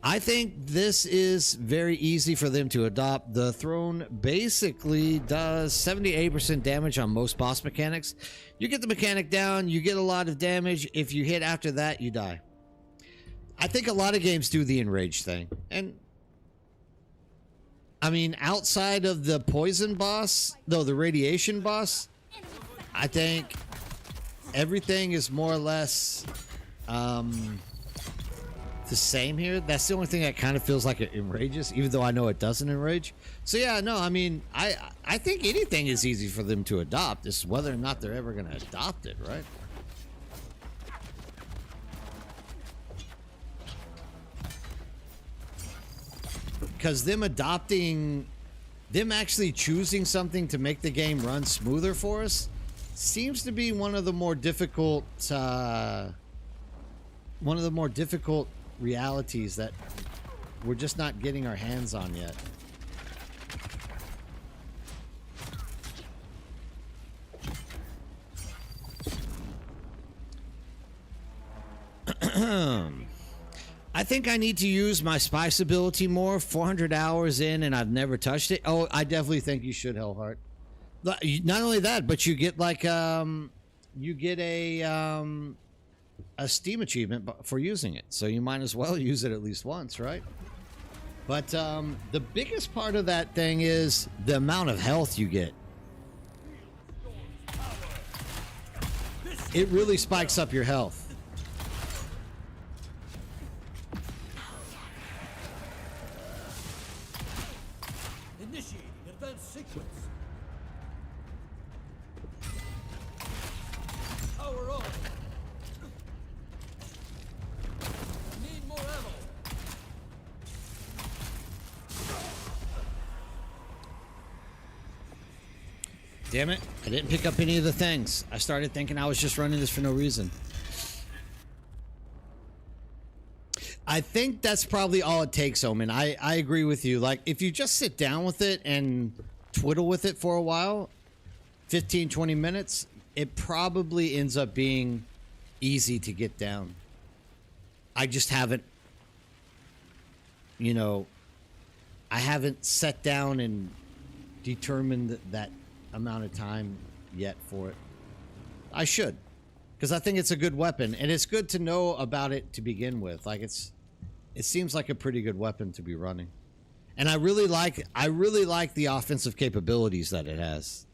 Speaker 2: I think this is very easy for them to adopt. The throne basically does 78% damage on most boss mechanics. You get the mechanic down, you get a lot of damage. If you hit after that, you die. I think a lot of games do the enrage thing. And I mean, outside of the poison boss, though, the radiation boss, I think everything is more or less the same here. That's the only thing that kind of feels like it enrages, even though I know it doesn't enrage. So yeah, no, I mean, I think anything is easy for them to adopt. It's whether or not they're ever going to adopt it, right? Because them actually choosing something to make the game run smoother for us seems to be one of the more difficult realities that we're just not getting our hands on yet. I think I need to use my spice ability more. 400 hours in and I've never touched it. Oh, I definitely think you should, Hellheart. Not only that, but you get like you get a Steam achievement for using it, so you might as well use it at least once, right? But the biggest part of that thing is the amount of health you get. It really spikes up your health.
Speaker 5: Initiating advanced sequence. Power on. Need more ammo.
Speaker 2: Damn it, I didn't pick up any of the things. I started thinking I was just running this for no reason. I think that's probably all it takes, Omen. I agree with you. Like, if you just sit down with it and twiddle with it for a while, 15, 20 minutes, it probably ends up being easy to get down. I just haven't, you know, I haven't sat down and determined that amount of time yet for it. I should, because I think it's a good weapon, and it's good to know about it to begin with. Like, it seems like a pretty good weapon to be running, and I really like the offensive capabilities that it has.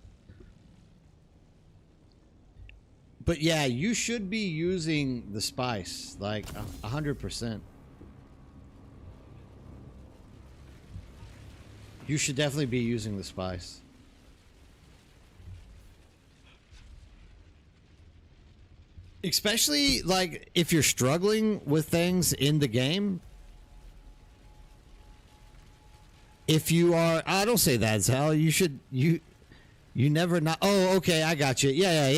Speaker 2: But yeah, you should be using the spice, like 100%. You should definitely be using the spice. Especially, like, if you're struggling with things in the game. If you are... I don't say that, Zal. You should... You never not... Oh, okay, I got you. Yeah.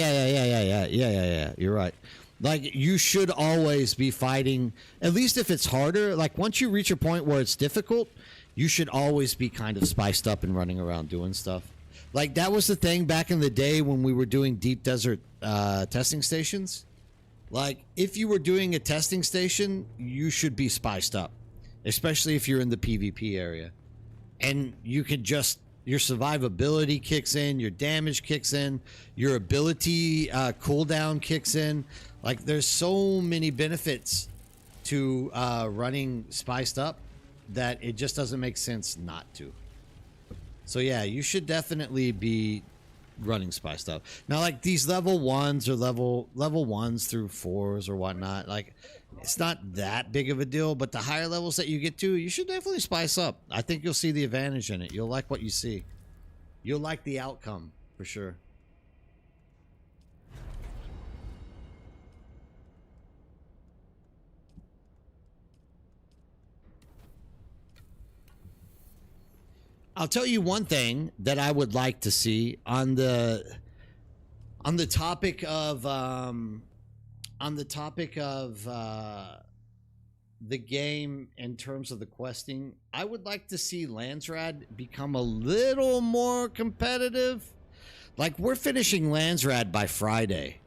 Speaker 2: You're right. Like, you should always be fighting... At least if it's harder. Like, once you reach a point where it's difficult, you should always be kind of spiced up and running around doing stuff. Like, that was the thing back in the day when we were doing deep desert testing stations. Like, if you were doing a testing station, you should be spiced up, especially if you're in the PvP area. And you could just, your survivability kicks in, your damage kicks in, your ability cooldown kicks in. Like, there's so many benefits to running spiced up that it just doesn't make sense not to. So yeah, you should definitely be running spiced up. Now, like, these level 1s or level 1s through 4s or whatnot, like, it's not that big of a deal, but the higher levels that you get to, you should definitely spice up. I think you'll see the advantage in it. You'll like what you see. You'll like the outcome for sure. I'll tell you one thing that I would like to see on the topic of the game in terms of the questing, I would like to see Landsraad become a little more competitive. Like, we're finishing Landsraad by Friday.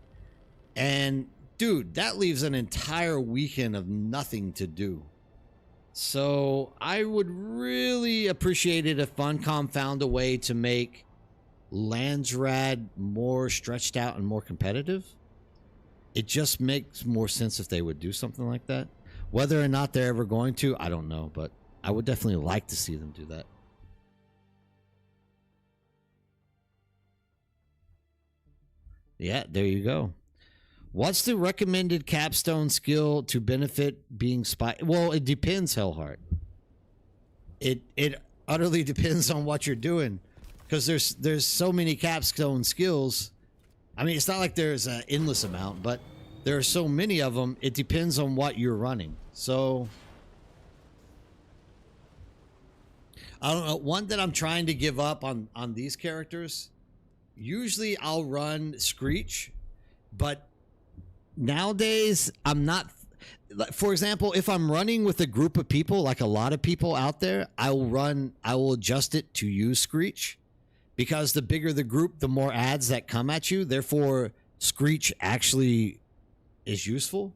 Speaker 2: And, dude, that leaves an entire weekend of nothing to do. So, I would really appreciate it if Funcom found a way to make Landsraad more stretched out and more competitive. It just makes more sense if they would do something like that. Whether or not they're ever going to, I don't know. But I would definitely like to see them do that. Yeah, there you go. What's the recommended capstone skill to benefit being spy? Well, it depends, Hellheart. It utterly depends on what you're doing, because there's so many capstone skills. I mean, it's not like there's an endless amount, but there are so many of them. It depends on what you're running. So I don't know. One that I'm trying to give up on these characters. Usually I'll run Screech, but nowadays I'm not. For example, if I'm running with a group of people, like a lot of people out there, I will adjust it to use Screech, because the bigger the group, the more ads that come at you. Therefore, Screech actually is useful.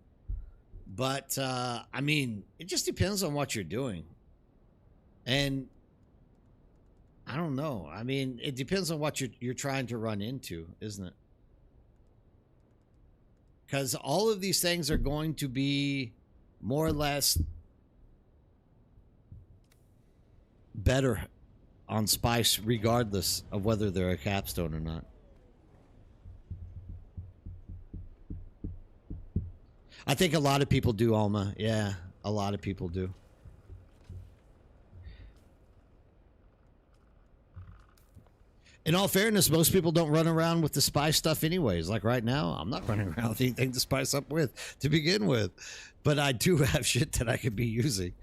Speaker 2: But I mean, it just depends on what you're doing. And I don't know. I mean, it depends on what you're trying to run into, isn't it? Because all of these things are going to be more or less better on Spice, regardless of whether they're a capstone or not. I think a lot of people do, Alma. Yeah, a lot of people do. In all fairness, most people don't run around with the spice stuff anyways. Like right now, I'm not running around with anything to spice up with to begin with. But I do have shit that I could be using.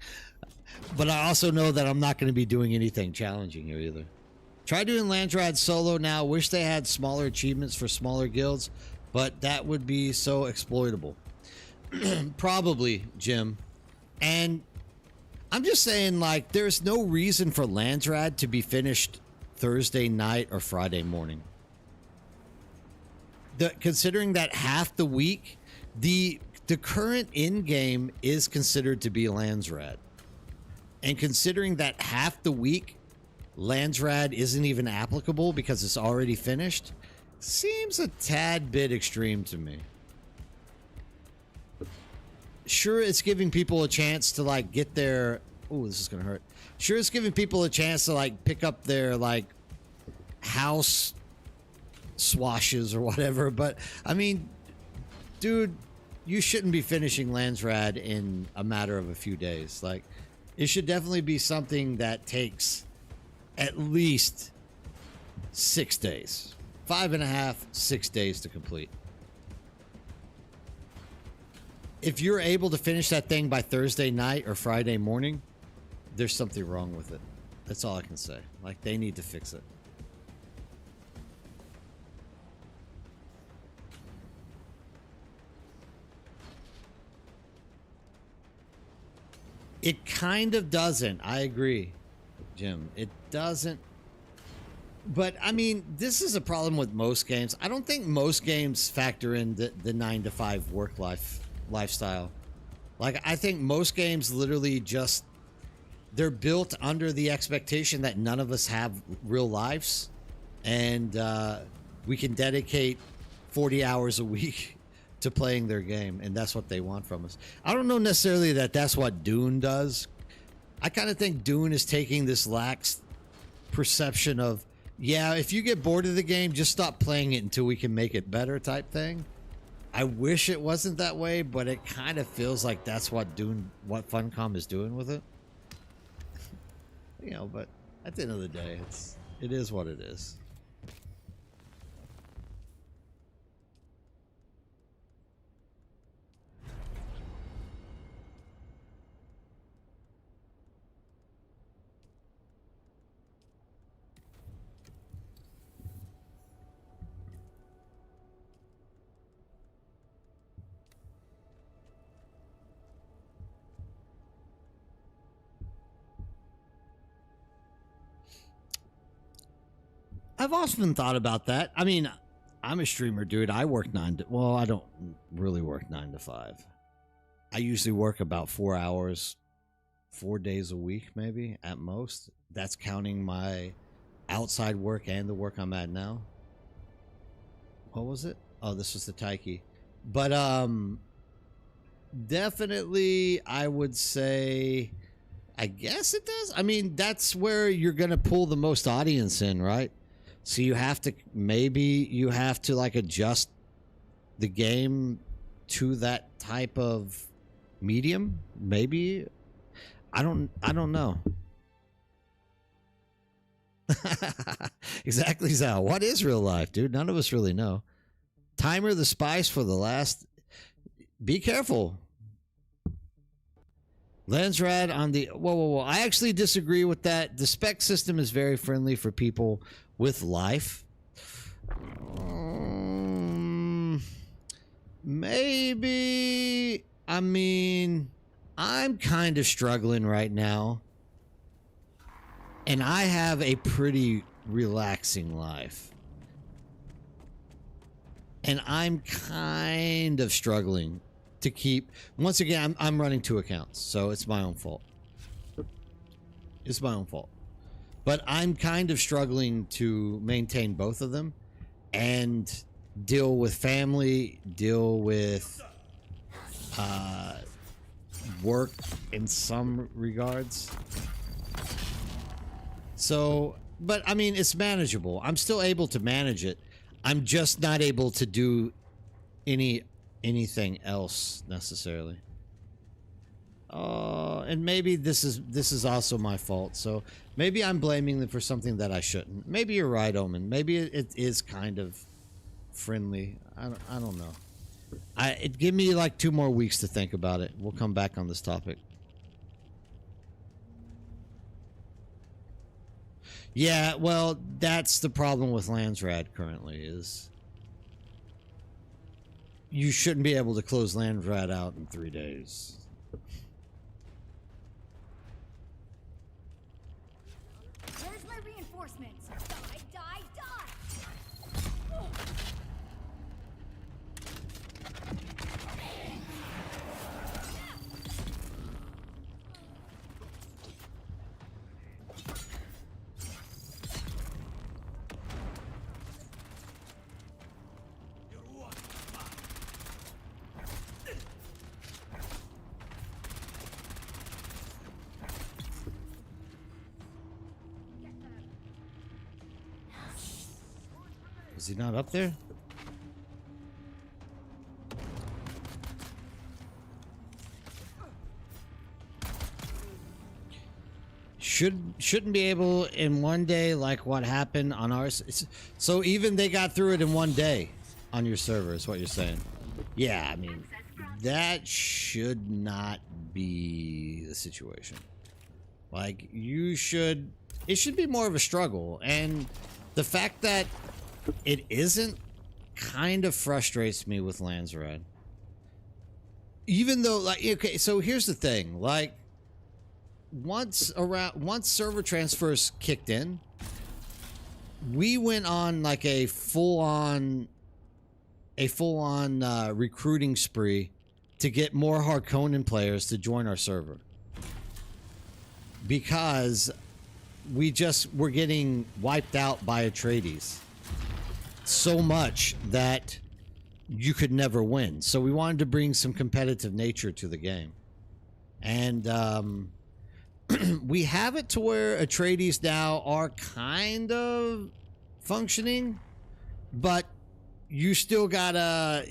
Speaker 2: But I also know that I'm not going to be doing anything challenging here either. Try doing Landsraad solo now. Wish they had smaller achievements for smaller guilds, but that would be so exploitable. Probably, Jim. And I'm just saying, like, there's no reason for Landsraad to be finished Thursday night or Friday morning. Considering that half the week, the current end game is considered to be Landsraad. And considering that half the week Landsraad isn't even applicable because it's already finished, seems a tad bit extreme to me. Sure, it's giving people a chance to, like, get their... Ooh, this is gonna hurt. Sure, it's giving people a chance to, like, pick up their, like, house swashes or whatever. But, I mean, dude, you shouldn't be finishing Landsraad in a matter of a few days. Like, it should definitely be something that takes at least 6 days. 5.5, 6 days to complete. If you're able to finish that thing by Thursday night or Friday morning, there's something wrong with it. That's all I can say. Like, they need to fix it. It kind of doesn't. I agree, Jim. It doesn't. But, I mean, this is a problem with most games. I don't think most games factor in the 9-to-5 work lifestyle. Like, I think most games literally just... They're built under the expectation that none of us have real lives. And we can dedicate 40 hours a week to playing their game, and that's what they want from us. I don't know necessarily that that's what Dune does. I kind of think Dune is taking this lax perception of, yeah, if you get bored of the game, just stop playing it until we can make it better type thing. I wish it wasn't that way, but it kind of feels like that's what Funcom is doing with it. You know, but at the end of the day, it is what it is. I've often thought about that. I mean, I'm a streamer, dude. I work well, I don't really work 9 to 5. I usually work about 4 hours, 4 days a week, maybe at most. That's counting my outside work and the work I'm at now. What was it? Oh, this was the Taiki. But definitely I would say, I guess it does. I mean, that's where you're going to pull the most audience in, right? So you have to, maybe you have to like adjust the game to that type of medium. Maybe. I don't know. Exactly, Zal. What is real life, dude? None of us really know. Timer the spice for the last. Be careful. Landsraad on the. Whoa. I actually disagree with that. The spec system is very friendly for people with life. Maybe. I mean, I'm kind of struggling right now. And I have a pretty relaxing life. And I'm kind of struggling to keep... Once again, I'm running 2 accounts, so it's my own fault. It's my own fault. But I'm kind of struggling to maintain both of them and deal with family, deal with work in some regards. So, but I mean, it's manageable. I'm still able to manage it. I'm just not able to do anything else necessarily. And maybe this is also my fault. So maybe I'm blaming them for something that I shouldn't. Maybe you're right, Omen. Maybe it is kind of friendly. I don't know. Give me like 2 more weeks to think about it. We'll come back on this topic. Yeah, well, that's the problem with Landsraad currently is you shouldn't be able to close Landsraad out in 3 days.
Speaker 3: Where's my reinforcements? Die!
Speaker 2: Is he not up there? Shouldn't be able in 1 day like what happened on ours. So even they got through it in 1 day on your server is what you're saying. Yeah, I mean, that should not be the situation. Like, it should be more of a struggle. And the fact that it isn't kind of frustrates me with Landsraad. Even though, like, okay, so here's the thing. Like, once server transfers kicked in, we went on like a full-on recruiting spree to get more Harkonnen players to join our server. Because we just were getting wiped out by Atreides so much that you could never win. So we wanted to bring some competitive nature to the game. And we have it to where Atreides now are kind of functioning, but you still gotta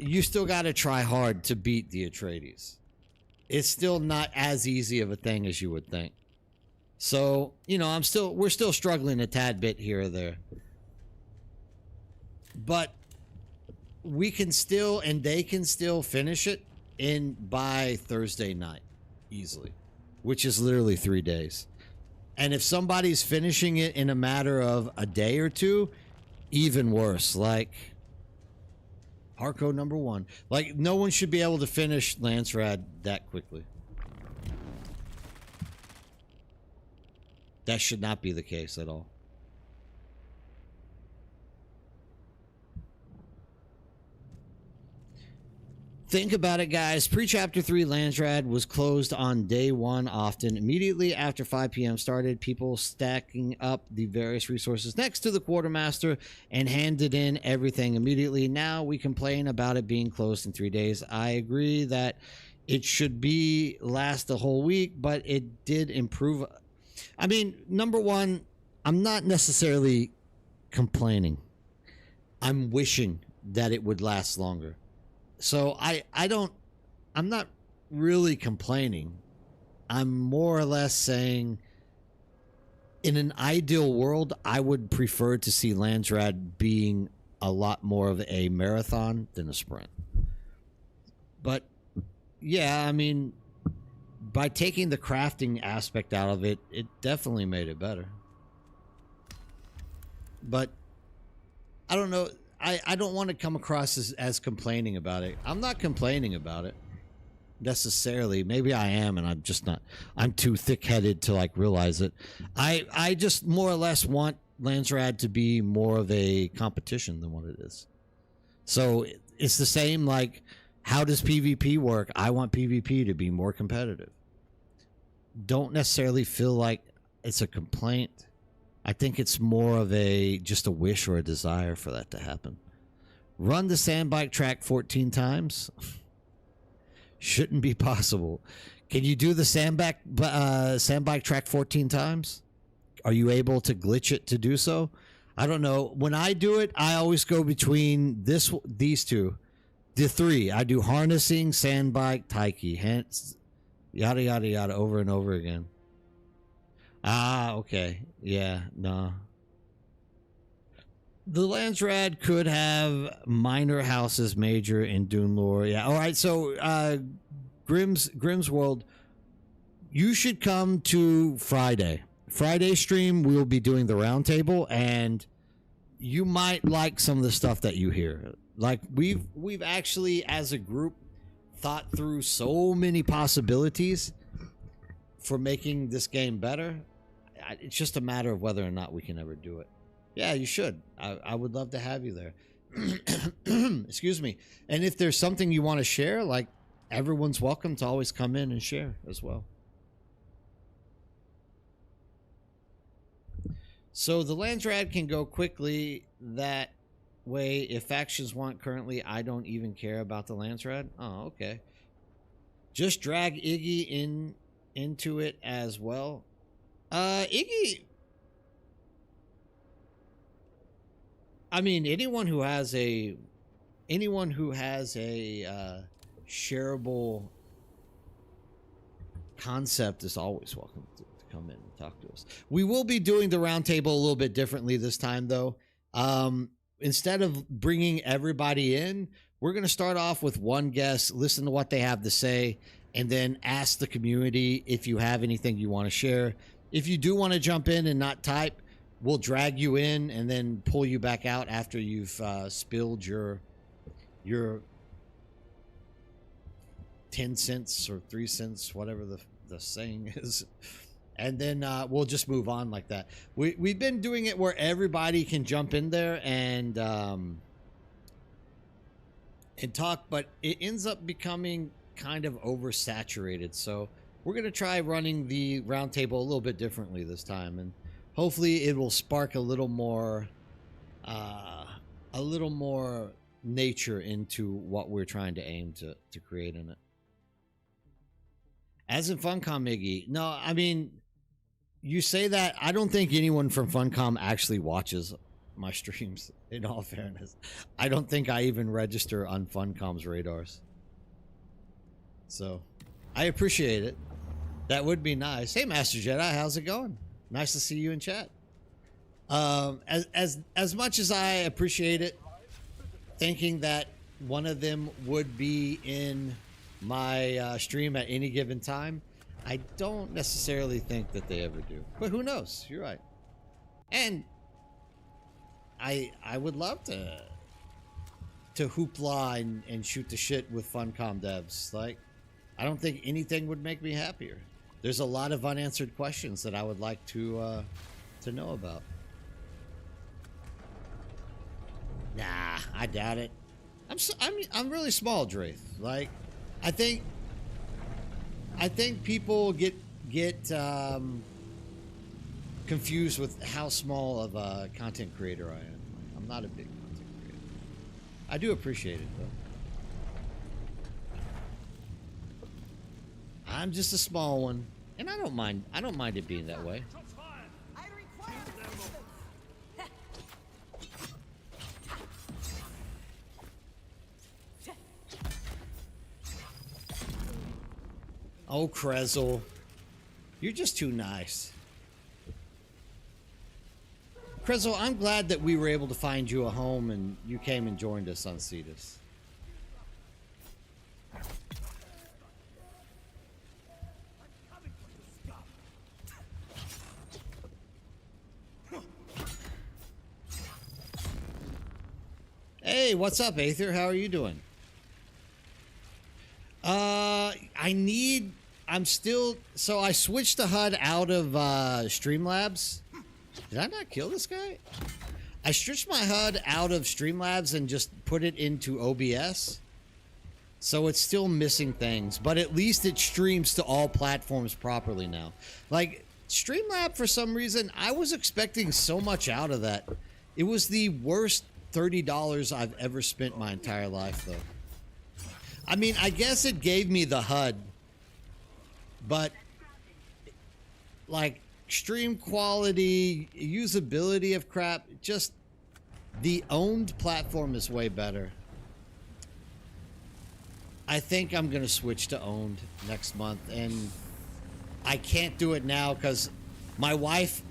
Speaker 2: try hard to beat the Atreides. It's still not as easy of a thing as you would think. So, you know, we're still struggling a tad bit here or there. But we can still, and they can still finish it by Thursday night easily, which is literally 3 days. And if somebody's finishing it in a matter of a day or two, even worse. Like Harco #1. Like, no one should be able to finish Landsraad that quickly. That should not be the case at all. Think about it, guys. Pre-Chapter 3 Landsraad was closed on day 1 often. Immediately after 5 p.m. started, people stacking up the various resources next to the quartermaster and handed in everything immediately. Now we complain about it being closed in 3 days. I agree that it should be last a whole week, but it did improve. I mean, number one, I'm not necessarily complaining. I'm wishing that it would last longer. So I'm not really complaining. I'm more or less saying in an ideal world, I would prefer to see Landsraad being a lot more of a marathon than a sprint. But yeah, I mean, by taking the crafting aspect out of it, it definitely made it better. But I don't know. I don't want to come across as complaining about it. I'm not complaining about it necessarily. Maybe I am, and I'm just not. I'm too thick-headed to like realize it. I just more or less want Landsraad to be more of a competition than what it is. So it's the same like, how does PvP work? I want PvP to be more competitive. Don't necessarily feel like it's a complaint. I think it's more of just a wish or a desire for that to happen. Run the sandbike track 14 times. Shouldn't be possible. Can you do the sandbike track 14 times? Are you able to glitch it to do so? I don't know. When I do it, I always go between these two. The 3. I do harnessing, sandbike, taiki. Hence, yada, yada, yada, over and over again. Ah, okay. Yeah, no. The Landsraad could have minor houses, major in Dune lore. Yeah. All right. So, Grimm's World, you should come to Friday. Friday stream, we will be doing the roundtable, and you might like some of the stuff that you hear. Like we've actually, as a group, thought through so many possibilities for making this game better. It's just a matter of whether or not we can ever do it. Yeah, you should. I would love to have you there. Excuse me. And if there's something you want to share, like, everyone's welcome to always come in and share as well. So the Landsraad can go quickly that way. If factions want currently, I don't even care about the Landsraad. Oh, okay. Just drag Iggy into it as well. Iggy, I mean, anyone who has a shareable concept is always welcome to come in and talk to us. We will be doing the roundtable a little bit differently this time, though. Instead of bringing everybody in, we're going to start off with one guest, listen to what they have to say, and then ask the community if you have anything you want to share. If you do want to jump in and not type, we'll drag you in and then pull you back out after you've spilled your 10 cents or 3 cents, whatever the saying is. And then we'll just move on like that. We've been doing it where everybody can jump in there and talk, but it ends up becoming kind of oversaturated. So we're going to try running the roundtable a little bit differently this time, and hopefully it will spark a little more nature into what we're trying to aim to create in it. As in Funcom, Iggy. No, I mean, you say that. I don't think anyone from Funcom actually watches my streams, in all fairness. I don't think I even register on Funcom's radars. So, I appreciate it. That would be nice. Hey, Master Jedi, how's it going? Nice to see you in chat. As much as I appreciate it, thinking that one of them would be in my stream at any given time, I don't necessarily think that they ever do. But who knows? You're right. And I would love to hoopla and shoot the shit with Funcom devs. Like, I don't think anything would make me happier. There's a lot of unanswered questions that I would like to know about. Nah, I doubt it. I'm really small, Drath. Like, I think people get confused with how small of a content creator I am. I'm not a big content creator. I do appreciate it though. I'm just a small one, and I don't mind it being that way.
Speaker 3: I require assistance.
Speaker 2: Oh, Krezel, you're just too nice. Krezel, I'm glad that we were able to find you a home and you came and joined us on Cetus. Hey, what's up, Aether? How are you doing? So I switched the HUD out of Streamlabs. Did I not kill this guy? I switched my HUD out of Streamlabs and just put it into OBS. So it's still missing things, but at least it streams to all platforms properly now. Like, Streamlab, for some reason, I was expecting so much out of that. It was the worst $30 I've ever spent my entire life, though. I mean, I guess it gave me the HUD, but like stream quality, usability of crap, just the owned platform is way better. I think I'm going to switch to owned next month, and I can't do it now because my wife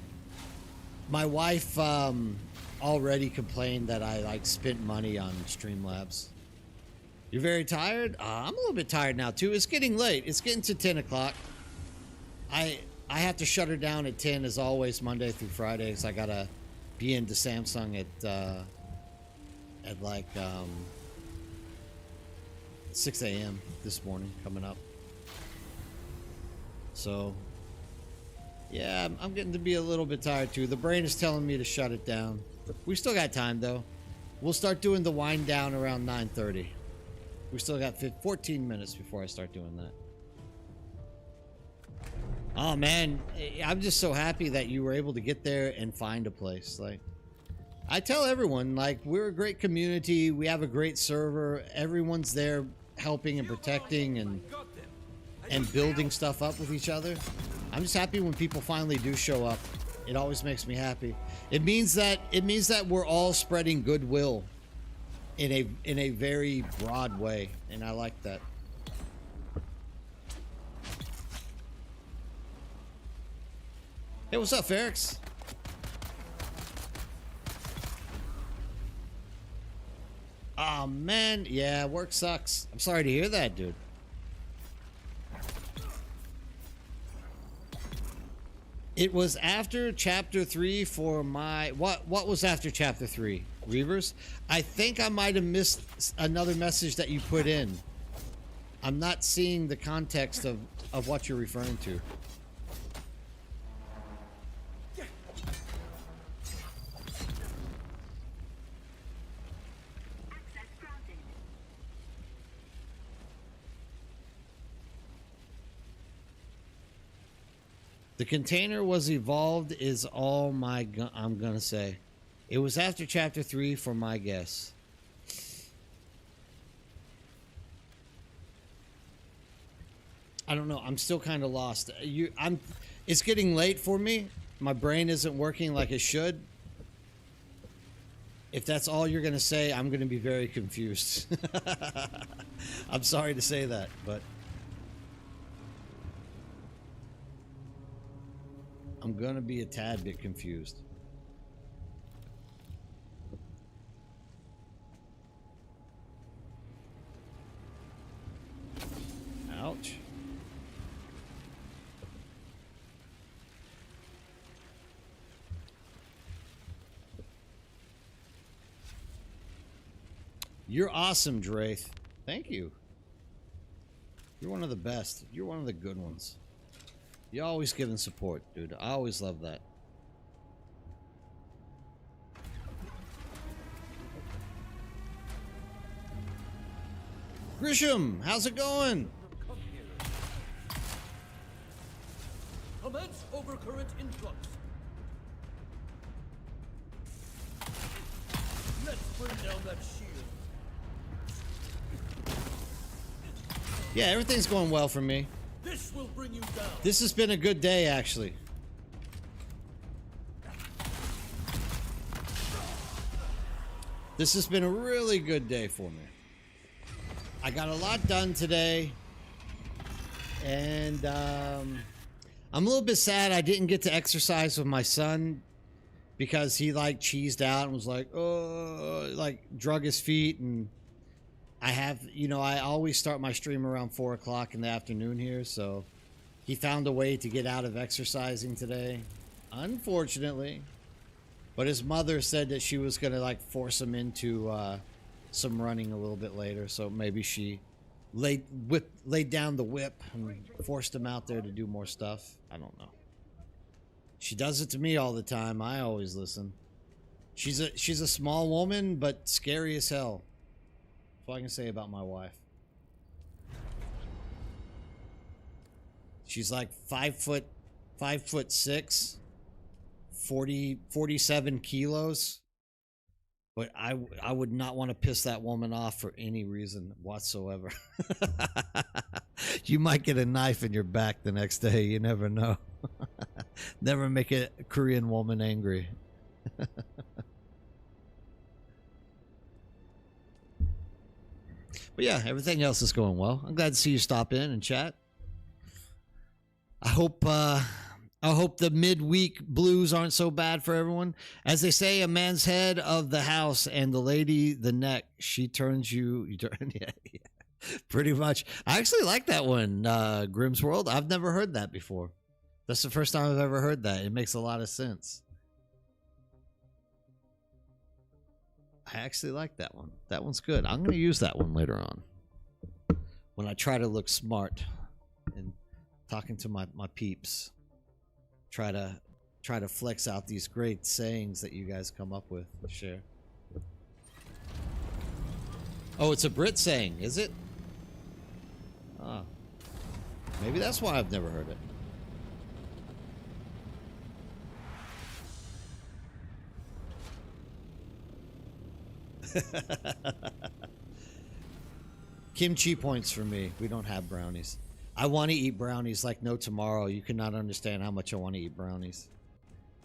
Speaker 2: already complained that I like spent money on Streamlabs. You're very tired? I'm a little bit tired now too. It's getting late. It's getting to 10 o'clock. I have to shut her down at 10 as always, Monday through Friday, because I gotta be into Samsung at like 6 a.m. this morning coming up. So yeah, I'm getting to be a little bit tired too. The brain is telling me to shut it down. We still got time though. We'll start doing the wind down around 9:30. We still got 14 minutes before I start doing that. Oh man, I'm just so happy that you were able to get there and find a place. Like, I tell everyone, like, we're a great community. We have a great server. Everyone's there helping and protecting and building stuff up with each other. I'm just happy when people finally do show up. It always makes me happy. It means that we're all spreading goodwill in a very broad way, and I like that. Hey, what's up, Ferrix? Oh man, yeah, work sucks. I'm sorry to hear that, dude. It was after chapter 3 for my what was after chapter 3? Reavers? I think I might have missed another message that you put in. I'm not seeing the context of what you're referring to. The container was evolved is all I'm gonna say. It was after chapter 3 for my guess. I don't know. I'm still kind of lost. It's getting late for me. My brain isn't working like it should. If that's all you're gonna say, I'm gonna be very confused. I'm sorry to say that, but I'm gonna be a tad bit confused. Ouch. You're awesome, Drath. Thank you. You're one of the best. You're one of the good ones. You're always giving support, dude. I always love that. Grisham, how's it going?
Speaker 5: Come here. Commence overcurrent influx. Let's bring down that shield.
Speaker 2: Yeah, everything's going well for me.
Speaker 5: This will bring you down.
Speaker 2: This has been a good day, actually. This has been a really good day for me. I got a lot done today, and I'm a little bit sad I didn't get to exercise with my son because he like cheesed out and was like, oh, like drug his feet. And I have, you know, I always start my stream around 4 o'clock in the afternoon here, so he found a way to get out of exercising today, unfortunately. But his mother said that she was gonna like force him into some running a little bit later, so maybe she laid down the whip and forced him out there to do more stuff. I don't know. She does it to me all the time. I always listen. She's a small woman, but scary as hell. That's all I can say about my wife. She's like 5'6", 47 kilos. But I would not want to piss that woman off for any reason whatsoever. You might get a knife in your back the next day. You never know. Never make a Korean woman angry. But yeah, everything else is going well. I'm glad to see you stop in and chat. I hope the midweek blues aren't so bad for everyone. As they say, a man's head of the house and the lady the neck. She turns you turn. Yeah, pretty much. I actually like that one, Grimm's World. I've never heard that before. That's the first time I've ever heard that. It makes a lot of sense. I actually like that one. That one's good. I'm going to use that one later on when I try to look smart and talking to my peeps. Try to flex out these great sayings that you guys come up with and share. Oh, it's a Brit saying, is it? Ah, maybe that's why I've never heard it. Kimchi points for me. We don't have brownies. I want to eat brownies like no tomorrow. You cannot understand how much I want to eat brownies.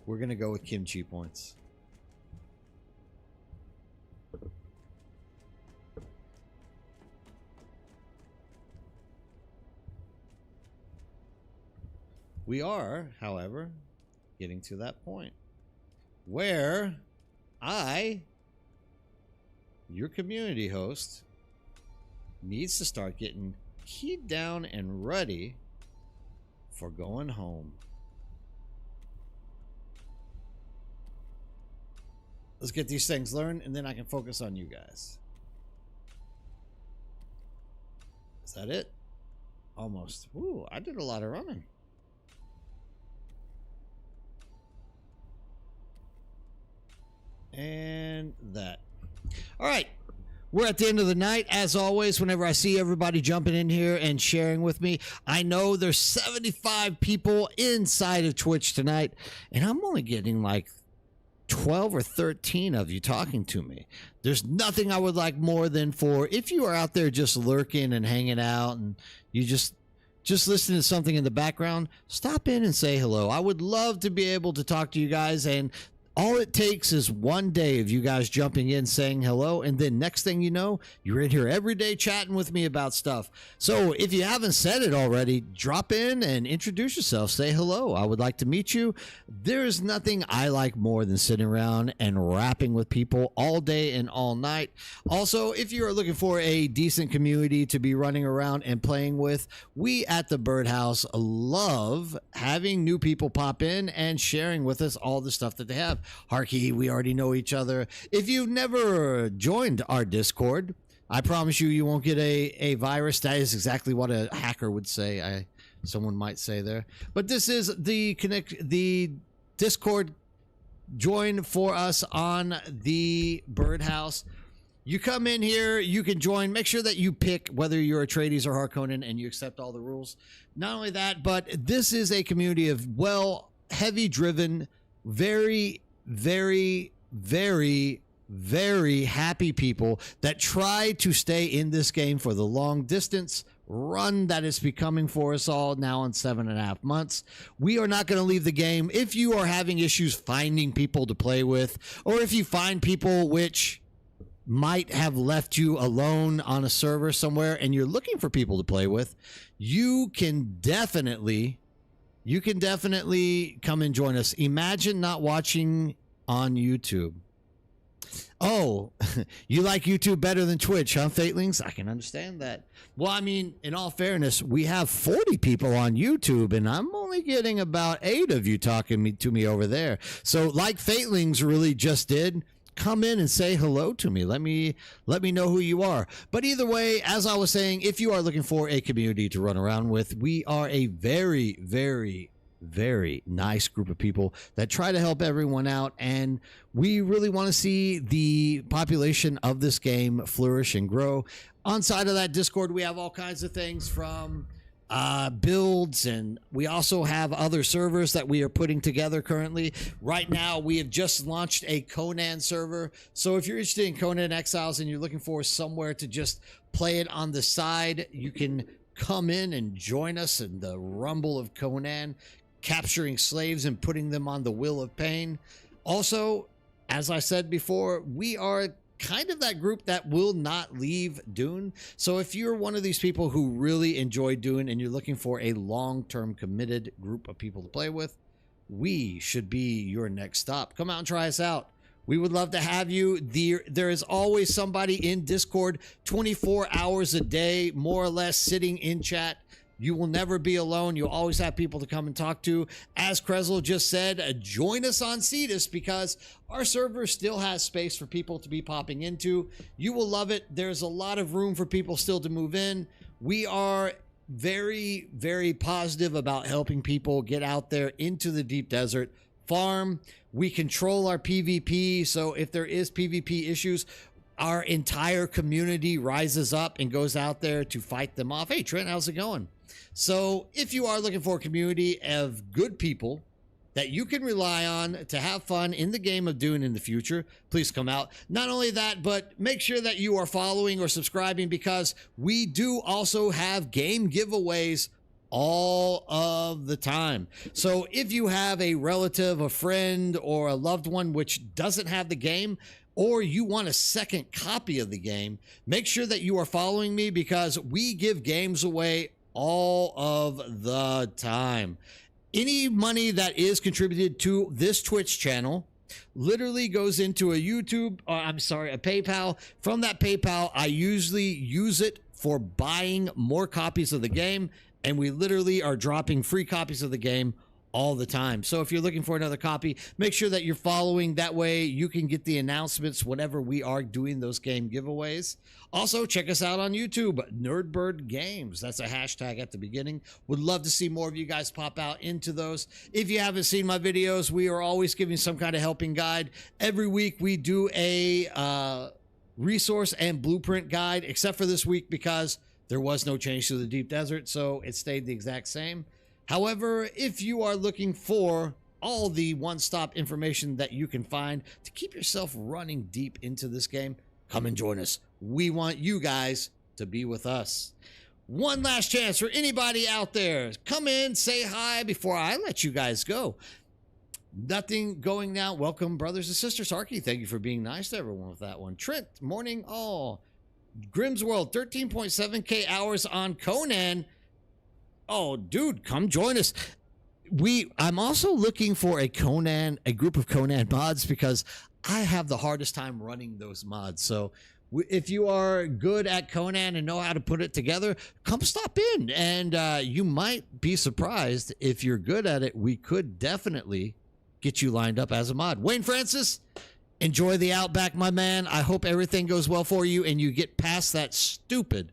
Speaker 2: We're going to go with kimchi points. We are, however, getting to that point where your community host, needs to start getting keyed down and ready for going home. Let's get these things learned, and then I can focus on you guys. Is that it? Almost. Ooh, I did a lot of running. And that. All right. We're at the end of the night. As always, whenever I see everybody jumping in here and sharing with me, I know there's 75 people inside of Twitch tonight, and I'm only getting like 12 or 13 of you talking to me. There's nothing I would like more than for, if you are out there just lurking and hanging out and you just listening to something in the background, stop in and say hello. I would love to be able to talk to you guys, and all it takes is one day of you guys jumping in, saying hello, and then next thing you know, you're in here every day chatting with me about stuff. So if you haven't said it already, drop in and introduce yourself. Say hello. I would like to meet you. There's nothing I like more than sitting around and rapping with people all day and all night. Also, if you are looking for a decent community to be running around and playing with, we at the Birdhouse love having new people pop in and sharing with us all the stuff that they have. Harky, we already know each other. If you've never joined our Discord, I promise you won't get a virus. That is exactly what a hacker would say. Someone might say there. But this is the Discord join for us on the Birdhouse. You come in here, you can join. Make sure that you pick whether you're Atreides or Harkonnen and you accept all the rules. Not only that, but this is a community of, well, heavy driven, very, very, very, very happy people that try to stay in this game for the long distance run that is becoming for us all now in 7.5 months. We are not going to leave the game. If you are having issues finding people to play with, or if you find people which might have left you alone on a server somewhere and you're looking for people to play with, you can definitely come and join us. Imagine not watching on YouTube. Oh, you like YouTube better than Twitch, huh, Fatelings? I can understand that. Well, I mean, in all fairness, we have 40 people on YouTube, and I'm only getting about 8 of you talking to me over there. So, like Fatelings really just did, come in and say hello to me. Let me know who you are. But either way, as I was saying, if you are looking for a community to run around with, we are a very, very, very nice group of people that try to help everyone out, and we really want to see the population of this game flourish and grow. On side of that Discord, we have all kinds of things from builds, and we also have other servers that we are putting together currently. Right now, we have just launched a Conan server, so if you're interested in Conan Exiles and you're looking for somewhere to just play it on the side, you can come in and join us in the rumble of Conan, capturing slaves and putting them on the wheel of pain. Also, as I said before, we are kind of that group that will not leave Dune. So if you're one of these people who really enjoy Dune and you're looking for a long-term committed group of people to play with, we should be your next stop. Come out and try us out. We would love to have you. There is always somebody in Discord 24 hours a day, more or less, sitting in chat. You will never be alone. You'll always have people to come and talk to. As Krezel just said, join us on Cetus because our server still has space for people to be popping into. You will love it. There's a lot of room for people still to move in. We are very, very positive about helping people get out there into the deep desert, farm. We control our PvP, so if there is PvP issues, our entire community rises up and goes out there to fight them off. Hey, Trent, how's it going? So if you are looking for a community of good people that you can rely on to have fun in the game of Dune in the future, please come out. Not only that, but make sure that you are following or subscribing because we do also have game giveaways all of the time. So if you have a relative, a friend, or a loved one which doesn't have the game, or you want a second copy of the game, make sure that you are following me because we give games away all of the time. Any money that is contributed to this Twitch channel literally goes into a PayPal. From that PayPal, I usually use it for buying more copies of the game, and we literally are dropping free copies of the game all the time. So if you're looking for another copy, make sure that you're following. That way you can get the announcements whenever we are doing those game giveaways. Also, check us out on YouTube, Nerdbird Games. That's a hashtag at the beginning. Would love to see more of you guys pop out into those. If you haven't seen my videos, we are always giving some kind of helping guide. Every week we do a resource and blueprint guide, except for this week because there was no change to the deep desert, so it stayed the exact same. However, if you are looking for all the one-stop information that you can find to keep yourself running deep into this game, come and join us. We want you guys to be with us. One last chance for anybody out there. Come in, say hi before I let you guys go. Nothing going now. Welcome, brothers and sisters. Harky, thank you for being nice to everyone with that one. Trent, morning. Oh, Grimm's World, 13.7K hours on Conan. Oh, dude, come join us. I'm also looking for a group of Conan mods because I have the hardest time running those mods. So if you are good at Conan and know how to put it together, come stop in. And you might be surprised if you're good at it. We could definitely get you lined up as a mod. Wayne Francis, enjoy the Outback, my man. I hope everything goes well for you and you get past that stupid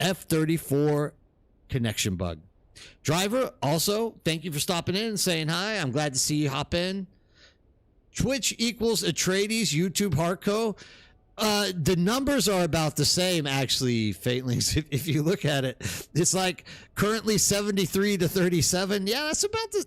Speaker 2: F-34 connection bug. Driver, also, thank you for stopping in and saying hi. I'm glad to see you hop in. Twitch equals Atreides, YouTube Hardco. The numbers are about the same, actually, Faintlings. If you look at it, it's like currently 73 to 37. Yeah,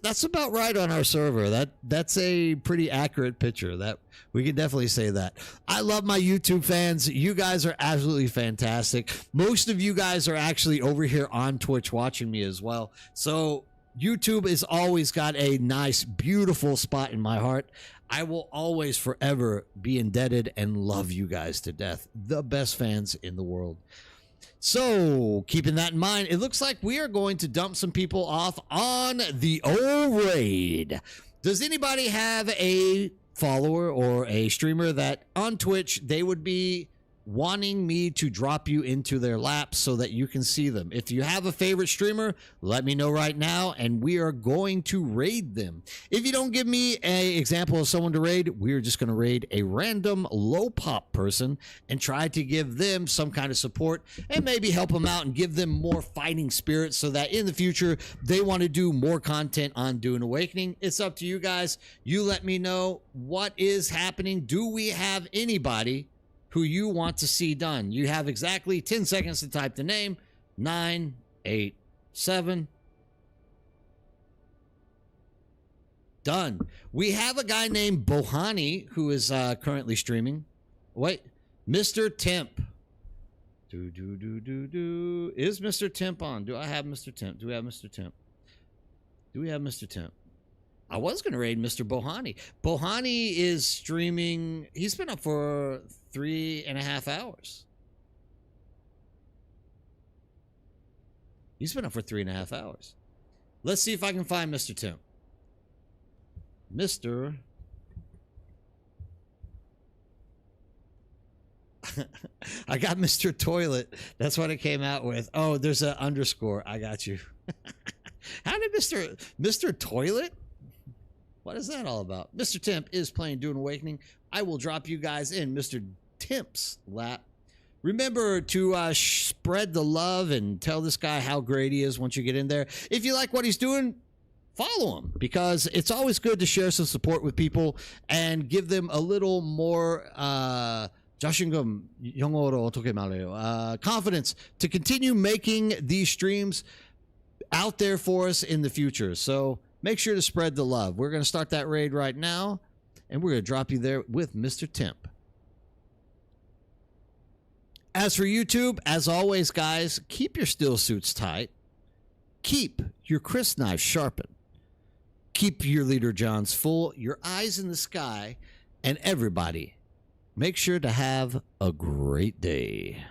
Speaker 2: that's about right on our server. That's a pretty accurate picture. That we can definitely say that. I love my YouTube fans. You guys are absolutely fantastic. Most of you guys are actually over here on Twitch watching me as well. So YouTube has always got a nice, beautiful spot in my heart. I will always forever be indebted and love you guys to death. The best fans in the world. So, keeping that in mind, it looks like we are going to dump some people off on the old raid. Does anybody have a follower or a streamer that on Twitch they would be wanting me to drop you into their laps so that you can see them? If you have a favorite streamer, let me know right now and we are going to raid them. If you don't give me an example of someone to raid, we're just going to raid a random low pop person and try to give them some kind of support and maybe help them out and give them more fighting spirit so that in the future they want to do more content on Dune Awakening. It's up to you guys. You let me know what is happening. Do we have anybody who you want to see done? You have exactly 10 seconds to type the name. 9, 8, 7. Done. We have a guy named Bohani who is currently streaming. Wait, Mr. Temp. Is Mr. Temp on? Do I have Mr. Temp? Do we have Mr. Temp? Do we have Mr. Temp? I was going to raid Mr. Bohani. Bohani is streaming. He's been up for 3.5 hours. He's been up for 3.5 hours. Let's see if I can find Mr. Tim. Mr. I got Mr. Toilet. That's what it came out with. Oh, there's an underscore. I got you. How did Mr. Toilet? What is that all about? Mr. Temp is playing Dune Awakening. I will drop you guys in Mr. Temp's lap. Remember to spread the love and tell this guy how great he is once you get in there. If you like what he's doing, follow him, because it's always good to share some support with people and give them a little more confidence to continue making these streams out there for us in the future. So make sure to spread the love. We're going to start that raid right now, and we're going to drop you there with Mr. Temp. As for YouTube, as always, guys, keep your still suits tight. Keep your crisp knives sharpened. Keep your leader Johns full, your eyes in the sky, and everybody, make sure to have a great day.